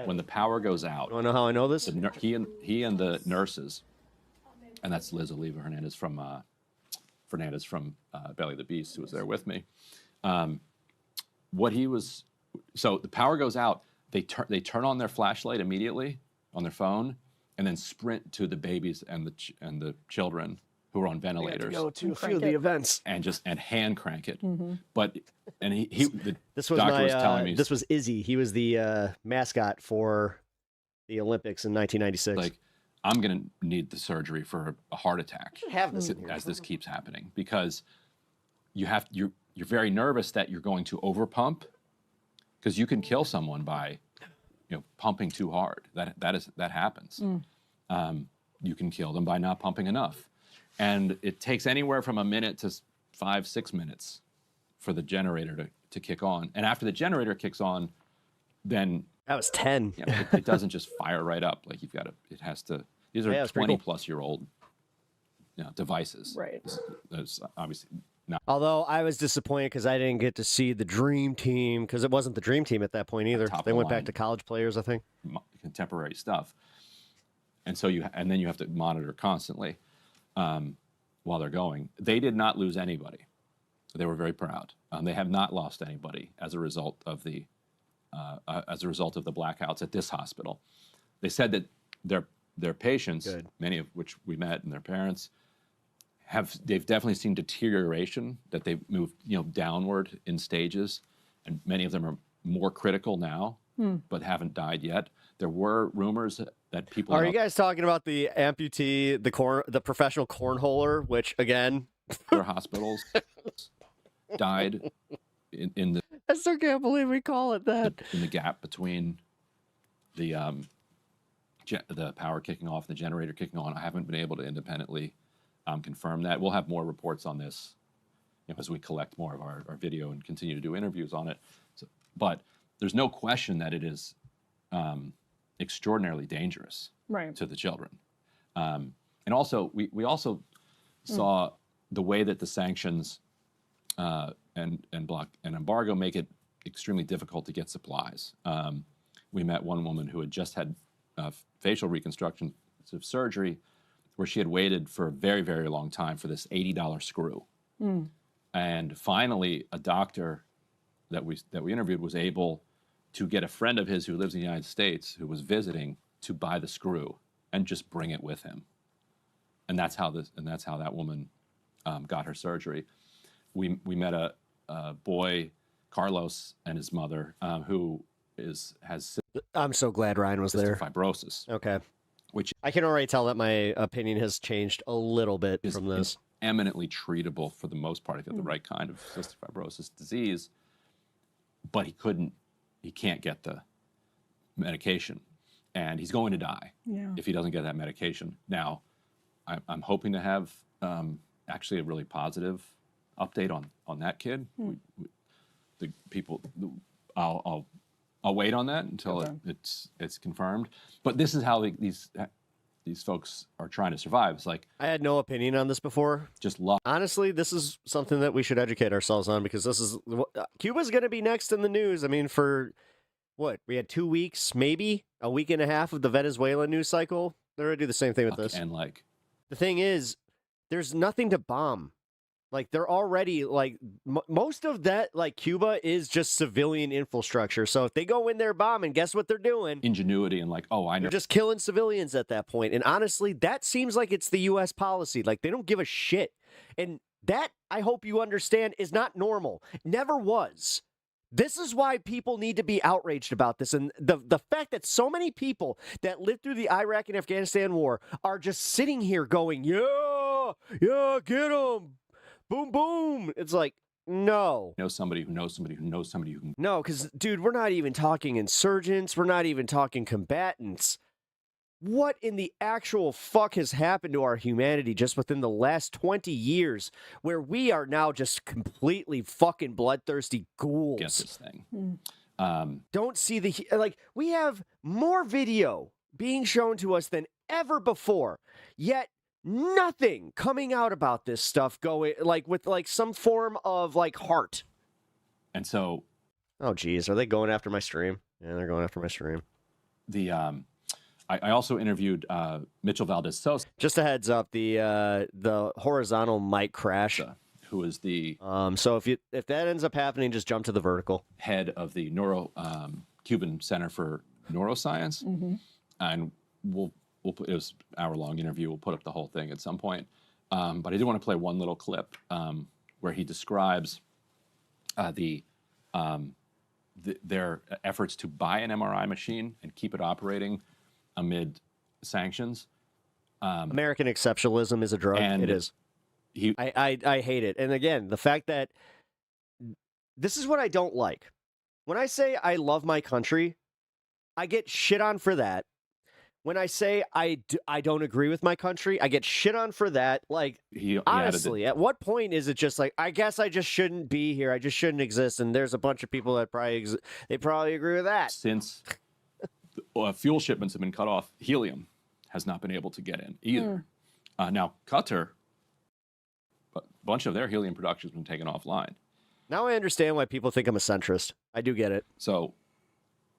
when the power goes out. You want to know how I know this? He and the nurses, and that's Liz Oliva Hernandez from Belly of the Beast, who was there with me. So the power goes out. They turn on their flashlight immediately on their phone, and then sprint to the babies and the children who are on ventilators. Go to a few of the events and hand crank it. Mm-hmm. But the this was doctor was telling me this was Izzy. He was the mascot for the Olympics in 1996. Like, I'm going to need the surgery for a heart attack as this keeps happening, because you're very nervous that you're going to overpump, because you can kill someone by pumping too hard. That happens. You can kill them by not pumping enough, and it takes anywhere from a minute to 5-6 minutes for the generator to kick on. And after the generator kicks on, then that was 10. It doesn't just fire right up. Like it has to. These are 20-plus-year-old devices. Right. That's obviously not. Although I was disappointed because I didn't get to see the Dream Team, because it wasn't the Dream Team at that point either. They went back to college players, I think. Contemporary stuff. And so then you have to monitor constantly while they're going. They did not lose anybody. They were very proud. They have not lost anybody as a result of the blackouts at this hospital. They said that their patients, many of which we met, and their parents, they've definitely seen deterioration, that they've moved downward in stages, and many of them are more critical now, but haven't died yet. There were rumors that people Are you guys talking about the amputee, the professional cornholer, which again, other hospitals died in the? I still can't believe we call it that. In the gap between the power kicking off, the generator kicking on. I haven't been able to independently confirm that. We'll have more reports on this as we collect more of our video and continue to do interviews on it. So, but there's no question that it is extraordinarily dangerous to the children. And also, we also saw the way that the sanctions and embargo make it extremely difficult to get supplies. We met one woman who had just had facial reconstructive surgery, where she had waited for a very, very long time for this $80 screw. And finally, a doctor that we interviewed was able to get a friend of his who lives in the United States, who was visiting, to buy the screw and just bring it with him. And that's how that woman got her surgery. We met a boy, Carlos, and his mother, who has. I'm so glad Ryan was there. Fibrosis. Okay. Which I can already tell that my opinion has changed a little bit from this. Is eminently treatable for the most part if you have the right kind of cystic fibrosis disease, but he can't get the medication, and he's going to die if he doesn't get that medication. Now, I'm hoping to have actually a really positive update on that kid. The people, I'll wait on that until it's confirmed. But this is how these folks are trying to survive. It's like, I had no opinion on this before. Just luck. Honestly, this is something that we should educate ourselves on, because this is Cuba's going to be next in the news. I mean, for what, we had 2 weeks, maybe a week and a half of the Venezuela news cycle. They're going to do the same thing with this. And like, the thing is, there's nothing to bomb. Like, they're already, like, most of that, like, Cuba is just civilian infrastructure. So if they go in there bombing, guess what they're doing? Ingenuity and like, oh, I know. They're just killing civilians at that point. And honestly, that seems like it's the U.S. policy. Like, they don't give a shit. And that, I hope you understand, is not normal. Never was. This is why people need to be outraged about this. And the fact that so many people that lived through the Iraq and Afghanistan war are just sitting here going, yeah, get them. Boom, boom. It's like, no. Know somebody who knows somebody who knows somebody who. No, because, dude, we're not even talking insurgents. We're not even talking combatants. What in the actual fuck has happened to our humanity just within the last 20 years, where we are now just completely fucking bloodthirsty ghouls? Get this thing. Don't see like, we have more video being shown to us than ever before, yet nothing coming out about this stuff going, like, with like some form of like heart. And so, oh geez, are they going after my stream? Yeah, they're going after my stream. The I also interviewed Mitchell Valdez-Sosa. Just a heads up, the horizontal mic crash. Who is the so if that ends up happening, just jump to the vertical. Head of the Cuban Center for Neuroscience, and we'll put, it was an hour-long interview. We'll put up the whole thing at some point. But I do want to play one little clip where he describes their efforts to buy an MRI machine and keep it operating amid sanctions. American exceptionalism is a drug. It is. I hate it. And again, the fact that this is what I don't like. When I say I love my country, I get shit on for that. When I say I don't agree with my country, I get shit on for that. Like, honestly, at what point is it just like, I guess I just shouldn't be here. I just shouldn't exist. And there's a bunch of people that they probably agree with that. Since fuel shipments have been cut off, helium has not been able to get in either. Now, Qatar, a bunch of their helium production has been taken offline. Now I understand why people think I'm a centrist. I do get it. So,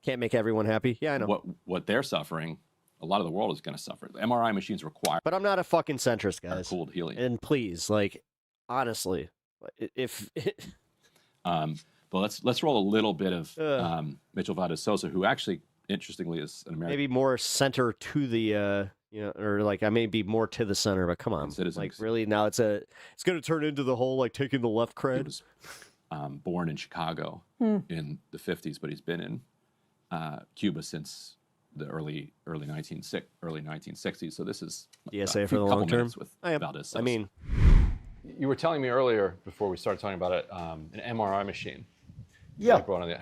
can't make everyone happy. Yeah, I know. What they're suffering, a lot of the world is going to suffer. The MRI machines require. But I'm not a fucking centrist, guys. Cooled helium. And please, like, honestly, if. But let's roll a little bit of Mitchell Valdez-Sosa, who actually, interestingly, is an American. Maybe more center to the, or like I may be more to the center, but come on, like really now it's going to turn into the whole like taking the left cred. He was born in Chicago in the 50s, but he's been in Cuba since the early 1960s. So this is DSA for the long term. With Valdez says. I mean, you were telling me earlier before we started talking about it, an MRI machine. Yeah.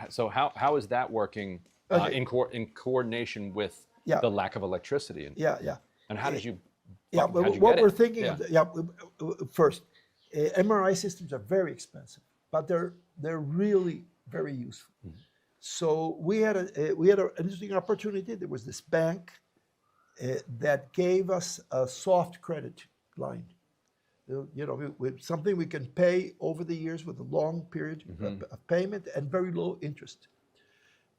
So how is that working in coordination with the lack of electricity? And how did you? Yeah, but what we're thinking of, first, MRI systems are very expensive, but they're really very useful. Mm-hmm. So we had an interesting opportunity. There was this bank that gave us a soft credit line. With something we can pay over the years with a long period of payment and very low interest.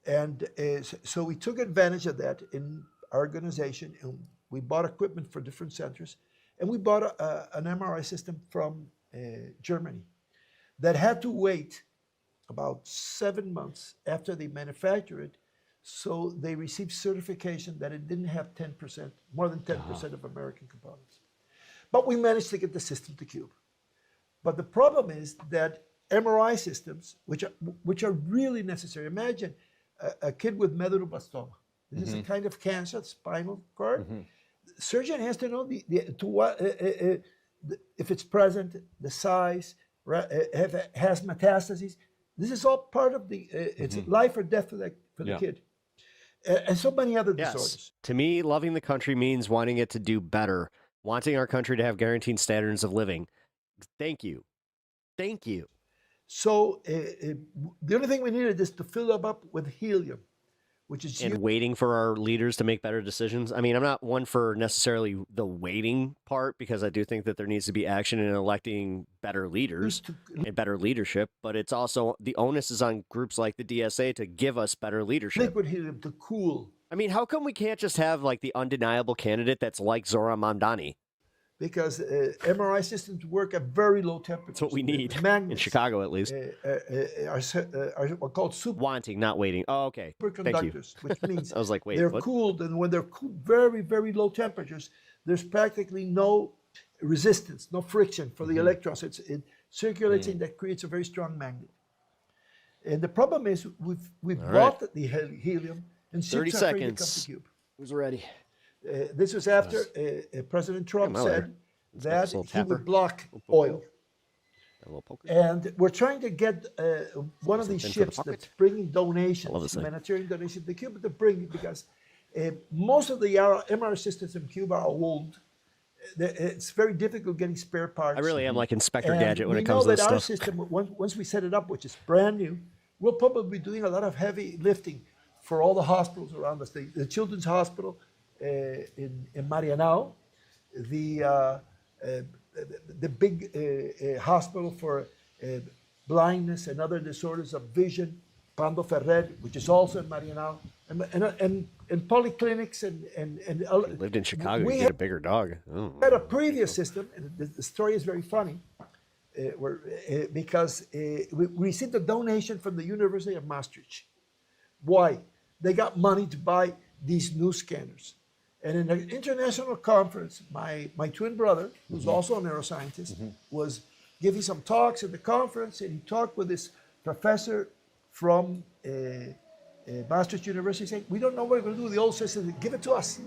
And so we took advantage of that in our organization, and we bought equipment for different centers, and we bought an MRI system from Germany that had to wait about 7 months after they manufactured it, so they received certification that it didn't have more than 10% of American components. But we managed to get the system to Cuba. But the problem is that MRI systems, which are really necessary. Imagine a kid with medulloblastoma. This is a kind of cancer, spinal cord. The surgeon has to know if it's present, the size, if it has metastases. This is all part of it's life or death for the kid. And so many other disorders. To me, loving the country means wanting it to do better, wanting our country to have guaranteed standards of living. Thank you. Thank you. So the only thing we needed is to fill them up with helium, which is waiting for our leaders to make better decisions. I mean, I'm not one for necessarily the waiting part, because I do think that there needs to be action in electing better leaders and better leadership, but it's also the onus is on groups like the DSA to give us better leadership. Liquid helium to cool. I mean, how come we can't just have like the undeniable candidate that's like Zohran Mamdani? Because MRI systems work at very low temperatures. That's what we need in Chicago, at least. Are called wanting, not waiting. Oh, okay. Superconductors, which means I was like, wait, they're what? cooled, and when they're cooled very, very low temperatures, there's practically no resistance, no friction for the electrons. It circulates, and that creates a very strong magnet. And the problem is we've brought the helium, and 30 ships are afraid to come seconds. to Cuba. Who's ready? This was after President Trump said that he would block oil. And we're trying to get one of these ships that's bringing donations, humanitarian donations to Cuba, to bring, because most of the MR systems in Cuba are old. It's very difficult getting spare parts. I really am like Inspector Gadget when it comes to this stuff. We know that our stuff. system, once we set it up, which is brand new, we'll probably be doing a lot of heavy lifting for all the hospitals around us. The Children's Hospital in Marianao, the big hospital for blindness and other disorders of vision, Pando Ferrer, which is also in Marianao, and polyclinics and lived in Chicago, you get a bigger dog. We had a previous system, and the story is very funny, because we received a donation from the University of Maastricht. Why? They got money to buy these new scanners. And in an international conference, my twin brother, who's also a neuroscientist, was giving some talks at the conference, and he talked with this professor from Maastricht University, saying, we don't know what we're going to do with the old system, give it to us.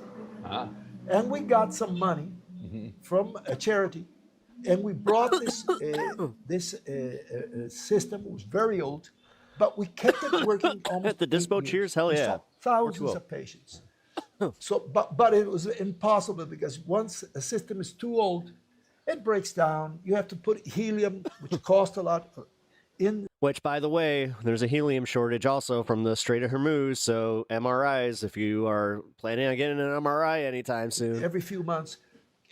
And we got some money from a charity, and we brought this system. It was very old, but we kept it working almost the Dispo Cheers, hell yeah. Thousands of patients. So, but it was impossible, because once a system is too old, it breaks down. You have to put helium, which costs a lot, in. Which, by the way, there's a helium shortage also from the Strait of Hormuz. So MRIs, if you are planning on getting an MRI anytime soon, every few months.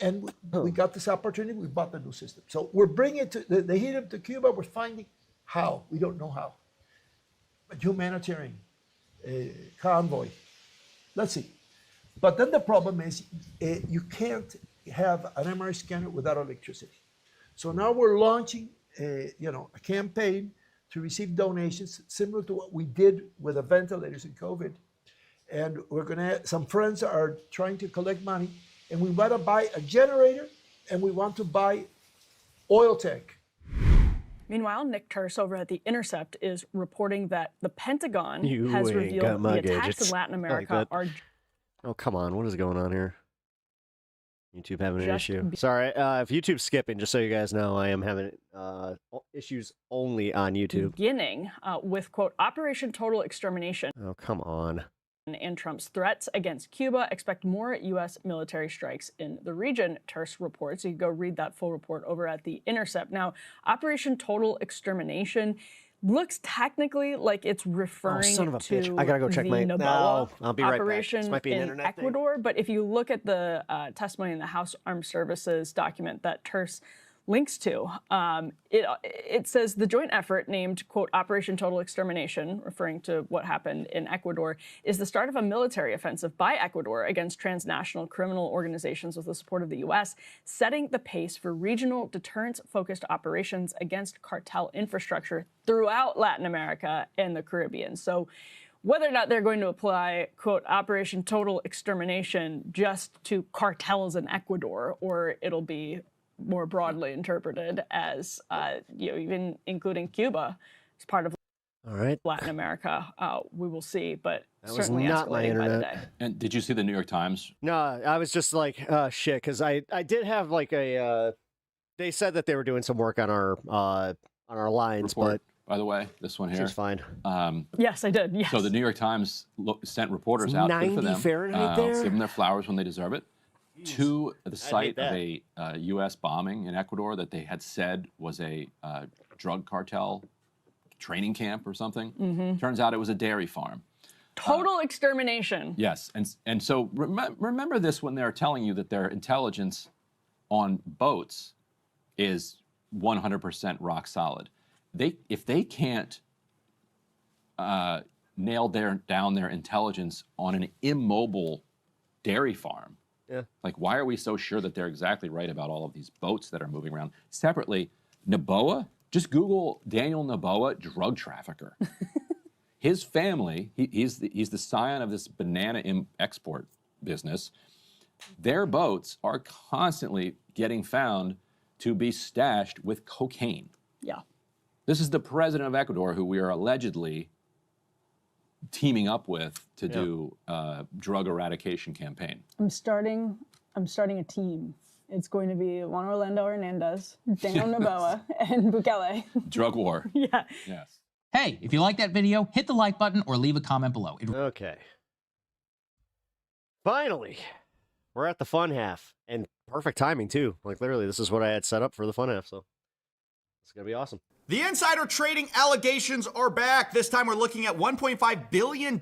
And we got this opportunity. We bought the new system. So we're bringing it to the helium to Cuba. We're finding how. We don't know how. But humanitarian convoy. Let's see. But then the problem is you can't have an MRI scanner without electricity. So now we're launching a campaign to receive donations similar to what we did with the ventilators in COVID. And we're going to, some friends are trying to collect money, and we want to buy a generator, and we want to buy oil tank. Meanwhile, Nick Turse over at The Intercept is reporting that the Pentagon has revealed the attacks in Latin America are Oh, come on. What is going on here? YouTube having an issue. Sorry, if YouTube's skipping, just so you guys know, I am having issues only on YouTube. Beginning with, quote, Operation Total Extermination. Oh, come on. And Trump's threats against Cuba, expect more U.S. military strikes in the region, Terse reports. You can go read that full report over at The Intercept. Now, Operation Total Extermination looks technically like it's referring to I gotta go check the my Noboa I'll be right operation back. This might be an in internet Ecuador. But if you look at the testimony in the House Armed Services document that Terse links to, it says the joint effort named, quote, Operation Total Extermination, referring to what happened in Ecuador, is the start of a military offensive by Ecuador against transnational criminal organizations with the support of the U.S., setting the pace for regional deterrence-focused operations against cartel infrastructure throughout Latin America and the Caribbean. So whether or not they're going to apply, quote, Operation Total Extermination just to cartels in Ecuador, or it'll be more broadly interpreted as, even including Cuba as part of Latin America. We will see, but that certainly was not my escalating by the internet. day. And did you see the New York Times? No, I was just like, shit, because I did have like a. They said that they were doing some work on our lines, Report, by the way, this one here. She's fine. Yes, I did. Yes. So the New York Times sent reporters out. Good for 90 them. Fahrenheit there? Give them their flowers when they deserve it. To the site of a U.S. bombing in Ecuador that they had said was a drug cartel training camp or something. Mm-hmm. Turns out it was a dairy farm. Total extermination. Yes, and so remember this when they're telling you that their intelligence on boats is 100% rock solid. If they can't nail down their intelligence on an immobile dairy farm, like why are we so sure that they're exactly right about all of these boats that are moving around? Separately, Noboa, just Google Daniel Noboa, drug trafficker. His family, he's the scion of this banana export business. Their boats are constantly getting found to be stashed with cocaine. Yeah. This is the president of Ecuador, who we are allegedly teaming up with to do a drug eradication campaign. I'm starting a team. It's going to be Juan Orlando Hernandez, Daniel Noboa, and Bukele. Drug war. Yeah. Yes. Hey, if you like that video, hit the like button or leave a comment below. Okay. Finally, we're at the fun half. And perfect timing, too. Like, literally, this is what I had set up for the fun half, so it's going to be awesome. The insider trading allegations are back. This time we're looking at $1.5 billion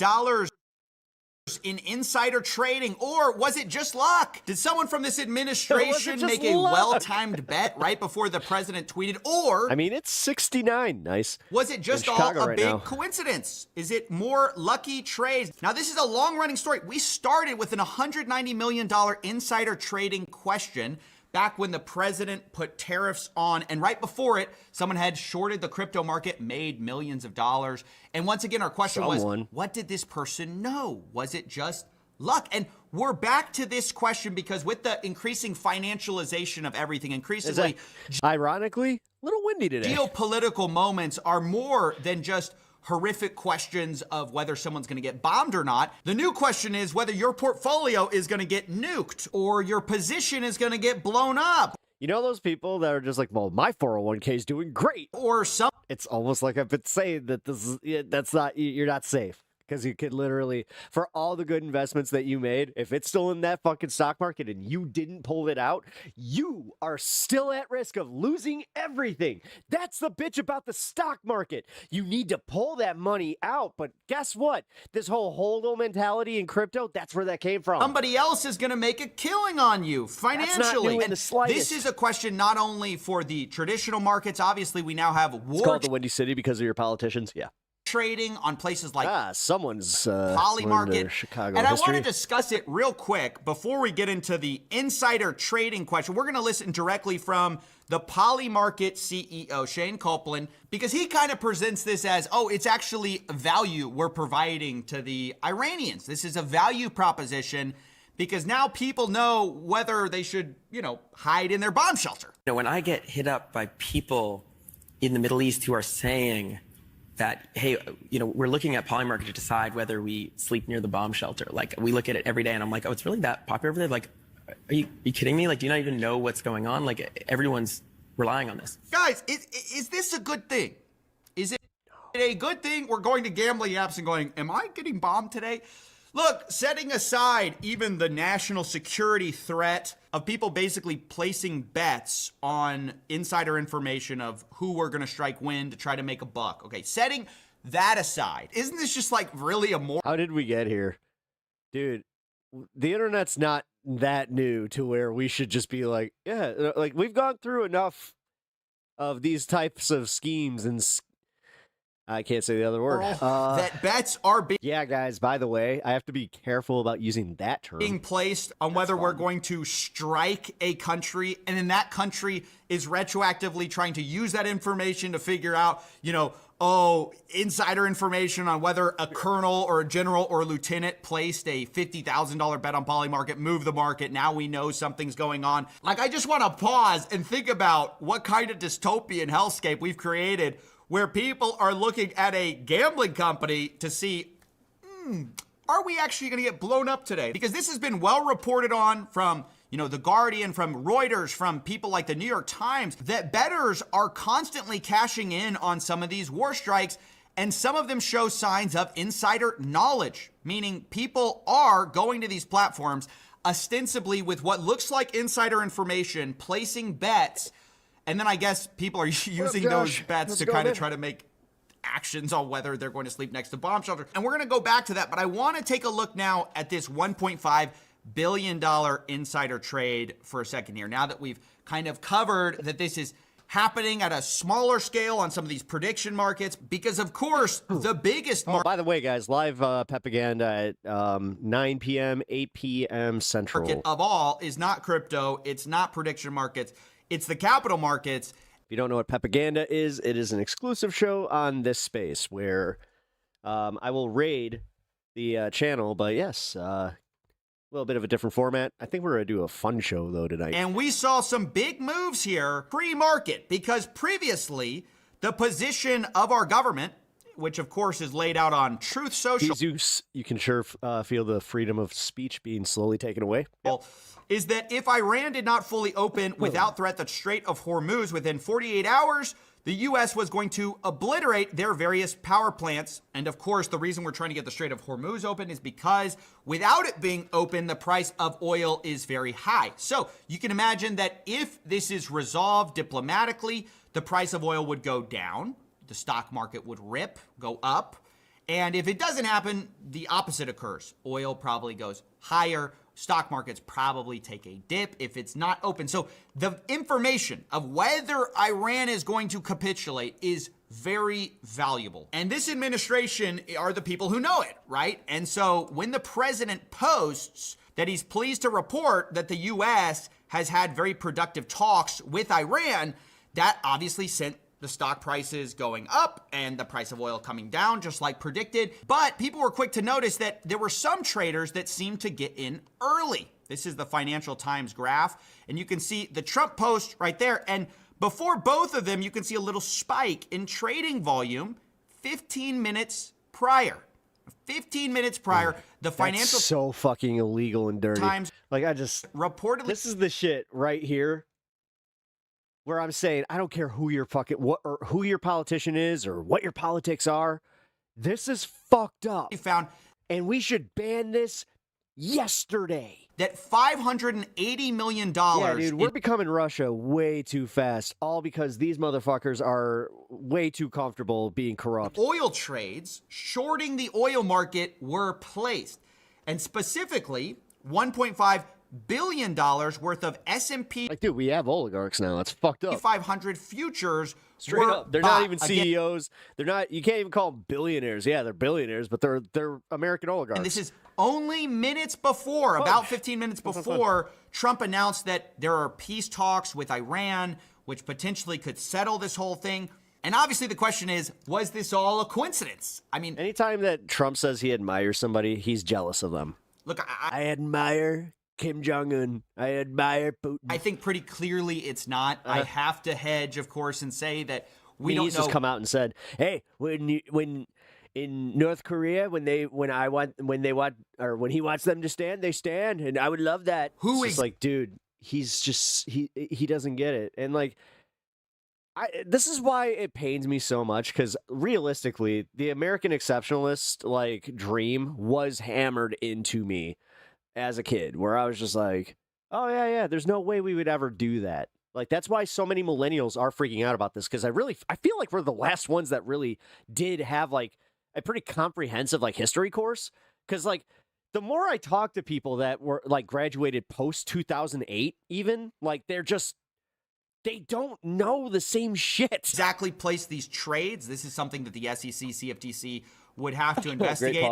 in insider trading. Or was it just luck? Did someone from this administration make a well-timed bet right before the president tweeted? Or, I mean, it's 69. Nice. Was it just all a big coincidence? Is it more lucky trades? Now, this is a long-running story. We started with an $190 million insider trading question back when the president put tariffs on, and right before it, someone had shorted the crypto market, made millions of dollars. And once again, our question was, what did this person know? Was it just luck? And we're back to this question because with the increasing financialization of everything, increasingly, ironically, a little windy today. Geopolitical moments are more than just horrific questions of whether someone's going to get bombed or not. The new question is whether your portfolio is going to get nuked or your position is going to get blown up. You know those people that are just like, well, my 401k is doing great. Or some. It's almost like I've been saying that you're not safe. Because you could literally, for all the good investments that you made, if it's still in that fucking stock market and you didn't pull it out, you are still at risk of losing everything. That's the bitch about the stock market. You need to pull that money out. But guess what? This whole HODL mentality in crypto, that's where that came from. Somebody else is going to make a killing on you financially. That's not new in the slightest. This is a question not only for the traditional markets. Obviously, we now have war. It's called the Windy City because of your politicians. Yeah. Trading on places like someone's Poly Market. Chicago and history. I want to discuss it real quick before we get into the insider trading question. We're going to listen directly from the Poly Market CEO, Shane Copeland, because he kind of presents this as, it's actually value we're providing to the Iranians. This is a value proposition because now people know whether they should, hide in their bomb shelter. When I get hit up by people in the Middle East who are saying that, hey, we're looking at Polymarket to decide whether we sleep near the bomb shelter. Like, we look at it every day, and I'm like, oh, it's really that popular over there? Like, are you kidding me? Like, do you not even know what's going on? Like, everyone's relying on this. Guys, is this a good thing? Is it a good thing we're going to gambling apps and going, am I getting bombed today? Look, setting aside even the national security threat of people basically placing bets on insider information of who we're going to strike when to try to make a buck. Okay, setting that aside, isn't this just like really a more... How did we get here? Dude, the internet's not that new to where we should just be like, yeah, like we've gone through enough of these types of schemes and I can't say the other word. That bets are being... Yeah, guys, by the way, I have to be careful about using that term. Being placed on whether we're going to strike a country, and then that country is retroactively trying to use that information to figure out, insider information on whether a colonel or a general or a lieutenant placed a $50,000 bet on Polymarket, move the market. Now we know something's going on. Like, I just want to pause and think about what kind of dystopian hellscape we've created where people are looking at a gambling company to see, are we actually going to get blown up today? Because this has been well reported on from, The Guardian, from Reuters, from people like the New York Times, that bettors are constantly cashing in on some of these war strikes, and some of them show signs of insider knowledge, meaning people are going to these platforms ostensibly with what looks like insider information, placing bets. And then I guess people are using those bets to kind of try to make actions on whether they're going to sleep next to bomb shelters. And we're going to go back to that, but I want to take a look now at this $1.5 billion insider trade for a second here. Now that we've kind of covered that this is happening at a smaller scale on some of these prediction markets, because of course the biggest by the way, guys, live propaganda at 9 p.m., 8 p.m. Central. Market of all is not crypto. It's not prediction markets. It's the capital markets. If you don't know what propaganda is, it is an exclusive show on this space where I will raid the channel. But yes, a little bit of a different format. I think we're going to do a fun show, though, tonight. And we saw some big moves here pre-market because previously the position of our government, which of course is laid out on Truth Social. Jesus, you can sure feel the freedom of speech being slowly taken away. Is that if Iran did not fully open without threat the Strait of Hormuz within 48 hours, the U.S. was going to obliterate their various power plants. And of course, the reason we're trying to get the Strait of Hormuz open is because without it being open, the price of oil is very high. So you can imagine that if this is resolved diplomatically, the price of oil would go down, the stock market would rip, go up. And if it doesn't happen, the opposite occurs. Oil probably goes higher. Stock markets probably take a dip if it's not open. So the information of whether Iran is going to capitulate is very valuable. And this administration are the people who know it, right? And so when the president posts that he's pleased to report that the U.S. has had very productive talks with Iran, that obviously sent the stock prices going up and the price of oil coming down, just like predicted. But people were quick to notice that there were some traders that seemed to get in early. This is the Financial Times graph, and you can see the Trump post right there. And before both of them, you can see a little spike in trading volume 15 minutes prior. 15 minutes prior, the Financial That's so fucking illegal and dirty. Times, like, I just reportedly, this is the shit right here where I'm saying, I don't care who your who your politician is or what your politics are. This is fucked up. And we should ban this yesterday. That $580 million. Yeah, dude, we're becoming Russia way too fast, all because these motherfuckers are way too comfortable being corrupt. Oil trades shorting the oil market were placed, and specifically $1.5 billion worth of S&P. Like, dude, we have oligarchs now. That's fucked up. 500 futures. Straight up, they're not even CEOs. They're not. You can't even call them billionaires. Yeah, they're billionaires, but they're American oligarchs. And this is only minutes before, about 15 minutes before, Trump announced that there are peace talks with Iran, which potentially could settle this whole thing. And obviously the question is, was this all a coincidence? I mean, anytime that Trump says he admires somebody, he's jealous of them. Look, I admire Kim Jong-un. I admire Putin. I think pretty clearly it's not. I have to hedge, of course, and say that We don't he's know. just come out and said, "Hey, when in North Korea, when he wants them to stand, they stand, and I would love that." Who is like, dude? He's just he doesn't get it, and like. This is why it pains me so much, because realistically, the American exceptionalist like dream was hammered into me as a kid, where I was just like, oh yeah, there's no way we would ever do that. Like, that's why so many millennials are freaking out about this, because I feel like we're the last ones that really did have like a pretty comprehensive like history course, because like the more I talk to people that were like graduated post 2008, even like they don't know the same shit. Exactly place these trades. This is something that the SEC, CFTC would have to investigate,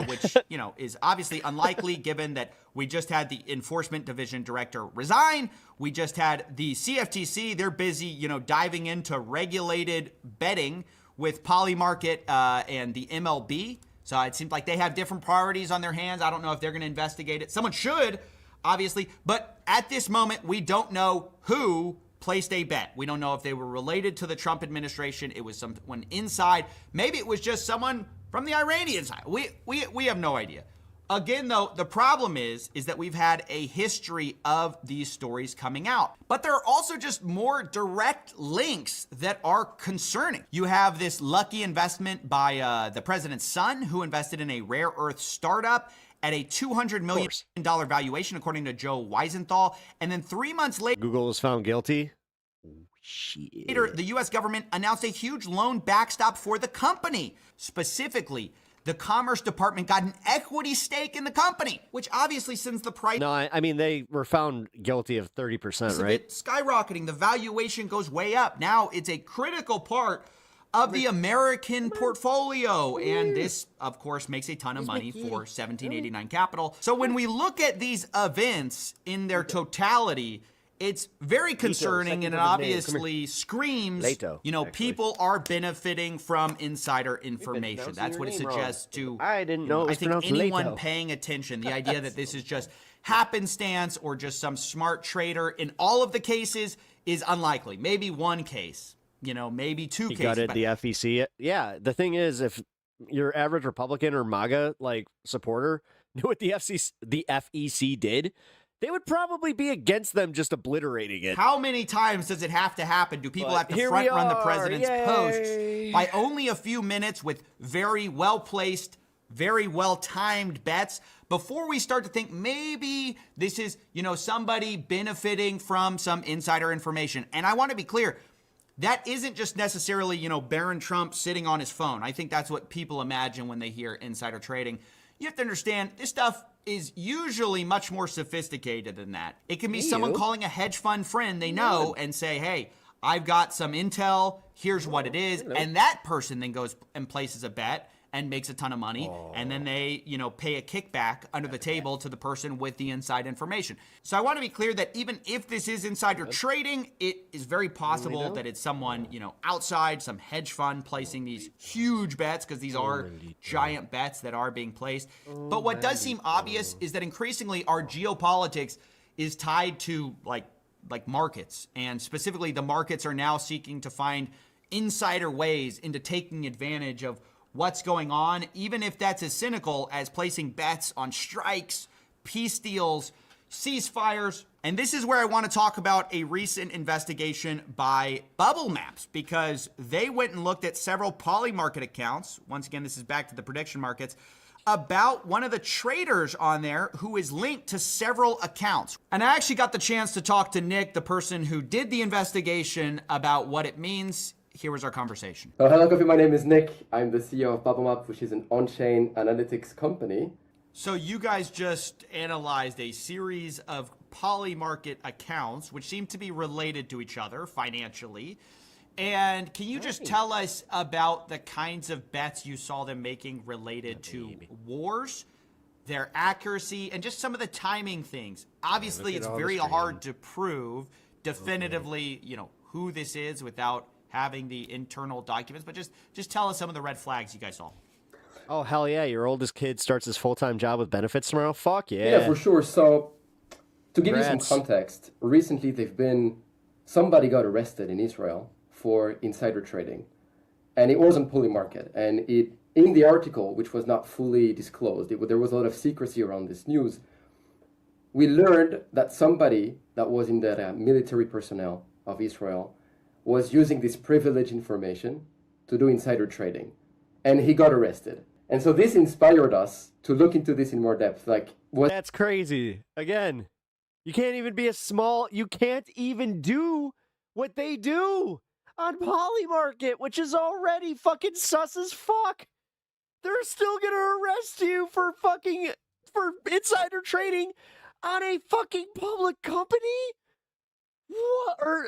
which, is obviously unlikely given that we just had the Enforcement Division Director resign. We just had the CFTC. They're busy, diving into regulated betting with Polymarket and the MLB. So it seems like they have different priorities on their hands. I don't know if they're going to investigate it. Someone should, obviously. But at this moment, we don't know who placed a bet. We don't know if they were related to the Trump administration. It was someone inside. Maybe it was just someone from the Iranian side. We have no idea. Again, though, the problem is that we've had a history of these stories coming out. But there are also just more direct links that are concerning. You have this lucky investment by the president's son, who invested in a rare earth startup at a $200 million valuation, according to Joe Weisenthal. And then 3 months later, Google was found guilty. Later, the U.S. government announced a huge loan backstop for the company. Specifically, the Commerce Department got an equity stake in the company, which obviously sends the price. No, I mean, they were found guilty of 30%, right? Skyrocketing. The valuation goes way up. Now it's a critical part of the American portfolio. And this, of course, makes a ton of money for 1789 Capital. So when we look at these events in their totality, it's very concerning, and it obviously screams, people are benefiting from insider information. That's what it suggests to, I think anyone paying attention. The idea that this is just happenstance or just some smart trader in all of the cases is unlikely. Maybe one case, maybe two cases. You got it, the FEC. Yeah, the thing is, if your average Republican or MAGA supporter knew what the FEC did, they would probably be against them just obliterating it. How many times does it have to happen? Do people have to front run the president's posts by only a few minutes with very well-placed, very well-timed bets before we start to think maybe this is, somebody benefiting from some insider information? And I want to be clear, that isn't just necessarily, Barron Trump sitting on his phone. I think that's what people imagine when they hear insider trading. You have to understand, this stuff is usually much more sophisticated than that. It can be someone calling a hedge fund friend they know and say, hey, I've got some intel, here's what it is. And that person then goes and places a bet and makes a ton of money. And then they, pay a kickback under the table to the person with the inside information. So I want to be clear that even if this is insider trading, it is very possible that it's someone, outside, some hedge fund placing these huge bets, because these are giant bets that are being placed. But what does seem obvious is that increasingly our geopolitics is tied to like markets, and specifically the markets are now seeking to find insider ways into taking advantage of what's going on, even if that's as cynical as placing bets on strikes, peace deals, ceasefires. And this is where I want to talk about a recent investigation by Bubble Maps, because they went and looked at several Polymarket accounts. Once again, this is back to the prediction markets, about one of the traders on there who is linked to several accounts. And I actually got the chance to talk to Nick, the person who did the investigation, about what it means. Here was our conversation. Hello, Coffee. My name is Nick. I'm the CEO of Bubble Map, which is an on-chain analytics company. So you guys just analyzed a series of Polymarket accounts, which seem to be related to each other financially. And can you just tell us about the kinds of bets you saw them making related to wars, their accuracy, and just some of the timing things? Obviously, it's very hard to prove definitively, who this is without having the internal documents, but just tell us some of the red flags you guys saw. Oh, hell yeah. Your oldest kid starts his full-time job with benefits tomorrow? Fuck yeah. Yeah, for sure. So to give you some context, recently somebody got arrested in Israel for insider trading. And it was on Poly Market. And it, in the article, which was not fully disclosed, there was a lot of secrecy around this news, we learned that somebody that was in the military personnel of Israel was using this privileged information to do insider trading. And he got arrested. And so this inspired us to look into this in more depth. Like, what? That's crazy. Again, you can't even do what they do on Poly Market, which is already fucking sus as fuck. They're still gonna arrest you for insider trading on a fucking public company? What? Or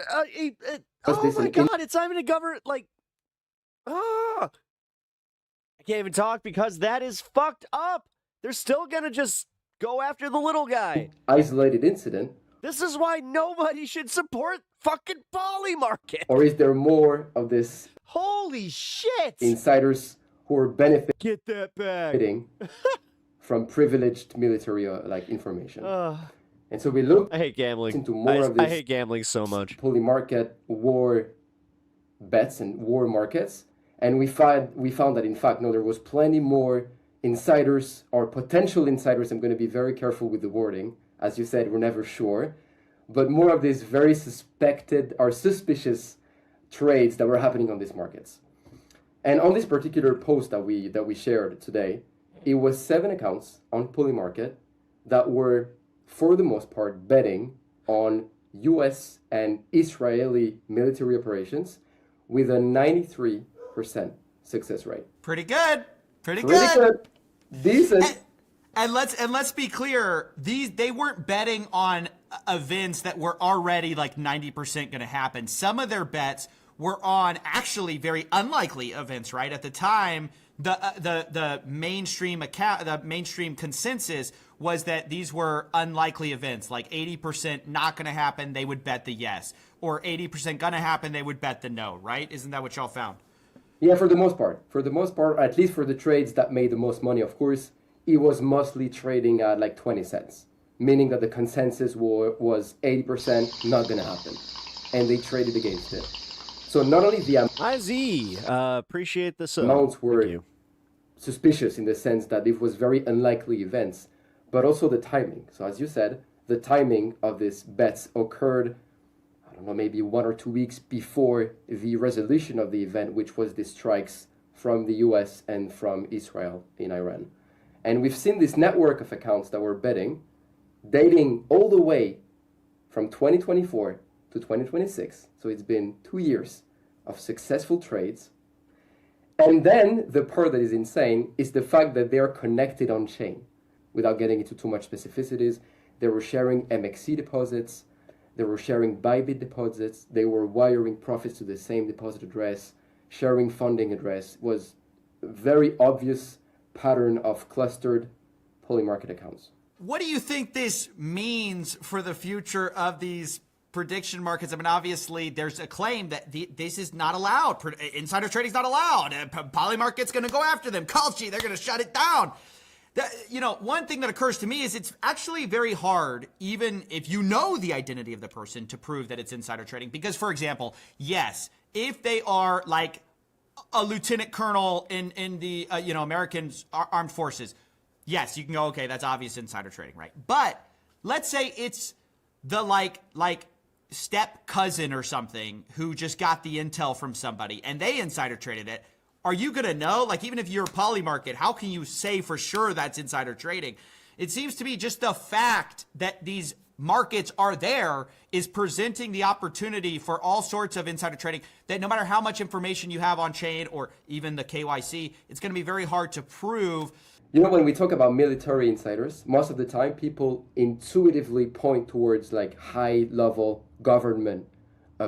oh my god, it's not even a government, like, I can't even talk because that is fucked up. They're still gonna just go after the little guy. Isolated incident. This is why nobody should support fucking Poly Market. Or is there more of this? Holy shit! Insiders who are benefiting. Get that back. From privileged military information. And so we looked I hate gambling. into more of this. I hate gambling so much. Poly market war bets and war markets. And we found that, in fact, no, there was plenty more insiders or potential insiders. I'm going to be very careful with the wording. As you said, we're never sure. But more of these very suspected or suspicious trades that were happening on these markets. And on this particular post that we shared today, it was 7 accounts on Poly Market that were, for the most part, betting on U.S. and Israeli military operations with a 93% success rate. Pretty good. Pretty good. Decent. And let's be clear, they weren't betting on events that were already like 90% going to happen. Some of their bets were on actually very unlikely events, right? At the time, the mainstream consensus was that these were unlikely events, like 80% not going to happen, they would bet the yes, or 80% going to happen, they would bet the no, right? Isn't that what y'all found? Yeah, for the most part, at least for the trades that made the most money, of course, it was mostly trading at like 20 cents, meaning that the consensus was 80% not going to happen, and they traded against it. So not only the appreciate this amounts were suspicious in the sense that it was very unlikely events, but also the timing. So as you said, the timing of these bets occurred, I don't know, maybe 1 or 2 weeks before the resolution of the event, which was the strikes from the US and from Israel in Iran. And we've seen this network of accounts that were betting, dating all the way from 2024 to 2026. So it's been 2 years of successful trades. And then the part that is insane is the fact that they are connected on chain. Without getting into too much specificities, they were sharing MXC deposits, they were sharing Bybit deposits, they were wiring profits to the same deposit address, sharing funding address. It was a very obvious pattern of clustered Poly Market accounts. What do you think this means for the future of these prediction markets? I mean, obviously, there's a claim that this is not allowed. Insider trading is not allowed. Poly Market's going to go after them. Kalchi, they're going to shut it down. One thing that occurs to me is it's actually very hard, even if you know the identity of the person, to prove that it's insider trading. Because, for example, yes, if they are like a lieutenant colonel in the American armed forces, yes, you can go, okay, that's obvious insider trading, right? But let's say it's the like step cousin or something who just got the intel from somebody and they insider traded it. Are you going to know? Like, even if you're a Poly Market, how can you say for sure that's insider trading? It seems to me just the fact that these markets are there is presenting the opportunity for all sorts of insider trading that no matter how much information you have on chain or even the KYC, it's going to be very hard to prove. You know, when we talk about military insiders, most of the time people intuitively point towards like high-level government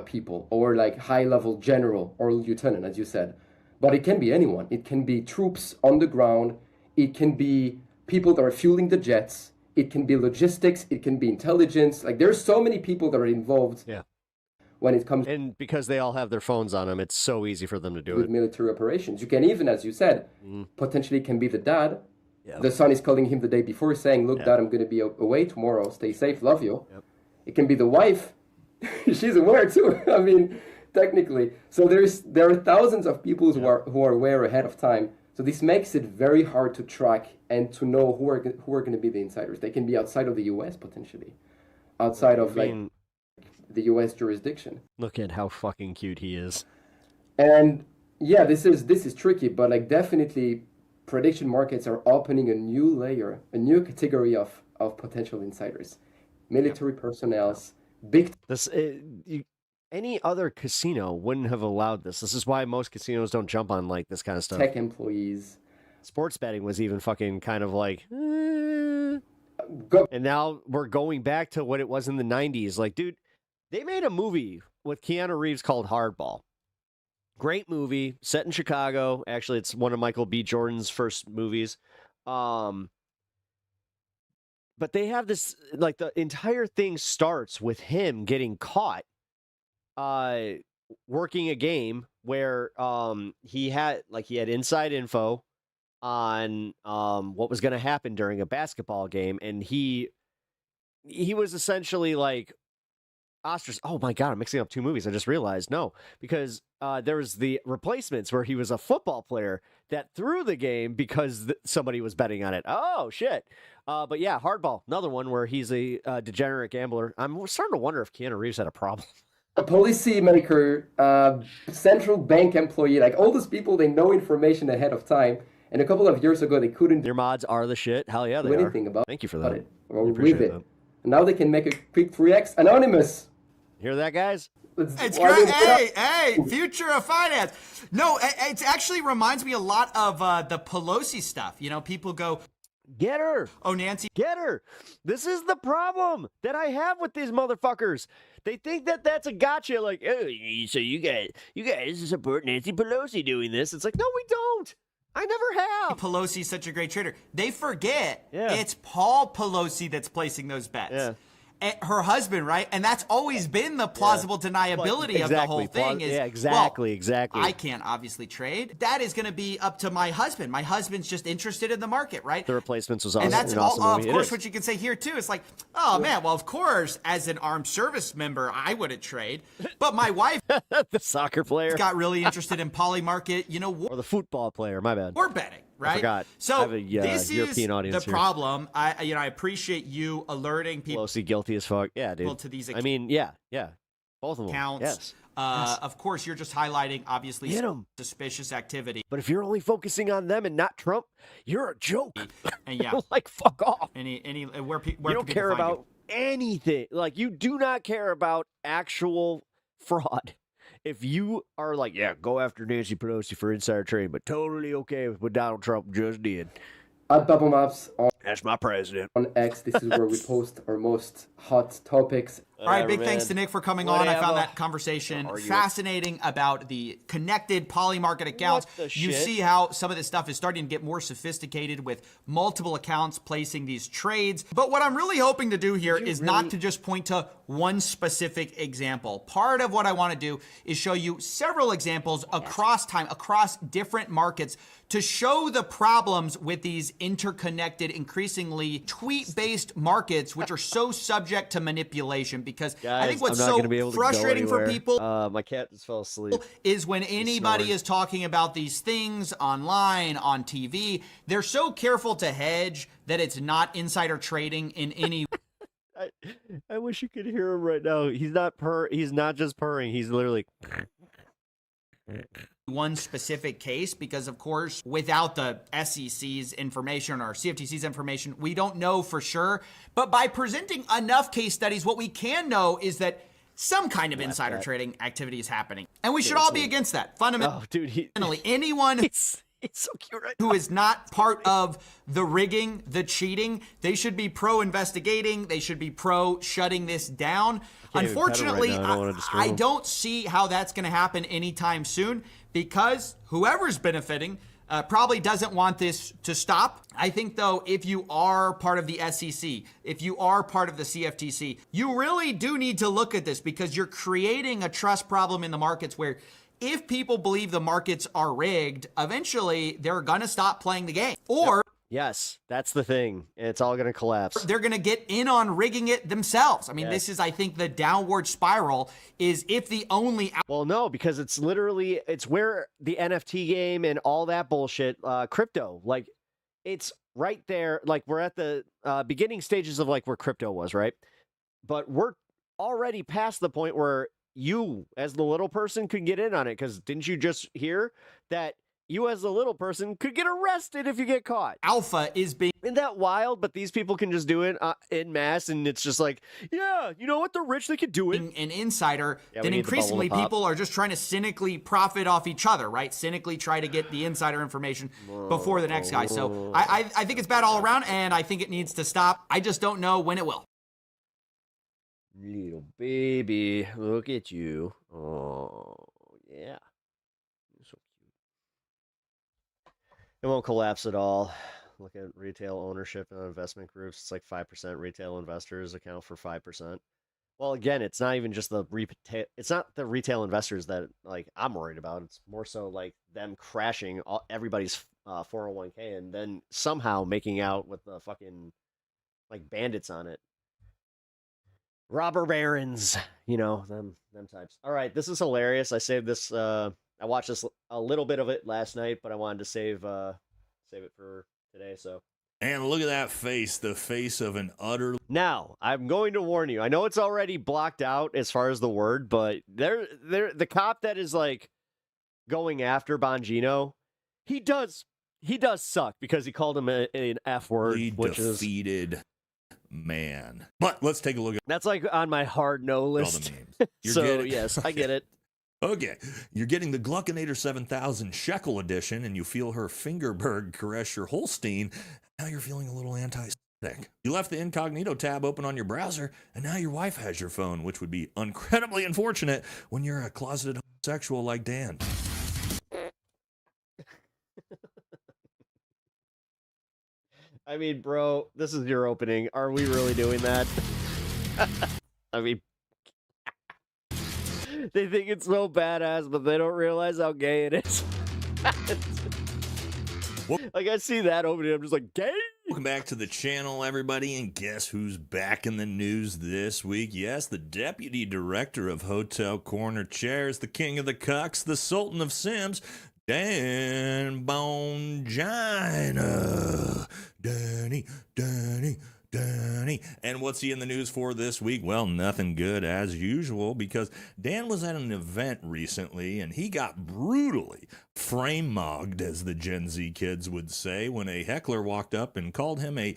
people or like high-level general or lieutenant, as you said. But it can be anyone. It can be troops on the ground. It can be people that are fueling the jets. It can be logistics. It can be intelligence. Like, there's so many people that are involved. Yeah. When it comes, and because they all have their phones on them, it's so easy for them to do with it. Military operations. You can even, as you said, potentially can be the dad. Yep. The son is calling him the day before saying, look, Dad, I'm going to be away tomorrow. Stay safe. Love you. Yep. It can be the wife. She's aware too. I mean, technically. So there are thousands of people who are aware ahead of time. So this makes it very hard to track and to know who are going to be the insiders. They can be outside of the U.S. potentially, outside of the U.S. jurisdiction. Look at how fucking cute he is. And yeah, this is tricky, but like definitely, prediction markets are opening a new layer, a new category of potential insiders, military personnel, big. Any other casino wouldn't have allowed this. This is why most casinos don't jump on like this kind of stuff. Tech employees. Sports betting was even fucking kind of like, and now we're going back to what it was in the 90s. Like, dude, they made a movie with Keanu Reeves called Hardball. Great movie, set in Chicago. Actually, it's one of Michael B. Jordan's first movies. But they have this, like, the entire thing starts with him getting caught working a game where he had inside info on what was going to happen during a basketball game, and he was essentially like ostracized. Oh my god, I'm mixing up two movies. I just realized. No, because there was the Replacements where he was a football player that threw the game because somebody was betting on it. Oh shit. But yeah, Hardball, another one where he's a degenerate gambler. I'm starting to wonder if Keanu Reeves had a problem. A policymaker, central bank employee, like all those people, they know information ahead of time. And a couple of years ago, they couldn't. Your mods are the shit. Hell yeah, they do are. Anything about. Thank you for that. It or with it. And now they can make a quick 3x anonymous. Hear that, guys? It's great. Hey, future of finance. No, it actually reminds me a lot of the Pelosi stuff. You know, people go, get her. Oh, Nancy. Get her. This is the problem that I have with these motherfuckers. They think that that's a gotcha. Like, oh, so you guys support Nancy Pelosi doing this. It's like, no, we don't. I never have. Pelosi's such a great trader. They forget it's Paul Pelosi that's placing those bets. Yeah. Her husband, right? And that's always been the plausible deniability of the whole thing. Exactly. I can't obviously trade. That is going to be up to my husband. My husband's just interested in the market, right? The Replacements was awesome. And that's awesome of course what you can say here too. It's like, oh man, well of course as an armed service member I wouldn't trade, but my wife, the soccer player, got really interested in poly market. Or the football player. My bad. Or betting. Right? I forgot. So I have a, this European is audience the here. problem. I appreciate you alerting people. Pelosi guilty as fuck. Yeah, dude. To these I mean, yeah. Both of them. Accounts. Yes. Of course, you're just highlighting obviously suspicious activity. But if you're only focusing on them and not Trump, you're a joke. And yeah, like fuck off. Where you don't care about anything. Like you do not care about actual fraud. If you are like, yeah, go after Nancy Pelosi for insider trading, but totally okay with what Donald Trump just did. At Bubble Maps that's my president. On X, this is where we post our most hot topics. All right, big thanks to Nick for coming on. I found that conversation fascinating about the connected poly market accounts. You see how some of this stuff is starting to get more sophisticated with multiple accounts placing these trades. But what I'm really hoping to do here is not to just point to one specific example. Part of what I want to do is show you several examples across time, across different markets, to show the problems with these interconnected, increasingly tweet-based markets, which are so subject to manipulation. Because guys, I think what's so frustrating for people, my cat just fell asleep, is when anybody is talking about these things online, on TV, they're so careful to hedge that it's not insider trading in any I wish you could hear him right now. He's not just purring, he's literally one specific case, because of course without the SEC's information or CFTC's information, we don't know for sure. But by presenting enough case studies, what we can know is that some kind of insider trading activity is happening, and we should all be against that. Fundamentally, anyone it's so cute right who is not part of the rigging, the cheating, they should be pro-investigating, they should be pro-shutting this down. Unfortunately, I don't see how that's going to happen anytime soon, because whoever's benefiting probably doesn't want this to stop. I think, though, if you are part of the SEC, if you are part of the CFTC, you really do need to look at this, because you're creating a trust problem in the markets where if people believe the markets are rigged, eventually they're going to stop playing the game. Or Yes, that's the thing. It's all going to collapse. They're going to get in on rigging it themselves. I mean, this is, I think, the downward spiral is if the only... Well, no, because it's literally, it's where the NFT game and all that bullshit, crypto, like, it's right there. Like, we're at the beginning stages of, like, where crypto was, right? But we're already past the point where you, as the little person, could get in on it. Because didn't you just hear that you as a little person could get arrested if you get caught? Alpha is being... Isn't that wild? But these people can just do it en masse, and it's just like, yeah, you know what? They're rich. They could do it. An insider, Yeah, then we need the bubble increasingly to pop. people are just trying to cynically profit off each other, right? Cynically try to get the insider information before the next guy. So I think it's bad all around, and I think it needs to stop. I just don't know when it will. Little baby, look at you. Oh, yeah. You're so cute. It won't collapse at all. Look at retail ownership and investment groups. It's like 5%. Retail investors account for 5%. Well, again, it's not even just it's not the retail investors that like I'm worried about. It's more so like them crashing everybody's 401k and then somehow making out with the fucking like bandits on it. Robber barons, you know, them types. All right, this is hilarious. I saved this. I watched this a little bit of it last night, but I wanted to save it for today. So. And look at that face, the face of an utter... Now, I'm going to warn you. I know it's already blocked out as far as the word, but the cop that is like going after Bongino, he does suck because he called him an F word, which defeated man. But let's take a look at... That's like on my hard no list. All the memes. So, yes, I get it. Okay, you're getting the Gluckinator 7000 shekel edition, and you feel her Fingerberg caress your Holstein. Now you're feeling a little anti-Semitic. You left the incognito tab open on your browser, and now your wife has your phone, which would be incredibly unfortunate when you're a closeted homosexual like Dan. I mean, bro, this is your opening. Are we really doing that? I mean... They think it's so badass, but they don't realize how gay it is. Like, I see that opening, I'm just like, gay? Welcome back to the channel, everybody, and guess who's back in the news this week? Yes, the Deputy Director of Hotel Corner Chairs, the King of the Cucks, the Sultan of Sims, Dan Bongino. Danny. And what's he in the news for this week? Well, nothing good as usual, because Dan was at an event recently and he got brutally frame-mogged, as the Gen Z kids would say, when a heckler walked up and called him a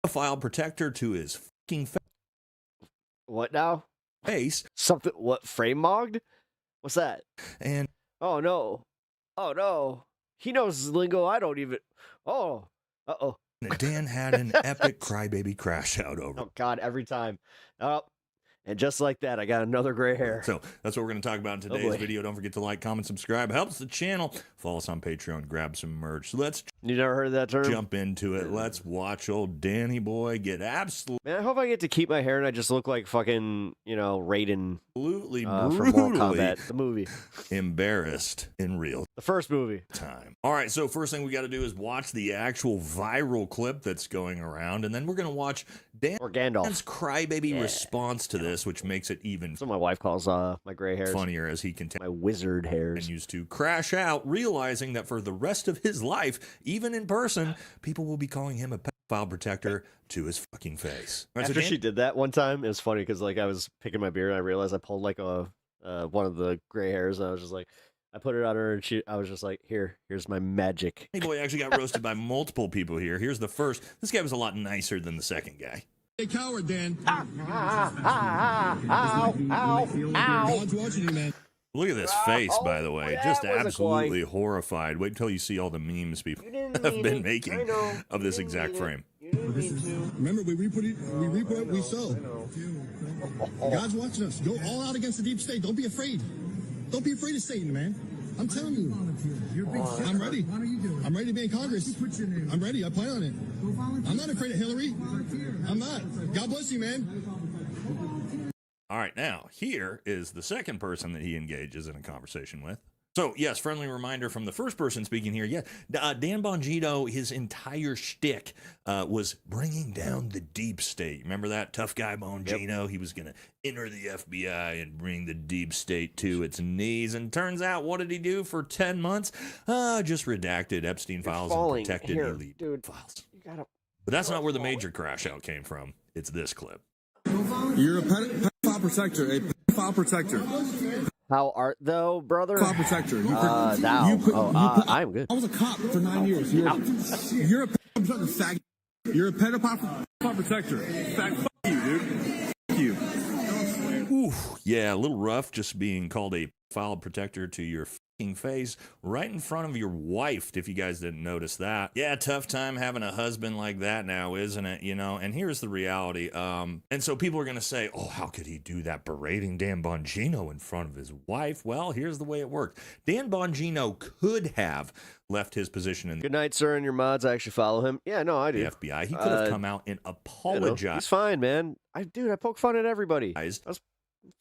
pedophile protector to his fucking face. What now? Face. Something, what, frame-mogged? What's that? And... Oh, no. He knows lingo I don't even... Oh. Uh-oh. Dan had an epic crybaby crash out over. Oh, God, every time. Oh, and just like that, I got another gray hair. So that's what we're going to talk about in today's video. Don't forget to like, comment, subscribe. Helps the channel. Follow us on Patreon. Grab some merch. Let's... You never heard that term? Jump into it. Let's watch old Danny boy get absolutely... Man, I hope I get to keep my hair and I just look like fucking, you know, Raiden. Absolutely from Mortal Kombat, the movie. Embarrassed in real... The first movie. Time. All right, so first thing we got to do is watch the actual viral clip that's going around, and then we're going to watch Dan's crybaby response to this, which makes it even... That's what my wife calls my gray hairs. Funnier as he continues. My wizard hairs. Continues to crash out, realizing that for the rest of his life, even in person, people will be calling him a pedophile protector to his fucking face. Right, After she did that one time, it was funny because like I was picking my beard and I realized I pulled like one of the gray hairs, and I was just like, I put it on her, and I was just like, here's my magic. Hey boy actually got roasted by multiple people here. Here's the first. This guy was a lot nicer than the second guy. Hey, coward, Dan. Ow. God's watching you, man. Look at this face, by the way. Just absolutely horrified. Wait until you see all the memes people have been making of this exact frame. Remember, we reap what we sow. God's watching us. Go all out against the deep state. Don't be afraid. Don't be afraid of Satan, man. I'm telling you. I'm ready. I'm ready to be in Congress. I'm ready. I plan on it. I'm not afraid of Hillary. I'm not. God bless you, man. All right, now, here is the second person that he engages in a conversation with. So, yes, friendly reminder from the first person speaking here. Yeah, Dan Bongino, his entire shtick was bringing down the deep state. Remember that tough guy Bongino? Yep. He was going to enter the FBI and bring the deep state to its knees. And turns out, what did he do for 10 months? Just redacted Epstein files and protected elite files. But that's not where the major crash out came from. It's this clip. You're a pedophile protector, a pedophile protector. How art thou, brother? Pedophile protector. I'm good. I was a cop for 9 years. You're a pedophile protector, fag. You're a pedophile protector. Fag, fuck you, dude. Fuck you. Ooh, yeah, a little rough just being called a pedophile protector to your face right in front of your wife, if you guys didn't notice that. Yeah, tough time having a husband like that now, isn't it? You know, and here's the reality. And so people are going to say, oh, how could he do that, berating Dan Bongino in front of his wife? Well, here's the way it worked. Dan Bongino could have left his position in Good night, sir, and your mods. I actually follow him. Yeah, no, I do. The FBI. He could have come out and apologized. He's fine, man. I poke fun at everybody. I was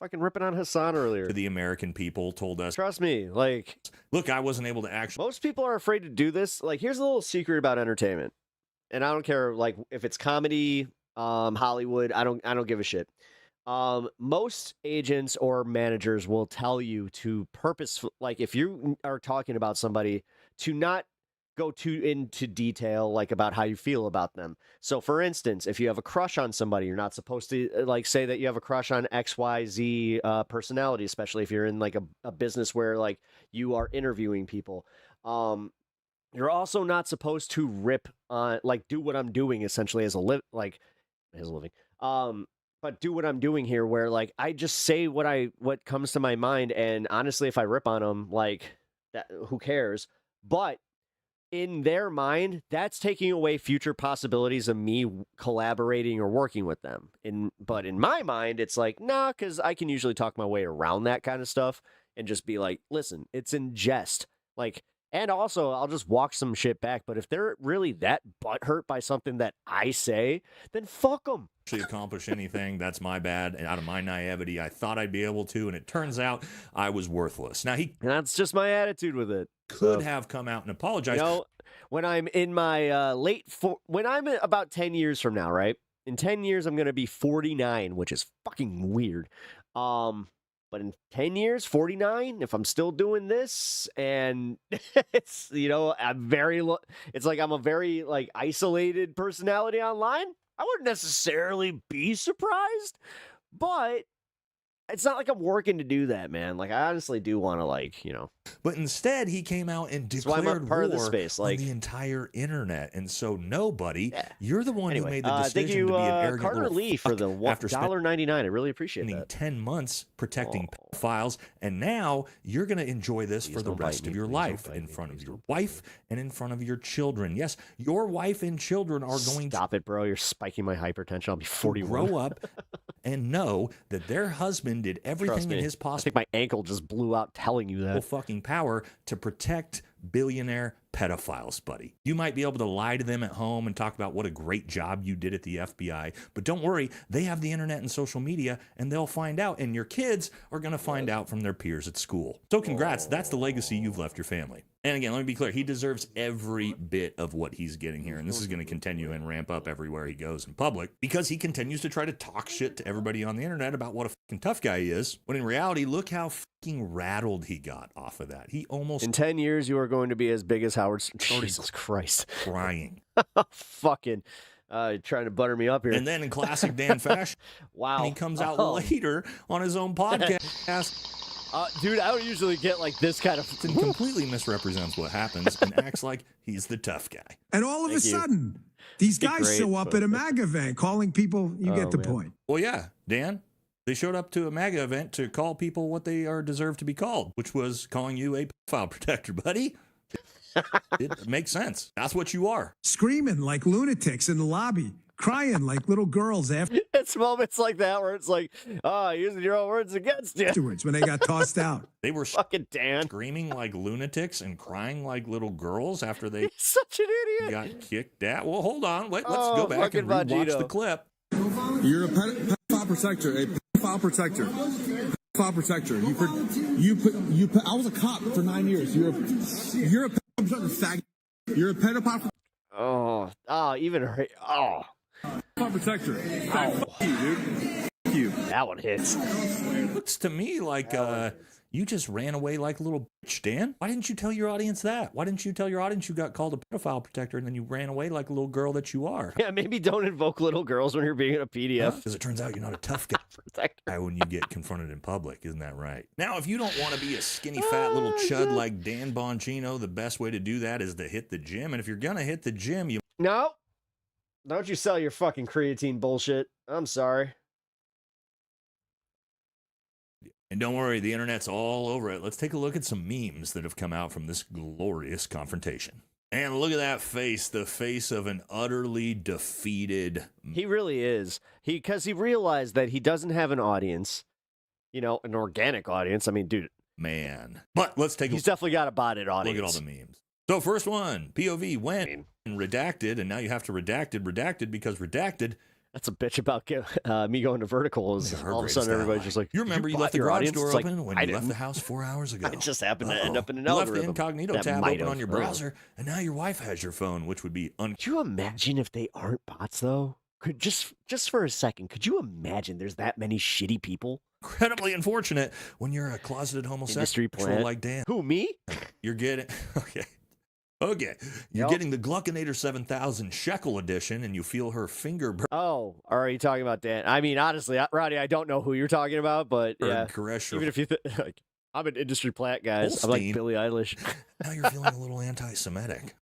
fucking ripping on HASAN earlier. To the American people, told us. Trust me, like, look, I wasn't able to actually. Most people are afraid to do this. Like, here's a little secret about entertainment, and I don't care, like, if it's comedy, Hollywood. I don't give a shit. Most agents or managers will tell you to like, if you are talking about somebody, to not go too into detail, like, about how you feel about them. So, for instance, if you have a crush on somebody, you're not supposed to, like, say that you have a crush on XYZ personality, especially if you're in, like, a business where, like, you are interviewing people. You're also not supposed to rip on, like, do what I'm doing essentially as a living. But do what I'm doing here, where, like, I just say what comes to my mind, and honestly, if I rip on them, like, that, who cares? But in their mind, that's taking away future possibilities of me collaborating or working with them. But in my mind, it's like, nah, because I can usually talk my way around that kind of stuff and just be like, listen, it's in jest. Like, and also, I'll just walk some shit back. But if they're really that butthurt by something that I say, then fuck them. Actually accomplish anything, that's my bad. And out of my naivety, I thought I'd be able to, and it turns out I was worthless. Now, that's just my attitude with it. Could have come out and apologized. You know, when I'm in my when I'm about 10 years from now, right? In 10 years, I'm going to be 49, which is fucking weird. But in 10 years, 49, if I'm still doing this, and it's, you know, it's like I'm a very, like, isolated personality online, I wouldn't necessarily be surprised, but it's not like I'm working to do that, man. Like, I honestly do want to, like, you know. But instead, he came out and declared war on the entire internet. And so, nobody, you're the one who made the decision to be an arrogant Carter little Lee for the $1.99. I really appreciate that. 10 months protecting Oh. files, and now you're going to enjoy this for the rest of your life in front of your wife and in front of your children. Yes, your wife and children are going to... Stop it, bro. You're spiking my hypertension. I'll be 41. Grow up and know that their husband did everything in his possible... I think my ankle just blew out telling you that. ...fucking power to protect billionaire pedophiles, buddy. You might be able to lie to them at home and talk about what a great job you did at the FBI, but don't worry, they have the internet and social media, and they'll find out, and your kids are going to find out from their peers at school. So congrats, that's the legacy you've left your family. And again, let me be clear, he deserves every bit of what he's getting here, and this is going to continue and ramp up everywhere he goes in public, because he continues to try to talk shit to everybody on the internet about what a fucking tough guy he is, when in reality, look how fucking rattled he got off of that. He almost... In 10 years, you are going to be as big as Howard... Jesus Christ. Crying. Fucking... trying to butter me up here. And then in classic Dan fashion, wow, he comes out later on his own podcast. Dude, I don't usually get like this kind of... And completely misrepresents what happens and acts like he's the tough guy. And all of a sudden, these guys show up at a MAGA event calling people, you get the point. Well, yeah, Dan, they showed up to a MAGA event to call people what they are deserved to be called, which was calling you a pedophile protector, buddy. It makes sense. That's what you are. Screaming like lunatics in the lobby. Crying like little girls after. It's moments like that where it's like, using your own words against you. Afterwards, when they got tossed out. They were fucking Dan screaming like lunatics and crying like little girls after they such an idiot got kicked out. Well, hold on. Let's go back and rewatch the clip. You're a pedophile protector, a pedophile protector. File protector. I was a cop for 9 years. You're a faggot. You're a pedophile. File protector. Fuck you, dude. Fuck you. That one hits. Looks to me like you just ran away like a little bitch, Dan. Why didn't you tell your audience that? Why didn't you tell your audience you got called a pedophile protector and then you ran away like a little girl that you are? Yeah, maybe don't invoke little girls when you're being in a PDF. Because it turns out you're not a tough guy when you get confronted in public. Isn't that right? Now, if you don't want to be a skinny, fat little chud like Dan Bongino, the best way to do that is to hit the gym. And if you're going to hit the gym, you... No. Don't you sell your fucking creatine bullshit. I'm sorry. And don't worry, the internet's all over it. Let's take a look at some memes that have come out from this glorious confrontation. And look at that face, the face of an utterly defeated... He really is. Because he realized that he doesn't have an audience, an organic audience. I mean, dude. Man. But let's take a look. He's definitely got a botted audience. Look at all the memes. So first one, POV went and redacted, and now you have to redacted because redacted... That's a bitch about me going to vertical. Is all of a sudden everybody's just like, you remember you left the garage door open when you left the house 4 hours ago. It just happened to end up in an you algorithm. left the incognito tab open on your browser, and now your wife has your phone, which would be Could you imagine if they aren't bots, though? Just for a second, could you imagine there's that many shitty people? Incredibly unfortunate when you're a closeted homosexual like Dan. Who, me? You're getting... Okay, you're getting the Gluckinator 7000 shekel edition, and you feel her finger... Oh, are you talking about Dan? I mean, honestly, Roddy, I don't know who you're talking about, but yeah. Even if you like, I'm an industry plant, guys. I'm like Billie Eilish. Now you're feeling a little anti-Semitic.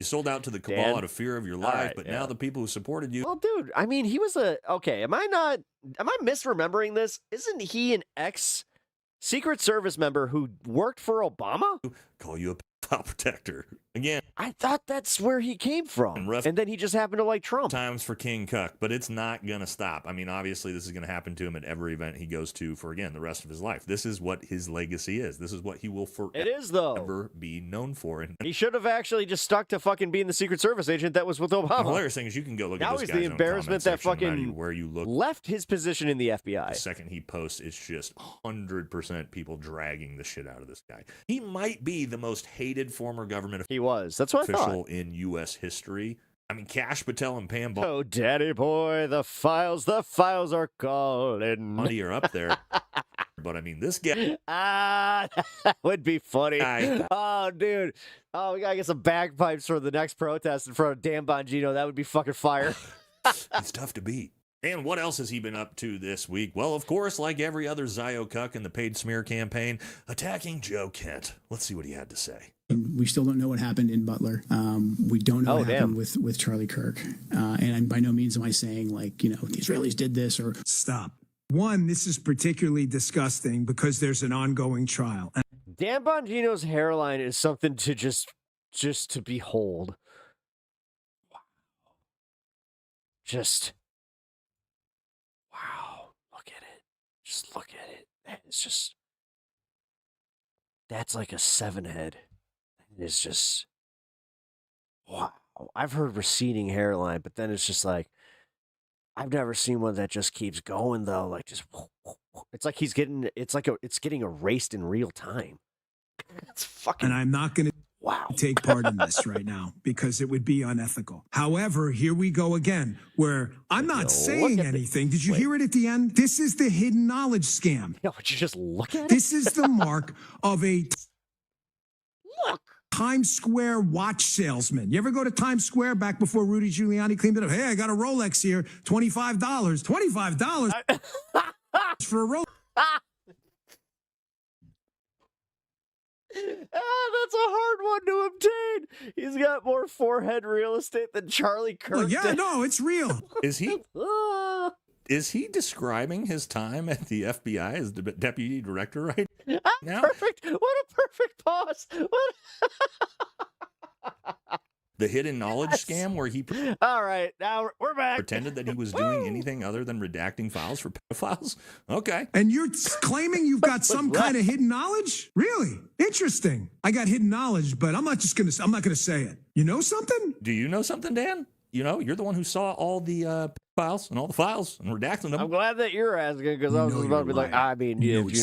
You sold out to the cabal out of fear of your life, but now the people who supported you... Well, dude, I mean, he was okay, am I misremembering this? Isn't he an ex-Secret Service member who worked for Obama? Call you a file protector. Again, I thought that's where he came from. And then he just happened to like Trump. Times for King Cuck, but it's not going to stop. I mean, obviously, this is going to happen to him at every event he goes to for, again, the rest of his life. This is what his legacy is. This is what he will forever be known for. And he should have actually just stuck to fucking being the Secret Service agent that was with Obama. The hilarious thing is you can go look at this guy's the embarrassment that fucking where you look left his position in the FBI. The second he posts, it's just 100% people dragging the shit out of this guy. He might be the most hated former government That's what I thought. In U.S. history. I mean, Kash Patel and Pam Oh, daddy boy, the files are calling. Money are up there. But I mean, this guy. That would be funny. Oh, dude. Oh, we gotta get some bagpipes for the next protest in front of Dan Bongino. That would be fucking fire. It's tough to beat. And what else has he been up to this week? Well, of course, like every other Zio Cuck in the paid smear campaign, attacking Joe Kent. Let's see what he had to say. We still don't know what happened in Butler. We don't know what happened with Charlie Kirk. And by no means am I saying, like, the Israelis did this or... Stop. One, this is particularly disgusting because there's an ongoing trial. Dan Bongino's hairline is something to just to behold. Wow. Wow. Look at it. Just look at it. It's just... That's like a 7 head. It's just, wow. I've heard receding hairline, but then it's just like, I've never seen one that just keeps going though. Like just, it's like it's getting erased in real time. It's fucking. And I'm not going to take part in this right now because it would be unethical. However, here we go again, where I'm not saying anything. Did you hear it at the end? This is the hidden knowledge scam. No, but you just look at it. This is the mark of a look. Times Square watch salesman. You ever go to Times Square back before Rudy Giuliani cleaned it up? Hey, I got a Rolex here, $25. $25 for a Rolex. That's a hard one to obtain. He's got more forehead real estate than Charlie Kirk. Well, yeah, no, it's real. Is he describing his time at the FBI as the deputy director right now? Perfect. What a perfect pause. The hidden knowledge scam where he... All right, now we're back. Pretended that he was doing anything other than redacting files for pedophiles? Okay. And you're claiming you've got some kind of hidden knowledge? Really? Interesting. I got hidden knowledge, but I'm not going to say it. You know something? Do you know something, Dan? You're the one who saw all the files and all the files and redacting them. I'm glad that you're asking because I was about to be like, I mean, what do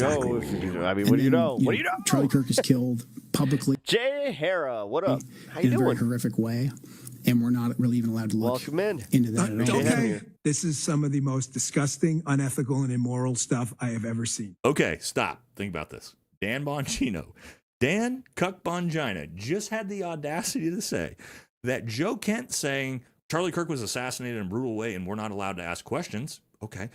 you know? What do you know? Charlie Kirk is killed publicly. Jay Hara, what up? How you in a doing? very horrific way, and we're not really even allowed to look into that at all. Okay, this is some of the most disgusting, unethical, and immoral stuff I have ever seen. Okay, stop. Think about this. Dan Bongino. Dan Cuck Bongina just had the audacity to say that Joe Kent saying Charlie Kirk was assassinated in a brutal way and we're not allowed to ask questions. Okay,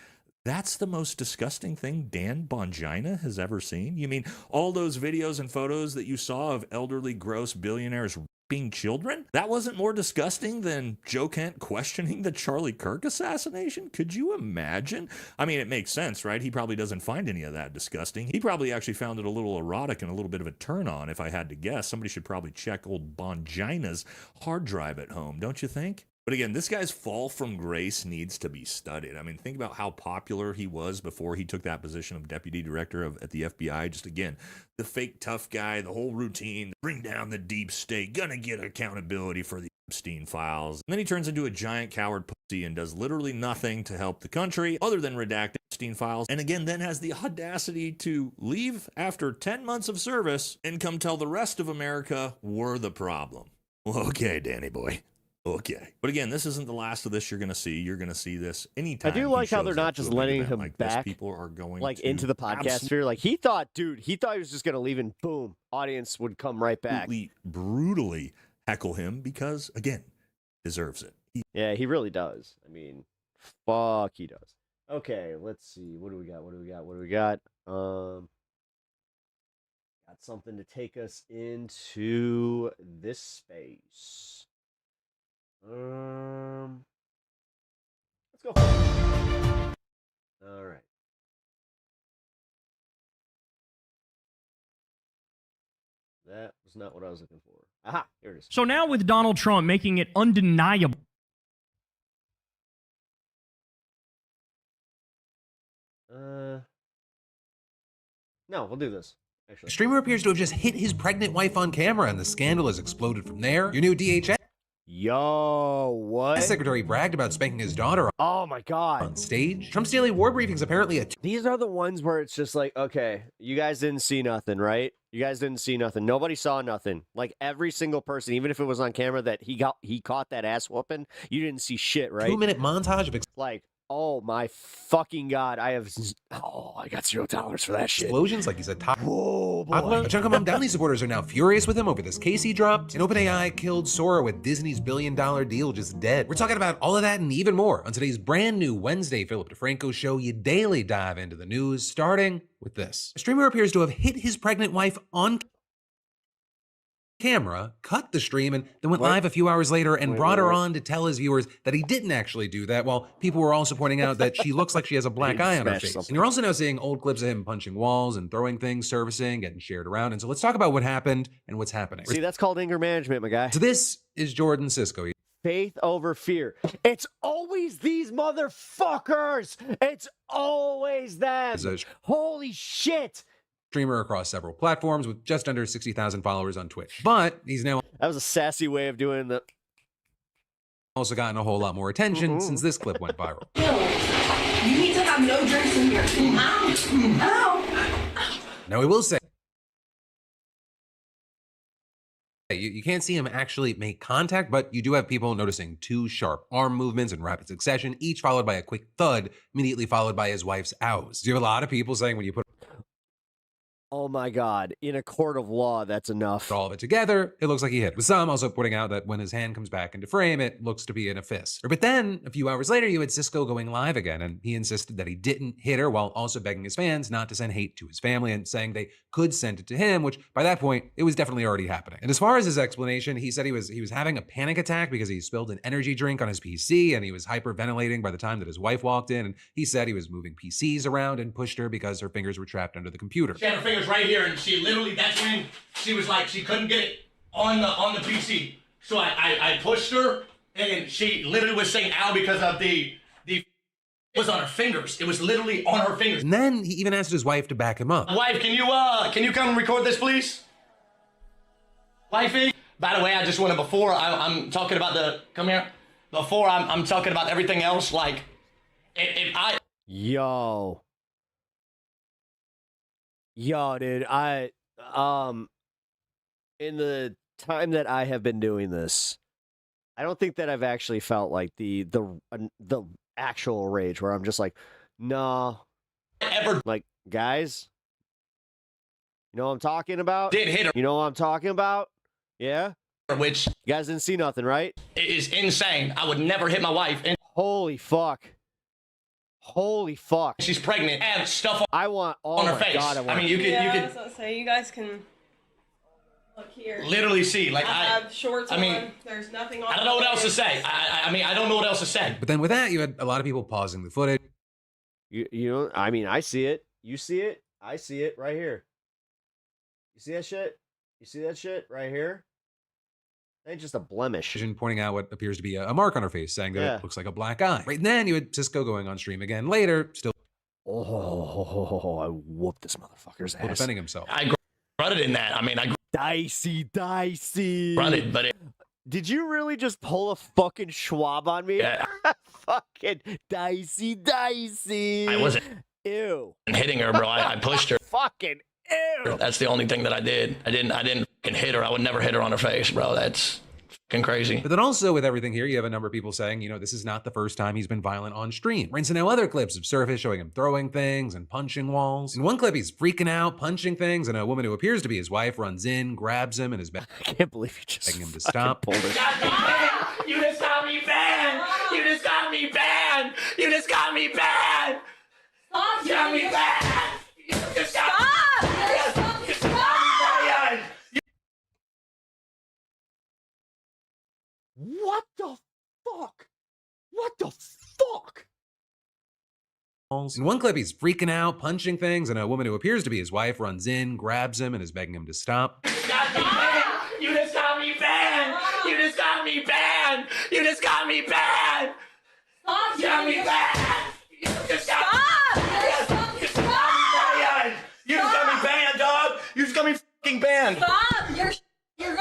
that's the most disgusting thing Dan Bongina has ever seen? You mean all those videos and photos that you saw of elderly, gross billionaires raping children? That wasn't more disgusting than Joe Kent questioning the Charlie Kirk assassination? Could you imagine? I mean, it makes sense, right? He probably doesn't find any of that disgusting. He probably actually found it a little erotic and a little bit of a turn on, if I had to guess. Somebody should probably check old Bongina's hard drive at home, don't you think? But again, this guy's fall from grace needs to be studied. I mean, think about how popular he was before he took that position of deputy director at the FBI. Just again, the fake tough guy, the whole routine, bring down the deep state, gonna get accountability for the Epstein files. And then he turns into a giant coward pussy and does literally nothing to help the country other than redact Epstein files. And again, then has the audacity to leave after 10 months of service and come tell the rest of America we're the problem. Well, okay, Danny boy. Okay. But again, this isn't the last of this you're going to see. You're going to see this anytime. I do like how they're not just letting him like back. People are going into the podcast sphere. Like he thought he was just going to leave and boom, audience would come right back. Brutally heckle him because, again, deserves it. Yeah, he really does. I mean, fuck, he does. Okay, let's see. What do we got? Got something to take us into this space. Let's go. All right. That was not what I was looking for. Aha, here it is. So now with Donald Trump making it undeniable. No, we'll do this. Actually. The streamer appears to have just hit his pregnant wife on camera, and the scandal has exploded from there. Your new DHS Secretary bragged about spanking his daughter. Oh my God! On stage. Trump's daily war briefings apparently. These are the ones where it's just like, okay, you guys didn't see nothing, right? You guys didn't see nothing. Nobody saw nothing. Like every single person, even if it was on camera that he caught that ass whooping, you didn't see shit, right? 2-minute montage of like. Oh my fucking God! I got $0 for that shit. Explosions like he's a top. Whoa, boy. A chunk of Mom Downey supporters are now furious with him over this case he dropped. And OpenAI killed Sora with Disney's billion-dollar deal just dead. We're talking about all of that and even more on today's brand new Wednesday Philip DeFranco show. You daily dive into the news, starting with this. A streamer appears to have hit his pregnant wife on camera, cut the stream, and then went live a few hours later and brought her on to tell his viewers that he didn't actually do that, while people were also pointing out that she looks like she has a black eye on her face. And you're also now seeing old clips of him punching walls and throwing things, servicing, getting shared around. And so let's talk about what happened and what's happening. See, that's called anger management, my guy. So this is Jordan Sisko. Faith over fear. It's always these motherfuckers. It's always them. Holy shit. Streamer across several platforms with just under 60,000 followers on Twitch. But he's now... That was a sassy way of doing the... Also gotten a whole lot more attention since this clip went viral. You need to have no drinks in here. Ow. Now, I will say, you can't see him actually make contact, but you do have people noticing two sharp arm movements in rapid succession, each followed by a quick thud, immediately followed by his wife's ows. You have a lot of people saying when you put... Oh my God, in a court of law, that's enough. All of it together, it looks like he hit. With some also pointing out that when his hand comes back into frame, it looks to be in a fist. But then, a few hours later, you had Sisko going live again, and he insisted that he didn't hit her while also begging his fans not to send hate to his family and saying they could send it to him, which by that point, it was definitely already happening. And as far as his explanation, he said he was having a panic attack because he spilled an energy drink on his PC and he was hyperventilating by the time that his wife walked in, and he said he was moving PCs around and pushed her because her fingers were trapped under the computer. She had her fingers right here, and she literally, that's when she was like, she couldn't get it on the PC. So I pushed her, and she literally was saying ow because of the it was on her fingers. It was literally on her fingers. And then he even asked his wife to back him up. Wife, can you come and record this, please? Wifey? By the way, I just wanted before, I'm talking about come here. before I'm talking about everything else, like, if I... Yo, dude, in the time that I have been doing this, I don't think that I've actually felt like the actual rage where I'm just like, no, like, guys, you know what I'm talking about? Did hit her. You know what I'm talking about? Yeah? Which... You guys didn't see nothing, right? It is insane. I would never hit my wife. And holy fuck. Holy fuck. She's pregnant and stuff on her face. God, I mean, you could So you guys can look here. literally see. Like, I have shorts I mean, on. There's nothing on. I don't know what else to say. I mean, I don't know what else to say. But then with that, you had a lot of people pausing the footage. You know, I mean, I see it. You see it. I see it right here. You see that shit? You see that shit right here? It ain't just a blemish. Pointing out what appears to be a mark on her face, saying that it looks like a black eye. Right then, you had Cisco going on stream again later, still. Oh, I whooped this motherfucker's ass. Defending himself. I grunted in that. I mean, dicey. Grunted, but did you really just pull a fucking Schwab on me? Yeah. Fucking dicey. I wasn't. Ew. Hitting her, bro. I pushed her. Fucking ew. That's the only thing that I did. I didn't fucking hit her. I would never hit her on her face, bro. That's fucking crazy. But then also with everything here, you have a number of people saying, you know, this is not the first time he's been violent on stream. Right, so now other clips of Surface showing him throwing things and punching walls. In one clip, he's freaking out, punching things, and a woman who appears to be his wife runs in, grabs him, and is I can't believe you just begging him to stop. You just got me banned. You just got me banned. You just got me banned. Stop! You got me banned. You just got Stop! What the fuck? What the fuck? In one clip, he's freaking out, punching things, and a woman who appears to be his wife runs in, grabs him, and is begging him to stop. You just got me banned. You just got me banned. You just got me banned. Stop! You got me banned. You just got me banned. You just got me banned, dog. You just got me fucking banned. Stop! You're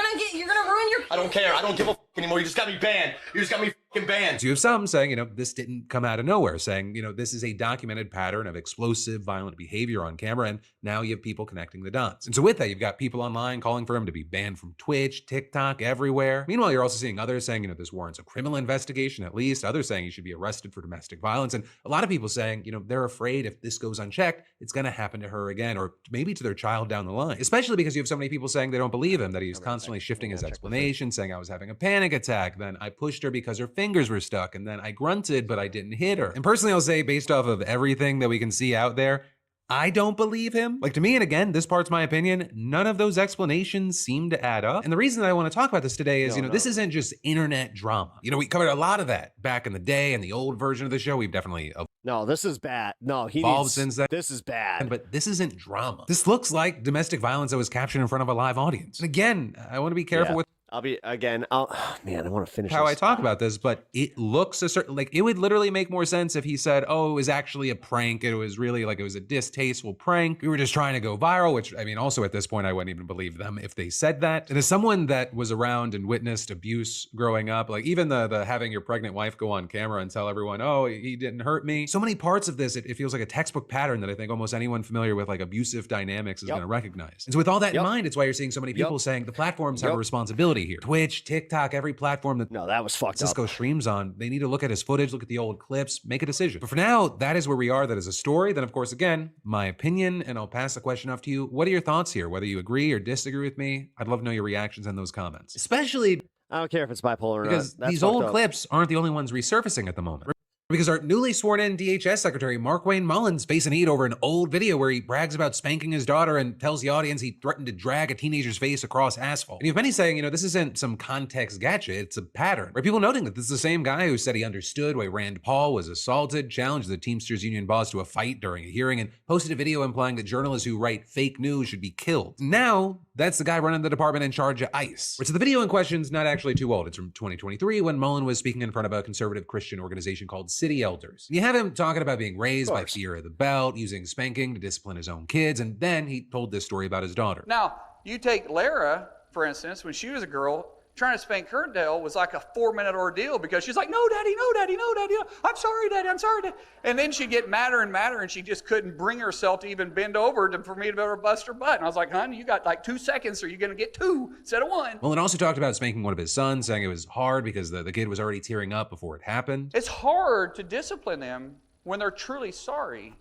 gonna ruin your. I don't care. I don't give a fuck anymore. You just got me banned. You just got me fucking banned. So you have some saying, you know, this didn't come out of nowhere, saying, you know, this is a documented pattern of explosive, violent behavior on camera, and now you have people connecting the dots. And so with that, you've got people online calling for him to be banned from Twitch, TikTok, everywhere. Meanwhile, you're also seeing others saying, you know, this warrants a criminal investigation at least. Others saying he should be arrested for domestic violence. And a lot of people saying, you know, they're afraid if this goes unchecked, it's going to happen to her again, or maybe to their child down the line. Especially because you have so many people saying they don't believe him, that he's constantly shifting his explanation, saying I was having a panic attack, then I pushed her because her fingers were stuck, and then I grunted, but I didn't hit her. And personally, I'll say, based off of everything that we can see out there, I don't believe him. Like, to me, and again, this part's my opinion, none of those explanations seem to add up. And the reason that I want to talk about this today is, this isn't just internet drama. You know, we covered a lot of that back in the day, and the old version of the show, we've definitely No, this is bad. No, he evolved needs, since then. This is bad. But this isn't drama. This looks like domestic violence that was captured in front of a live audience. And again, I want to be careful with man, I want to finish how this. I talk about this, but it looks a certain, like, it would literally make more sense if he said, oh, it was actually a prank. It was really like, it was a distasteful prank. We were just trying to go viral, which, I mean, also at this point, I wouldn't even believe them if they said that. And as someone that was around and witnessed abuse growing up, like even the having your pregnant wife go on camera and tell everyone, oh, he didn't hurt me. So many parts of this, it feels like a textbook pattern that I think almost anyone familiar with like abusive dynamics is going to recognize. And so with all that in mind, it's why you're seeing so many people saying the platforms have a responsibility here. Twitch, TikTok, every platform that that was fucked Cisco streams on, they need to look at his footage, look at the old clips, make a decision. But for now, that is where we are. That is a story. Then, of course, again, my opinion, and I'll pass the question off to you. What are your thoughts here? Whether you agree or disagree with me, I'd love to know your reactions in those comments. Especially, I don't care if it's bipolar or not. Because these old clips aren't the only ones resurfacing at the moment. Because our newly sworn-in DHS Secretary, Markwayne Mullins, facing heat over an old video where he brags about spanking his daughter and tells the audience he threatened to drag a teenager's face across asphalt. And you have many saying, this isn't some context gadget, it's a pattern. Right? People noting that this is the same guy who said he understood why Rand Paul was assaulted, challenged the Teamsters union boss to a fight during a hearing, and posted a video implying that journalists who write fake news should be killed. Now, that's the guy running the department in charge of ICE. So the video in question is not actually too old. It's from 2023 when Mullen was speaking in front of a conservative Christian organization called City Elders. You have him talking about being raised by fear of the belt, using spanking to discipline his own kids, and then he told this story about his daughter. Now, you take Lara, for instance, when she was a girl, trying to spank her tail was like a 4-minute ordeal because she's like, no, daddy, no, daddy, no, daddy, no. I'm sorry, daddy, I'm sorry, daddy. And then she'd get madder and madder, and she just couldn't bring herself to even bend over for me to be able to bust her butt. And I was like, honey, you got like 2 seconds, or you're going to get 2 instead of 1. Mullen also talked about spanking one of his sons, saying it was hard because the kid was already tearing up before it happened. It's hard to discipline them when they're truly sorry,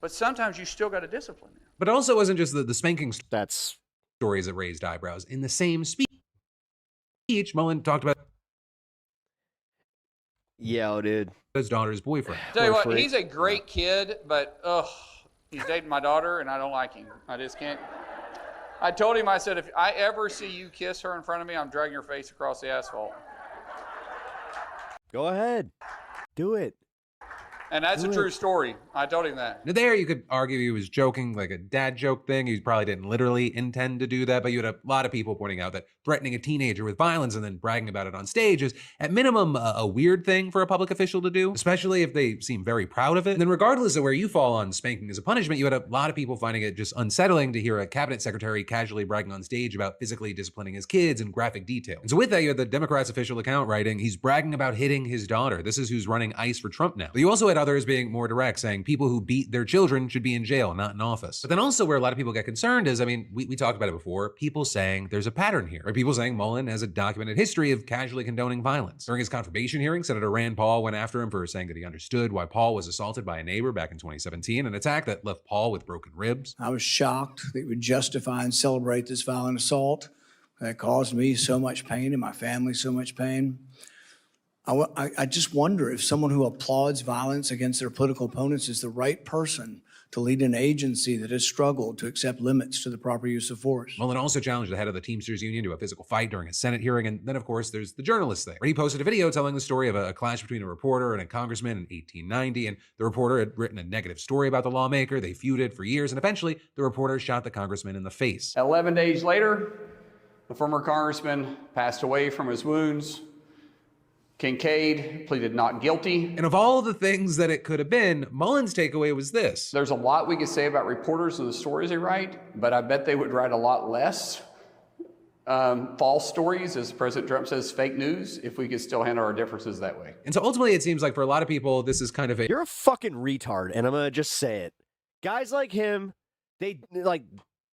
but sometimes you still got to discipline them. But it also wasn't just the spanking stories that raised eyebrows. In the same speech, Mullen talked about dude, his daughter's boyfriend. Tell you what, he's a great kid, but he's dating my daughter, and I don't like him. I just can't. I told him, I said, if I ever see you kiss her in front of me, I'm dragging your face across the asphalt. Go ahead, do it. And that's a true story. I told him that. There, you could argue he was joking, like a dad joke thing. He probably didn't literally intend to do that, but you had a lot of people pointing out that threatening a teenager with violence and then bragging about it on stage is, at minimum, a weird thing for a public official to do, especially if they seem very proud of it. And then regardless of where you fall on spanking as a punishment, you had a lot of people finding it just unsettling to hear a cabinet secretary casually bragging on stage about physically disciplining his kids in graphic detail. And so with that, you had the Democrats' official account writing, he's bragging about hitting his daughter. This is who's running ICE for Trump now. But you also had others being more direct, saying people who beat their children should be in jail, not in office. But then also where a lot of people get concerned is, I mean, we talked about it before, people saying there's a pattern here, or people saying Mullen has a documented history of casually condoning violence. During his confirmation hearing, Senator Rand Paul went after him for saying that he understood why Paul was assaulted by a neighbor back in 2017, an attack that left Paul with broken ribs. I was shocked that he would justify and celebrate this violent assault that caused me so much pain and my family so much pain. I just wonder if someone who applauds violence against their political opponents is the right person to lead an agency that has struggled to accept limits to the proper use of force. Mullen also challenged the head of the Teamsters Union to a physical fight during a Senate hearing. And then, of course, there's the journalist thing, where he posted a video telling the story of a clash between a reporter and a congressman in 1890. And the reporter had written a negative story about the lawmaker. They feuded for years. And eventually, the reporter shot the congressman in the face. 11 days later, the former congressman passed away from his wounds. Kincaid pleaded not guilty. And of all the things that it could have been, Mullen's takeaway was this. There's a lot we could say about reporters and the stories they write, but I bet they would write a lot less false stories, as President Trump says, fake news, if we could still handle our differences that way. And so ultimately, it seems like for a lot of people, this is kind of a... You're a fucking retard, and I'm going to just say it. Guys like him,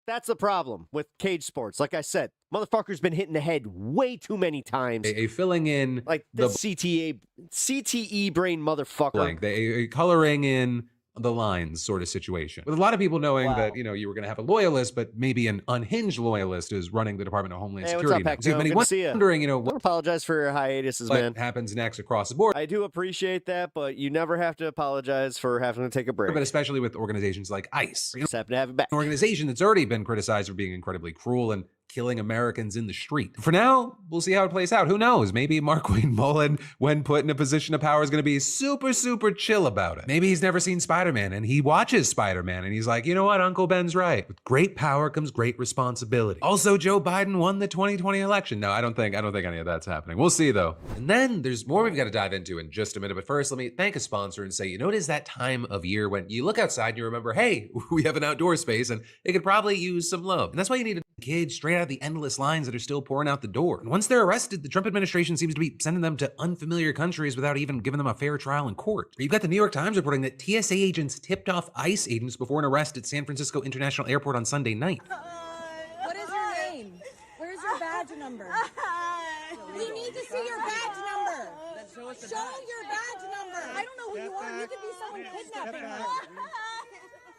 that's the problem with cage sports. Like I said, motherfucker's been hit in the head way too many times. A filling in... Like the CTE brain motherfucker. Blank. A coloring in the lines sort of situation. With a lot of people knowing that, you know, you were going to have a loyalist, but maybe an unhinged loyalist is running the Department of Homeland Security. What's up, So many wondering, you know, I apologize for your hiatuses, man. What happens next across the board. I do appreciate that, but you never have to apologize for having to take a break. But especially with organizations like ICE. Just happen to have it back. An organization that's already been criticized for being incredibly cruel and killing Americans in the street. For now, we'll see how it plays out. Who knows? Maybe Markwayne Mullen, when put in a position of power, is going to be super, super chill about it. Maybe he's never seen Spider-Man and he watches Spider-Man and he's like, you know what? Uncle Ben's right. With great power comes great responsibility. Also, Joe Biden won the 2020 election. No, I don't think any of that's happening. We'll see though. And then there's more we've got to dive into in just a minute. But first, let me thank a sponsor and say, you know, it is that time of year when you look outside and you remember, hey, we have an outdoor space and it could probably use some love. And that's why you need kids straight out of the endless lines that are still pouring out the door. And once they're arrested, the Trump administration seems to be sending them to unfamiliar countries without even giving them a fair trial in court. You've got the New York Times reporting that TSA agents tipped off ICE agents before an arrest at San Francisco International Airport on Sunday night. What is your name? Where's your badge number? We need to see your badge number. Show your badge number. I don't know who you are. You could be someone kidnapping her.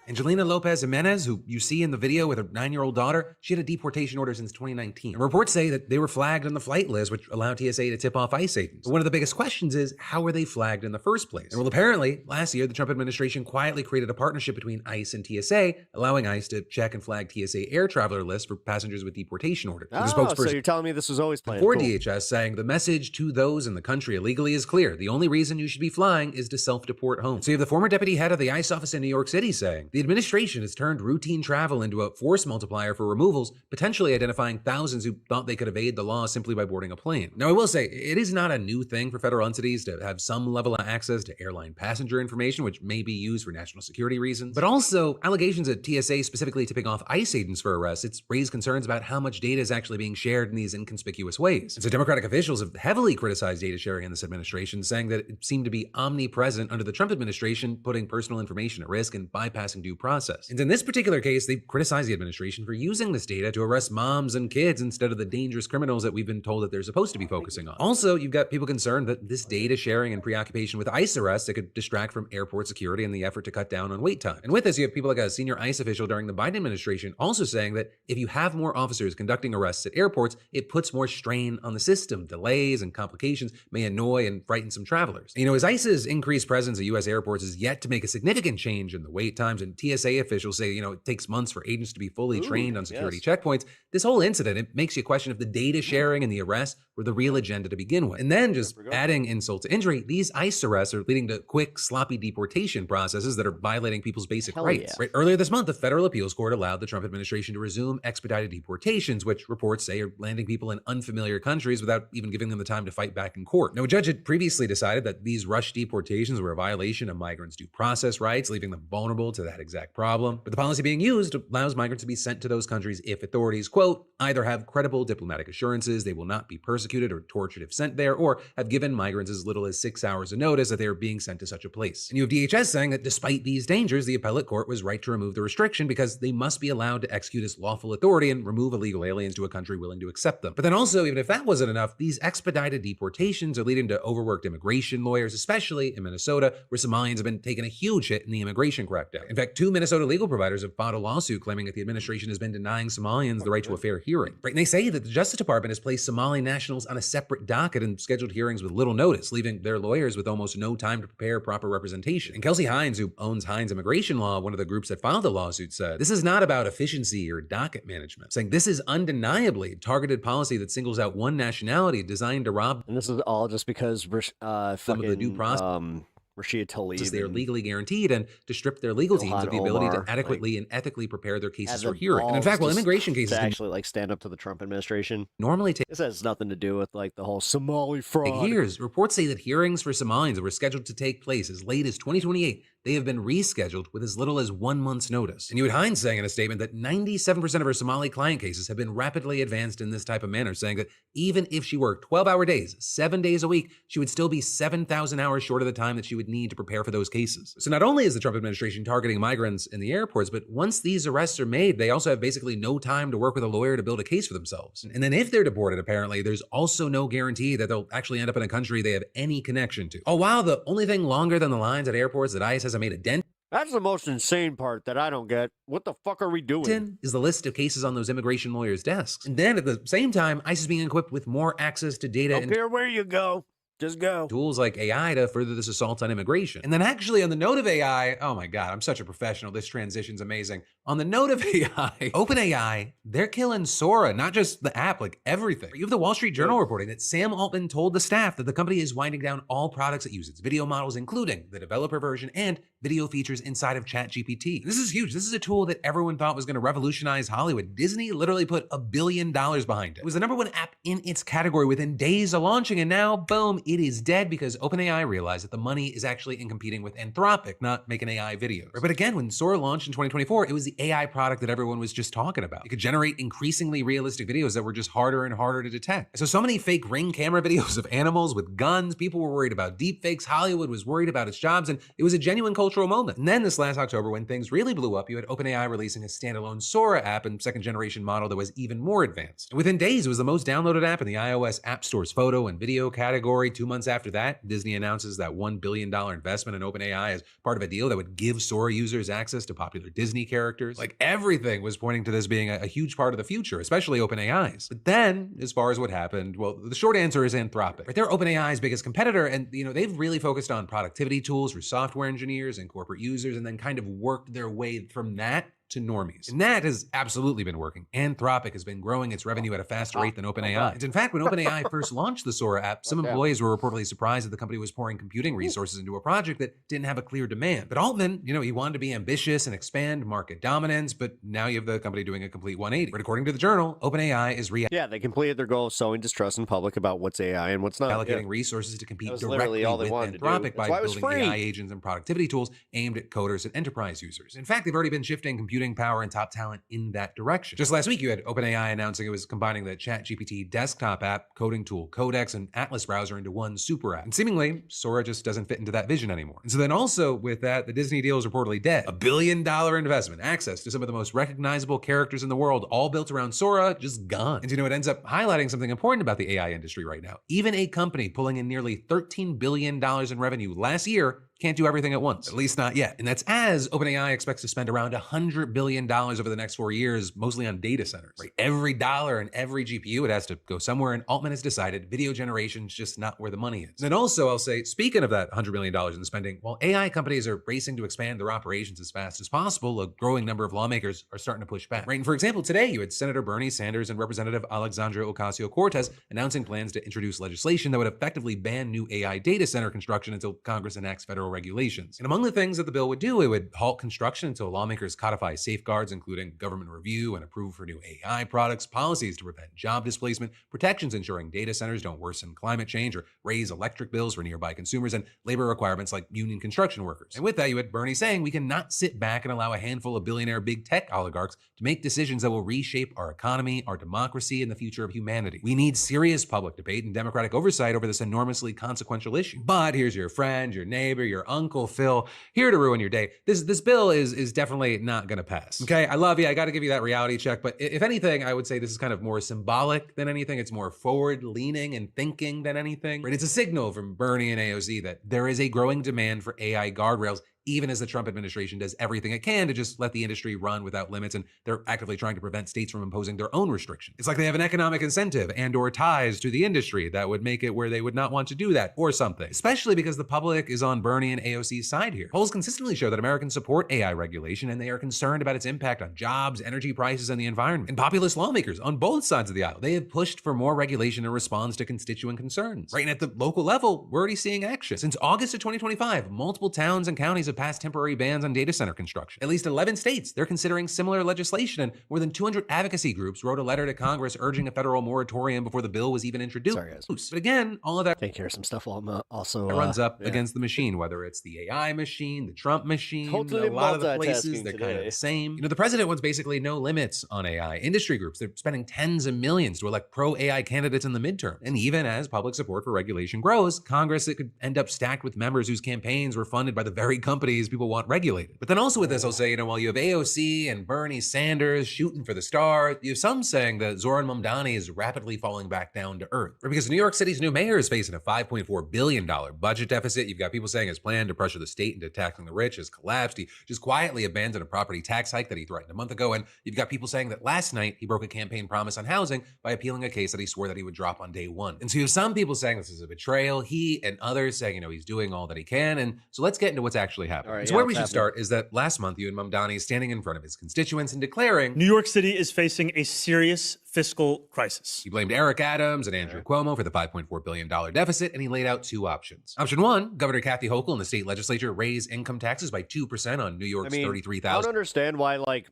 Angelina Lopez Jimenez, who you see in the video with her 9-year-old daughter, she had a deportation order since 2019. And reports say that they were flagged on the flight list, which allowed TSA to tip off ICE agents. But one of the biggest questions is, how were they flagged in the first place? And well, apparently, last year, the Trump administration quietly created a partnership between ICE and TSA, allowing ICE to check and flag TSA air traveler lists for passengers with deportation orders. Oh, so you're telling me this was always planned. For DHS, saying the message to those in the country illegally is clear. The only reason you should be flying is to self-deport home. So you have the former deputy head of the ICE office in New York City saying, The administration has turned routine travel into a force multiplier for removals, potentially identifying thousands who thought they could evade the law simply by boarding a plane. Now, I will say, it is not a new thing for federal entities to have some level of access to airline passenger information, which may be used for national security reasons. But also, allegations at TSA specifically tipping off ICE agents for arrests, it's raised concerns about how much data is actually being shared in these inconspicuous ways. And so Democratic officials have heavily criticized data sharing in this administration, saying that it seemed to be omnipresent under the Trump administration, putting personal information at risk and bypassing due process. And in this particular case, they criticized the administration for using this data to arrest moms and kids instead of the dangerous criminals that we've been told that they're supposed to be focusing on. Also, you've got people concerned that this data sharing and preoccupation with ICE arrests that could distract from airport security and the effort to cut down on wait time. And with this, you have people like a senior ICE official during the Biden administration also saying that if you have more officers conducting arrests at airports, it puts more strain on the system. Delays and complications may annoy and frighten some travelers. You know, as ICE's increased presence at U.S. airports is yet to make a significant change in the wait times, and TSA officials say, you know, it takes months for agents to be fully trained on security checkpoints, this whole incident, it makes you question if the data sharing and the arrests were the real agenda to begin with. And then just adding insult to injury, these ICE arrests are leading to quick, sloppy deportation processes that are violating people's basic rights. Right? Earlier this month, the federal appeals court allowed the Trump administration to resume expedited deportations, which reports say are landing people in unfamiliar countries without even giving them the time to fight back in court. Now, a judge had previously decided that these rush deportations were a violation of migrants' due process rights, leaving them vulnerable to that exact problem. But the policy being used allows migrants to be sent to those countries if authorities, quote, either have credible diplomatic assurances they will not be persecuted or tortured if sent there, or have given migrants as little as 6 hours of notice that they are being sent to such a place. And you have DHS saying that despite these dangers, the appellate court was right to remove the restriction because they must be allowed to execute as lawful authority and remove illegal aliens to a country willing to accept them. But then also, even if that wasn't enough, these expedited deportations are leading to overworked immigration lawyers, especially in Minnesota, where Somalians have been taking a huge hit in the immigration crackdown. In fact, 2 Minnesota legal providers have filed a lawsuit claiming that the administration has been denying Somalians the right to a fair hearing. Right? And they say that the Justice Department has placed Somali nationals on a separate docket and scheduled hearings with little notice, leaving their lawyers with almost no time to prepare proper representation. And Kelsey Hines, who owns Hines Immigration Law, one of the groups that filed the lawsuit, said, this is not about efficiency or docket management, saying this is undeniably targeted policy that singles out one nationality designed to rob. And this is all just because some of the due process. Rashida Tlaib, they are legally guaranteed, and to strip their legal teams of the ability to adequately and ethically prepare their cases for hearing. And in fact, while immigration cases actually like stand up to the Trump administration, normally this has nothing to do with like the whole Somali fraud. Years, reports say that hearings for Somalians that were scheduled to take place as late as 2028, they have been rescheduled with as little as 1 month's notice. And you had Hines saying in a statement that 97% of her Somali client cases have been rapidly advanced in this type of manner, saying that even if she worked 12-hour days, 7 days a week, she would still be 7,000 hours short of the time that she would need to prepare for those cases. So not only is the Trump administration targeting migrants in the airports, but once these arrests are made, they also have basically no time to work with a lawyer to build a case for themselves. And then if they're deported, apparently, there's also no guarantee that they'll actually end up in a country they have any connection to. Oh, wow, the only thing longer than the lines at airports that ICE hasn't made a dent. That's the most insane part that I don't get. What the fuck are we doing? Is the list of cases on those immigration lawyers' desks. And then at the same time, ICE is being equipped with more access to data. I don't care where you go. Just go. Tools like AI to further this assault on immigration. And then actually on the note of AI, oh my God, I'm such a professional. This transition's amazing. On the note of AI, OpenAI, they're killing Sora, not just the app, like everything. You have the Wall Street Journal reporting that Sam Altman told the staff that the company is winding down all products that use its video models, including the developer version and video features inside of ChatGPT. This is huge. This is a tool that everyone thought was going to revolutionize Hollywood. Disney literally put $1 billion behind it. It was the #1 app in its category within days of launching, and now, boom, it is dead because OpenAI realized that the money is actually in competing with Anthropic, not making AI videos. But again, when Sora launched in 2024, it was the AI product that everyone was just talking about. It could generate increasingly realistic videos that were just harder and harder to detect. So many fake Ring camera videos of animals with guns, people were worried about deepfakes, Hollywood was worried about its jobs, and it was a genuine cultural moment. And then this last October, when things really blew up, you had OpenAI releasing a standalone Sora app and second-generation model that was even more advanced. And within days, it was the most downloaded app in the iOS App Store's photo and video category. 2 months after that, Disney announces that $1 billion investment in OpenAI as part of a deal that would give Sora users access to popular Disney characters. Like everything was pointing to this being a huge part of the future, especially OpenAI's. But then, as far as what happened, well, the short answer is Anthropic. Right? They're OpenAI's biggest competitor, and they've really focused on productivity tools for software engineers and corporate users, and then kind of worked their way from that to normies. And that has absolutely been working. Anthropic has been growing its revenue at a faster rate than OpenAI. And in fact, when OpenAI first launched the Sora app, some employees were reportedly surprised that the company was pouring computing resources into a project that didn't have a clear demand. But Altman, he wanted to be ambitious and expand market dominance, but now you have the company doing a complete 180. But according to the Journal, OpenAI is they completed their goal of sowing distrust in public about what's AI and what's not. Allocating resources to compete directly with Anthropic by building AI agents and productivity tools aimed at coders and enterprise users. In fact, they've already been shifting computing power and top talent in that direction. Just last week, you had OpenAI announcing it was combining the ChatGPT desktop app, coding tool Codex, and Atlas browser into one super app. And seemingly, Sora just doesn't fit into that vision anymore. And so then also with that, the Disney deal is reportedly dead. $1 billion investment, access to some of the most recognizable characters in the world, all built around Sora, just gone. And it ends up highlighting something important about the AI industry right now. Even a company pulling in nearly $13 billion in revenue last year can't do everything at once, at least not yet. And that's as OpenAI expects to spend around $100 billion over the next 4 years, mostly on data centers. Right? Every dollar and every GPU, it has to go somewhere, and Altman has decided video generation's just not where the money is. And also, I'll say, speaking of that $100 million in spending, while AI companies are racing to expand their operations as fast as possible, a growing number of lawmakers are starting to push back. Right? And for example, today you had Senator Bernie Sanders and Representative Alexandria Ocasio-Cortez announcing plans to introduce legislation that would effectively ban new AI data center construction until Congress enacts federal regulations. And among the things that the bill would do, it would halt construction until lawmakers codify safeguards, including government review and approval for new AI products, policies to prevent job displacement, protections ensuring data centers don't worsen climate change or raise electric bills for nearby consumers, and labor requirements like union construction workers. And with that, you had Bernie saying we cannot sit back and allow a handful of billionaire big tech oligarchs to make decisions that will reshape our economy, our democracy, and the future of humanity. We need serious public debate and democratic oversight over this enormously consequential issue. But here's your friend, your neighbor, your Uncle Phil, here to ruin your day. This bill is definitely not gonna pass. Okay, I love you, I gotta give you that reality check, but if anything, I would say this is kind of more symbolic than anything. It's more forward-leaning and thinking than anything. Right? It's a signal from Bernie and AOC that there is a growing demand for AI guardrails, even as the Trump administration does everything it can to just let the industry run without limits, and they're actively trying to prevent states from imposing their own restrictions. It's like they have an economic incentive and or ties to the industry that would make it where they would not want to do that or something, especially because the public is on Bernie and AOC's side here. Polls consistently show that Americans support AI regulation, and they are concerned about its impact on jobs, energy prices, and the environment. And populist lawmakers on both sides of the aisle, they have pushed for more regulation in response to constituent concerns. Right, and at the local level, we're already seeing action. Since August of 2025, multiple towns and counties have passed temporary bans on data center construction. At least 11 states, they're considering similar legislation, and more than 200 advocacy groups wrote a letter to Congress urging a federal moratorium before the bill was even introduced. Sorry, guys. But again, all of that take care of some stuff while I'm also runs up against the machine, whether it's the AI machine, the Trump machine, totally a lot of the places, they're kind of the same. The president wants basically no limits on AI. Industry groups, they're spending tens of millions to elect pro-AI candidates in the midterm. And even as public support for regulation grows, Congress, it could end up stacked with members whose campaigns were funded by the very companies people want regulated. But then also with this, I'll say, while you have AOC and Bernie Sanders shooting for the stars, you have some saying that Zoran Mamdani is rapidly falling back down to earth. Because New York City's new mayor is facing a $5.4 billion budget deficit. You've got people saying his plan to pressure the state into taxing the rich has collapsed. He just quietly abandoned a property tax hike that he threatened a month ago. And you've got people saying that last night he broke a campaign promise on housing by appealing a case that he swore that he would drop on day one. And so you have some people saying this is a betrayal. He and others saying, he's doing all that he can. And so let's get into what's actually happening. Right, so where we should start is that last month you and Mamdani standing in front of his constituents and declaring, New York City is facing a serious fiscal crisis. He blamed Eric Adams and Andrew Cuomo for the $5.4 billion deficit, and he laid out two options. Option one, Governor Kathy Hochul and the state legislature raise income taxes by 2% on New York's 33,000. I don't understand why,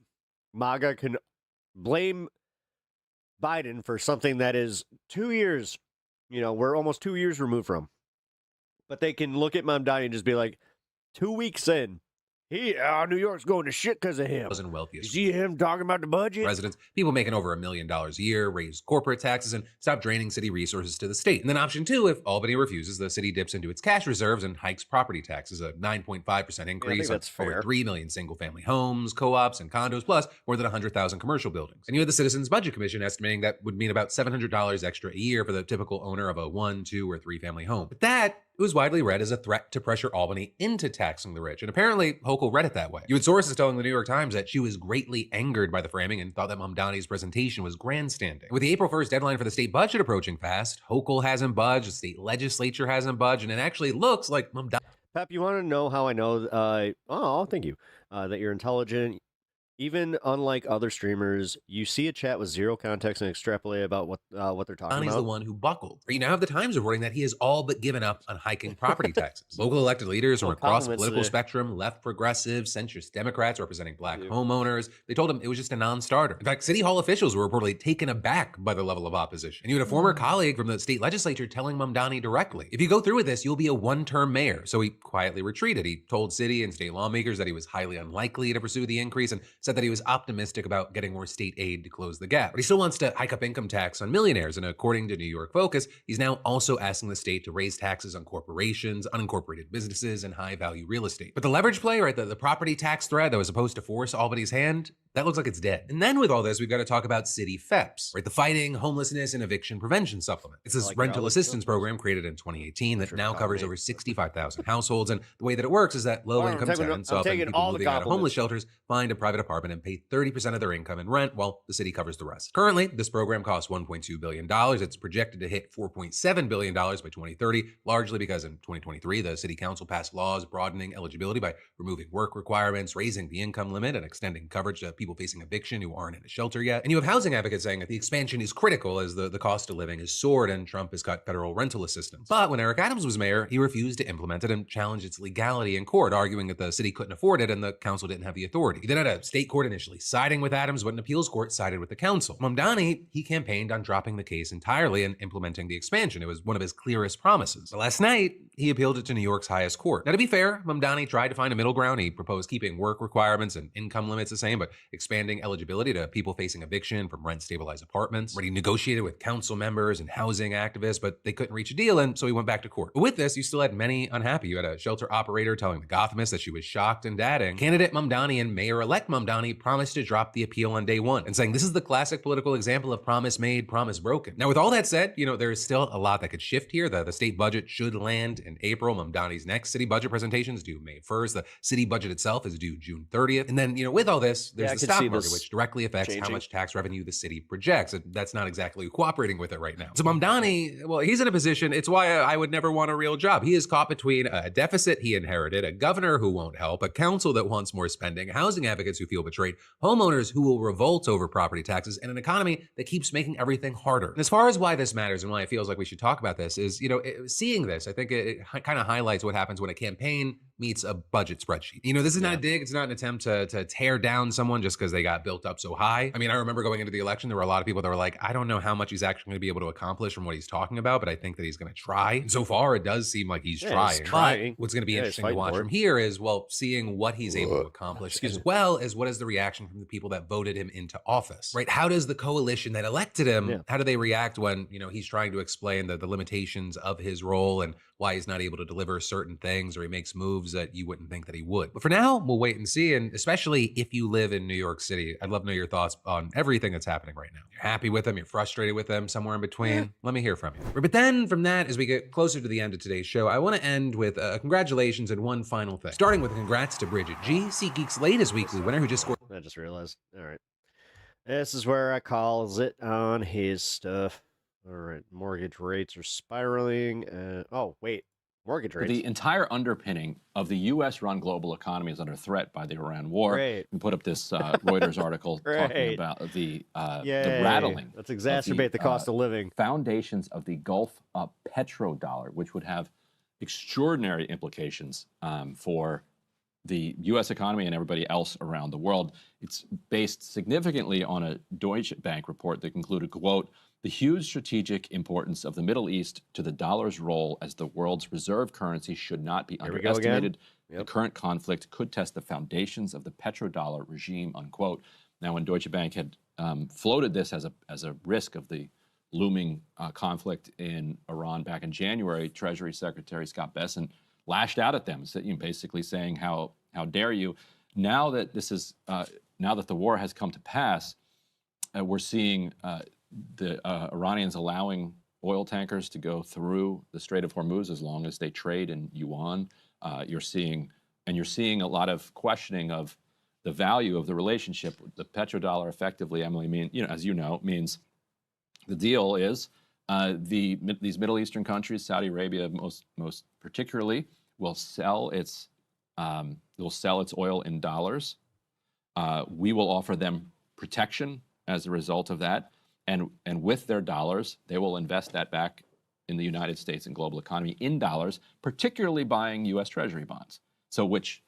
MAGA can blame Biden for something that is 2 years, we're almost 2 years removed from. But they can look at Mamdani and just be like, 2 weeks in, New York's going to shit because of him. Wealthiest. You see him talking about the budget? Residents, people making over $1 million a year, raise corporate taxes and stop draining city resources to the state. And then option two, if Albany refuses, the city dips into its cash reserves and hikes property taxes, a 9.5% increase on over 3 million single-family homes, co-ops, and condos, plus more than 100,000 commercial buildings. And you had the Citizens Budget Commission estimating that would mean about $700 extra a year for the typical owner of a 1, 2, or 3-family home. But that it was widely read as a threat to pressure Albany into taxing the rich. And apparently, Hochul read it that way. You had sources telling the New York Times that she was greatly angered by the framing and thought that Mamdani's presentation was grandstanding. With the April 1st deadline for the state budget approaching fast, Hochul hasn't budged, the state legislature hasn't budged, and it actually looks like Mamdani. Pep, you want to know how I know? Thank you. That you're intelligent. Even unlike other streamers, you see a chat with zero context and extrapolate about what they're talking He's about. the one who buckled. You now have the Times reporting that he has all but given up on hiking property taxes. Local elected leaders from across the political spectrum, left progressives, centrist Democrats representing black homeowners, they told him it was just a non-starter. In fact, City Hall officials were reportedly taken aback by the level of opposition. And you had a former colleague from the state legislature telling Mamdani directly, if you go through with this, you'll be a one-term mayor. So he quietly retreated. He told city and state lawmakers that he was highly unlikely to pursue the increase and said that he was optimistic about getting more state aid to close the gap. But he still wants to hike up income tax on millionaires, and according to New York Focus, he's now also asking the state to raise taxes on corporations, unincorporated businesses, and high-value real estate. But the leverage play, right, the property tax threat that was supposed to force Albany's hand, that looks like it's dead. And then with all this, we've got to talk about city FEPS, right, the Fighting Homelessness and Eviction Prevention Supplement. It's this rental assistance program created in 2018 that now covers over 65,000 households, and the way that it works is that low-income tenants, often people moving out of homeless shelters, find a private apartment and pay 30% of their income in rent while the city covers the rest. Currently, this program costs $1.2 billion. It's projected to hit $4.7 billion by 2030, largely because in 2023, the city council passed laws broadening eligibility by removing work requirements, raising the income limit, and extending coverage to people facing eviction who aren't in a shelter yet. And you have housing advocates saying that the expansion is critical as the cost of living has soared and Trump has cut federal rental assistance. But when Eric Adams was mayor, he refused to implement it and challenged its legality in court, arguing that the city couldn't afford it and the council didn't have the authority. He then had a state court initially siding with Adams, but an appeals court sided with the council. Mamdani, he campaigned on dropping the case entirely and implementing the expansion. It was one of his clearest promises. But last night, he appealed it to New York's highest court. Now, to be fair, Mamdani tried to find a middle ground. He proposed keeping work requirements and income limits the same, but expanding eligibility to people facing eviction from rent-stabilized apartments. He negotiated with council members and housing activists, but they couldn't reach a deal, and so he went back to court. But with this, you still had many unhappy. You had a shelter operator telling the Gothamist that she was shocked and adding, candidate Mamdani and Mayor-elect Mamdani promised to drop the appeal on day one, and saying this is the classic political example of promise made, promise broken. Now, with all that said, there is still a lot that could shift here. The state budget should land in April. Mamdani's next city budget presentation is due May 1st. The city budget itself is due June 30th. And then, with all this, there's the stock market, which directly affects how much tax revenue the city projects. That's not exactly cooperating with it right now. So Mamdani, well, he's in a position, it's why I would never want a real job. He is caught between a deficit he inherited, a governor who won't help, a council that wants more spending, housing advocates who feel betrayed, homeowners who will revolt over property taxes, and an economy that keeps making everything harder. And as far as why this matters and why it feels like we should talk about this is, seeing this, I think it kind of highlights what happens when a campaign meets a budget spreadsheet. This is not a dig. It's not an attempt to tear down someone just because they got built up so high. I mean, I remember going into the election, there were a lot of people that were like, I don't know how much he's actually going to be able to accomplish from what he's talking about, but I think that he's going to try. And so far, it does seem like he's trying. But what's going to be interesting to watch from here is, well, seeing what he's able to accomplish, as well as what is the reaction from the people that voted him into office, right? How does the coalition that elected him, how do they react when, he's trying to explain the limitations of his role and why he's not able to deliver certain things, or he makes moves that you wouldn't think that he would. But for now, we'll wait and see. And especially if you live in New York City, I'd love to know your thoughts on everything that's happening right now. You're happy with them, you're frustrated with them, somewhere in between. Let me hear from you. But then from that, as we get closer to the end of today's show, I want to end with congratulations and one final thing. Starting with congrats to Bridget G, SeatGeek's latest weekly winner, who just scored. I just realized. All right. This is where I calls it on his stuff. All right. Mortgage rates are spiraling. Oh, wait. Mortgage rates. The entire underpinning of the U.S.-run global economy is under threat by the Iran war. Great. We put up this Reuters article talking about the rattling. Let's exacerbate the cost of living. Foundations of the Gulf petrodollar, which would have extraordinary implications for the U.S. economy and everybody else around the world. It's based significantly on a Deutsche Bank report that concluded, quote, the huge strategic importance of the Middle East to the dollar's role as the world's reserve currency should not be underestimated. The current conflict could test the foundations of the petrodollar regime, unquote. Now, when Deutsche Bank had floated this as a risk of the looming conflict in Iran back in January, Treasury Secretary Scott Bessent lashed out at them, basically saying, "How dare you?" Now that this is now that the war has come to pass, we're seeing the Iranians allowing oil tankers to go through the Strait of Hormuz as long as they trade in yuan. You're seeing a lot of questioning of the value of the relationship. The petrodollar effectively, Emily, means the deal is these Middle Eastern countries, Saudi Arabia most particularly, will sell its oil in dollars, We will offer them protection as a result of that. And with their dollars, they will invest that back in the United States and global economy in dollars, particularly buying U.S. Treasury bonds. So which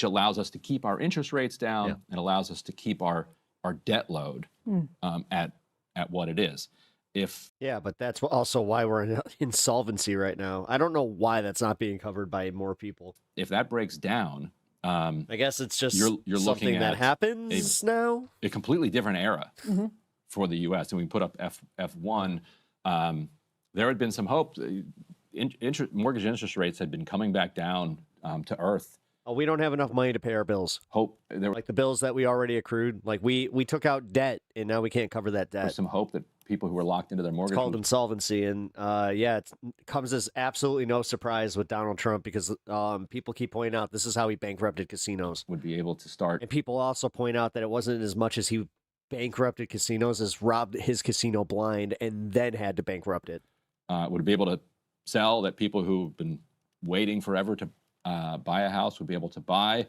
allows us to keep our interest rates down and allows us to keep our debt load at what it is. But that's also why we're in insolvency right now. I don't know why that's not being covered by more people. If that breaks down, I guess it's just you're something looking that at happens now. A completely different era for the U.S. And we put up F1. There had been some hope. Mortgage interest rates had been coming back down to earth. Oh, we don't have enough money to pay our bills. Like the bills that we already accrued. Like we took out debt, and now we can't cover that debt. There's some hope that people who were locked into their mortgage. It's called insolvency, and it comes as absolutely no surprise with Donald Trump because people keep pointing out this is how he bankrupted casinos. Would be able to start. And people also point out that it wasn't as much as he bankrupted casinos as robbed his casino blind and then had to bankrupt it. Would be able to sell, that people who've been waiting forever to buy a house would be able to buy.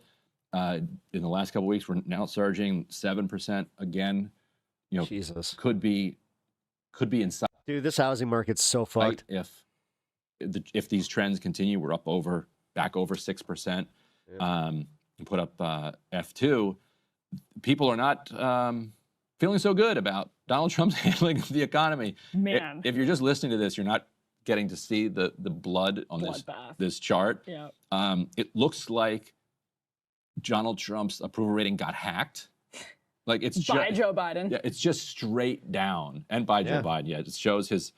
In the last couple of weeks, we're now surging 7% again. Jesus, could be inside. Dude, this housing market's so fucked. If these trends continue, we're back over 6%. And put up F2. People are not feeling so good about Donald Trump's handling of the economy. Man, if you're just listening to this, you're not getting to see the blood on this chart. Yeah. It looks like Donald Trump's approval rating got hacked. Like it's by Joe Biden. Yeah, it's just straight down, and by Joe Biden. Yeah, it shows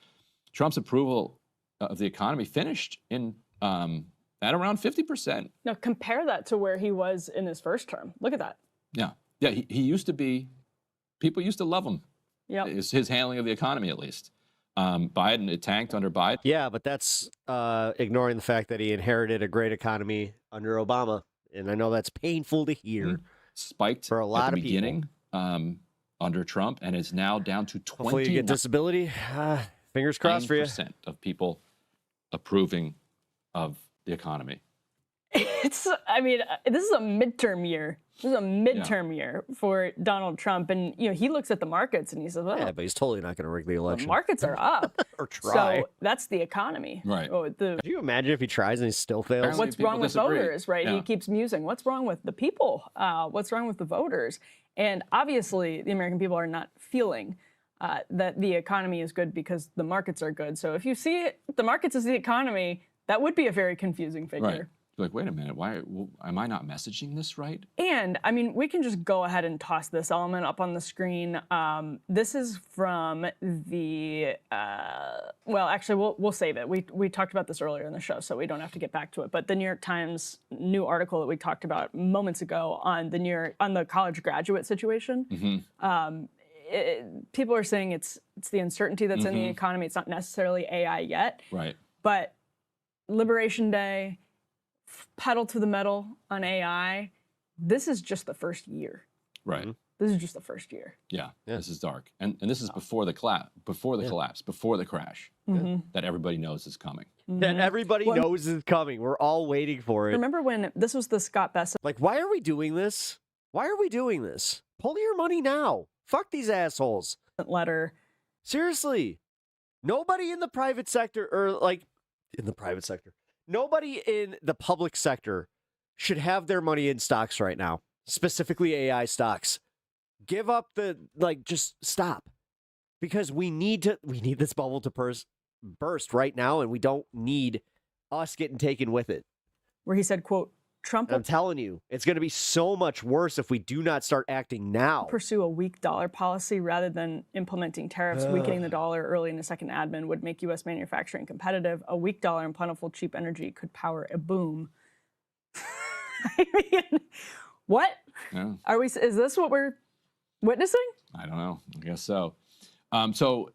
Trump's approval of the economy finished in at around 50%. Now compare that to where he was in his first term. Look at that. Yeah. He used to be. People used to love him. Yeah. His handling of the economy, at least. Biden, it tanked under Biden. Yeah, but that's ignoring the fact that he inherited a great economy under Obama, and I know that's painful to hear. Spiked for a lot at the of beginning under Trump, and it's now down to 20. Hopefully you get disability. Fingers crossed for you. % of people approving of the economy. This is a midterm year. This is a midterm year for Donald Trump, and he looks at the markets and he says, "Well, yeah, but he's totally not going to rig the election. The markets are up, or try." So that's the economy, right? Could you imagine if he tries and he still fails? What's wrong with voters, right? Yeah. He keeps musing. What's wrong with the people? What's wrong with the voters? And obviously, the American people are not feeling that the economy is good because the markets are good. So if you see the markets as the economy, that would be a very confusing figure. Right. Like, wait a minute, why am I not messaging this right? And I mean, we can just go ahead and toss this element up on the screen. This is from the actually, we'll save it. We talked about this earlier in the show, so we don't have to get back to it. But the New York Times new article that we talked about moments ago on the college graduate situation. Mm-hmm. People are saying it's the uncertainty that's in the economy. It's not necessarily AI yet, right? But Liberation Day. Pedal to the metal on AI. This is just the first year. Right. This is just the first year. Yeah. This is dark, and this is before the collapse, before the crash that everybody knows is coming. That everybody knows is coming. We're all waiting for it. Remember when this was the Scott Bessent? Like, why are we doing this? Why are we doing this? Pull your money now. Fuck these assholes. Letter. Seriously, nobody in the private sector nobody in the public sector should have their money in stocks right now, specifically AI stocks. Give up just stop. Because we need this bubble to burst right now, and we don't need us getting taken with it. Where he said, quote, Trump I'm telling you, it's going to be so much worse if we do not start acting now. Pursue a weak dollar policy rather than implementing tariffs. Weakening the dollar early in the second admin would make U.S. manufacturing competitive. A weak dollar and plentiful cheap energy could power a boom. I mean, what? Yeah. Is this what we're witnessing? I don't know. I guess so. So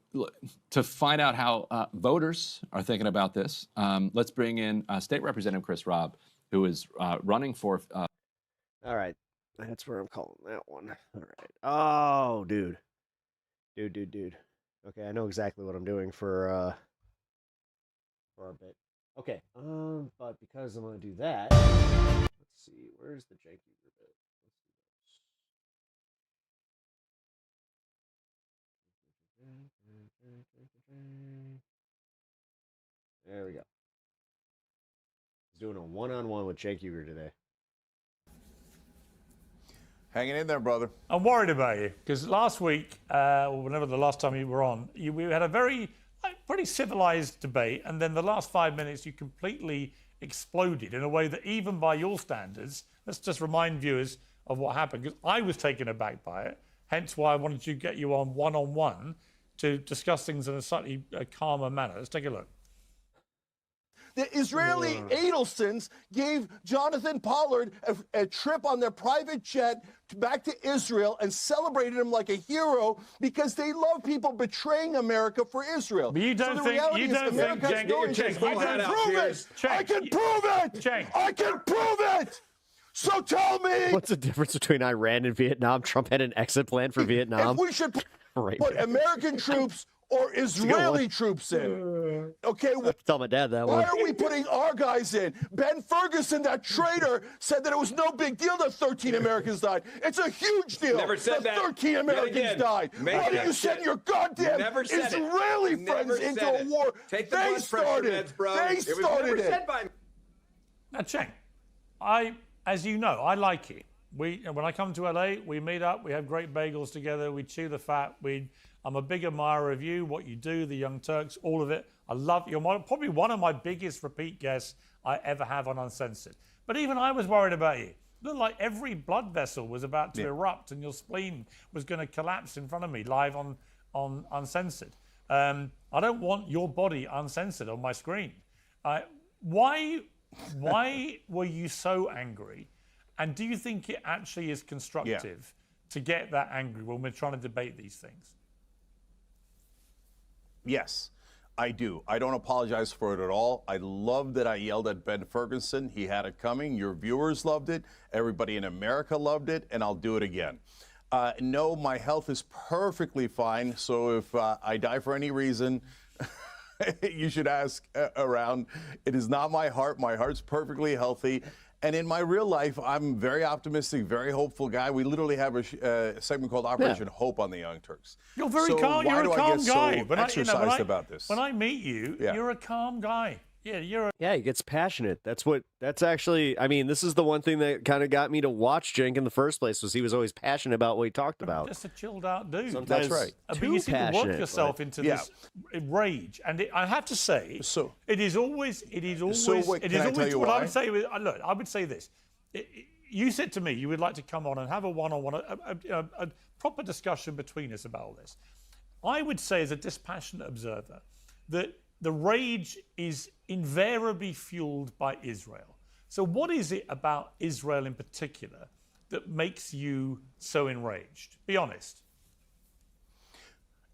to find out how voters are thinking about this, let's bring in State Representative Chris Robb, who is running for... All right. That's where I'm calling that one. All right. Oh, dude. Dude. Okay, I know exactly what I'm doing for a bit. Okay. But because I'm going to do that... Let's see. Where's the janky bit? There we go. He's doing a one-on-one with Cenk Uygur today. Hanging in there, brother. I'm worried about you because last week, or whenever the last time you were on, we had a pretty civilized debate, and then the last 5 minutes you completely exploded in a way that even by your standards, let's just remind viewers of what happened, because I was taken aback by it, hence why I wanted to get you on one-on-one to discuss things in a slightly calmer manner. Let's take a look. The Israeli Adelsons gave Jonathan Pollard a trip on their private jet back to Israel and celebrated him like a hero because they love people betraying America for Israel. But you don't so think, you don't think, I can prove it! I can prove it! So tell me! What's the difference between Iran and Vietnam? Trump had an exit plan for Vietnam. If we should put American troops or Israeli troops in. Okay, tell my dad that why one. are we putting our guys in? Ben Ferguson, that traitor, said that it was no big deal that 13 Americans died. It's a huge deal. Never said that that. 13 Americans died. Why do you send your goddamn Israeli friends into a war? Take the They blood started pressure meds, bro. They It was started never it. said by me. Now, Cenk, as you know, I like it. When I come to LA, we meet up, we have great bagels together, we chew the fat, I'm a big admirer of you, what you do, the Young Turks, all of it. I love you. You're probably one of my biggest repeat guests I ever have on Uncensored. But even I was worried about you. It looked like every blood vessel was about to erupt and your spleen was going to collapse in front of me live on Uncensored. I don't want your body uncensored on my screen. Why were you so angry? And do you think it actually is constructive to get that angry when we're trying to debate these things? Yes, I do. I don't apologize for it at all. I love that I yelled at Ben Ferguson. He had it coming. Your viewers loved it. Everybody in America loved it, and I'll do it again. No, my health is perfectly fine. So if I die for any reason, you should ask around. It is not my heart. My heart's perfectly healthy. And in my real life, I'm very optimistic, very hopeful guy. We literally have a segment called Operation Hope on the Young Turks. You're very calm. Why you're do a calm I get guy. so exercised about this? When I meet you, you're a calm guy. Yeah, he gets passionate. That's actually, I mean, this is the one thing that kind of got me to watch Cenk in the first place, was he was always passionate about what he talked about. Just a chilled out dude. Sometimes That's right. But you seem to work yourself into this rage, and I have to say, it is always what I would say. Look, I would say this. You said to me you would like to come on and have a one-on-one, a proper discussion between us about all this. I would say, as a dispassionate observer, that the rage is invariably fueled by Israel. So what is it about Israel in particular that makes you so enraged? Be honest.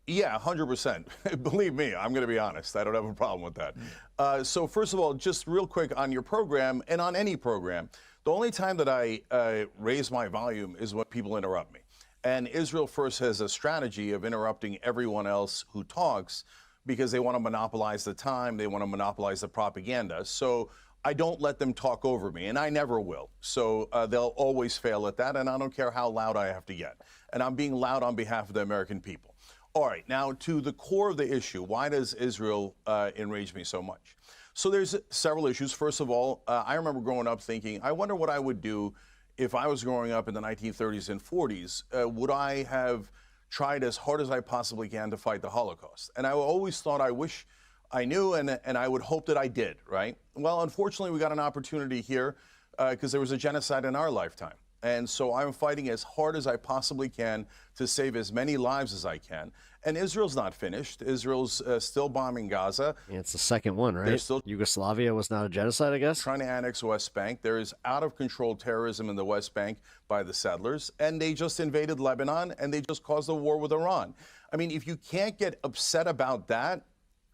Yeah, 100%. Believe me, I'm going to be honest. I don't have a problem with that. So first of all, just real quick on your program and on any program, the only time that I raise my volume is when people interrupt me. And Israel First has a strategy of interrupting everyone else who talks because they want to monopolize the time, they want to monopolize the propaganda. So I don't let them talk over me, and I never will. So they'll always fail at that, and I don't care how loud I have to get. And I'm being loud on behalf of the American people. All right, now to the core of the issue, why does Israel enrage me so much? So there's several issues. First of all, I remember growing up thinking, I wonder what I would do if I was growing up in the 1930s and 40s. Would I have tried as hard as I possibly can to fight the Holocaust? And I always thought I wish I knew, and I would hope that I did, right? Well, unfortunately, we got an opportunity here because there was a genocide in our lifetime. And so I'm fighting as hard as I possibly can to save as many lives as I can. And Israel's not finished. Israel's still bombing Gaza. Yeah, it's the second one, right? Yugoslavia was not a genocide, I guess? Trying to annex West Bank. There is out-of-control terrorism in the West Bank by the settlers. And they just invaded Lebanon, and they just caused a war with Iran. I mean, if you can't get upset about that,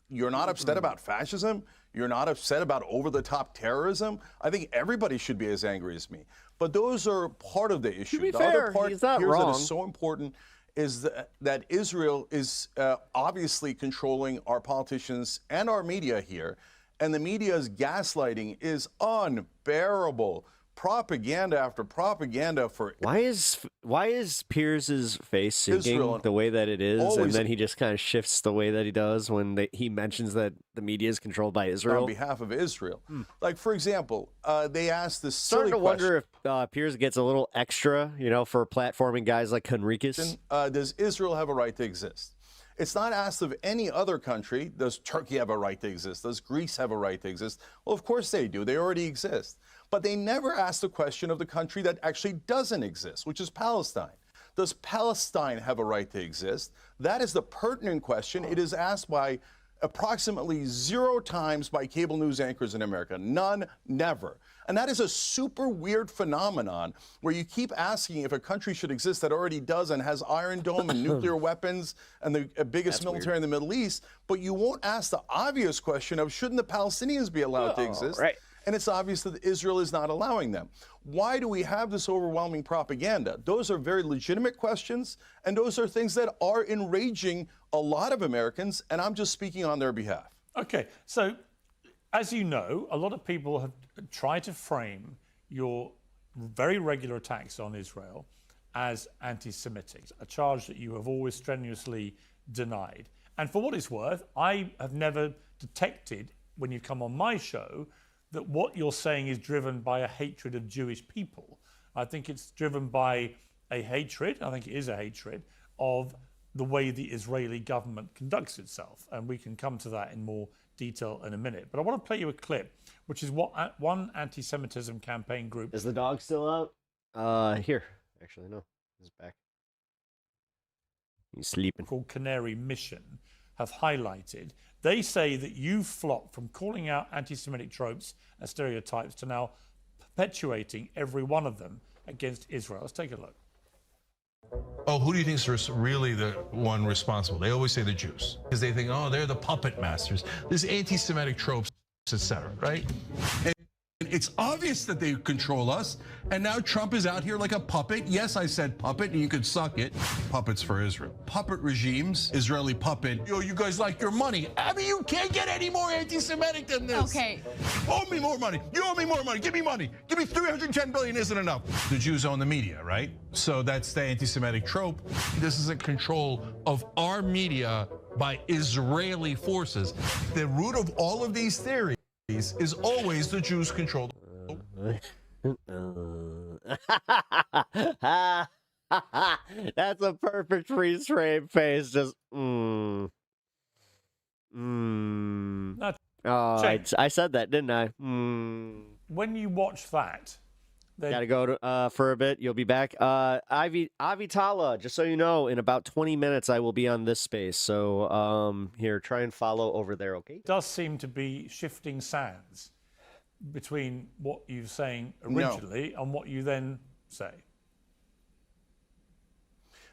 you're not upset about fascism, you're not upset about over-the-top terrorism, I think everybody should be as angry as me. But those are part of the issue. To be the fair, other part he's not here wrong. that is so important is that Israel is obviously controlling our politicians and our media here. And the media's gaslighting is unbearable. propaganda after propaganda for why is Pierce's face sinking Israel the way that it is, and always- then he just kind of shifts the way that he does when he mentions that the media is controlled by Israel on behalf of Israel. Like, for example, they asked this silly Starting to question. wonder if Pierce gets a little extra, for platforming guys like Henriquez. Does Israel have a right to exist? It's not asked of any other country. Does Turkey have a right to exist? Does Greece have a right to exist? Well, of course they do. They already exist. But they never ask the question of the country that actually doesn't exist, which is Palestine. Does Palestine have a right to exist? That is the pertinent question. It is asked by approximately 0 times by cable news anchors in America. None, never. And that is a super weird phenomenon where you keep asking if a country should exist that already does and has Iron Dome and nuclear weapons and the biggest military in the Middle East, but you won't ask the obvious question of shouldn't the Palestinians be allowed to exist? Right. And it's obvious that Israel is not allowing them. Why do we have this overwhelming propaganda? Those are very legitimate questions, and those are things that are enraging a lot of Americans, and I'm just speaking on their behalf. Okay, so as you know, a lot of people have tried to frame your very regular attacks on Israel as anti-Semitic, a charge that you have always strenuously denied. And for what it's worth, I have never detected, when you come on my show, that what you're saying is driven by a hatred of Jewish people. I think it's driven by a hatred, I think it is a hatred, of the way the Israeli government conducts itself. And we can come to that in more detail in a minute. But I want to play you a clip, which is what one anti-Semitism campaign group... Is the dog still out? Here. Actually, no. He's back. He's sleeping. ...called Canary Mission have highlighted. They say that you've flopped from calling out anti-Semitic tropes and stereotypes to now perpetuating every one of them against Israel. Let's take a look. Oh, who do you think is really the one responsible? They always say the Jews, because they think, oh, they're the puppet masters. There's anti-Semitic tropes, etc., right? And it's obvious that they control us, and now Trump is out here like a puppet. Yes, I said puppet, and you could suck it. Puppets for Israel. Puppet regimes, Israeli puppet. Yo, you guys like your money. I mean, you can't get any more anti-Semitic than this. Okay. Owe me more money. You owe me more money. Give me money. Give me 310 billion isn't enough. The Jews own the media, right? So that's the anti-Semitic trope. This is a control of our media by Israeli forces. The root of all of these theories is always the Jews control. That's a perfect freeze frame face. Just I said that, didn't I? When you watch that, gotta go to, for a bit. You'll be back. Avitala, just so you know, in about 20 minutes I will be on this space. So here, try and follow over there, okay? It does seem to be shifting sands between what you're saying originally and what you then say.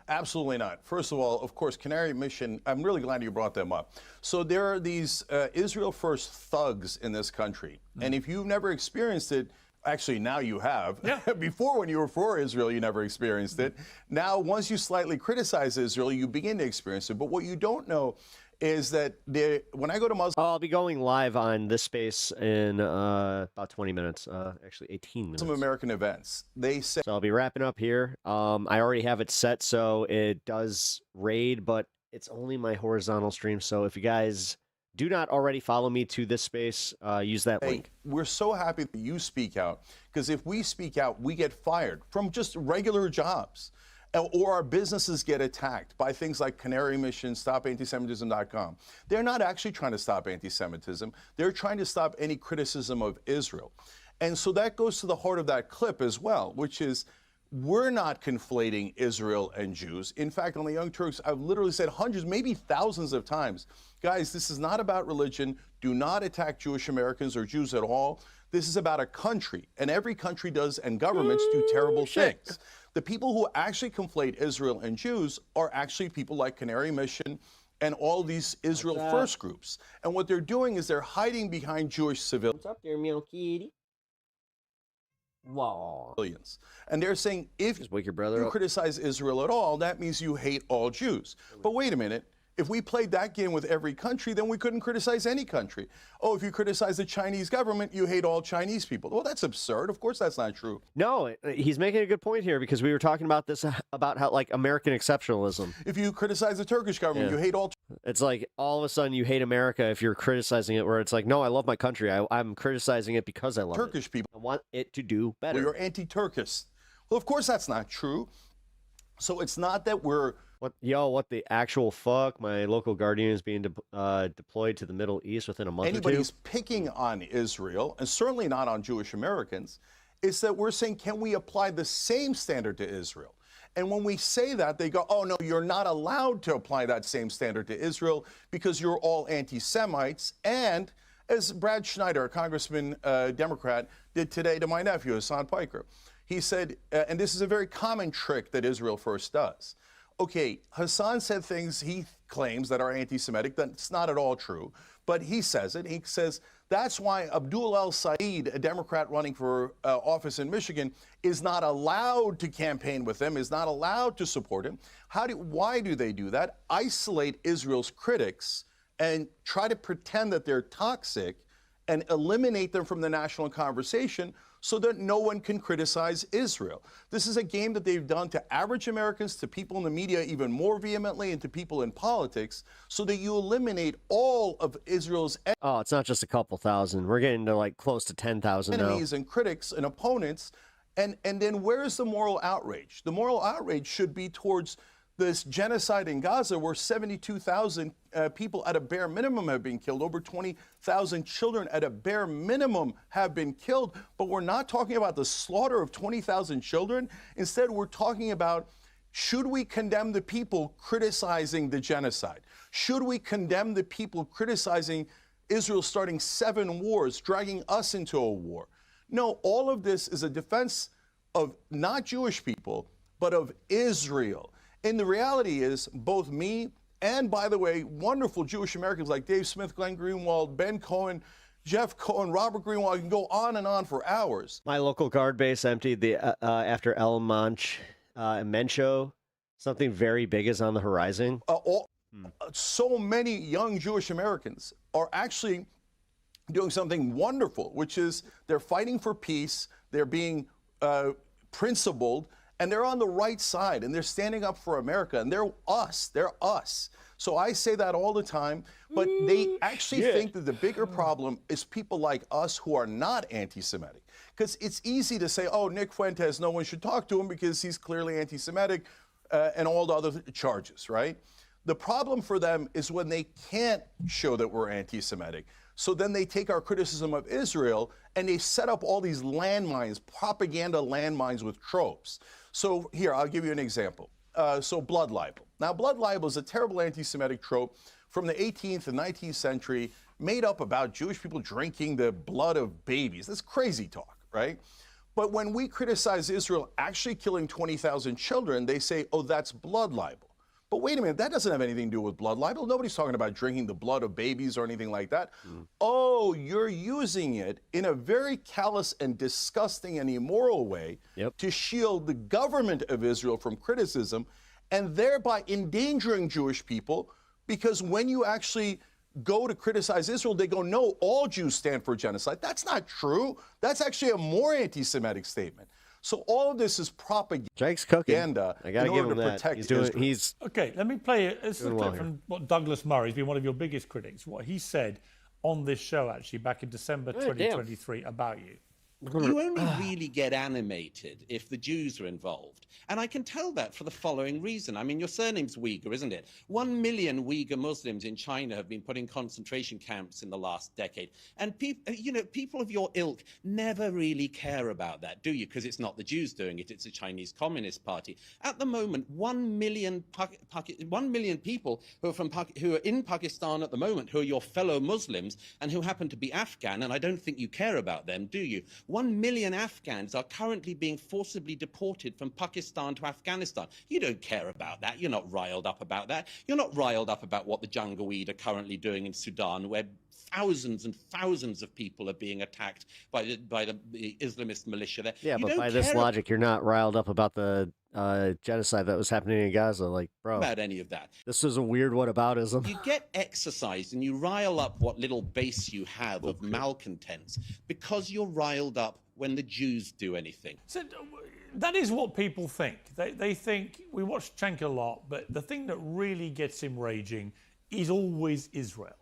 Absolutely not. First of all, of course, Canary Mission, I'm really glad you brought them up. So there are these Israel First thugs in this country. And if you've never experienced it, actually now you have. Yeah. Before, when you were for Israel, you never experienced it. Now, once you slightly criticize Israel, you begin to experience it. But what you don't know is that when I go to Muslim... I'll be going live on this space in about 20 minutes, actually 18 minutes. Some American events. They say... So I'll be wrapping up here. I already have it set, so it does raid, but it's only my horizontal stream. So if you guys do not already follow me to this space, use that link. We're so happy that you speak out, because if we speak out, we get fired from just regular jobs. Or our businesses get attacked by things like Canary Mission, StopAntisemitism.com. They're not actually trying to stop anti-Semitism. They're trying to stop any criticism of Israel. And so that goes to the heart of that clip as well, which is we're not conflating Israel and Jews. In fact, on the Young Turks, I've literally said hundreds, maybe thousands of times, guys, this is not about religion. Do not attack Jewish Americans or Jews at all. This is about a country, and every country does, and governments do terrible things. The people who actually conflate Israel and Jews are actually people like Canary Mission and all these Israel First groups. And what they're doing is they're hiding behind Jewish civilians. What's up there, meow kitty? Wow. And they're saying if wake your brother you up. criticize Israel at all, that means you hate all Jews. But wait a minute. If we played that game with every country, then we couldn't criticize any country. Oh, if you criticize the Chinese government, you hate all Chinese people. Well, that's absurd. Of course, that's not true. No, he's making a good point here because we were talking about this, about how, like, American exceptionalism. If you criticize the Turkish government, you hate all. It's like all of a sudden you hate America if you're criticizing it, where it's like, no, I love my country. I'm criticizing it because I love Turkish people. I want it to do better. We are anti-Turkish. Well, of course, that's not true. So it's not that we're... What the actual fuck? My local guardian is being deployed to the Middle East within a month Anybody or who's picking on Israel, and certainly not on Jewish Americans, is that we're saying, can we apply the same standard to Israel? And when we say that, they go, oh, no, you're not allowed to apply that same standard to Israel because you're all anti-Semites. And as Brad Schneider, a congressman, Democrat, did today to my nephew, Hassan Piker, he said, and this is a very common trick that Israel First does. Okay, Hassan said things he claims that are anti-Semitic. That's not at all true, but he says it. He says that's why Abdul El-Said, a Democrat running for office in Michigan, is not allowed to campaign with him, is not allowed to support him. Why do they do that? Isolate Israel's critics and try to pretend that they're toxic and eliminate them from the national conversation so that no one can criticize Israel. This is a game that they've done to average Americans, to people in the media even more vehemently, and to people in politics, so that you eliminate all of Israel's Oh, it's not just a couple thousand. We're getting to like close to 10,000 now. enemies and critics and opponents. And then where's the moral outrage? The moral outrage should be towards this genocide in Gaza, where 72,000 people at a bare minimum have been killed. Over 20,000 children at a bare minimum have been killed. But we're not talking about the slaughter of 20,000 children. Instead, we're talking about, should we condemn the people criticizing the genocide? Should we condemn the people criticizing Israel starting 7 wars, dragging us into a war? No, all of this is a defense of not Jewish people, but of Israel. And the reality is, both me and, by the way, wonderful Jewish Americans like Dave Smith, Glenn Greenwald, Ben Cohen, Jeff Cohen, Robert Greenwald, I can go on and on for hours. My local guard base emptied after El Mencho. Something very big is on the horizon. So many young Jewish Americans are actually doing something wonderful, which is they're fighting for peace, they're being principled, and they're on the right side, and they're standing up for America, and they're us. So I say that all the time, but they actually think that the bigger problem is people like us who are not anti-Semitic. Because it's easy to say, oh, Nick Fuentes, no one should talk to him because he's clearly anti-Semitic, and all the other charges, right? The problem for them is when they can't show that we're anti-Semitic. So then they take our criticism of Israel and they set up all these landmines, propaganda landmines with tropes. So here, I'll give you an example. So blood libel. Now, blood libel is a terrible anti-Semitic trope from the 18th and 19th century, made up about Jewish people drinking the blood of babies. That's crazy talk, right? But when we criticize Israel actually killing 20,000 children, they say, oh, that's blood libel. But wait a minute, that doesn't have anything to do with blood libel. Nobody's talking about drinking the blood of babies or anything like that. Oh, you're using it in a very callous and disgusting and immoral way to shield the government of Israel from criticism, and thereby endangering Jewish people, because when you actually go to criticize Israel, they go, no, all Jews stand for genocide. That's not true. That's actually a more anti-Semitic statement. So all of this is propaganda. Jake's cooking. I gotta give him that. He's okay. Let me play this is a clip from what Douglas Murray, who's been one of your biggest critics. What he said on this show actually back in December 2023 about you. You only really get animated if the Jews are involved. And I can tell that for the following reason. I mean, your surname's Uyghur, isn't it? 1 million Uyghur Muslims in China have been put in concentration camps in the last decade. And people of your ilk never really care about that, do you? Because it's not the Jews doing it, it's the Chinese Communist Party. At the moment, 1 million people who are in Pakistan at the moment, who are your fellow Muslims and who happen to be Afghan, and I don't think you care about them, do you? 1 million Afghans are currently being forcibly deported from Pakistan to Afghanistan. You don't care about that. You're not riled up about that. You're not riled up about what the Janjaweed are currently doing in Sudan, where thousands and thousands of people are being attacked by the Islamist militia there. Yeah, but by this logic, you're not riled up about the genocide that was happening in Gaza. Like, bro, about any of that. This is a weird whataboutism. You get exercised and you rile up what little base you have of malcontents because you're riled up when the Jews do anything. So that is what people think. They think, we watch Cenk a lot, but the thing that really gets him raging is always Israel.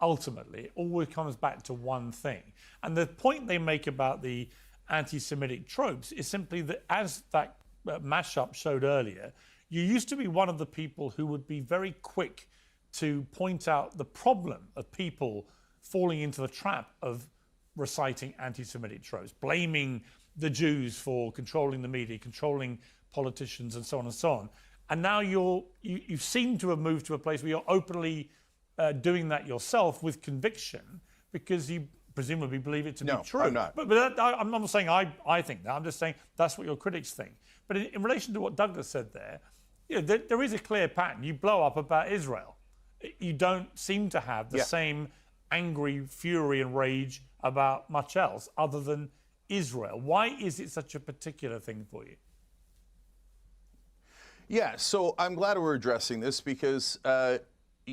Ultimately, it always comes back to one thing. And the point they make about the anti-Semitic tropes is simply that, as that mashup showed earlier, you used to be one of the people who would be very quick to point out the problem of people falling into the trap of reciting anti-Semitic tropes, blaming the Jews for controlling the media, controlling politicians, and so on and so on. And now you seem to have moved to a place where you're openly doing that yourself with conviction because you presumably believe it to be true. I'm not. But I'm not saying I think that. I'm just saying that's what your critics think. But in relation to what Douglas said there, there is a clear pattern. You blow up about Israel. You don't seem to have the same angry fury and rage about much else other than Israel. Why is it such a particular thing for you? Yeah, so I'm glad we're addressing this because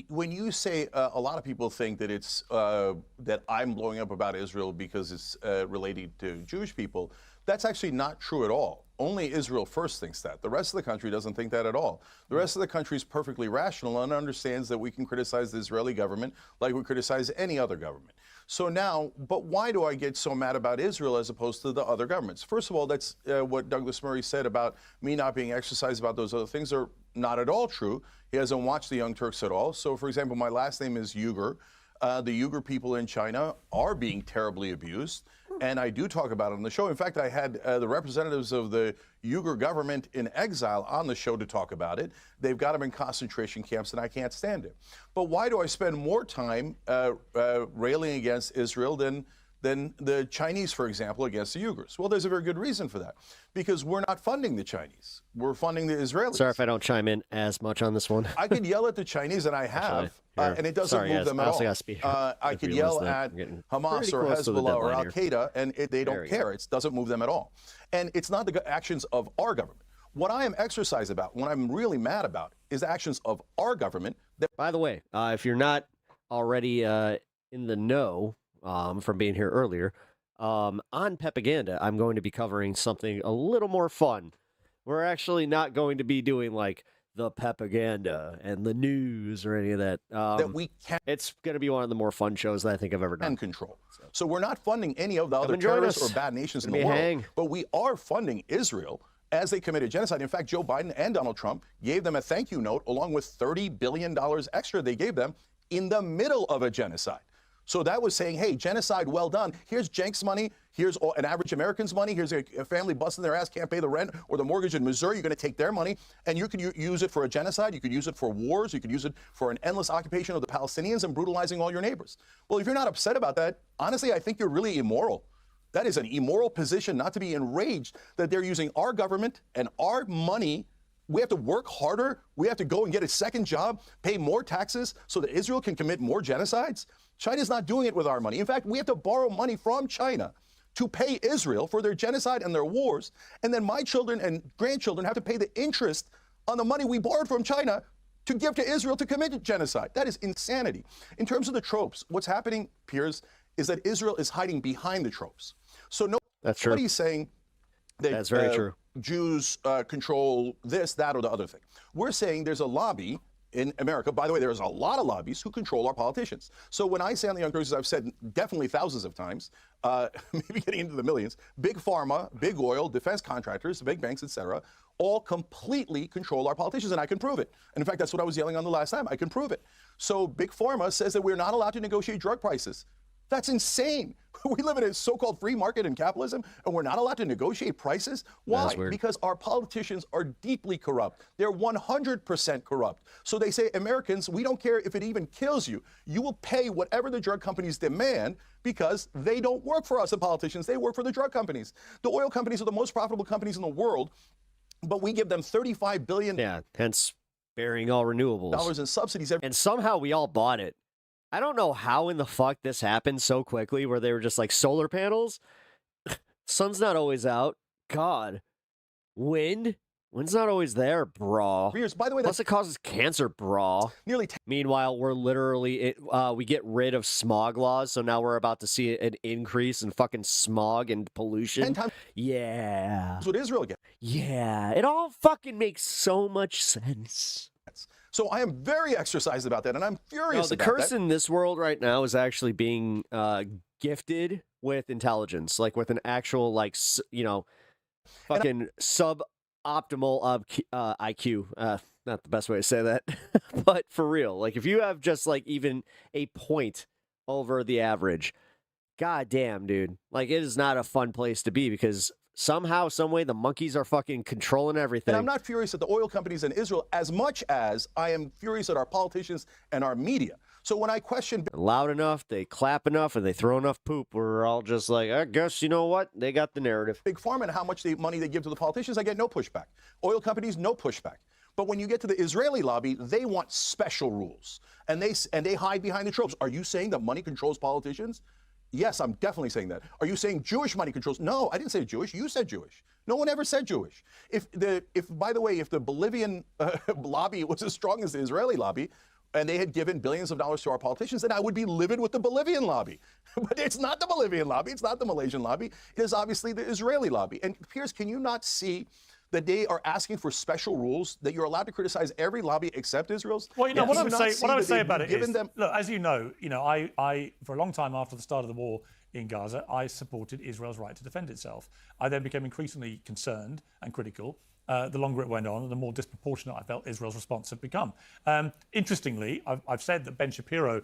when you say a lot of people think that it's that I'm blowing up about Israel because it's related to Jewish people, that's actually not true at all. Only Israel first thinks that. The rest of the country doesn't think that at all. The rest of the country is perfectly rational and understands that we can criticize the Israeli government like we criticize any other government. So now, but why do I get so mad about Israel as opposed to the other governments? First of all, that's what Douglas Murray said about me not being exercised about those other things are not at all true. He hasn't watched the Young Turks at all. So, for example, my last name is Uyghur. The Uyghur people in China are being terribly abused, and I do talk about it on the show. In fact, I had the representatives of the Uyghur government in exile on the show to talk about it. They've got them in concentration camps, and I can't stand it. But why do I spend more time railing against Israel than the Chinese, for example, against the Uyghurs? Well, there's a very good reason for that. Because we're not funding the Chinese. We're funding the Israelis. Sorry if I don't chime in as much on this one. I could yell at the Chinese, and I have, and it doesn't move them at all. I could yell at Hamas or Hezbollah or Al-Qaeda, and they don't care. It doesn't move them at all. And it's not the actions of our government. What I am exercised about, what I'm really mad about, is the actions of our government. By the way, if you're not already in the know from being here earlier, on Pepaganda, I'm going to be covering something a little more fun. We're actually not going to be doing like the Pepaganda and the news or any of that. That we can. It's going to be one of the more fun shows that I think I've ever done. And control. So we're not funding any of the other terrorists or bad nations in the world, but we are funding Israel as they committed genocide. In fact, Joe Biden and Donald Trump gave them a thank you note along with $30 billion extra they gave them in the middle of a genocide. So that was saying, hey, genocide, well done. Here's Cenk's money. Here's an average American's money. Here's a family busting their ass, can't pay the rent or the mortgage in Missouri. You're going to take their money, and you could use it for a genocide. You could use it for wars. You could use it for an endless occupation of the Palestinians and brutalizing all your neighbors. Well, if you're not upset about that, honestly, I think you're really immoral. That is an immoral position not to be enraged that they're using our government and our money. We have to work harder. We have to go and get a second job, pay more taxes so that Israel can commit more genocides. China's not doing it with our money. In fact, we have to borrow money from China to pay Israel for their genocide and their wars. And then my children and grandchildren have to pay the interest on the money we borrowed from China to give to Israel to commit genocide. That is insanity. In terms of the tropes, what's happening, Piers, is that Israel is hiding behind the tropes. So nobody's saying that that's very true. Jews control this, that, or the other thing. We're saying there's a lobby in America. By the way, there's a lot of lobbies who control our politicians. So when I say on the Young Turks, as I've said definitely thousands of times, maybe getting into the millions, big pharma, big oil, defense contractors, big banks, etc., all completely control our politicians, and I can prove it. And in fact, that's what I was yelling on the last time. I can prove it. So big pharma says that we're not allowed to negotiate drug prices. That's insane. We live in a so-called free market in capitalism, and we're not allowed to negotiate prices. Why? Because our politicians are deeply corrupt. They're 100% corrupt. So they say, Americans, we don't care if it even kills you. You will pay whatever the drug companies demand because they don't work for us, the politicians. They work for the drug companies. The oil companies are the most profitable companies in the world, but we give them $35 billion. Yeah, hence bearing all renewables. Dollars in subsidies. And somehow we all bought it. I don't know how in the fuck this happened so quickly where they were just like solar panels. Sun's not always out. God. Wind. Wind's not always there, brah. Years. By the way, plus it causes cancer, brah. Nearly. Meanwhile, we're literally we get rid of smog laws, so now we're about to see an increase in fucking smog and pollution. 10 times. Yeah. That's what Israel gets. Yeah. It all fucking makes so much sense. So I am very exercised about that, and I'm furious the about curse that. in this world right now is actually being gifted with intelligence, like with an actual, like, fucking suboptimal IQ. Not the best way to say that, but for real, like if you have just like even a point over the average, goddamn, dude, like it is not a fun place to be because somehow, some way, the monkeys are fucking controlling everything. And I'm not furious at the oil companies in Israel as much as I am furious at our politicians and our media. So when I question... Loud enough, they clap enough, and they throw enough poop, we're all just like, I guess, you know what? They got the narrative. Big Pharma and how much money they give to the politicians, I get no pushback. Oil companies, no pushback. But when you get to the Israeli lobby, they want special rules. And they hide behind the tropes. Are you saying that money controls politicians? Yes, I'm definitely saying that. Are you saying Jewish money controls? No, I didn't say Jewish. You said Jewish. No one ever said Jewish. By the way, if the Bolivian lobby was as strong as the Israeli lobby, and they had given billions of dollars to our politicians, then I would be livid with the Bolivian lobby. But it's not the Bolivian lobby. It's not the Malaysian lobby. It is obviously the Israeli lobby. And Piers, can you not see that they are asking for special rules, that you're allowed to criticize every lobby except Israel's? Well, you know, what I would say about it is, them... look, as you know, I for a long time after the start of the war in Gaza, I supported Israel's right to defend itself. I then became increasingly concerned and critical the longer it went on and the more disproportionate I felt Israel's response had become. Interestingly, I've said that Ben Shapiro,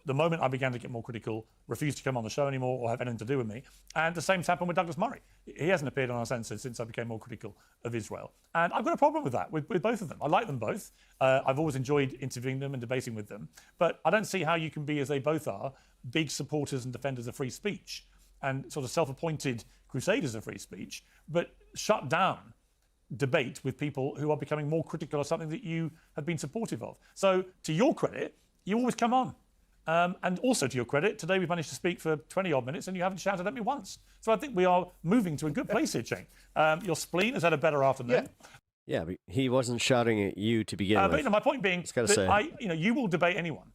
the moment I began to get more critical, refused to come on the show anymore or have anything to do with me. And the same's happened with Douglas Murray. He hasn't appeared on our censors since I became more critical of Israel. And I've got a problem with that, with both of them. I like them both. I've always enjoyed interviewing them and debating with them. But I don't see how you can be, as they both are, big supporters and defenders of free speech and sort of self-appointed crusaders of free speech, but shut down debate with people who are becoming more critical of something that you have been supportive of. So to your credit, you always come on. And also to your credit, today we've managed to speak for 20 odd minutes and you haven't shouted at me once. So I think we are moving to a good place here, Cheng. Your spleen has had a better afternoon. Yeah, but he wasn't shouting at you to begin with. But my point being that you will debate anyone.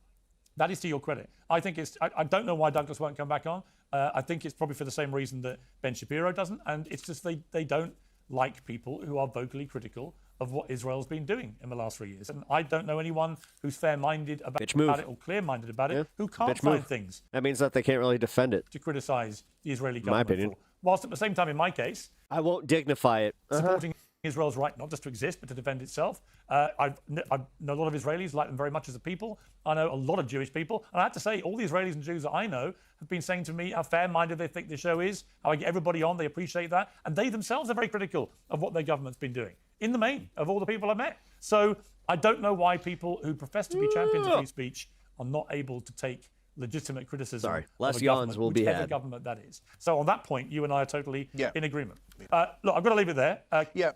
That is to your credit. I think I don't know why Douglas won't come back on. I think it's probably for the same reason that Ben Shapiro doesn't. And it's just they don't like people who are vocally critical of what Israel's been doing in the last 3 years. And I don't know anyone who's fair-minded about it or clear-minded about it who can't find things. That means that they can't really defend it. To criticize the Israeli government. My opinion. Whilst at the same time, in my case, I won't dignify it. Supporting Israel's right not just to exist, but to defend itself. I know a lot of Israelis, like them very much as a people. I know a lot of Jewish people. And I have to say, all the Israelis and Jews that I know have been saying to me how fair-minded they think the show is, how I get everybody on, they appreciate that. And they themselves are very critical of what their government's been doing, in the main, of all the people I've met. So I don't know why people who profess to be champions of free speech are not able to take legitimate criticism. Sorry, less yawns will be had. Government that is. So on that point, you and I are totally in agreement. Look, I've got to leave it there.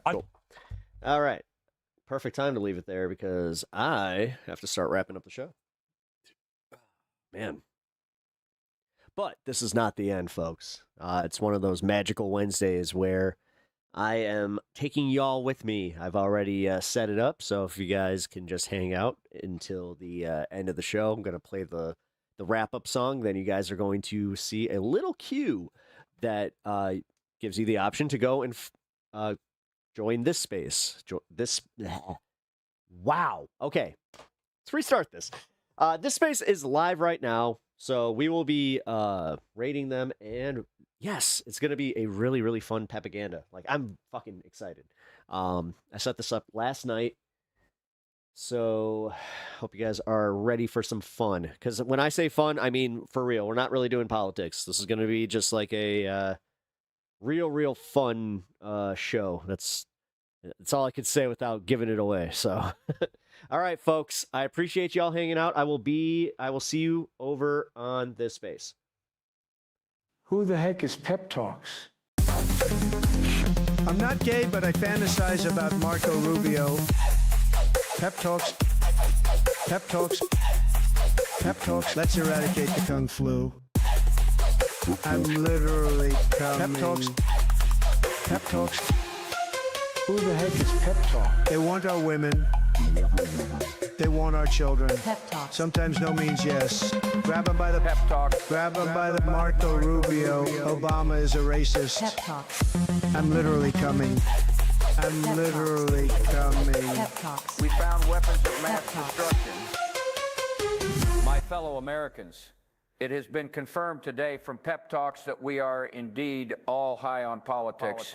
Cool. All right. Perfect time to leave it there because I have to start wrapping up the show. Man. But this is not the end, folks. It's one of those magical Wednesdays where I am taking y'all with me. I've already set it up, so if you guys can just hang out until the end of the show, I'm going to play the wrap-up song. Then you guys are going to see a little cue that gives you the option to go and join this space. Wow. Okay. Let's restart this. This space is live right now, so we will be rating them, and yes, it's going to be a really, really fun propaganda. Like, I'm fucking excited. I set this up last night, so hope you guys are ready for some fun. Because when I say fun, I mean for real. We're not really doing politics. This is going to be just like a real fun show. That's all I could say without giving it away. So, all right, folks, I appreciate y'all hanging out. I will see you over on this space. Who the heck is Pep Talks? I'm not gay, but I fantasize about Marco Rubio. Pep Talks. Pep Talks. Pep Talks. Let's eradicate the Kung Flu. I'm literally coming. Pep Talks. Pep Talks. Who the heck is pep talk? They want our women. They want our children. Pep talk. Sometimes no means yes. Grab them by the pep talk. Grab them by the Marco Rubio. Obama is a racist. Pep talk. I'm literally coming. I'm literally coming. Pep talks. We found weapons of mass destruction. My fellow Americans, it has been confirmed today from pep talks that we are indeed all high on politics.